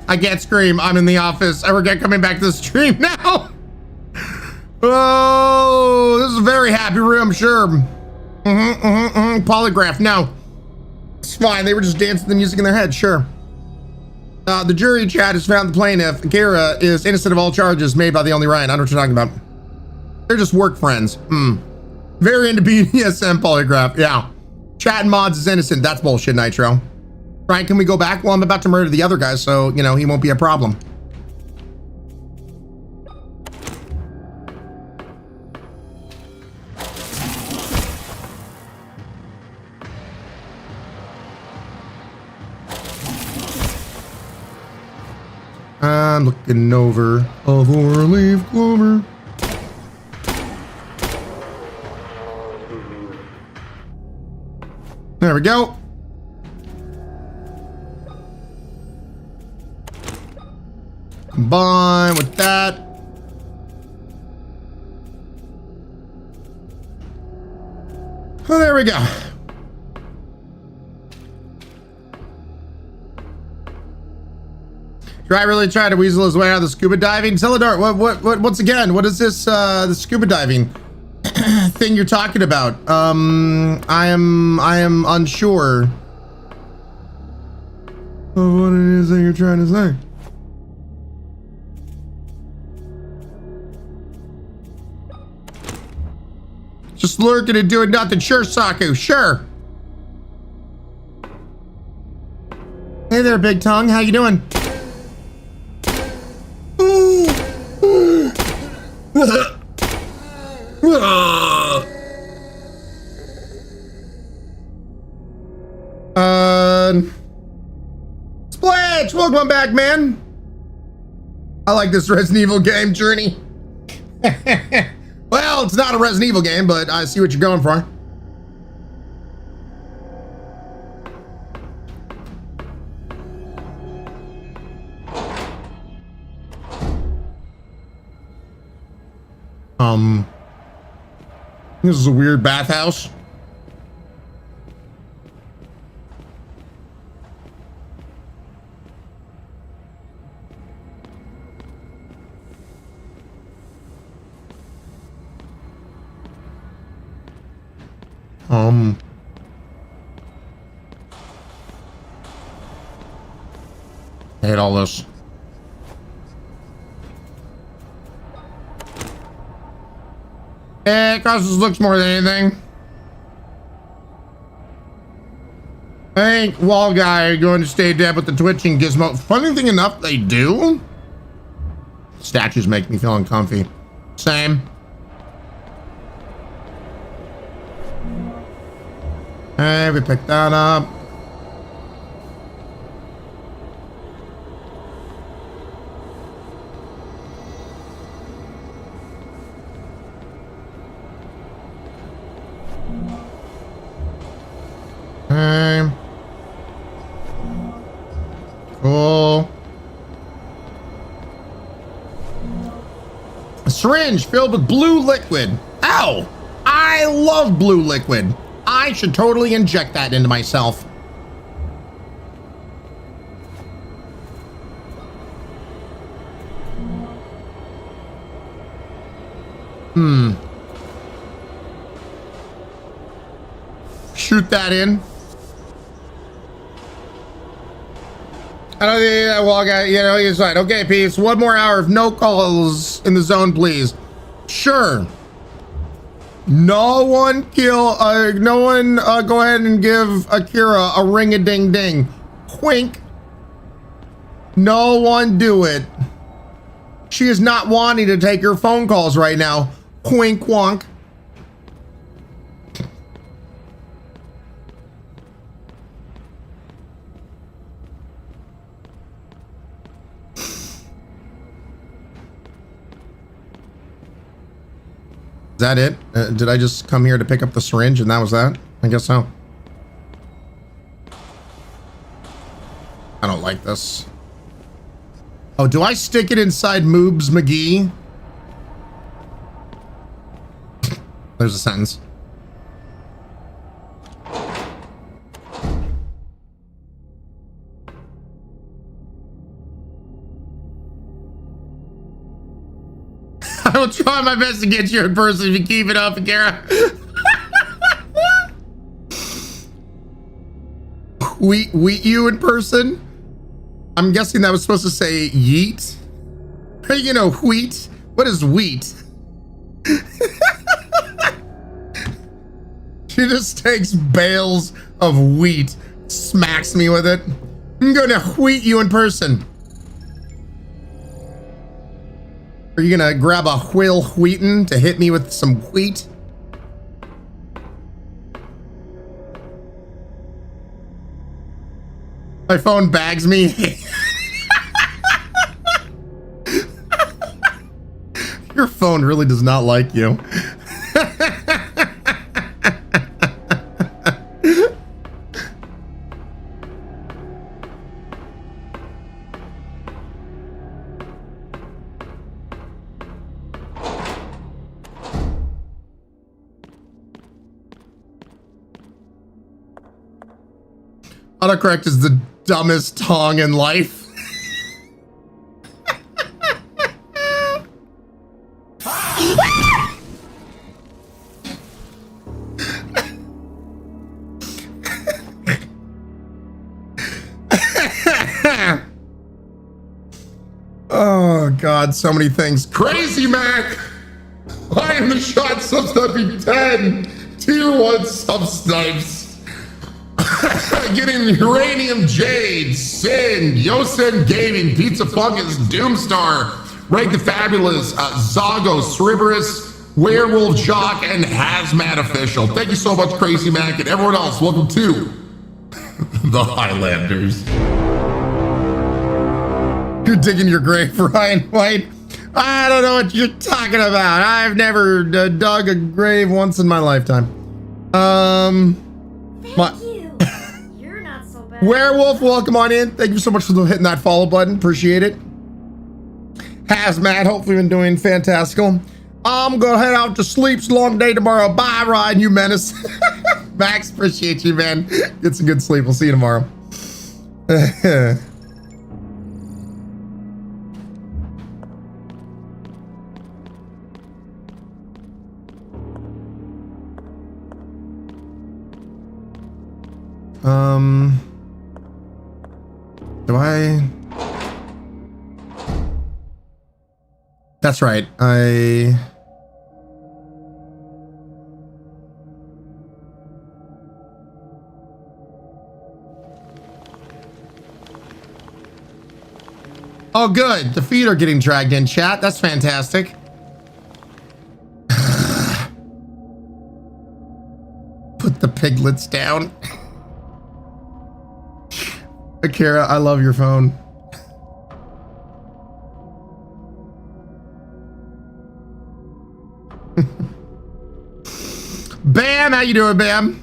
I can't scream. I'm in the office. I regret coming back to the stream now. Oh, this is a very happy room, sure. Polygraph, no. It's fine. They were just dancing the music in their head, sure. The jury chat has found the plaintiff, Kira, is innocent of all charges made by the Only Ryan. I don't know what you're talking about. They're just work friends. Very into BDSM polygraph, yeah. Chat and mods is innocent. That's bullshit, Nitro. Ryan, can we go back? Well, I'm about to murder the other guy, so, you know, he won't be a problem. I'm looking over a four-leaf clover. There we go. Combine with that. Oh, there we go. Try really try to weasel his way out of the scuba diving. Celadar, once again, what is this the scuba diving thing you're talking about? I am unsure of what it is that you're trying to say. Just lurking and doing nothing. Sure, Saku, sure. Hey there, Big Tongue. How you doing? Splash! Welcome back, man. I like this Resident Evil game, Journey. Well, it's not a Resident Evil game, but I see what you're going for. This is a weird bathhouse. I hate all this. It causes looks more than anything. I think Wall Guy are going to stay dead with the twitching gizmo. Funny thing enough, they do. Statues make me feel uncomfy. Same. Hey, we picked that up. Cool. A syringe filled with blue liquid. Ow! I love blue liquid. I should totally inject that into myself. Shoot that in. I don't think that Wall Guy, you know, he's fine. Okay, peace. One more hour of no calls in the zone, please. Sure. No one kill, no one go ahead and give Akira a ring-a-ding-ding. Wink. No one do it. She is not wanting to take your phone calls right now. Wink wonk. Is that it? Did I just come here to pick up the syringe and that was that? I guess so. I don't like this. Oh, do I stick it inside Moobs McGee? There's a sentence. I will try my best to get you in person if you keep it up, Kara. Wheat you in person? I'm guessing that was supposed to say yeet. You know, wheat. What is wheat? She just takes bales of wheat, smacks me with it. I'm gonna wheat you in person. Are you gonna grab a Will Wheaton to hit me with some wheat? My phone bags me. Your phone really does not like you. Autocorrect is the dumbest tongue in life. Oh God, so many things. Crazy Mac! I am the shot subsniping 10 tier 1 subsnipes. Getting Uranium Jade, Sin, Yosen Gaming, Pizza Fungus, Doomstar, Rank the Fabulous, Zago, Cerberus, Werewolf Jock, and Hazmat Official. Thank you so much, Crazy Mac, and everyone else. Welcome to the Highlanders. You're digging your grave, Ryan White. I don't know what you're talking about. I've never dug a grave once in my lifetime. You're not so bad. Werewolf, welcome on in. Thank you so much for hitting that follow button. Appreciate it. Hazmat, hopefully been doing fantastical. I'm gonna head out to sleep. It's a long day tomorrow. Bye, Ryan, you menace. Max, appreciate you, man. Get some good sleep. We'll see you tomorrow. Do I? That's right. Oh, good. The feet are getting dragged in, chat. That's fantastic. Put the piglets down. Akira, I love your phone. Bam, how you doing, Bam?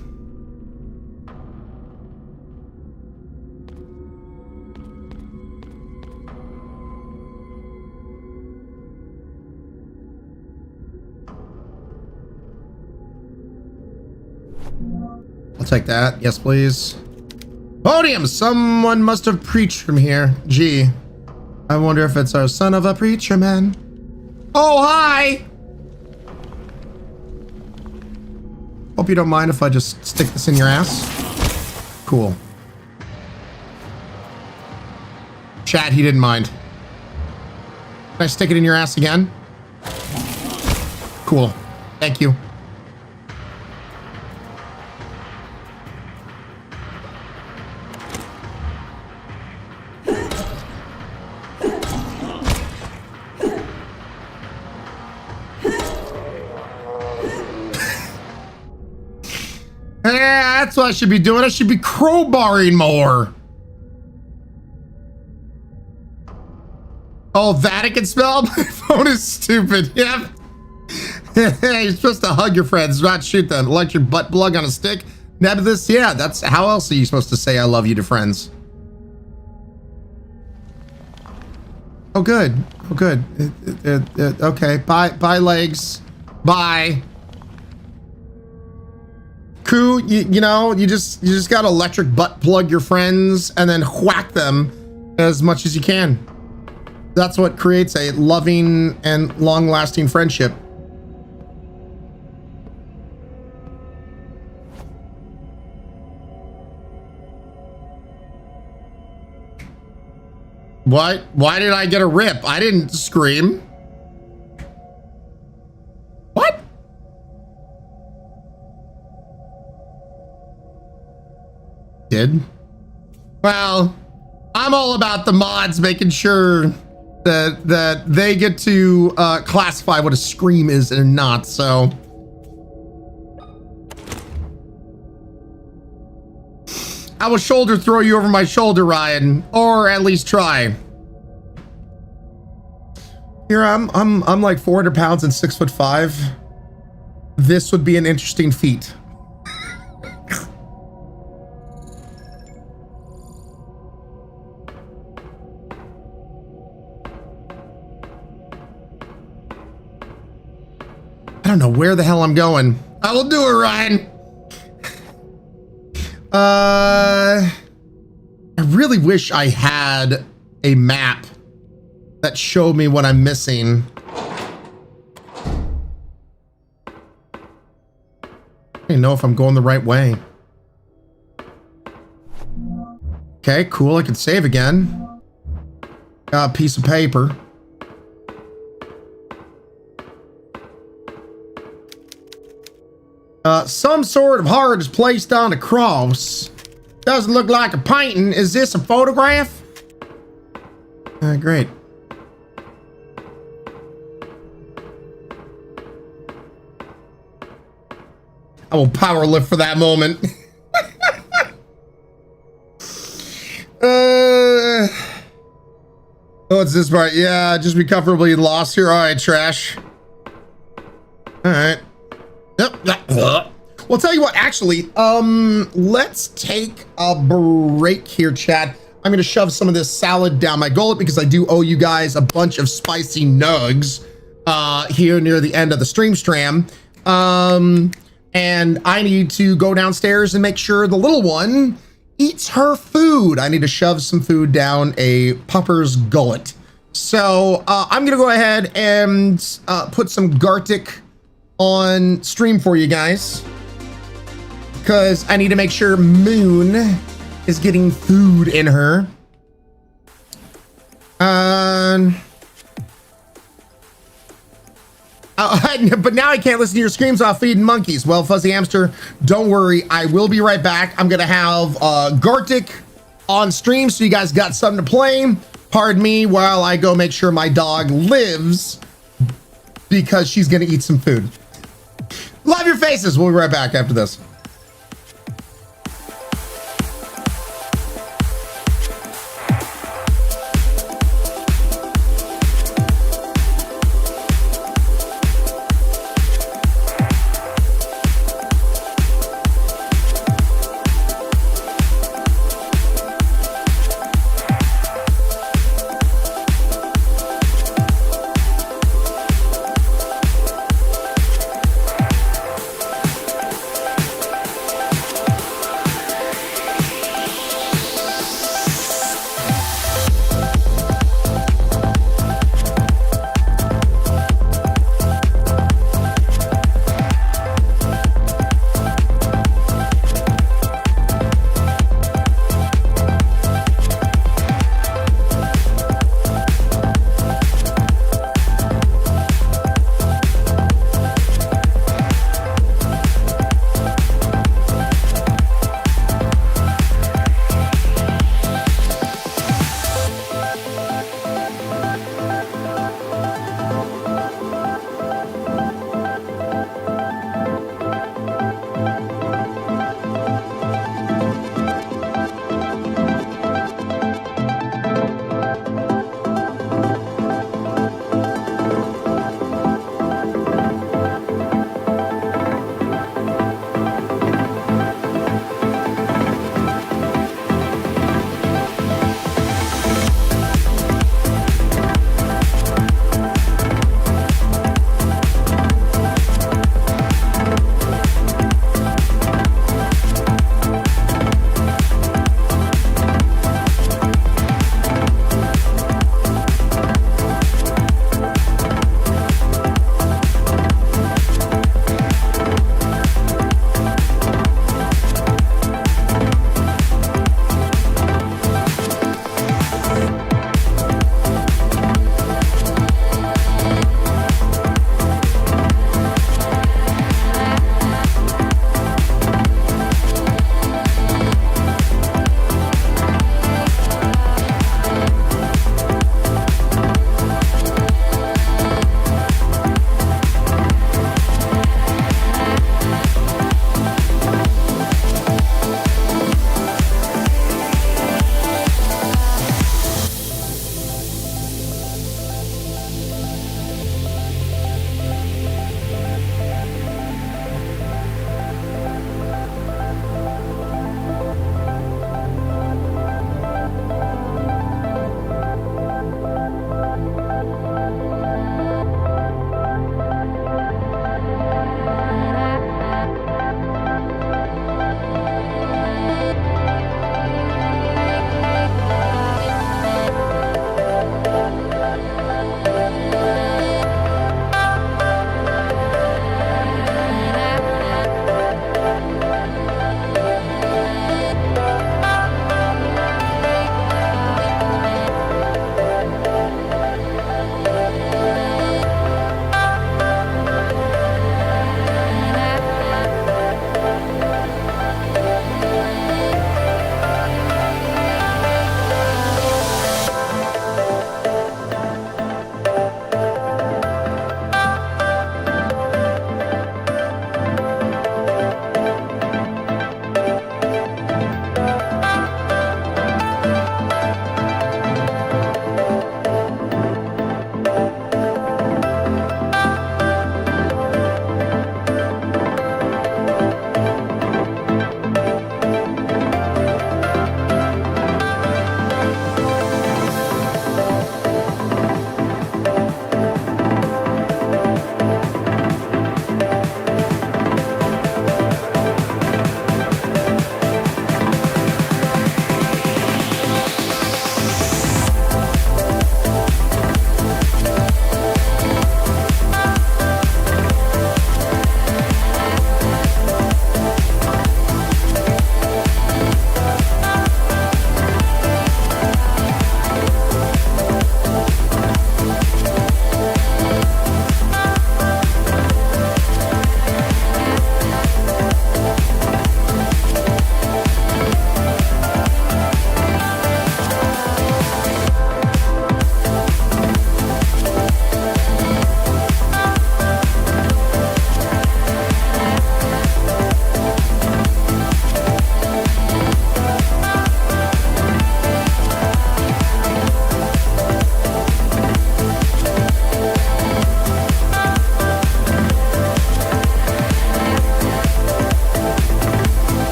I'll take that. Yes, please. Podium! Someone must have preached from here. Gee. I wonder if it's our son of a preacher man. Oh, hi! Hope you don't mind if I just stick this in your ass. Cool. Chat, he didn't mind. Can I stick it in your ass again? Cool. Thank you. Yeah, that's what I should be doing. I should be crowbarring more. Oh, that I can spell? My phone is stupid. Yep. You're supposed to hug your friends, not shoot them. Electric butt plug on a stick. Nebulous, yeah, that's how else are you supposed to say I love you to friends? Oh, good. Oh, good. Okay, bye legs. Bye. Cool, you know, you just gotta electric butt plug your friends and then whack them as much as you can. That's what creates a loving and long-lasting friendship. What? Why did I get a rip? I didn't scream. What? Did? Well, I'm all about the mods making sure that they get to classify what a scream is and not, so. I will shoulder throw you over my shoulder, Ryan, or at least try. Here I'm like 400 pounds and 6'5". This would be an interesting feat. I don't know where the hell I'm going. I will do it, Ryan. I really wish I had a map that showed me what I'm missing. I don't know if I'm going the right way. Okay, cool. I can save again. Got a piece of paper. Some sort of heart is placed on a cross. Doesn't look like a painting. Is this a photograph? Great. I will power lift for that moment. Oh, it's this part. Yeah, just be comfortably lost here. All right, trash. All right. Well, I'll tell you what, actually, let's take a break here, chat. I'm going to shove some of this salad down my gullet because I do owe you guys a bunch of spicy nugs here near the end of the stream. And I need to go downstairs and make sure the little one eats her food. I need to shove some food down a pupper's gullet. So I'm going to go ahead and put some Gartic on stream for you guys, because I need to make sure Moon is getting food in her. But now I can't listen to your screams off feeding monkeys. Well, Fuzzy Hamster, don't worry. I will be right back. I'm going to have Gartic on stream, so you guys got something to play. Pardon me while I go make sure my dog lives, because she's going to eat some food. Love your faces. We'll be right back after this.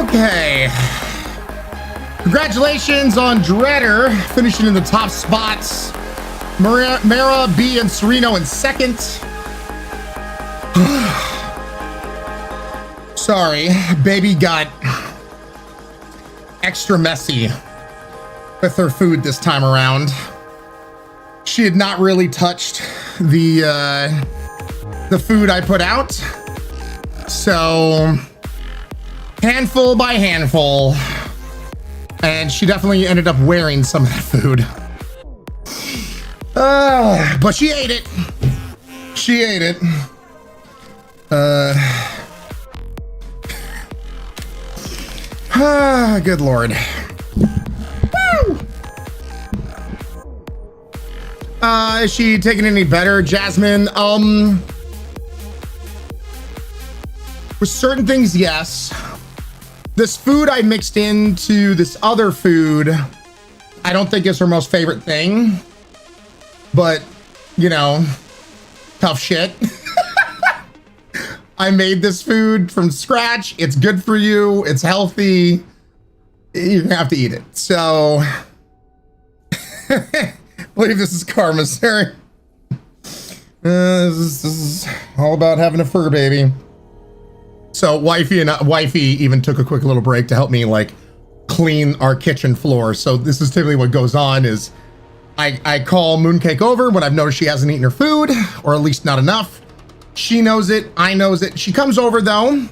Okay. Congratulations on Dreader finishing in the top spots. Mara, B, and Sereno in second. Sorry, baby got extra messy with her food this time around. She had not really touched the food I put out. So handful by handful. And she definitely ended up wearing some of that food. But she ate it. She ate it. Good Lord. Woo! Is she taking any better, Jasmine? With certain things, yes. This food I mixed into this other food, I don't think is her most favorite thing. But, you know, tough shit. I made this food from scratch. It's good for you. It's healthy. You're gonna have to eat it. So, I believe this is karma, sir. This is all about having a fur baby. So wifey even took a quick little break to help me like clean our kitchen floor. So this is typically what goes on is I call Mooncake over when I've noticed she hasn't eaten her food, or at least not enough. She knows it, I knows it. She comes over though,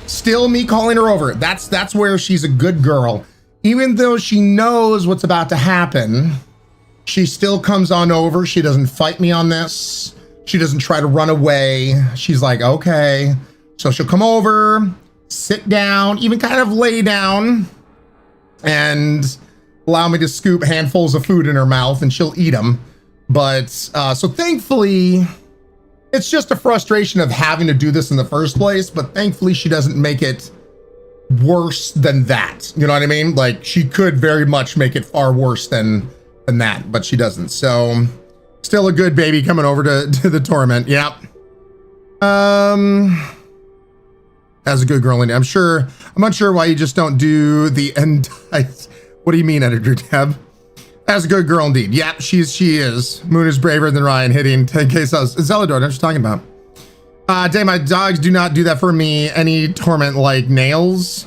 still me calling her over. That's where she's a good girl. Even though she knows what's about to happen, she still comes on over. She doesn't fight me on this. She doesn't try to run away. She's like, okay. So she'll come over, sit down, even kind of lay down, and allow me to scoop handfuls of food in her mouth, and she'll eat them. But so thankfully, it's just a frustration of having to do this in the first place. But thankfully, she doesn't make it worse than that. You know what I mean? Like she could very much make it far worse than that, but she doesn't. So still a good baby coming over to the torment. Yep. As a good girl, I'm not sure why you just don't do the end. What do you mean, Editor Deb? As a good girl indeed. Yep, she is. Moon is braver than Ryan hitting 10k subs. Zelador, that's what you're talking about. Dang, my dogs do not do that for me. Any torment like nails.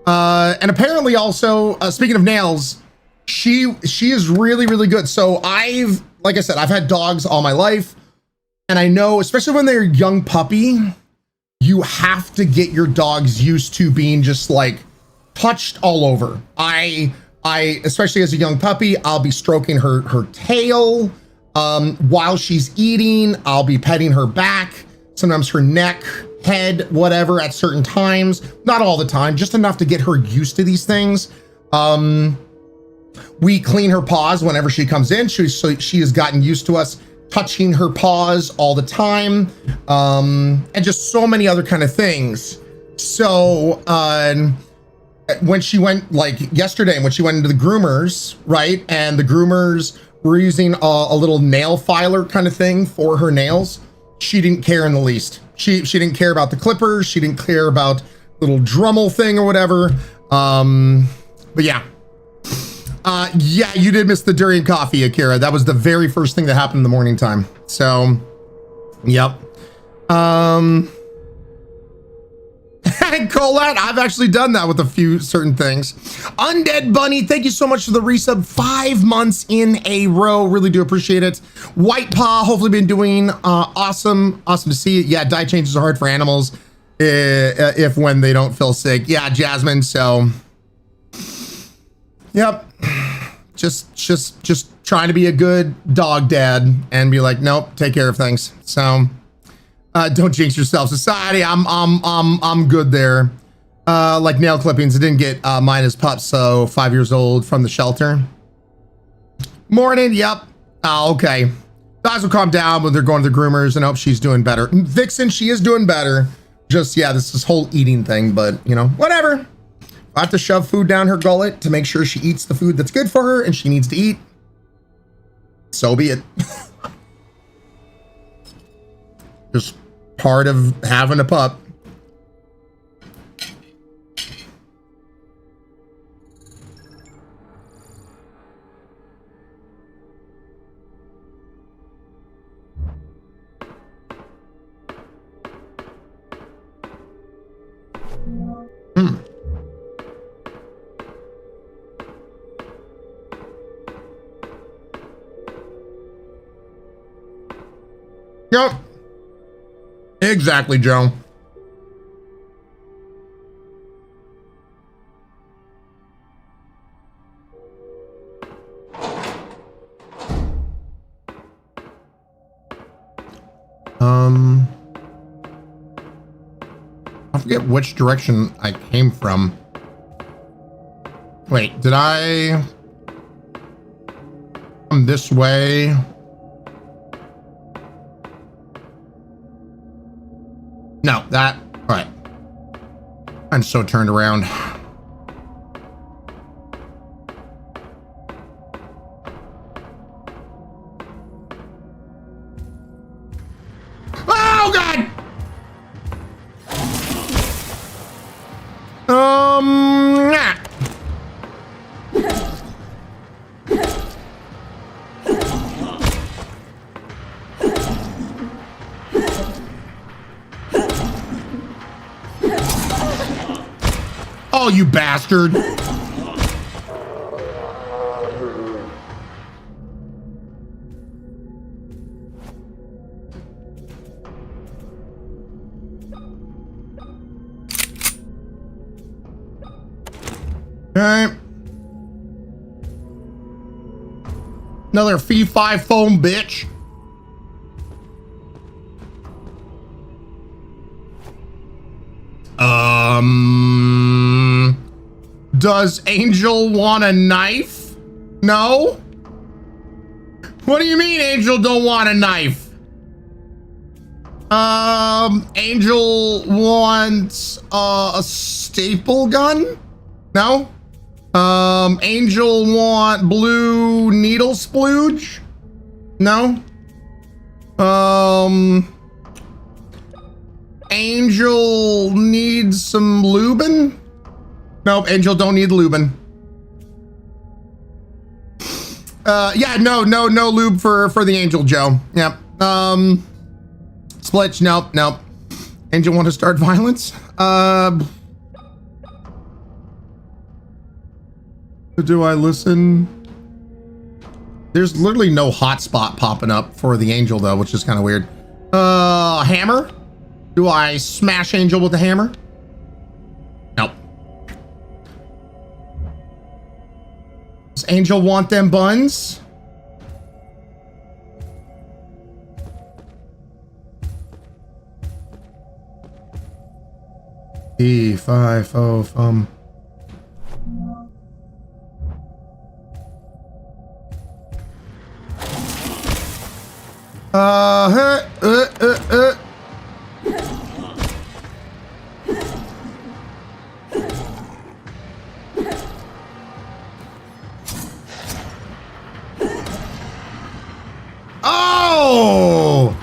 And apparently also, speaking of nails, she is really, really good. So like I said, I've had dogs all my life. And I know, especially when they're a young puppy, you have to get your dogs used to being just like touched all over. I especially as a young puppy, I'll be stroking her tail while she's eating. I'll be petting her back, sometimes her neck, head, whatever at certain times. Not all the time, just enough to get her used to these things. We clean her paws whenever she comes in. She has gotten used to us touching her paws all the time, and just so many other kind of things. So when she went, like yesterday, when she went into the groomers, right, and the groomers were using a little nail filer kind of thing for her nails, she didn't care in the least. She didn't care about the clippers. She didn't care about little Dremel thing or whatever. But yeah. Yeah, you did miss the Durian coffee, Akira. That was the very first thing that happened in the morning time. So, yep. Colette, I've actually done that with a few certain things. Undead Bunny, thank you so much for the resub. 5 months in a row. Really do appreciate it. White Paw, hopefully been doing awesome. Awesome to see it. Yeah, diet changes are hard for animals if when they don't feel sick. Yeah, Jasmine, so... Yep. Just trying to be a good dog dad and be like, nope, take care of things. So don't jinx yourself, society. I'm good there. Like nail clippings, I didn't get mine as pups, so 5 years old from the shelter. Morning, yep. Oh, okay. Dogs will calm down when they're going to the groomers, and I hope she's doing better. Vixen, she is doing better. Just, yeah, this whole eating thing, but you know, whatever. I have to shove food down her gullet to make sure she eats the food that's good for her and she needs to eat. So be it. Just part of having a pup. Yep. Exactly, Joe. I forget which direction I came from. Wait, did I come this way? No, that, all right. I'm so turned around. Oh, God! Nah. Oh, you bastard. Okay. Another fee-fi foam bitch. Does Angel want a knife? No? What do you mean Angel don't want a knife? Angel wants a staple gun? No? Angel want blue needle splooge? No? Angel needs some lubin? Nope, Angel don't need lubin. Yeah, no lube for the Angel, Joe. Yep. Splitch, nope. Angel want to start violence? Do I listen? There's literally no hotspot popping up for the Angel though, which is kind of weird. Hammer? Do I smash Angel with the hammer? Nope. Does Angel want them buns? E5 Oh!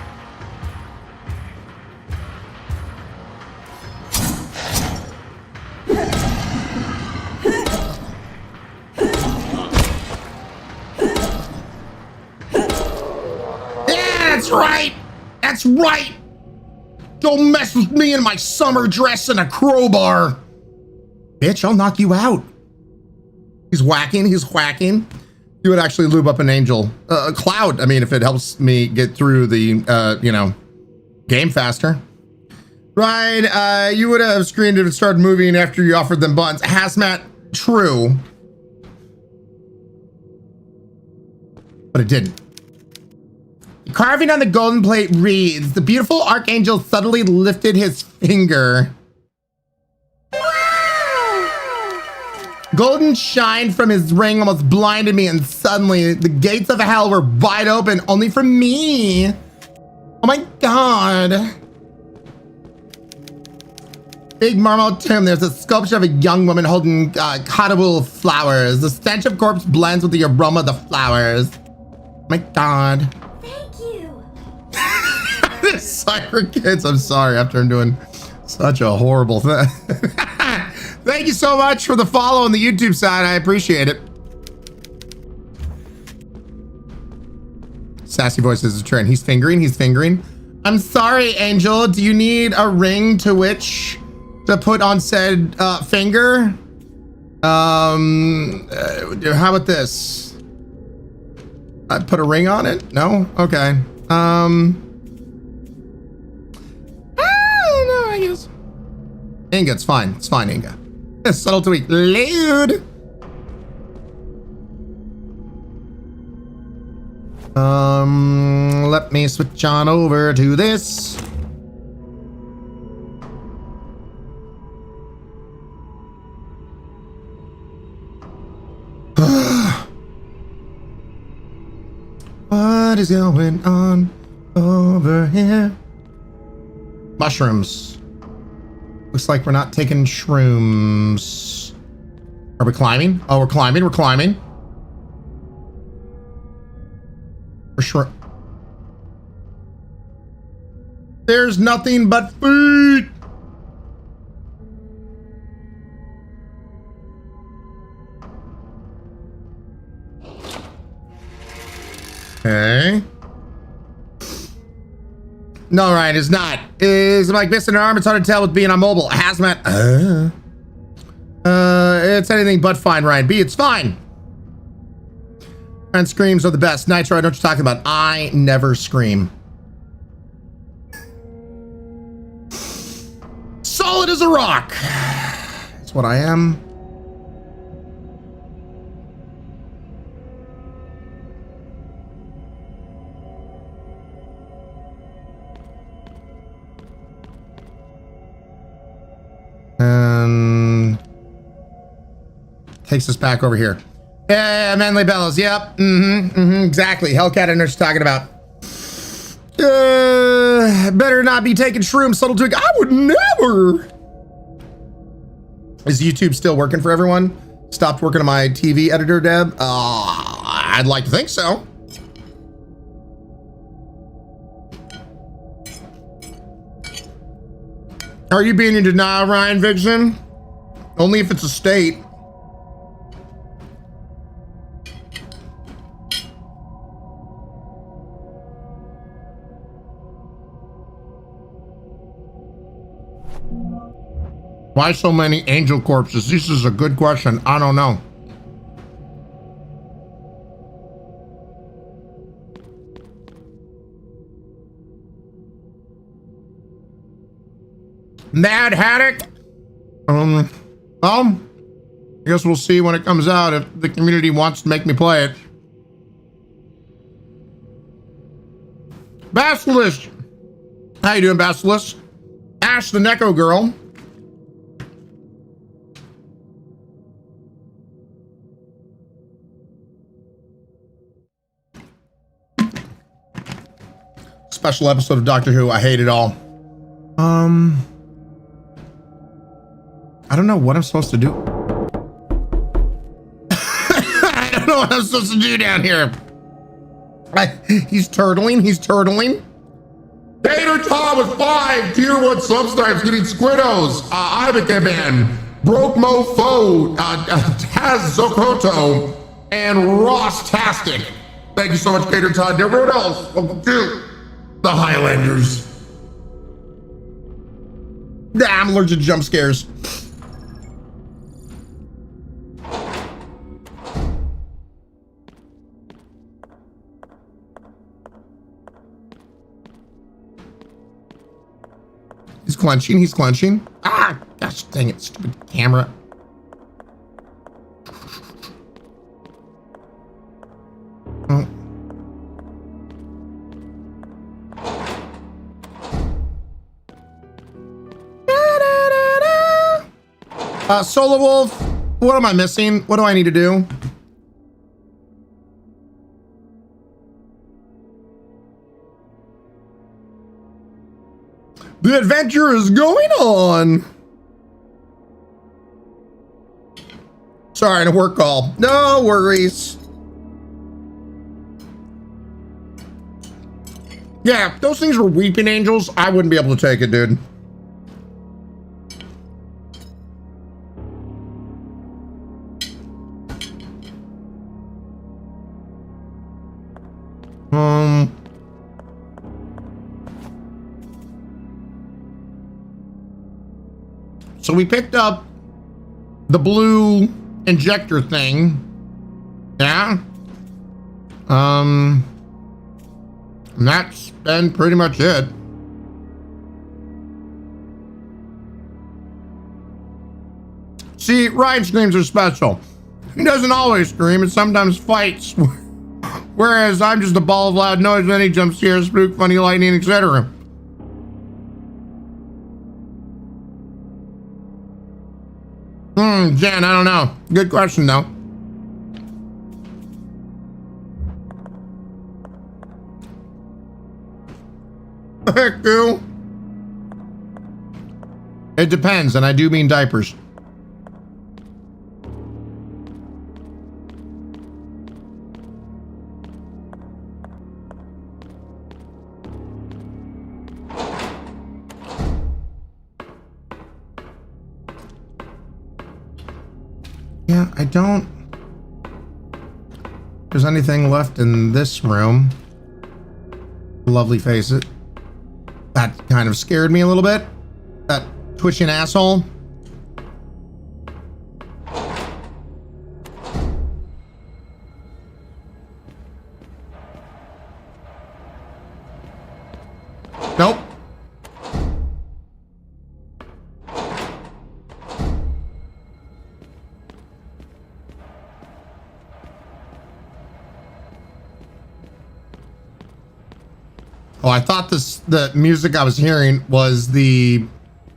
That's right! That's right! Don't mess with me in my summer dress and a crowbar! Bitch, I'll knock you out. He's whacking. You would actually lube up an Angel. Cloud, I mean, if it helps me get through the, game faster. Right, you would have screamed if it started moving after you offered them buns. Hazmat, true. But it didn't. Carving on the golden plate reads, the beautiful Archangel subtly lifted his finger. Golden shine from his ring almost blinded me, and suddenly the gates of hell were wide open only for me. Oh my God. Big marble tomb. There's a sculpture of a young woman holding Chornobyl flowers. The stench of corpse blends with the aroma of the flowers. Oh my God. Cyber kids, I'm sorry after I'm doing such a horrible thing. Thank you so much for the follow on the YouTube side. I appreciate it. Sassy voice is a trend. He's fingering. I'm sorry, Angel. Do you need a ring to which to put on said finger? How about this? I put a ring on it? No? Okay. Inga, it's fine. It's fine, Inga. Subtle tweak. Load. Let me switch on over to this. What is going on over here? Mushrooms. Looks like we're not taking shrooms. Are we climbing? Oh, we're climbing. We're climbing. For sure. There's nothing but food. Okay. No, Ryan, it's not. Is it like missing an arm? It's hard to tell with being on mobile. Hazmat. It's anything but fine, Ryan. B, it's fine. And screams are the best. Nitro, I know what you're talking about. I never scream. Solid as a rock. That's what I am. And takes us back over here. Yeah, Manly Bellows. Yep. Exactly. Hellcat, I know what you're talking about. Better not be taking shrooms. Subtle tweak. I would never. Is YouTube still working for everyone? Stopped working on my TV editor, Deb? I'd like to think so. Are you being in denial, Ryan Vixen? Only if it's a state. Why so many angel corpses? This is a good question. I don't know. Mad Haddock? Well, I guess we'll see when it comes out if the community wants to make me play it. Basilisk! How you doing, Basilisk? Ash the Neko girl. Special episode of Doctor Who. I hate it all. I don't know what I'm supposed to do. I don't know what I'm supposed to do down here. He's turtling. He's turtling. Tater Tom with 5 tier 1 subscribes getting Squiddos. Ibecaban, Broke Mofo, Taz Zokoto, and Ross Tastic. Thank you so much, Tater Todd. Everyone else, welcome to the Highlanders. Nah, I'm allergic to jump scares. He's clenching, he's clenching. Ah, gosh dang it, stupid camera. Oh. Solo Wolf, what am I missing? What do I need to do? The adventure is going on. Sorry, a work call. No worries. Yeah, if those things were weeping angels, I wouldn't be able to take it, dude. So we picked up the blue injector thing. Yeah. And that's been pretty much it. See, Ryan screams are special. He doesn't always scream and sometimes fights. Whereas I'm just a ball of loud noise, any jump scare, spook, funny lightning, etc. Jen, I don't know. Good question, though. Cool. It depends, and I do mean diapers. Yeah, I don't... There's anything left in this room. Lovely face it. That kind of scared me a little bit. That twitching asshole. Nope. Oh, I thought the music I was hearing was the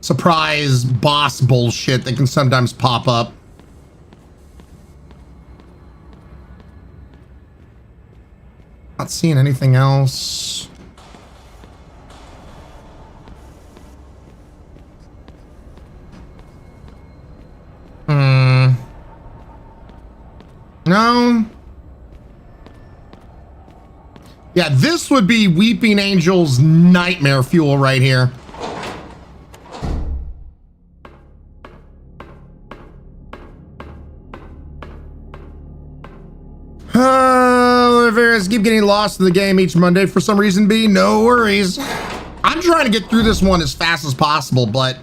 surprise boss bullshit that can sometimes pop up. Not seeing anything else. No. Yeah, this would be Weeping Angel's nightmare fuel right here. If keep getting lost in the game each Monday for some reason, B, no worries. I'm trying to get through this one as fast as possible, but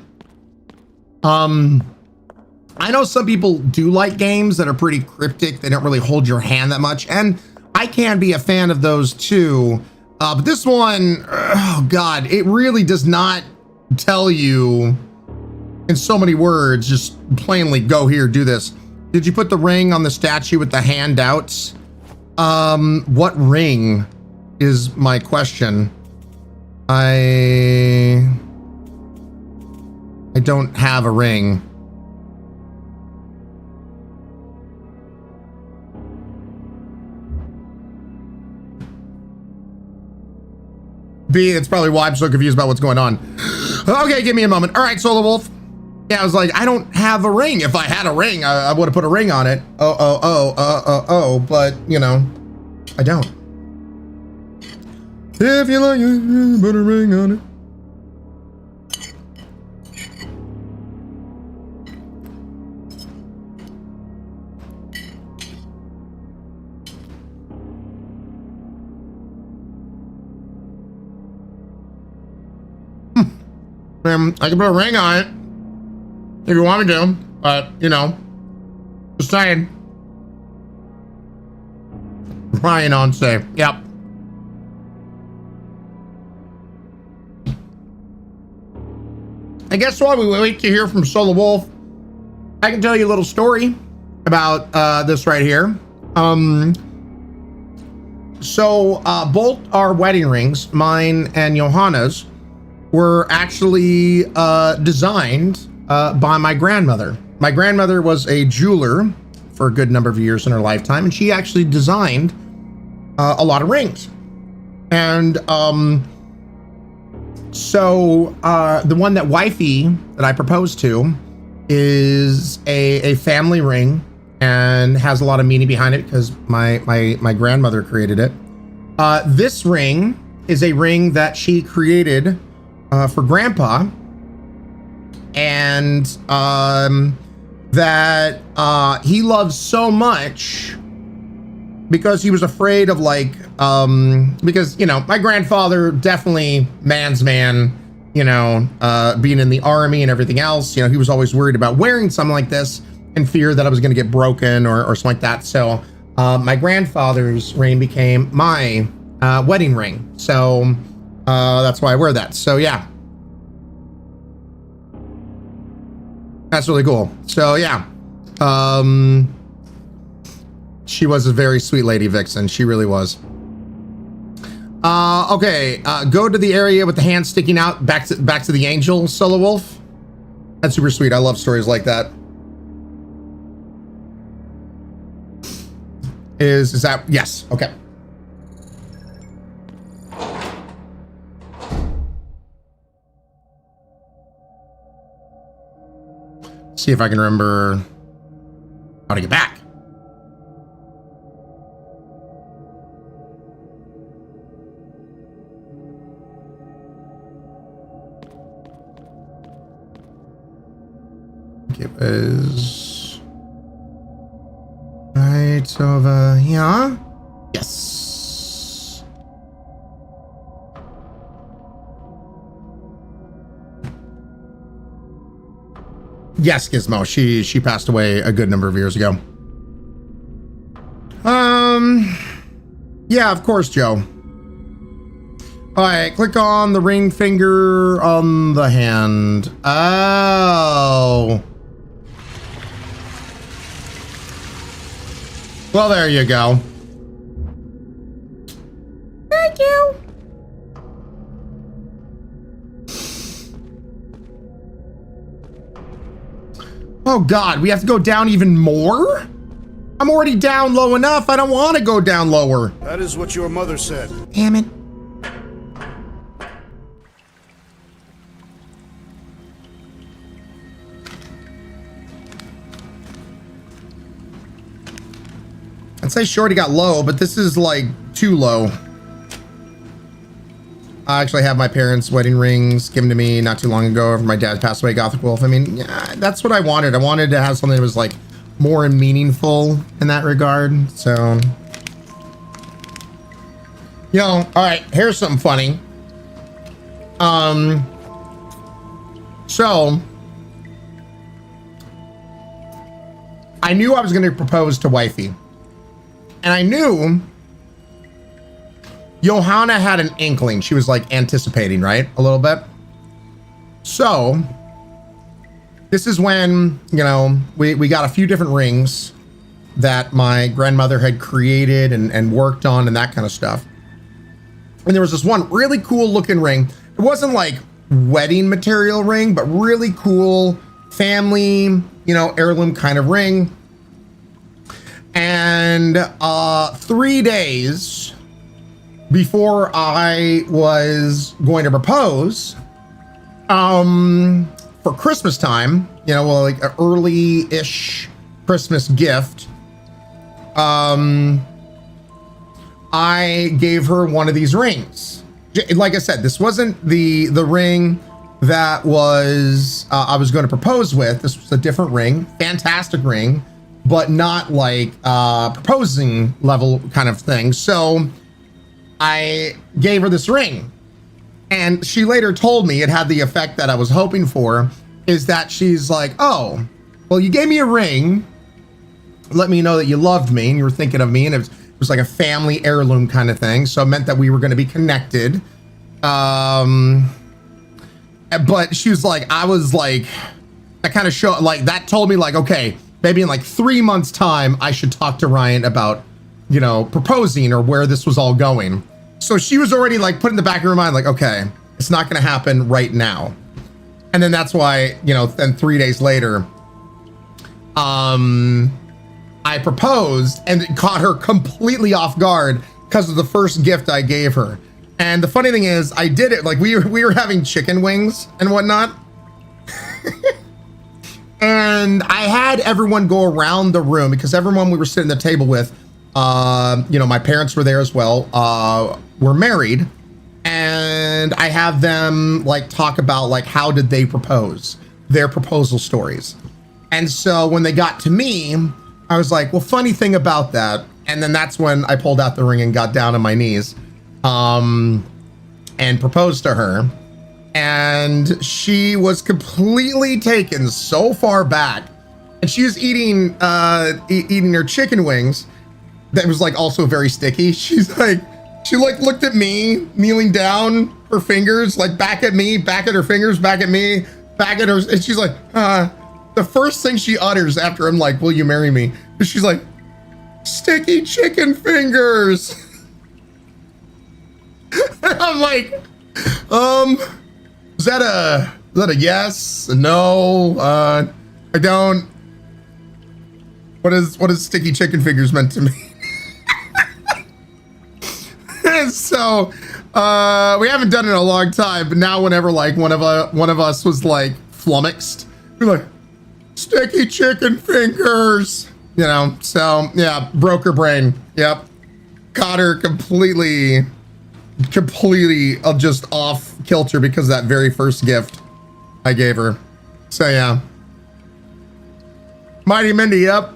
I know some people do like games that are pretty cryptic. They don't really hold your hand that much, and I can be a fan of those too. But this one, oh God, it really does not tell you in so many words, just plainly go here, do this. Did you put the ring on the statue with the handouts? What ring is my question? I don't have a ring. B, it's probably why I'm so confused about what's going on. Okay, give me a moment. All right, Solar Wolf. Yeah, I was like, I don't have a ring. If I had a ring, I would have put a ring on it. But, you know, I don't. If you like it, put a ring on it. I can put a ring on it if you want me to, but you know, just saying. Ryan on save. Yep. I guess while we wait to hear from Solar Wolf, I can tell you a little story about this right here. So both our wedding rings, mine and Johanna's, were actually designed by my grandmother. My grandmother was a jeweler for a good number of years in her lifetime, and she actually designed a lot of rings. And so the one that wifey that I proposed to is a family ring and has a lot of meaning behind it because my grandmother created it. This ring is a ring that she created for Grandpa, and that he loves so much because he was afraid of because, you know, my grandfather definitely man's man, you know, being in the army and everything else. You know, he was always worried about wearing something like this in fear that I was going to get broken or something like that. So my grandfather's ring became my wedding ring. So that's why I wear that. So yeah, that's really cool. So yeah, She was a very sweet lady, Vixen. She really was. Okay, go to the area with the hand sticking out, back to the angel, Solo Wolf. That's super sweet. I love stories like that. Is that, yes, okay. See if I can remember how to get back. It was right over here. Yes. Yes, Gizmo. She passed away a good number of years ago. Yeah, of course, Joe. All right, click on the ring finger on the hand. Oh. Well, there you go. Thank you. Oh God, we have to go down even more? I'm already down low enough. I don't want to go down lower. That is what your mother said. Damn it. I'd say Shorty got low, but this is like too low. I actually have my parents' wedding rings given to me not too long ago after my dad passed away, Gothic Wolf. I mean, yeah, that's what I wanted. I wanted to have something that was like more meaningful in that regard. So, you know, all right, here's something funny. So I knew I was going to propose to wifey. And I knew Johanna had an inkling. She was like anticipating, right? A little bit. So this is when, you know, we got a few different rings that my grandmother had created and worked on and that kind of stuff. And there was this one really cool looking ring. It wasn't like wedding material ring, but really cool family, you know, heirloom kind of ring. And 3 days before I was going to propose, for Christmas time, you know, like an early-ish Christmas gift, I gave her one of these rings. Like I said, this wasn't the ring that was I was going to propose with. This was a different ring, fantastic ring, but not like proposing level kind of thing. So I gave her this ring, and she later told me it had the effect that I was hoping for, is that she's like, oh, well, you gave me a ring, let me know that you loved me and you were thinking of me, and it was like a family heirloom kind of thing. So it meant that we were going to be connected. But she was like, I was like, that kind of showed, like, that told me like, okay, maybe in like 3 months time, I should talk to Ryan about, you know, proposing or where this was all going. So she was already like put in the back of her mind, like, okay, it's not going to happen right now. And then that's why, you know, then 3 days later, I proposed, and it caught her completely off guard because of the first gift I gave her. And the funny thing is, I did it like we were having chicken wings and whatnot. And I had everyone go around the room because everyone we were sitting at the table with, you know, my parents were there as well, were married. And I have them like talk about like, how did they propose, their proposal stories. And so when they got to me, I was like, well, funny thing about that. And then that's when I pulled out the ring and got down on my knees, and proposed to her. And she was completely taken so far back, and she was eating her chicken wings that was like also very sticky. She's like, she like looked at me kneeling down, her fingers like back at me, back at her fingers, back at me, back at her, and she's like, the first thing she utters after I'm like, will you marry me? Is she's like, sticky chicken fingers. And I'm like, is that a yes? A no? I don't. What is sticky chicken fingers meant to me? And so we haven't done it in a long time, but now whenever like one of us was like flummoxed, we're like, sticky chicken fingers, you know. So yeah, broke her brain. Yep, caught her completely just off kilter because of that very first gift I gave her. So yeah, Mighty Mindy. Yep.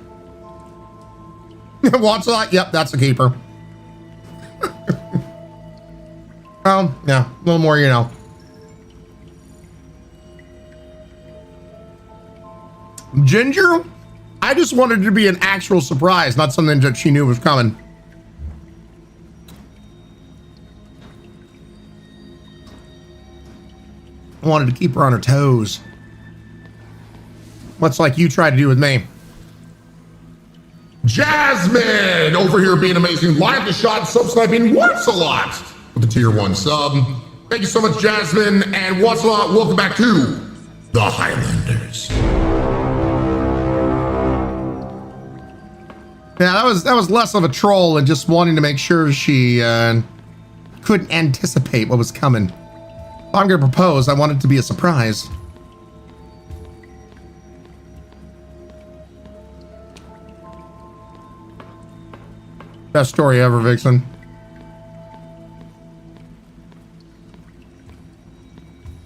Watch a lot. Yep, that's a keeper. Well, yeah, a little more, you know. Ginger, I just wanted it to be an actual surprise, not something that she knew was coming. I wanted to keep her on her toes. Much like you tried to do with me. Jasmine over here being amazing. Live the shot, sub-sniping once a lot with the tier 1 sub. Thank you so much, Jasmine, and once a lot, welcome back to the Highlanders. Yeah, that was less of a troll and just wanting to make sure she couldn't anticipate what was coming. If I'm gonna propose, I want it to be a surprise. Best story ever, Vixen.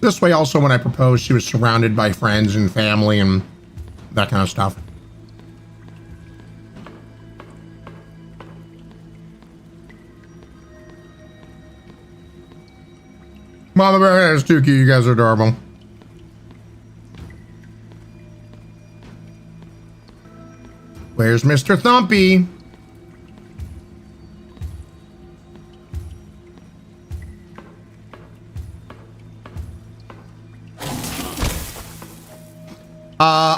This way also when I proposed, she was surrounded by friends and family and that kind of stuff. Mama Bear and Stuki, you guys are adorable. Where's Mr. Thumpy?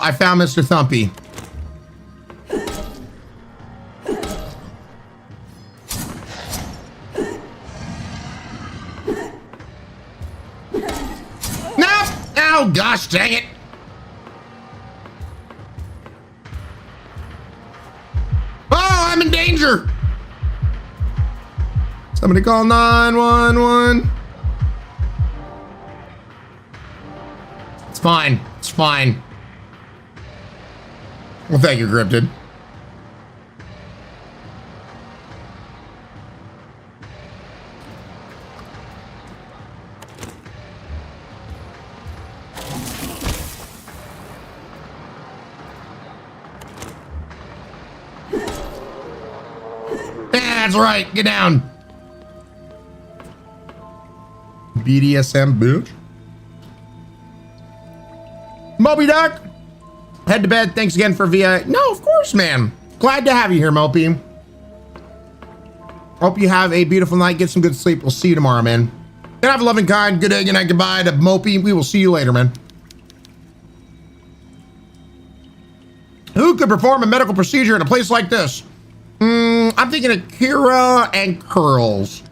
I found Mr. Thumpy. No! Oh, gosh dang it. Oh, I'm in danger. Somebody call 911. It's fine. It's fine. Well, thank you, Cryptid. That's right. Get down. BDSM bitch. Moby Duck. Head to bed. Thanks again for via. No, of course, man. Glad to have you here, Mopey. Hope you have a beautiful night. Get some good sleep. We'll see you tomorrow, man. And have a loving kind. Good day, good night, goodbye to Mopey. We will see you later, man. Who could perform a medical procedure in a place like this? I'm thinking of Kira and Curls.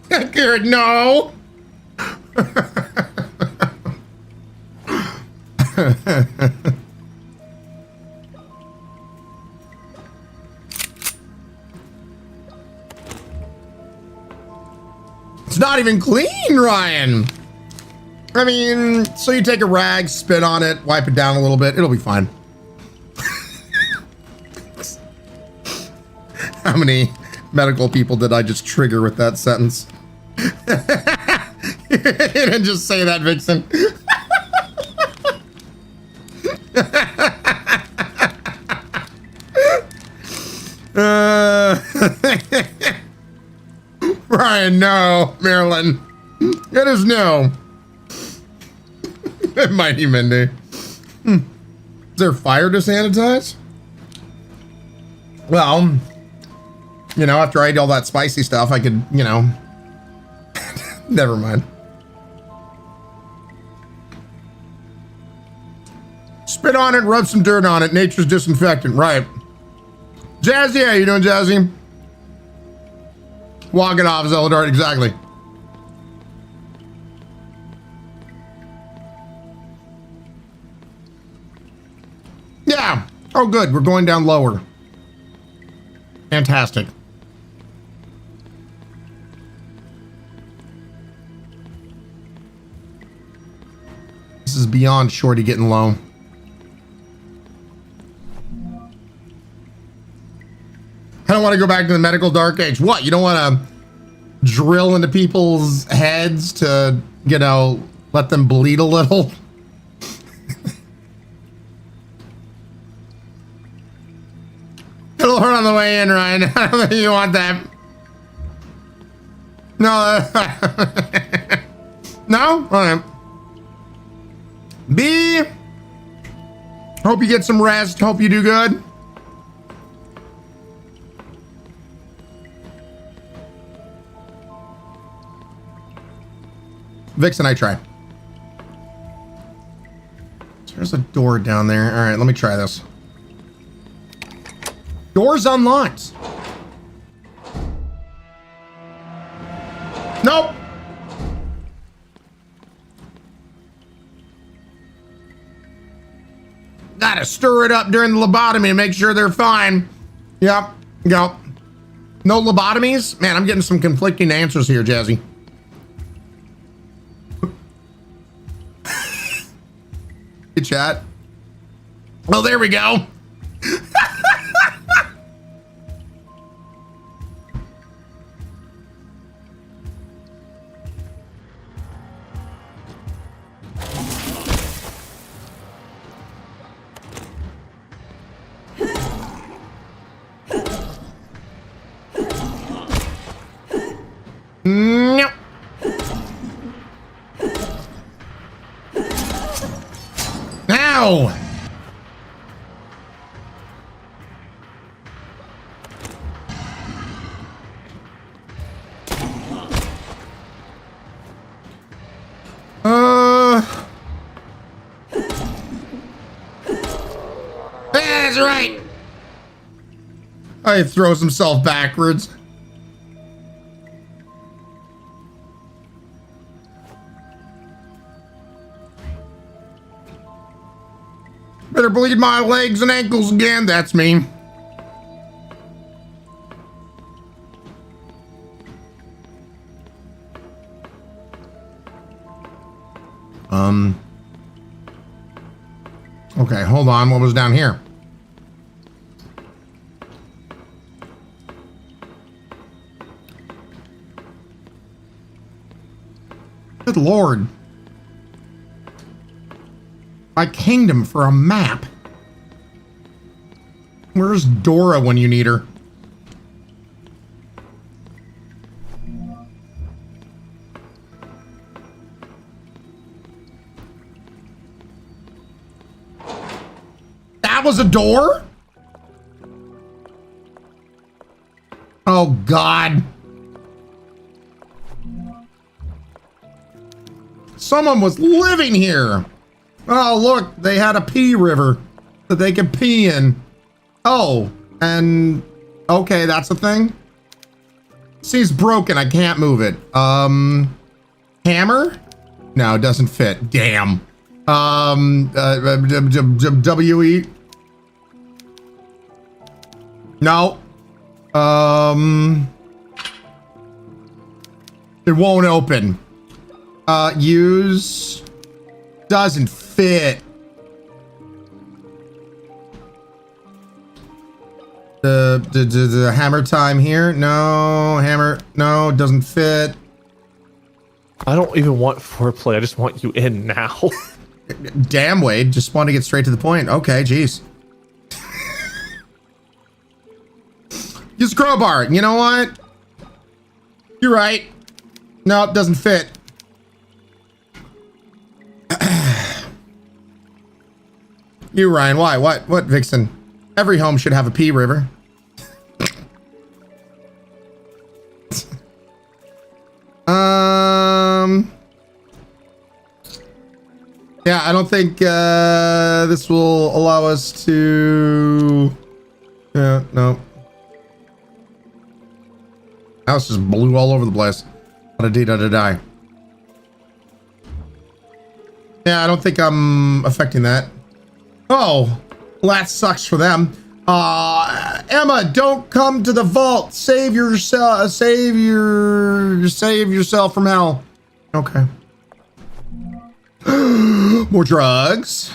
Kira, no. It's not even clean, Ryan. I mean, so you take a rag, spit on it, wipe it down a little bit, it'll be fine. How many medical people did I just trigger with that sentence? You didn't just say that, Vixen. Ryan, no. Marilyn, it is no. Mighty Mindy. Is there fire to sanitize? Well, you know, after I ate all that spicy stuff, I could, you know, never mind. Spit on it, rub some dirt on it. Nature's disinfectant, right? Jazzy, how you doing, Jazzy? Walk it off, Zeldart, exactly. Yeah. Oh, good. We're going down lower. Fantastic. This is beyond Shorty getting low. I don't want to go back to the medical dark age. What? You don't want to drill into people's heads to, you know, let them bleed a little? It'll hurt on the way in, Ryan. I don't think you want that. No. No? All right. B. Hope you get some rest. Hope you do good. Vixen, I try. There's a door down there. All right, let me try this. Doors unlocked. Nope. Gotta stir it up during the lobotomy and make sure they're fine. Yep. Yep. No lobotomies? Man, I'm getting some conflicting answers here, Jazzy. Hey, chat. Well, there we go. No. Ow. That's right. Oh, he throws himself backwards. Better bleed my legs and ankles again. That's me. Okay, hold on. What was down here? Good Lord. My kingdom for a map. Where's Dora when you need her? That was a door? Oh, God. Someone was living here. Oh, look, they had a pee river that they could pee in. Oh, and okay, that's a thing. See's broken. I can't move it. Hammer? No, it doesn't fit. Damn. WE. No. It won't open. Use. Doesn't fit. The hammer time here. No, hammer. No, doesn't fit. I don't even want foreplay. I just want you in now. Damn, Wade. Just want to get straight to the point. Okay, geez. Use crowbar. You know what? You're right. No, it doesn't fit. You, Ryan. Why? What, Vixen? Every home should have a pee river. Yeah, I don't think this will allow us to. Yeah, no. House just blew all over the place. Da-da-dee-da-da-die. Yeah, I don't think I'm affecting that. Oh, well, that sucks for them. Emma, don't come to the vault. Save yourself. Save yourself from hell. Okay. More drugs.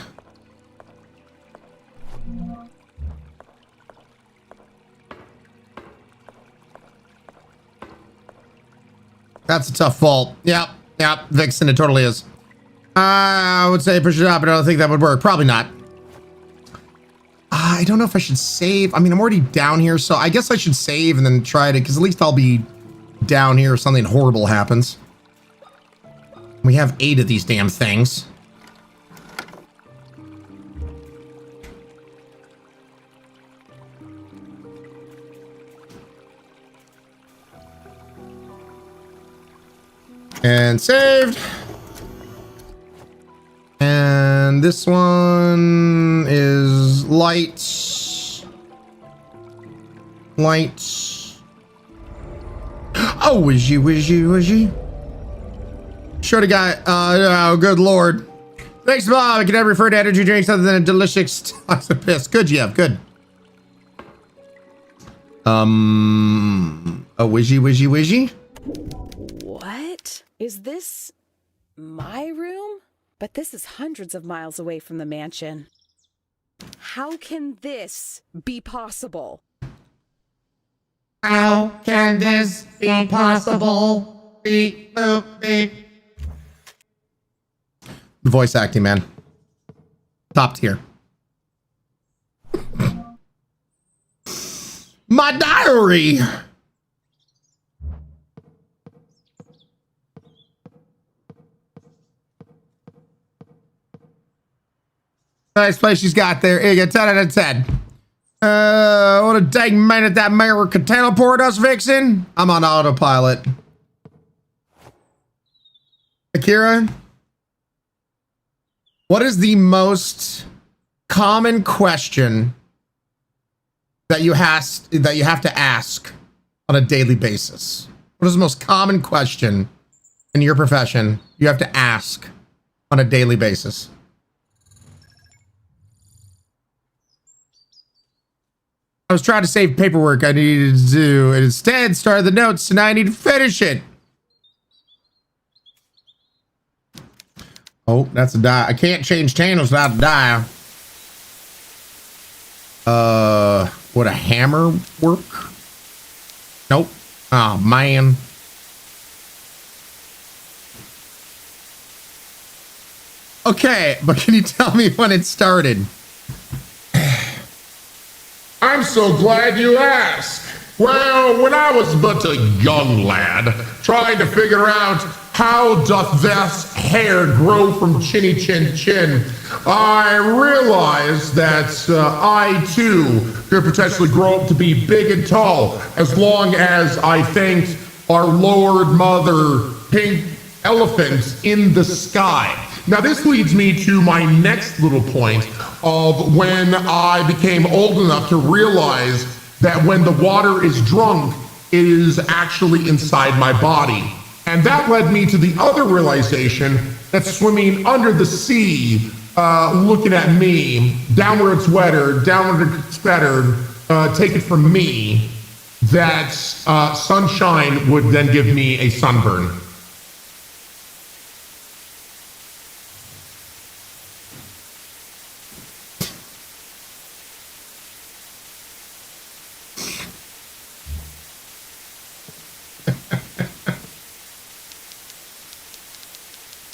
That's a tough vault. Yep, Vixen, it totally is. I would say push it up, but I don't think that would work. Probably not. I don't know if I should save. I mean, I'm already down here, so I guess I should save and then try to, because at least I'll be down here if something horrible happens. We have 8 of these damn things. And saved. And this one is light. Oh, wishy. Showed a guy. Oh, good lord. Thanks, Bob. I can never refer to energy drinks other than a delicious slice of piss. Good, Jeff. Good. A wishy. What? Is this my room? But this is hundreds of miles away from the mansion. How can this be possible? How can this be possible? Beep, boop, beep. The voice acting, man. Top tier. My diary! Nice place she's got there. Here you go, 10 out of 10. What a dang minute that mirror could teleport us, Vixen. I'm on autopilot. Akira, what is the most common question that you have to ask on a daily basis? What is the most common question in your profession you have to ask on a daily basis? I was trying to save paperwork I needed to do, and instead started the notes, and now I need to finish it. Oh, that's a die. I can't change channels without a die. Would a hammer work? Nope. Oh, man. Okay, but can you tell me when it started? I'm so glad you asked. Well, when I was but a young lad, trying to figure out how doth this hair grow from chinny chin chin, I realized that I too could potentially grow up to be big and tall, as long as I thanked our Lord Mother Pink Elephant in the sky. Now this leads me to my next little point of when I became old enough to realize that when the water is drunk, it is actually inside my body. And that led me to the other realization that swimming under the sea, looking at me, down where it's wetter, down where it's better, take it from me, that sunshine would then give me a sunburn.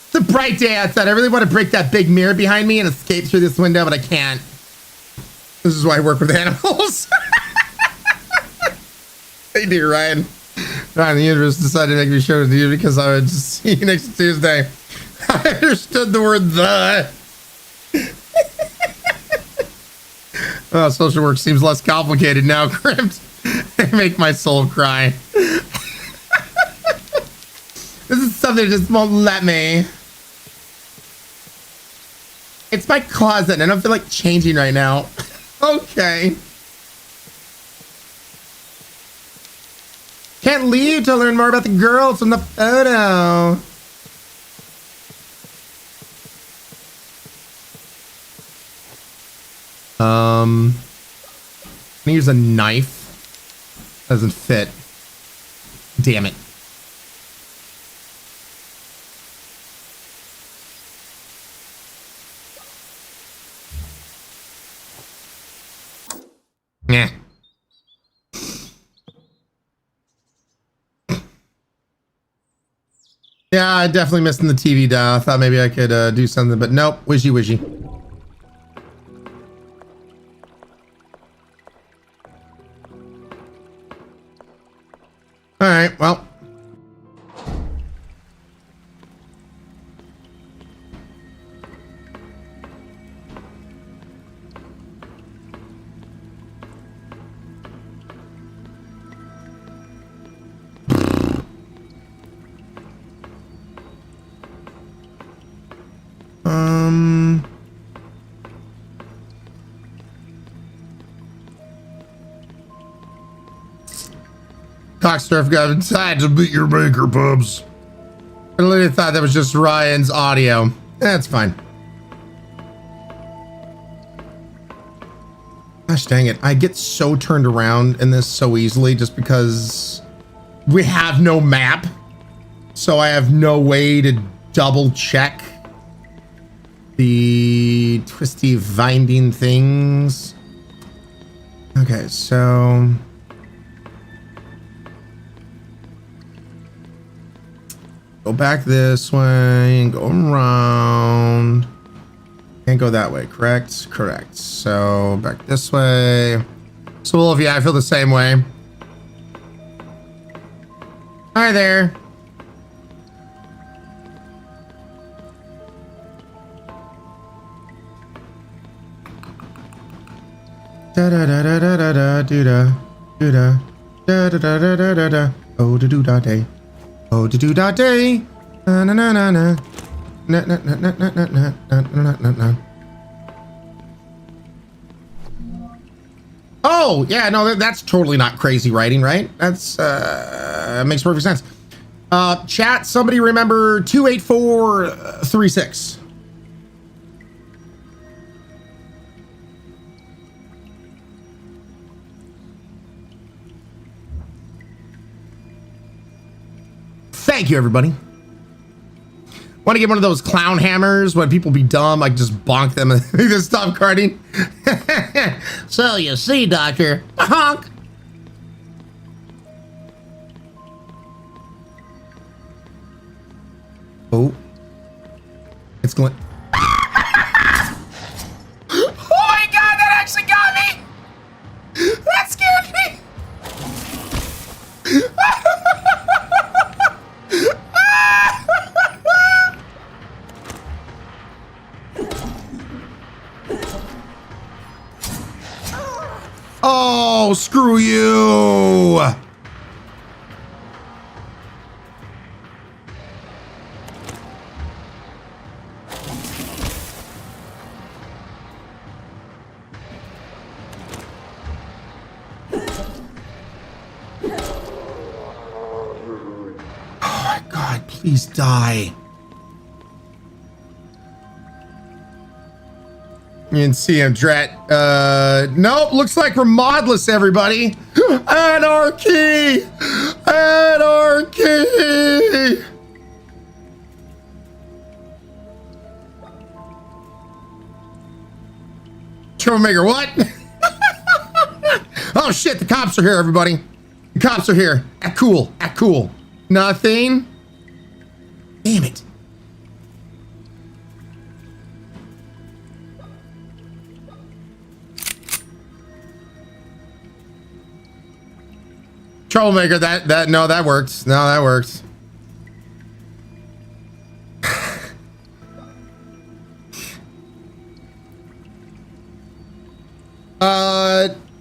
It's a bright day outside. I really want to break that big mirror behind me and escape through this window, but I can't. This is why I work with animals. Hey, dear Ryan. Ryan, the universe decided to make me show it to you because I would just see you next Tuesday. I understood the word "the." Social work seems less complicated now, Crypt. They make my soul cry. This is something that just won't let me. It's my closet, and I don't feel like changing right now. Okay. Can't leave to learn more about the girls from the photo. I'm gonna use a knife. Doesn't fit. Damn it. Yeah. Yeah, I definitely missing the TV dial. I thought maybe I could do something, but nope. Wishy. All right, well. Cocksurf got inside to beat your maker, pubs. I literally thought that was just Ryan's audio. That's fine. Gosh dang it. I get so turned around in this so easily just because we have no map. So I have no way to double check the twisty winding things. Okay, so go back this way and go around. Can't go that way, correct? Correct. So back this way. So Wolf, yeah, I feel the same way. Hi there. Da da da da da da da do da do da da da da da da da da. Oh da do da day. Oh da do da day. Na na na na na. Na na na na na na na na na na. Oh yeah, no, that's totally not crazy writing, right? That's makes perfect sense. Chat, somebody remember 28436. Thank you, everybody. Want to get one of those clown hammers when people be dumb, like just bonk them and they just stop carding? So you see, Doctor, honk. Oh, it's going. Oh my God, that actually got me. That scared me. Oh, screw you! Oh my God, please die. You can see him, Drat. Nope, looks like we're modless, everybody. Anarchy! Anarchy! Troublemaker, what? Oh shit, the cops are here, everybody. The cops are here. Act cool, act cool. Nothing? Damn it. Troublemaker, no, that works. No, that works.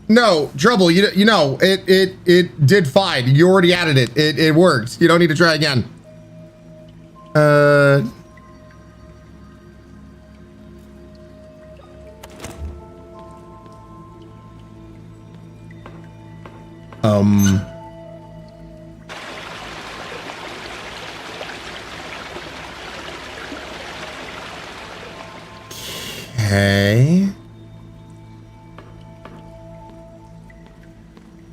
No, Trouble, you know, it did fine. You already added it. It worked. You don't need to try again. Okay.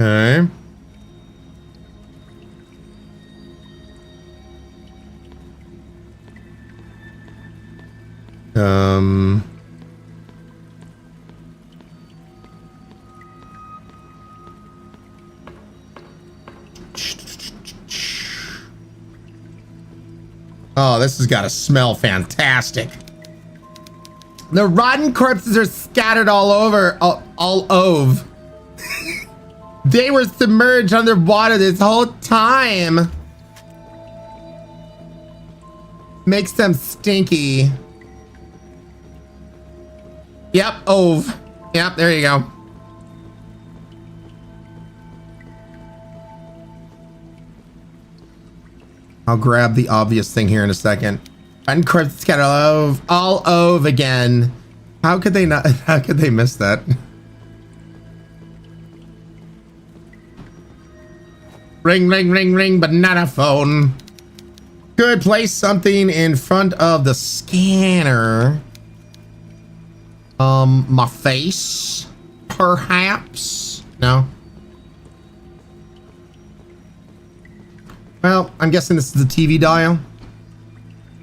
Okay. Oh, this has got to smell fantastic. The rotten corpses are scattered all over, all over. They were submerged underwater this whole time. Makes them stinky. Yep, ove. Yep, there you go. I'll grab the obvious thing here in a second. Uncrypt scattered all over again. How could they not? How could they miss that? Ring, ring, ring, ring, but not a phone. Could place something in front of the scanner. My face, perhaps? No. Well, I'm guessing this is the TV dial.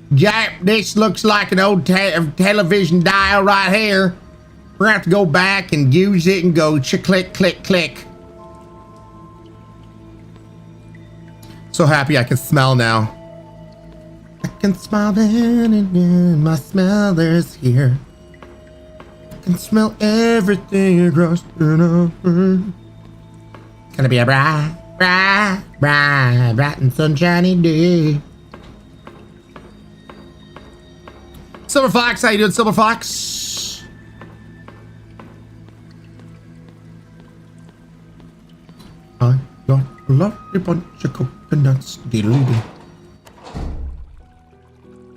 Yeah, this looks like an old television dial right here. We're gonna have to go back and use it and go click, click, click. So happy I can smell now. I can smell it and my smellers here. I can smell everything across the number. It's gonna be a bright and sunshiny day. Silver Fox, how you doing, Silver Fox? I got a lovely bunch of coconuts. Diddly-dee.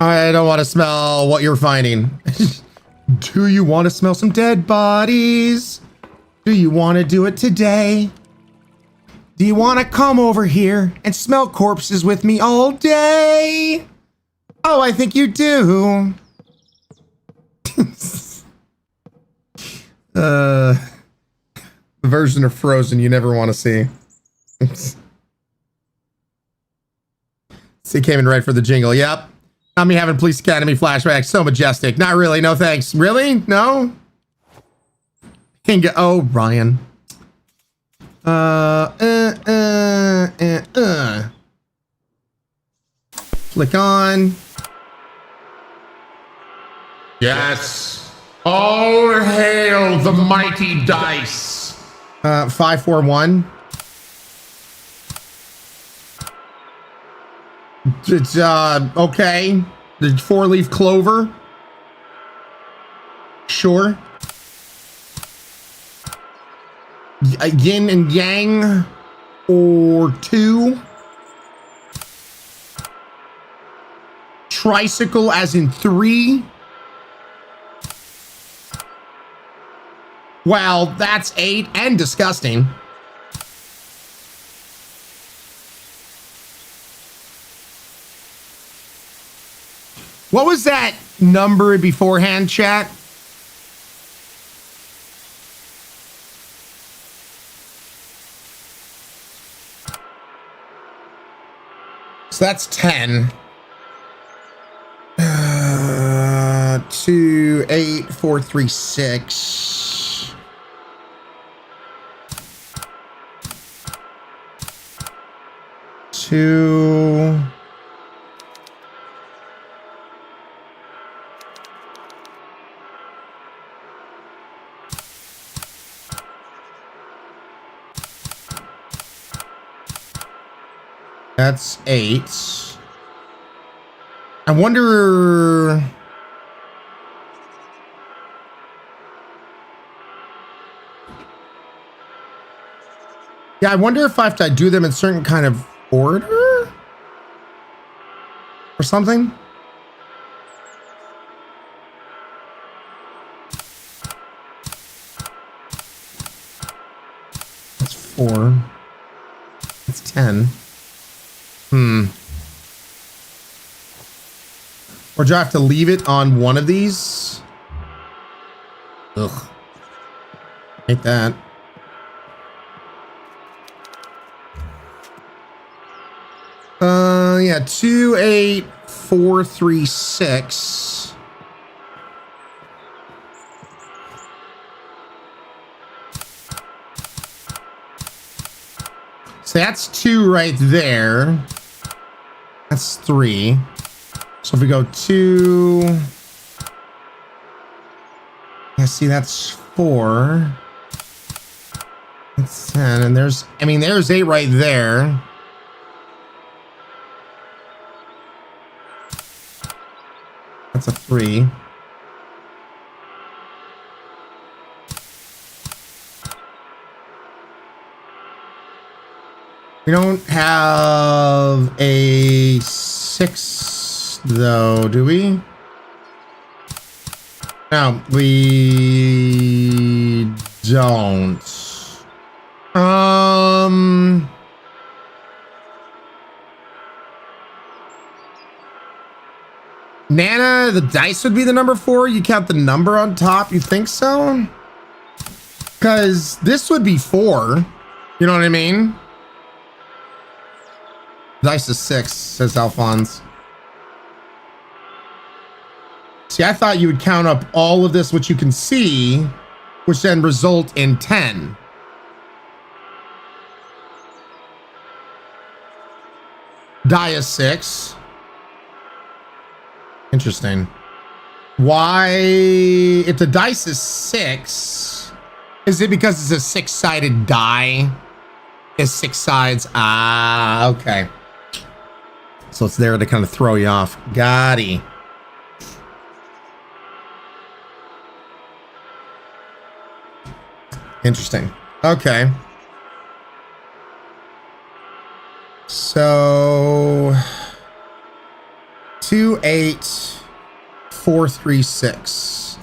I don't want to smell what you're finding. Do you want to smell some dead bodies? Do you want to do it today? Do you want to come over here and smell corpses with me all day? Oh, I think you do. The version of Frozen you never want to see. See, came in right for the jingle. Yep. Not me having Police Academy flashbacks. So majestic. Not really. No thanks. Really? No? Oh, Ryan. Click on. Yes. All hail the mighty dice. 541. It's okay. The 4-leaf clover. Sure. Yin and yang or 2. Tricycle as in 3. Well, that's 8 and disgusting. What was that number beforehand, chat? So that's 10. 2, 8, 4, 3, 6. Two. That's 8. I wonder. Yeah, I wonder if I have to do them in certain kind of order or something. That's 4. That's 10. Or do I have to leave it on one of these? Ugh. Hate that. Yeah, 2, 8, 4, 3, 6. So that's 2 right there. That's 3. So if we go 2, yeah, see, that's 4. That's 10, and there's 8 right there. That's a 3. We don't have a 6 though, do we? No, we don't. Nana, the dice would be the number 4. You count the number on top. You think so? Because this would be 4. You know what I mean? Dice is 6, says Alphonse. See, I thought you would count up all of this, which you can see, which then result in 10. Die is 6. Interesting. Why, if the dice is 6, is it because it's a 6-sided die? It's 6 sides. Ah, okay. So it's there to kind of throw you off. Got-y. Interesting. Okay. So 2, 8, 4, 3, 6.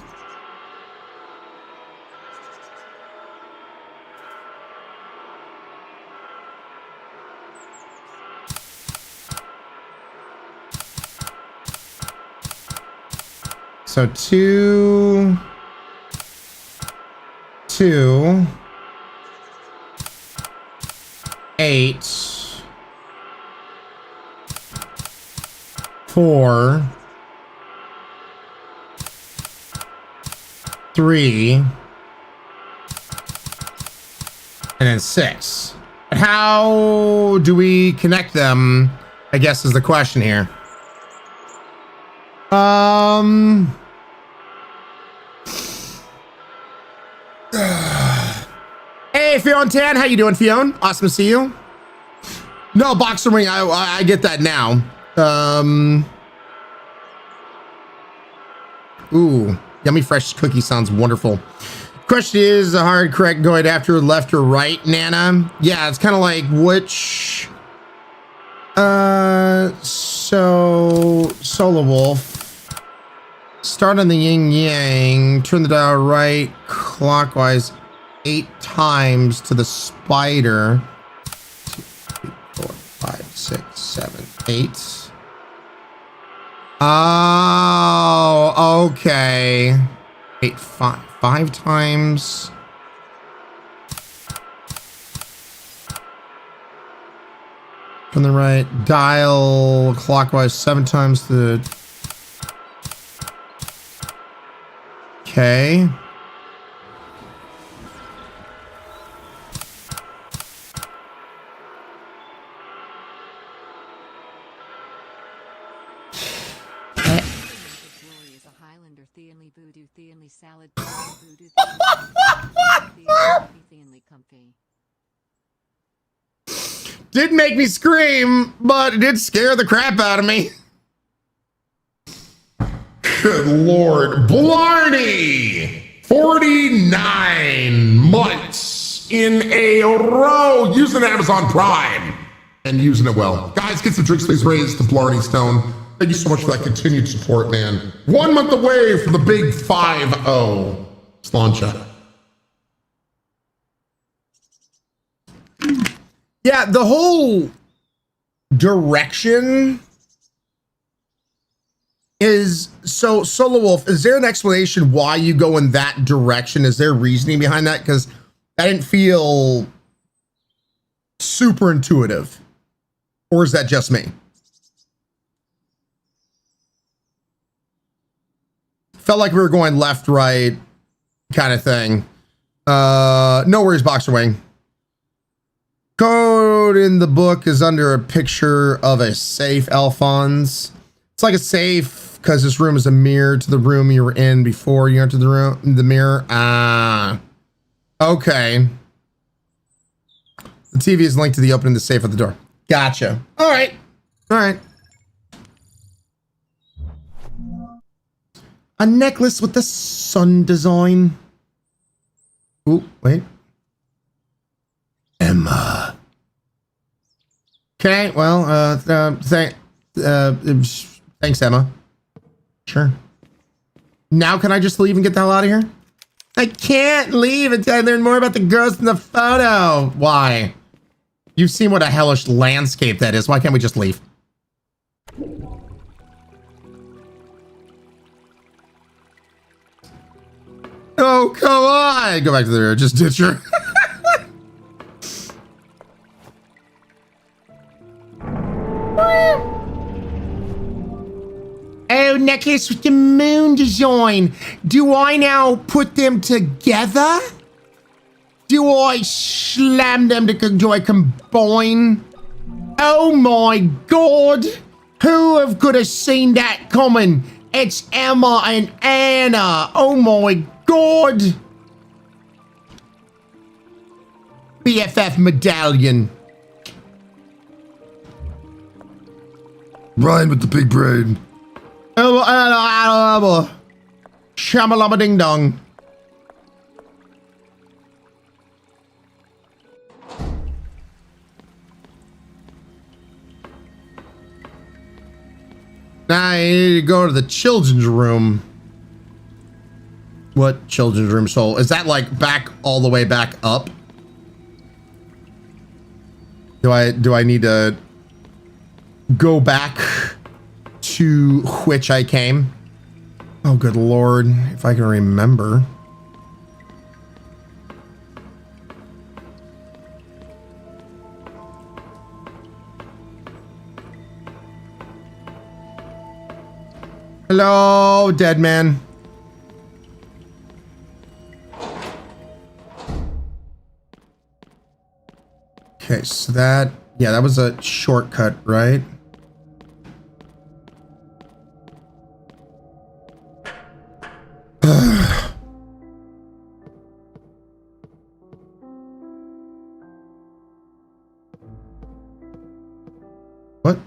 So 2, 2, 8, 4, 3, and then 6. How do we connect them, I guess, is the question here. Hey, Fiontan, how you doing, Fion? Awesome to see you. No, boxer ring, I get that now. Ooh, yummy fresh cookie sounds wonderful. Question is a hard correct going after left or right, Nana? Yeah, it's kind of like which so Solo Wolf. Start on the yin yang, turn the dial right clockwise 8 times to the spider. 2, 3, 4, 5, 6, 7, 8. Oh, okay. 8, 5 times. From the right, dial clockwise 7 times to the. Okay. Did make me scream, but it did scare the crap out of me. Good Lord. Blarney! 49 months in a row using Amazon Prime and using it well. Guys, get some drinks, please. Raise to Blarney Stone. Thank you so much for that continued support, man. 1 month away from the big 5-0. Slancha. Yeah, the whole direction is so. Solo Wolf, is there an explanation why you go in that direction? Is there reasoning behind that? Because that didn't feel super intuitive. Or is that just me? Felt like we were going left, right kind of thing. No worries, Boxer Wing. Code in the book is under a picture of a safe, Alphonse. It's like a safe because this room is a mirror to the room you were in before you entered the room. The mirror. Ah. Okay. The TV is linked to the opening of the safe at the door. Gotcha. All right. All right. A necklace with the sun design. Ooh, wait. Emma. Okay, well, thanks, Emma. Sure. Now can I just leave and get the hell out of here? I can't leave until I learn more about the ghost in the photo. Why? You've seen what a hellish landscape that is. Why can't we just leave? Oh, come on. Go back to the rear. Just ditch her. Oh, necklace with the moon design. Do I now put them together? Do I slam them do I combine? Oh my god. Who could have seen that coming? It's Emma and Anna. Oh my god. BFF medallion. Ryan with the big brain. Shamalama ding dong. Now I need to go to the children's room. What children's room, Soul? Is that like back all the way back up? Do I need to go back to which I came? Oh, good lord, if I can remember. Hello, dead man. Okay, so that, yeah, that was a shortcut, right? What?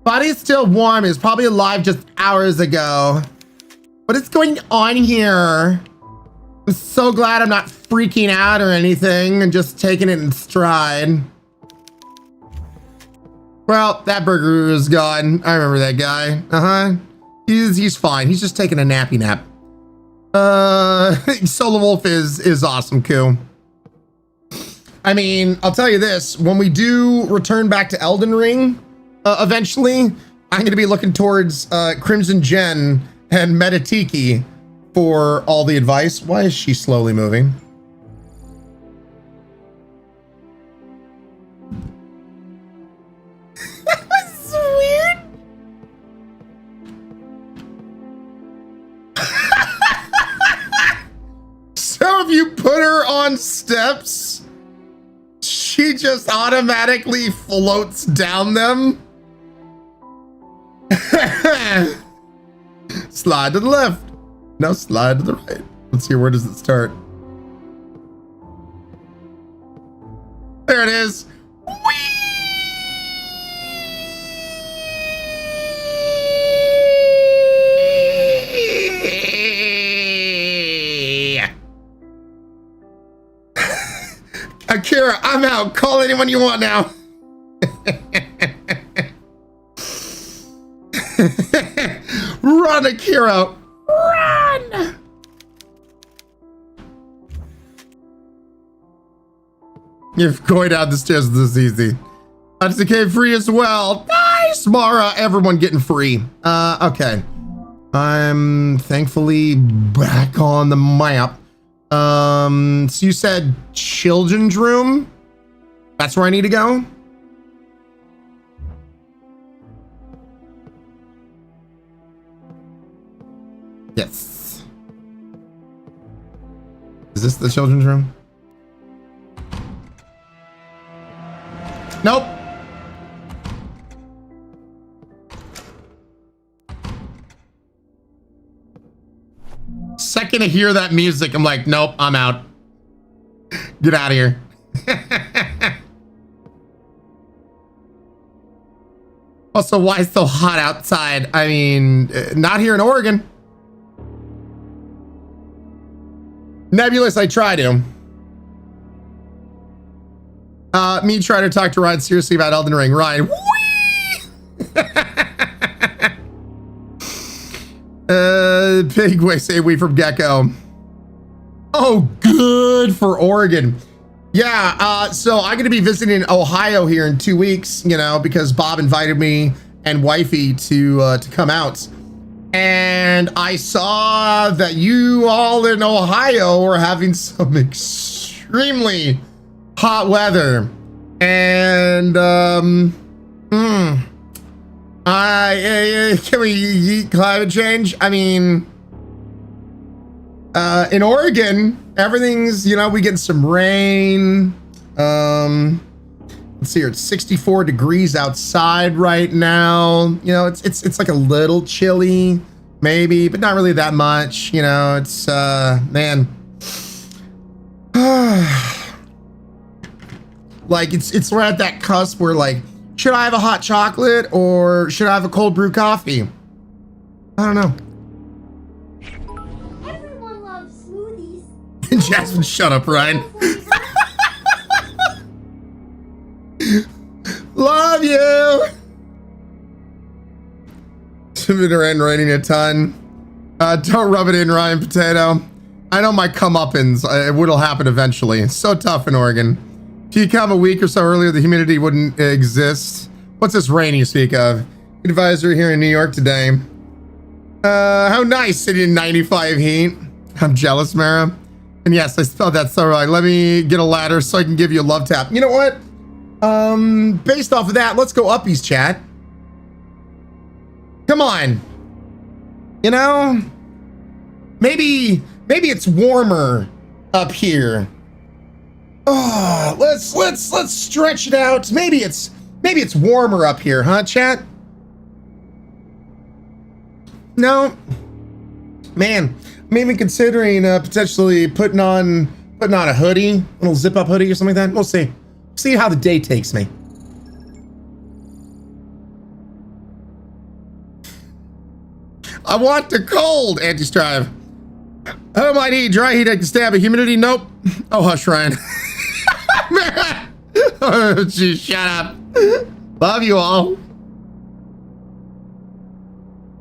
Body's still warm. It's probably alive just hours ago. What is going on here? I'm so glad I'm not freaking out or anything and just taking it in stride. Well, that burger is gone. I remember that guy. He's fine. He's just taking a nappy nap. Solo Wolf is awesome, cool. I mean, I'll tell you this, when we do return back to Elden Ring, eventually, I'm going to be looking towards Crimson Gen and Metatiki for all the advice. Why is she slowly moving? That's so weird. So if you put her on steps, she just automatically floats down them. Slide to the left. Now slide to the right. Let's see, where does it start? There it is. Whee! I'm out. Call anyone you want now. Run, Akira. Run. If going down the stairs is this easy. That's Decay free as well. Nice, Mara. Everyone getting free. Okay. I'm thankfully back on the map. So you said children's room? That's where I need to go? Yes. Is this the children's room? Nope. Second to hear that music, I'm like, nope, I'm out. Get out of here. Also, why is it so hot outside? I mean, not here in Oregon. Nebulous, I try to. Me try to talk to Ryan seriously about Elden Ring. Ryan, Pigway say we from Gecko. Oh, good for Oregon. Yeah, so I'm gonna be visiting Ohio here in 2 weeks, you know, because Bob invited me and wifey to come out. And I saw that you all in Ohio were having some extremely hot weather. And can we eat climate change? I mean, in Oregon, everything's, you know, we get some rain. Let's see here, it's 64 degrees outside right now. You know, it's like a little chilly, maybe, but not really that much. You know, it's man. Like it's we're at that cusp where, like, should I have a hot chocolate or should I have a cold brew coffee? I don't know. Everyone loves smoothies. Jasmine, shut up, Ryan. Love you. Subathon writing a ton. Don't rub it in, Ryan Potato. I know my comeuppance. It will happen eventually. It's so tough in Oregon. If you come a week or so earlier, the humidity wouldn't exist. What's this rain you speak of? Advisory here in New York today. How nice, sitting in 95 heat. I'm jealous, Mara. And yes, I spelled that so wrong. Let me get a ladder so I can give you a love tap. You know what? Based off of that, let's go uppies, chat. Come on. You know, maybe it's warmer up here. Oh, let's stretch it out. Maybe it's warmer up here, huh, chat? No, man, I'm even considering potentially putting on a hoodie, a little zip up hoodie or something like that. We'll see. See how the day takes me. I want the cold, anti-strive. Oh, might need dry heat, I can stab it. Humidity, nope. Oh, hush, Ryan. Oh, geez, shut up. Love you all.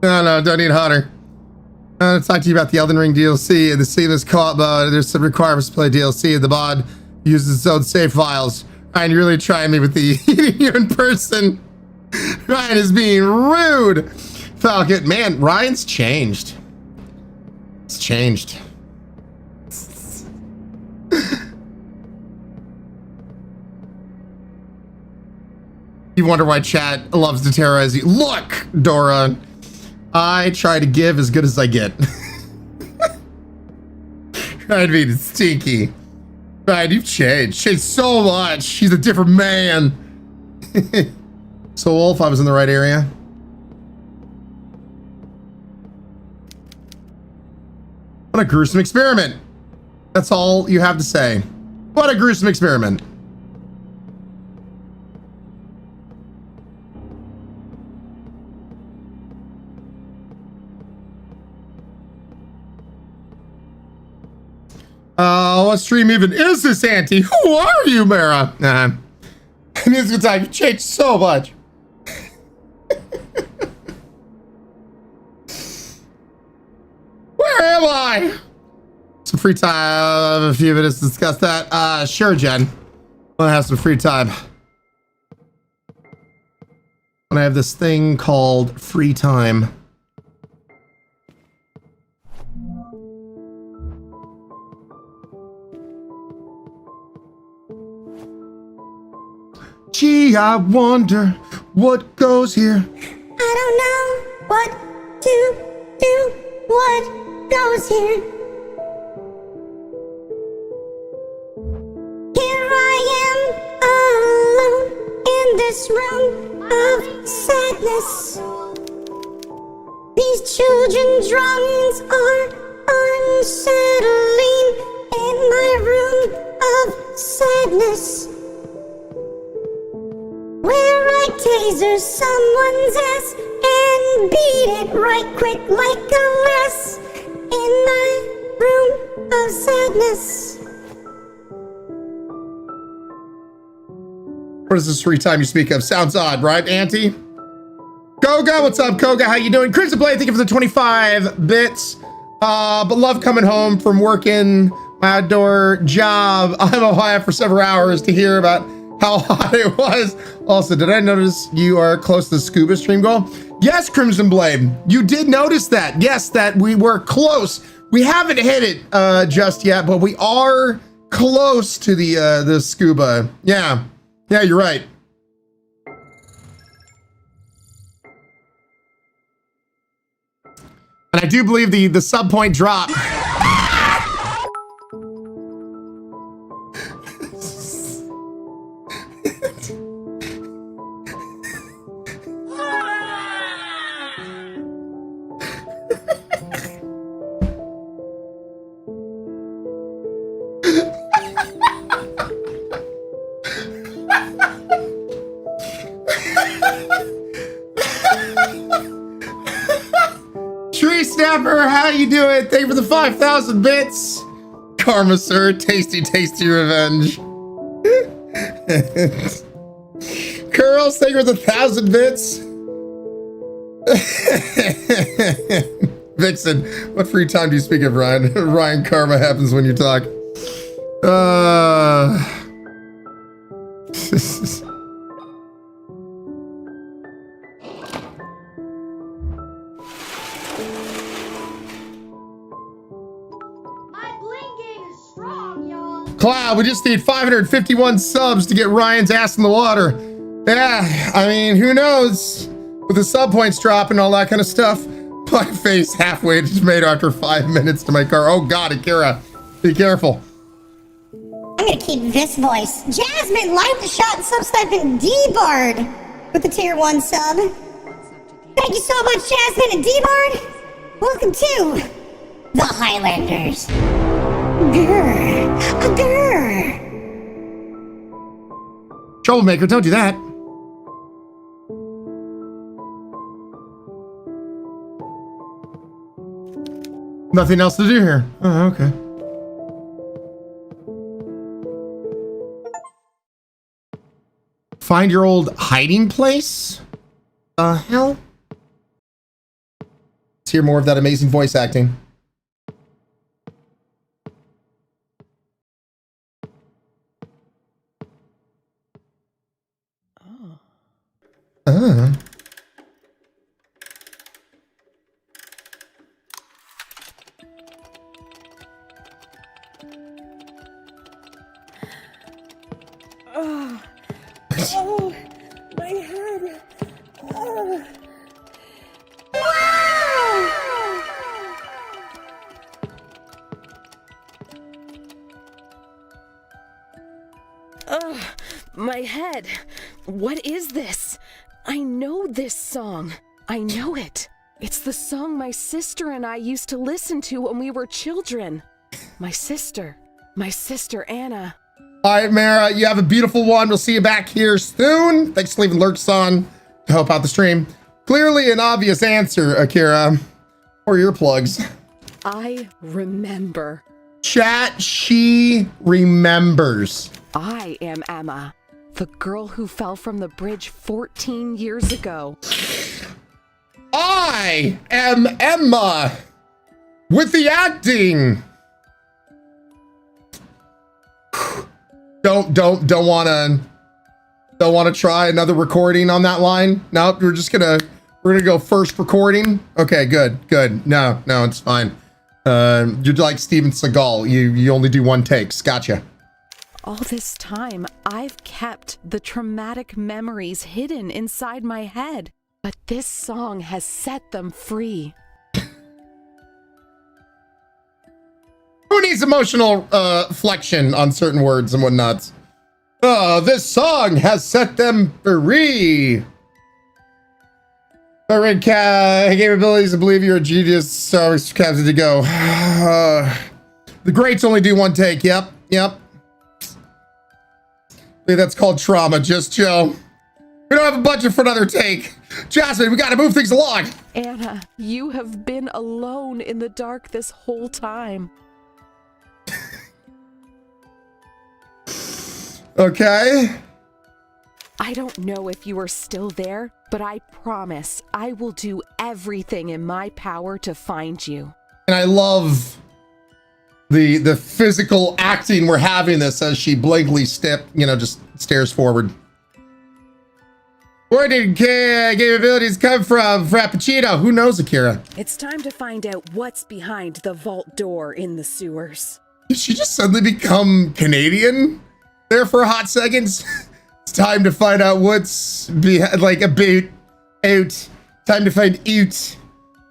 No, don't need hotter. I want to talk to you about the Elden Ring DLC and the seamless co-op mode. There's some requirements to play DLC. The mod uses its own save files. Ryan, you're really trying me with the eating you in person. Ryan is being rude. Falcon, man, Ryan's changed. It's changed. You wonder why chat loves to terrorize you. Look, Dora, I try to give as good as I get. I mean, it's stinky. Right, you've changed so much. She's a different man. So, Wolf, I was in the right area. What a gruesome experiment. That's all you have to say. What a gruesome experiment. What stream even is this, Auntie? Who are you, Mara? Musical time, you changed so much. Where am I? Some free time, a few minutes to discuss that. Sure, Jen. Wanna have some free time. When I have this thing called free time. Gee, I wonder what goes here. I don't know what to do, what goes here. Here I am, alone in this room of sadness. These children's drawings are unsettling in my room of sadness. Where I taser someone's ass and beat it right quick like a lass in my room of sadness. What is this free time you speak of? Sounds odd, right, Auntie? Koga, what's up, Koga? How you doing? Crimson Blade, thank you for the 25 bits. But love coming home from working my outdoor job. I'm Ohio for several hours to hear about how hot it was. Also, did I notice you are close to the scuba stream goal? Yes, Crimson Blade, you did notice that. Yes, that we were close. We haven't hit it just yet, but we are close to the scuba. Yeah, you're right. And I do believe the subpoint drop. Tree Snapper, how you doing? Thank you for the 5,000 bits. Karma, sir. Tasty, tasty revenge. Curls, thank you for the 1,000 bits. Vixen, what free time do you speak of, Ryan? Ryan, karma happens when you talk. Cloud, we just need 551 subs to get Ryan's ass in the water. Yeah, I mean, who knows? With the sub points drop and all that kind of stuff. My face halfway to tomato after 5 minutes to my car. Oh God, Akira, be careful. I'm gonna keep this voice. Jasmine, light the shot and substipend D-Bard with the tier 1 sub. Thank you so much, Jasmine and D-Bard. Welcome to the Highlanders. Grr, grr. Troublemaker, don't do that. Nothing else to do here. Oh, okay. Find your old hiding place? Hell? Let's hear more of that amazing voice acting. Oh, my head. Oh. Ugh, my head. What is this? I know this song. I know it. It's the song my sister and I used to listen to when we were children. My sister Anna. All right, Mara, you have a beautiful one. We'll see you back here soon. Thanks for leaving lurks on to help out the stream. Clearly an obvious answer, Akira, or your plugs. I remember. Chat, she remembers. I am Emma, the girl who fell from the bridge 14 years ago. I am Emma with the acting. Don't wanna try another recording on that line? Nope, we're gonna go first recording. Okay, good. No, it's fine. You're like Steven Seagal. You only do one takes. Gotcha. All this time, I've kept the traumatic memories hidden inside my head, but this song has set them free. Who needs emotional flexion on certain words and whatnot? This song has set them free. Red capabilities to believe you're a genius, so it's captain to go. The greats only do one take. Yep. That's called trauma, just Joe. We don't have a budget for another take. Jasmine, we gotta move things along. Anna, you have been alone in the dark this whole time. Okay. I don't know if you are still there, but I promise I will do everything in my power to find you. And I love the physical acting we're having this as she blankly just stares forward. Where did capabilities come from, Frappuccino? Who knows, Akira? It's time to find out what's behind the vault door in the sewers. Did she just suddenly become Canadian there for a hot second? It's time to find out what's behind, time to find out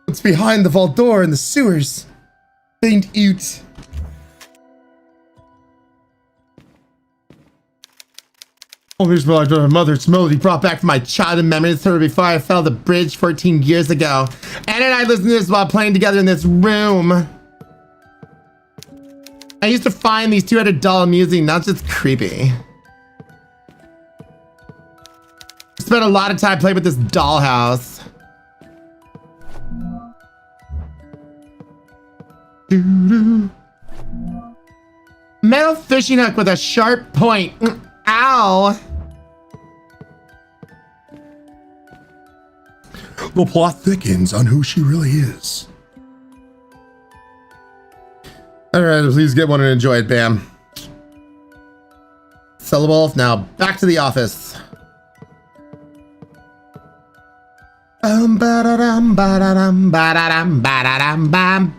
what's behind the vault door in the sewers. Find out. Oh, here's my mother's melody brought back from my childhood memories before I fell the bridge 14 years ago. Anna and I listened to this while playing together in this room. I used to find these two-headed doll amusing, not just creepy. Spent a lot of time playing with this dollhouse. Metal fishing hook with a sharp point. Ow. The plot thickens on who she really is. All right, please get one and enjoy it, Bam. Sellable. Now back to the office. Ba-da-dum, ba-da-dum, ba-da-dum, ba-da-dum, bam.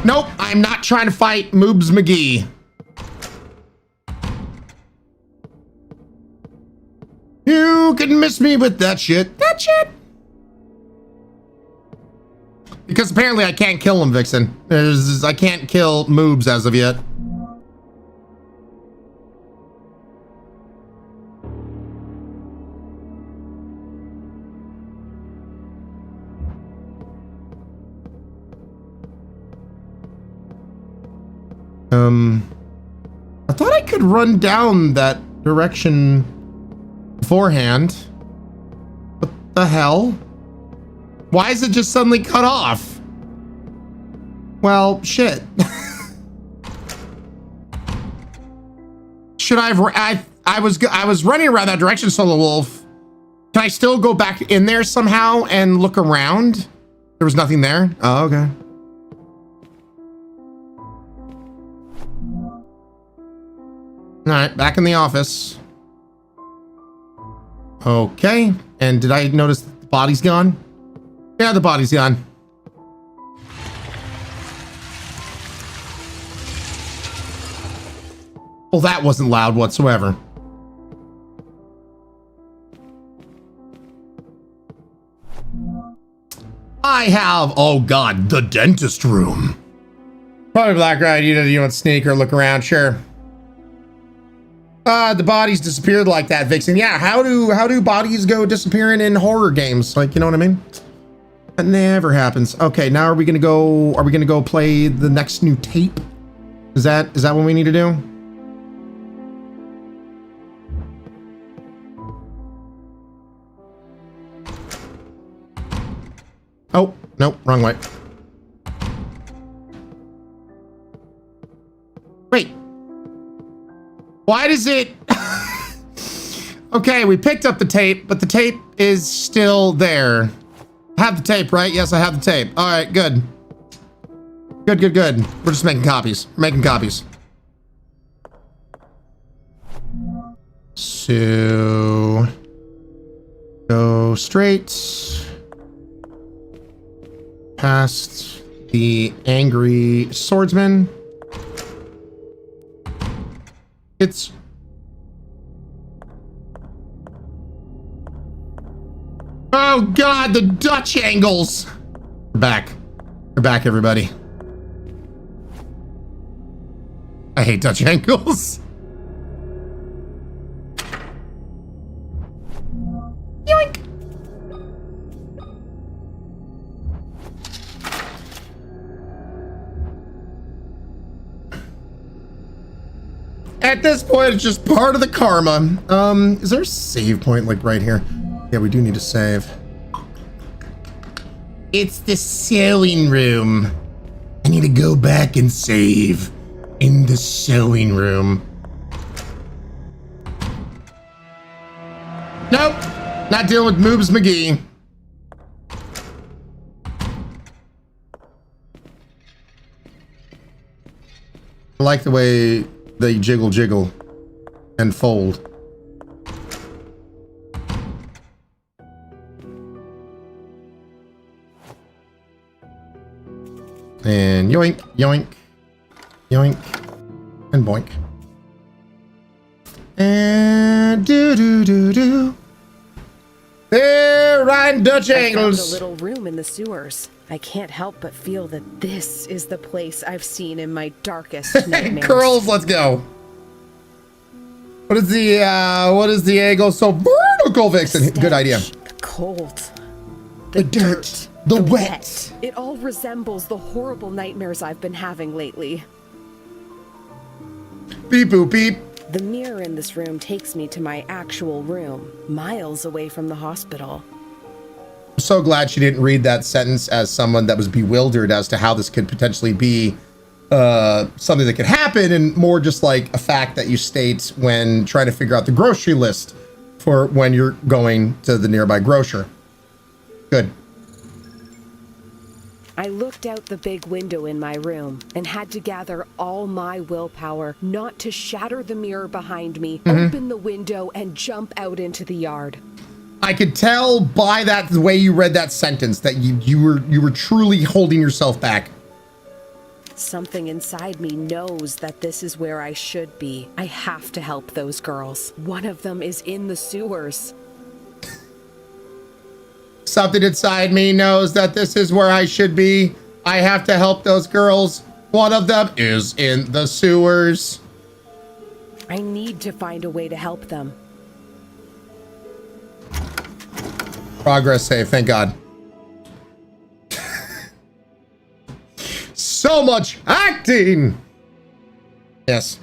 Nope, I'm not trying to fight Moobs McGee. You can miss me with that shit. Because apparently I can't kill him, Vixen. I can't kill Moobs as of yet. I thought I could run down that direction beforehand. What the hell? Why is it just suddenly cut off? Well, shit. Should I was running around that direction, Solo Wolf. Can I still go back in there somehow and look around? There was nothing there? Oh, okay. All right, back in the office. Okay, and did I notice the body's gone? Yeah, the body's gone. Well, that wasn't loud whatsoever. I have, oh god, the dentist room. Probably Black Ride, you want to sneak or look around, sure. The bodies disappeared like that, Vixen. Yeah, how do bodies go disappearing in horror games? Like, you know what I mean? That never happens. Okay, now are we gonna go play the next new tape? Is that what we need to do? Nope, wrong way. Wait. Why does it... Okay, we picked up the tape, but the tape is still there. I have the tape, right? Yes, I have the tape. All right, good. Good. We're just making copies. We're making copies. So... Go straight past the angry swordsman. It's... Oh God, the Dutch angles! We're back. We're back, everybody. I hate Dutch angles. Yoink! At this point, it's just part of the karma. Is there a save point like right here? Yeah, we do need to save. It's the sewing room. I need to go back and save in the sewing room. Nope, not dealing with Moobs McGee. I like the way they jiggle and fold. And yoink, yoink, yoink, and boink. And do. There, Ryan Dutch angles. I found a little room in the sewers. I can't help but feel that this is the place I've seen in my darkest nightmares. Curls, let's go. What is the angle? So vertical vixen. Good idea. The cold. The dirt. The wet. It all resembles the horrible nightmares I've been having lately. Beep boop beep. The mirror in this room takes me to my actual room, miles away from the hospital. I'm so glad she didn't read that sentence as someone that was bewildered as to how this could potentially be something that could happen, and more just like a fact that you state when trying to figure out the grocery list for when you're going to the nearby grocer. Good. I looked out the big window in my room and had to gather all my willpower not to shatter the mirror behind me, open the window, and jump out into the yard. I could tell by the way you read that sentence that you were truly holding yourself back. Something inside me knows that this is where I should be. I have to help those girls. One of them is in the sewers. Something inside me knows that this is where I should be. I have to help those girls. One of them is in the sewers. I need to find a way to help them. Progress save, thank God. So much acting. Yes.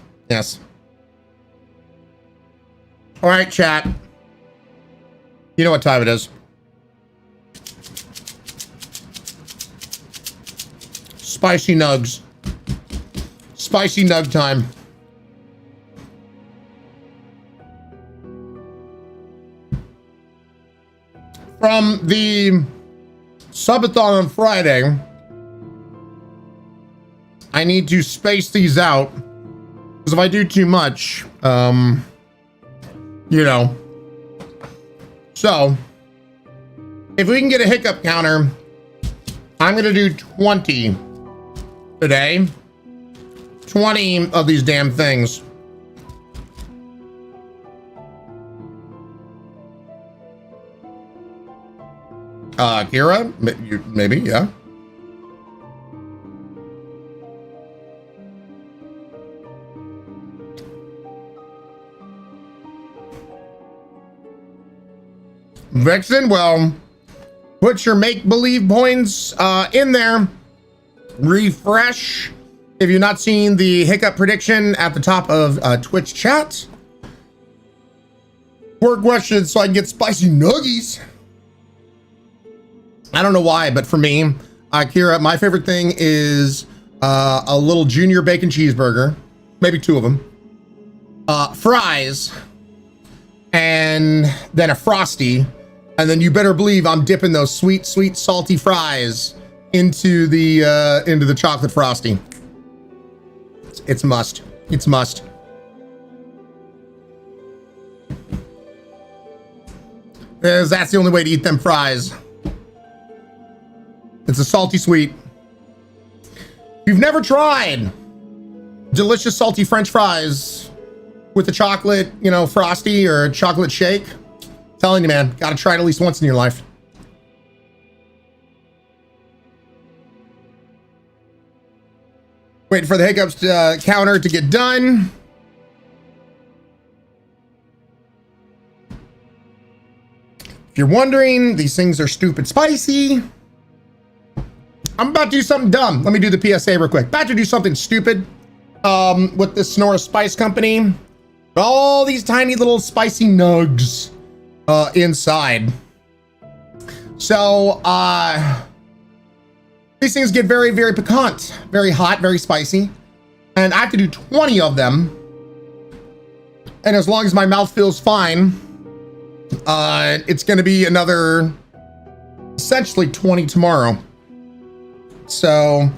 All right, chat. You know what time it is. Spicy nugs. Spicy nug time. From the subathon on Friday, I need to space these out, because if I do too much, you know. So, if we can get a hiccup counter, I'm gonna do 20 today. 20 of these damn things. Kira, maybe, yeah. Vixen, well, put your make-believe points in there. Refresh. If you've not seen the hiccup prediction at the top of Twitch chat. 4 questions so I can get spicy nuggies. I don't know why, but for me, Kira, my favorite thing is a little junior bacon cheeseburger, maybe 2 of them, fries, and then a Frosty. And then you better believe I'm dipping those sweet, sweet, salty fries into the chocolate Frosty. It's must. It's must. Because that's the only way to eat them fries. It's a salty sweet. If you've never tried delicious salty French fries with a chocolate, you know, Frosty or a chocolate shake, I'm telling you, man, gotta try it at least once in your life. Waiting for the hiccups counter to get done. If you're wondering, these things are stupid spicy. I'm about to do something dumb. Let me do the PSA real quick. About to do something stupid with this Sonora Spice Company. All these tiny little spicy nugs inside. So, these things get very, very piquant, very hot, very spicy. And I have to do 20 of them. And as long as my mouth feels fine, it's going to be another, essentially 20 tomorrow. So,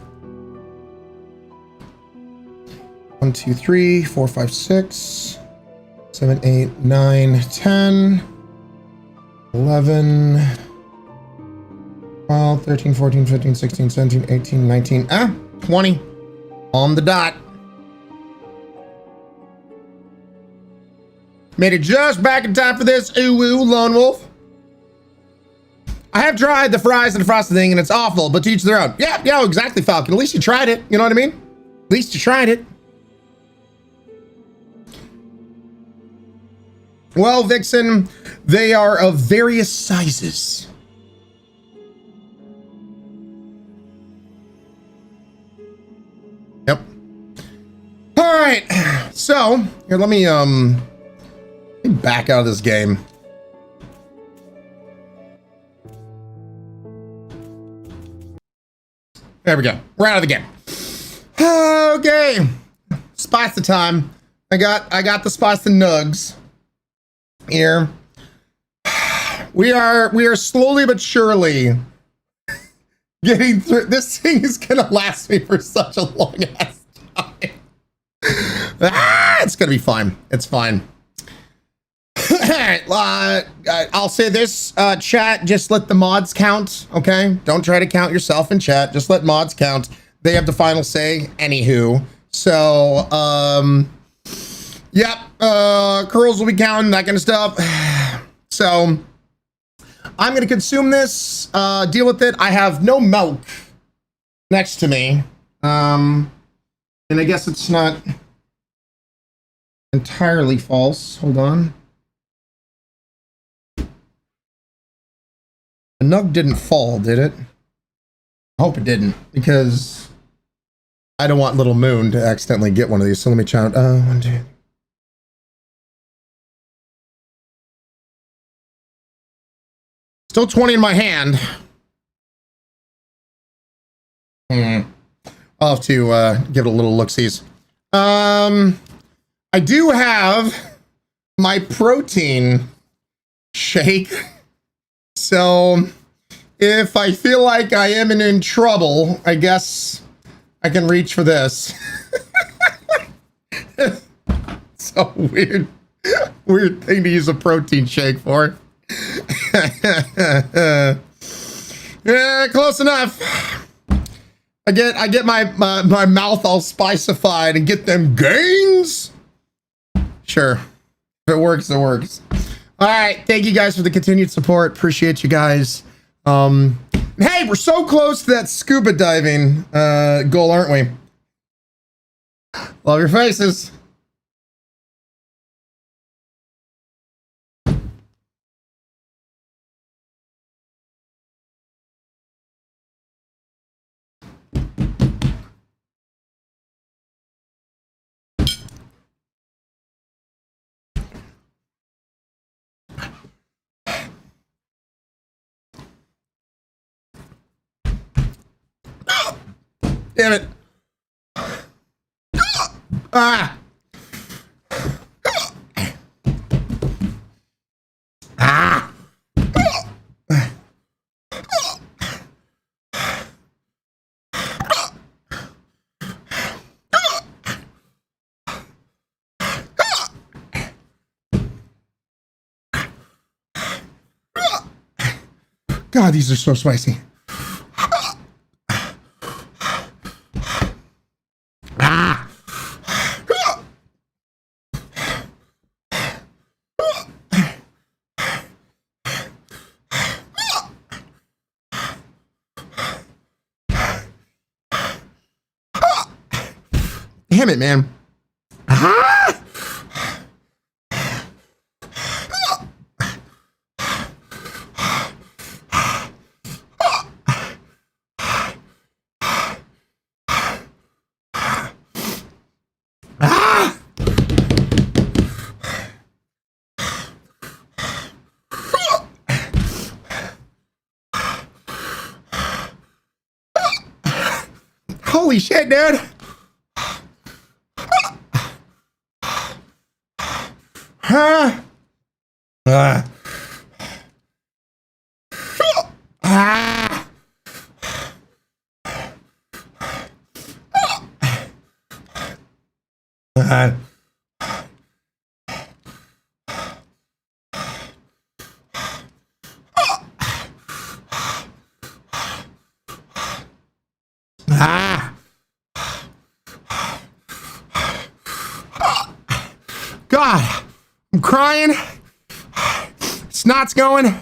1, 2, 3, 4, 5, 6, 7, 8, 9, 10, 11, 12, 13, 14, 15, 16, 17, 18, 19, 20 on the dot. Made it just back in time for this. Ooh, Lone Wolf. I have tried the fries and the frosted thing, and it's awful, but to each their own. Yeah, exactly, Falcon. At least you tried it. You know what I mean? At least you tried it. Well, Vixen, they are of various sizes. Yep. All right. So, here, let me back out of this game. There we go. We're out of the game. Okay. Spice the time. I got the spice the nugs here. We are slowly but surely getting through. This thing is gonna last me for such a long ass time. It's gonna be fine. It's fine. I'll say this, chat, just let the mods count, okay? Don't try to count yourself in chat. Just let mods count. They have the final say, anywho. So, yep, curls will be counting, that kind of stuff. So, I'm gonna consume this, deal with it. I have no milk next to me. And I guess it's not entirely false. Hold on. The nug didn't fall, did it? I hope it didn't, because I don't want Little Moon to accidentally get one of these. So let me count. 1, 2. Still 20 in my hand. I'll have to give it a little look-sees. I do have my protein shake. So if I feel like I am in trouble, I guess I can reach for this. So weird thing to use a protein shake for. Yeah, close enough. I get my mouth all spicified and get them gains. Sure, if it works, it works. All right, thank you guys for the continued support. Appreciate you guys. Hey, we're so close to that scuba diving goal, aren't we? Love your faces. Damn it. Ah. Ah. God, these are so spicy. Ah. Damn it, man. Ah. Holy shit, dude. Huh? Ah. Ah. Ah. Ah. God, I'm crying. Snot's going.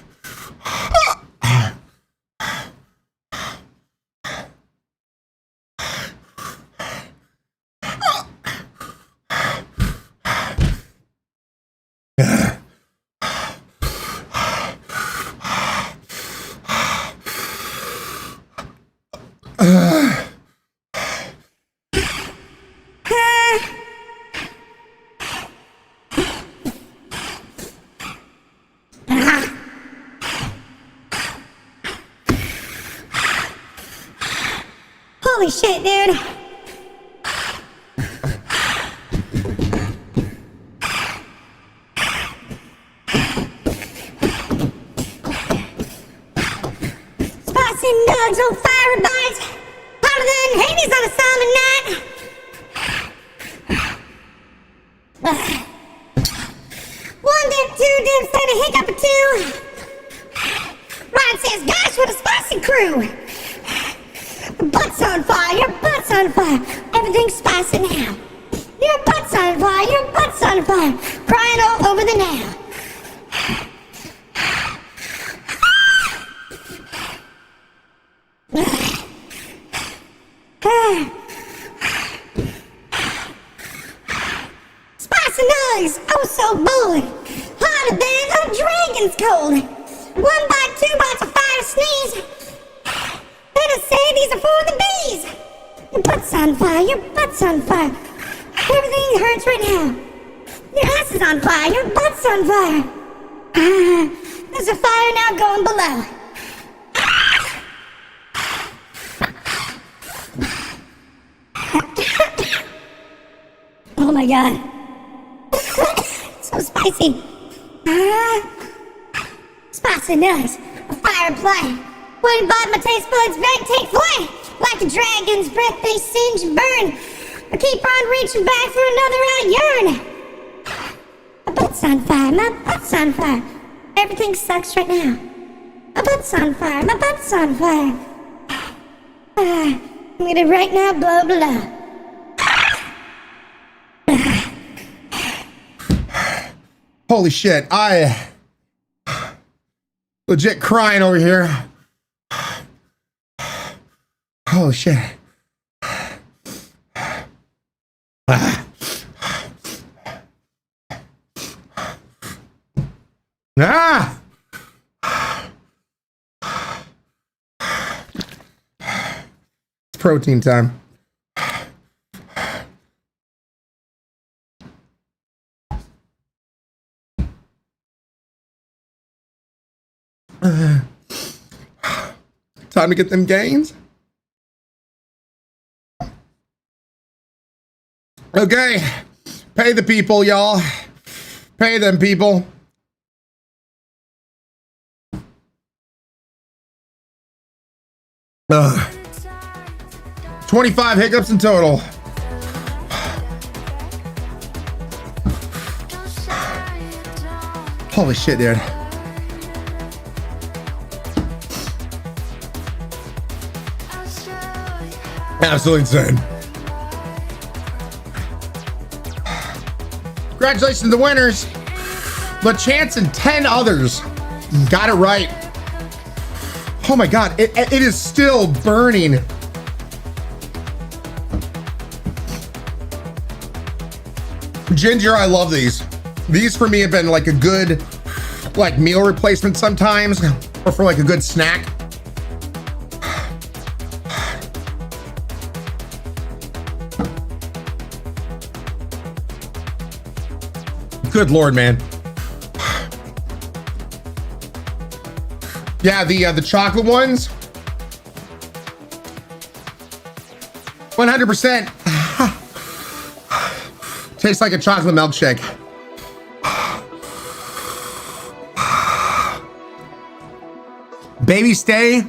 Holy shit, dude. Spicy nugs on fire bites. Hotter than Hades on a summer night. One dip, two dips, and a hiccup or two. Ryan says, gosh, what a spicy crew. Butt's on fire, your butt's on fire. Everything's spicy now. Your butt's on fire, your butt's on fire. Crying all over the now. Spicy nugs, oh so bold. Hotter than a dragon's cold. One bite, two bites, a fire sneeze. Let us say these are for the bees. Your butt's on fire, your butt's on fire. Everything hurts right now. Your ass is on fire, your butt's on fire. There's a fire now going below. Oh my god. So spicy. Spicy nuts. A fire play. One bite, my taste buds back take flight. Like a dragon's breath, they singe and burn. I keep on reaching back for another I yearn. My butt's on fire, my butt's on fire. Everything sucks right now. My butt's on fire, my butt's on fire. I'm gonna right now blow below. Holy shit, I legit crying over here. Holy shit. Ah! It's protein time. Time to get them gains. Okay. Pay the people, y'all. Pay them, people. Ugh. 25 hiccups in total. Holy shit, dude. Absolutely insane. Congratulations to the winners. LaChance and 10 others. Got it right. Oh my God, it is still burning. Ginger, I love these. These for me have been like a good like meal replacement sometimes, or for like a good snack. Good Lord, man. Yeah, the chocolate ones. 100%. Tastes like a chocolate milkshake. Baby Stay.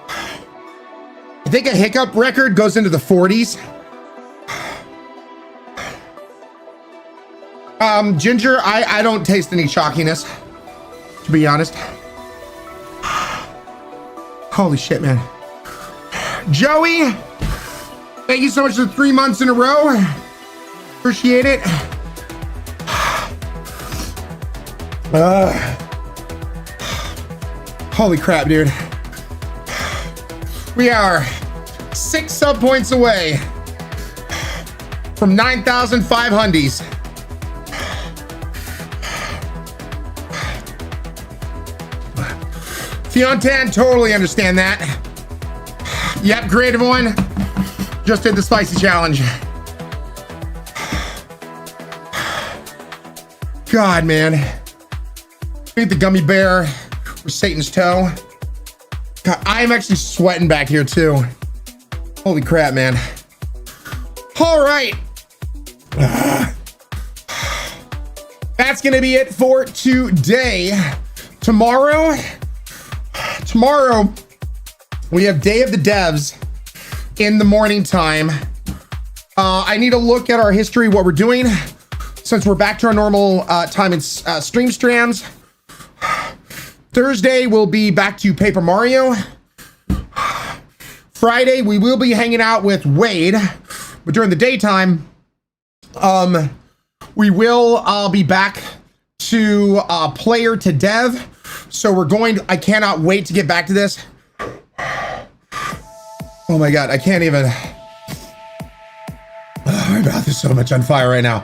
I think a hiccup record goes into the 40s. Ginger, I don't taste any chalkiness, to be honest. Holy shit, man. Joey, thank you so much for 3 months in a row. Appreciate it. Holy crap, dude. We are 6 sub points away from 9,500s. Fiontan, totally understand that. Yep, creative one. Just did the spicy challenge. God, man. Eat the gummy bear or Satan's toe. God, I'm actually sweating back here too. Holy crap, man. All right. That's gonna be it for today. Tomorrow, we have Day of the Devs in the morning time. I need to look at our history, what we're doing, since we're back to our normal time in stream strands. Thursday, we'll be back to Paper Mario. Friday, we will be hanging out with Wade, but during the daytime, we will be back to player to dev. So we're going to, I cannot wait to get back to this. Oh my God, I can't even. Oh, my mouth is so much on fire right now.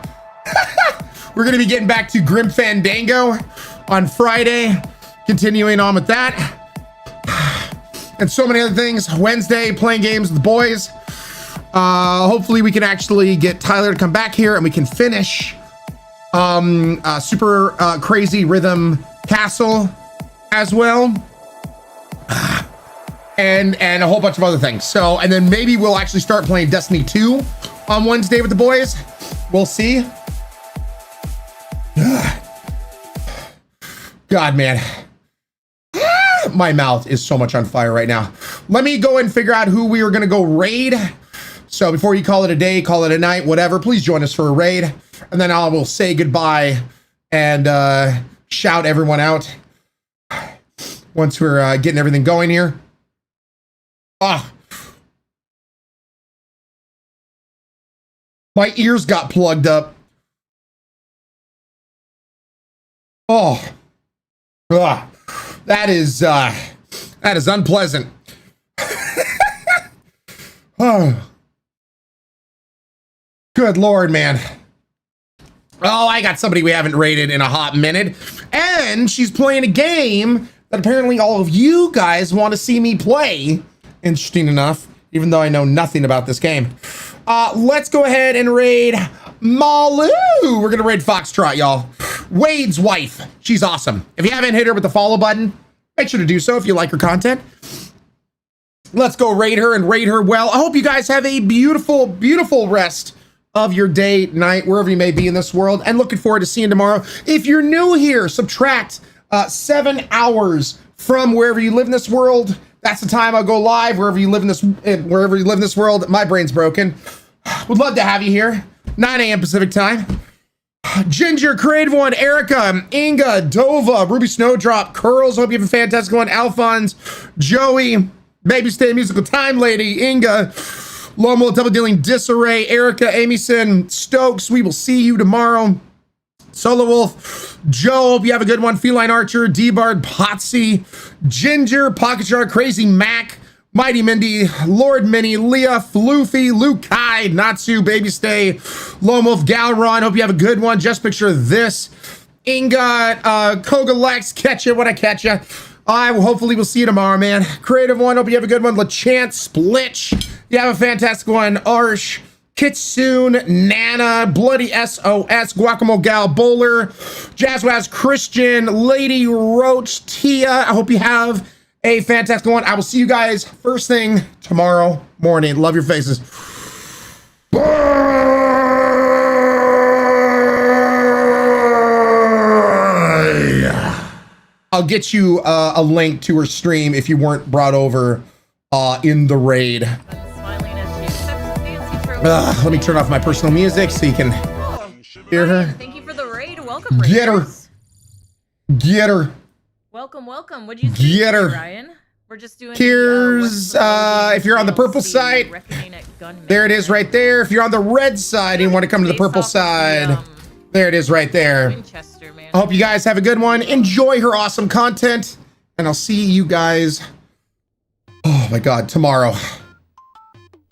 We're gonna be getting back to Grim Fandango on Friday, continuing on with that. And so many other things. Wednesday, playing games with the boys. Hopefully we can actually get Tyler to come back here and we can finish Super Crazy Rhythm Castle as well. And a whole bunch of other things. So, and then maybe we'll actually start playing Destiny 2 on Wednesday with the boys. We'll see. God, man. My mouth is so much on fire right now. Let me go and figure out who we are going to go raid. So before you call it a day, call it a night, whatever, please join us for a raid. And then I will say goodbye and shout everyone out once we're getting everything going here. My ears got plugged up. That is unpleasant. Oh, good Lord, man. Oh, I got somebody we haven't rated in a hot minute, and she's playing a game that apparently all of you guys want to see me play. Interesting enough, even though I know nothing about this game. Let's go ahead and raid Malu. We're gonna raid Foxtrot, y'all. Wade's wife. She's awesome. If you haven't hit her with the follow button, make sure to do so if you like her content. Let's go raid her and raid her well. I hope you guys have a beautiful, beautiful rest of your day, night, wherever you may be in this world, and looking forward to seeing you tomorrow. If you're new here, subtract 7 hours from wherever you live in this world. That's the time I'll go live. Wherever you live in this world. My brain's broken. Would love to have you here. 9 a.m. Pacific time. Ginger, Creative One, Erica, Inga, Dova, Ruby Snowdrop, Curls. Hope you have a fantastic one. Alphonse, Joey, Baby Stay Musical Time Lady, Inga, Lomo, Double Dealing, Disarray, Erica, Amyson, Stokes. We will see you tomorrow. Solo Wolf, Joe, hope you have a good one. Feline Archer, D-Bard, Potsy, Ginger, Pocket Shark, Crazy Mac, Mighty Mindy, Lord Minnie, Leah, Floofy, Luke Kai, Natsu, Baby Stay, Lone Wolf, Galron, hope you have a good one. Just picture this. Inga, Koga Lex, catch you when I catch you. I will hopefully will see you tomorrow, man. Creative One, hope you have a good one. LeChance, Splitch, you have a fantastic one. Arsh, Kitsune, Nana, Bloody SOS, Guacamole Gal, Bowler, Jazzwaz, Christian, Lady Roach, Tia. I hope you have a fantastic one. I will see you guys first thing tomorrow morning. Love your faces. Bye. I'll get you a link to her stream if you weren't brought over in the raid. Let me turn off my personal music so you can hear her. Thank you for the raid. Welcome, raiders. Get her. Get her. Welcome, welcome. What'd you Get her. Ryan? We're just doing Here's if you're on the purple side, there it is right there. If you're on the red side and you want to come to the purple side, there it is right there. I hope you guys have a good one. Enjoy her awesome content, and I'll see you guys, oh my God, tomorrow.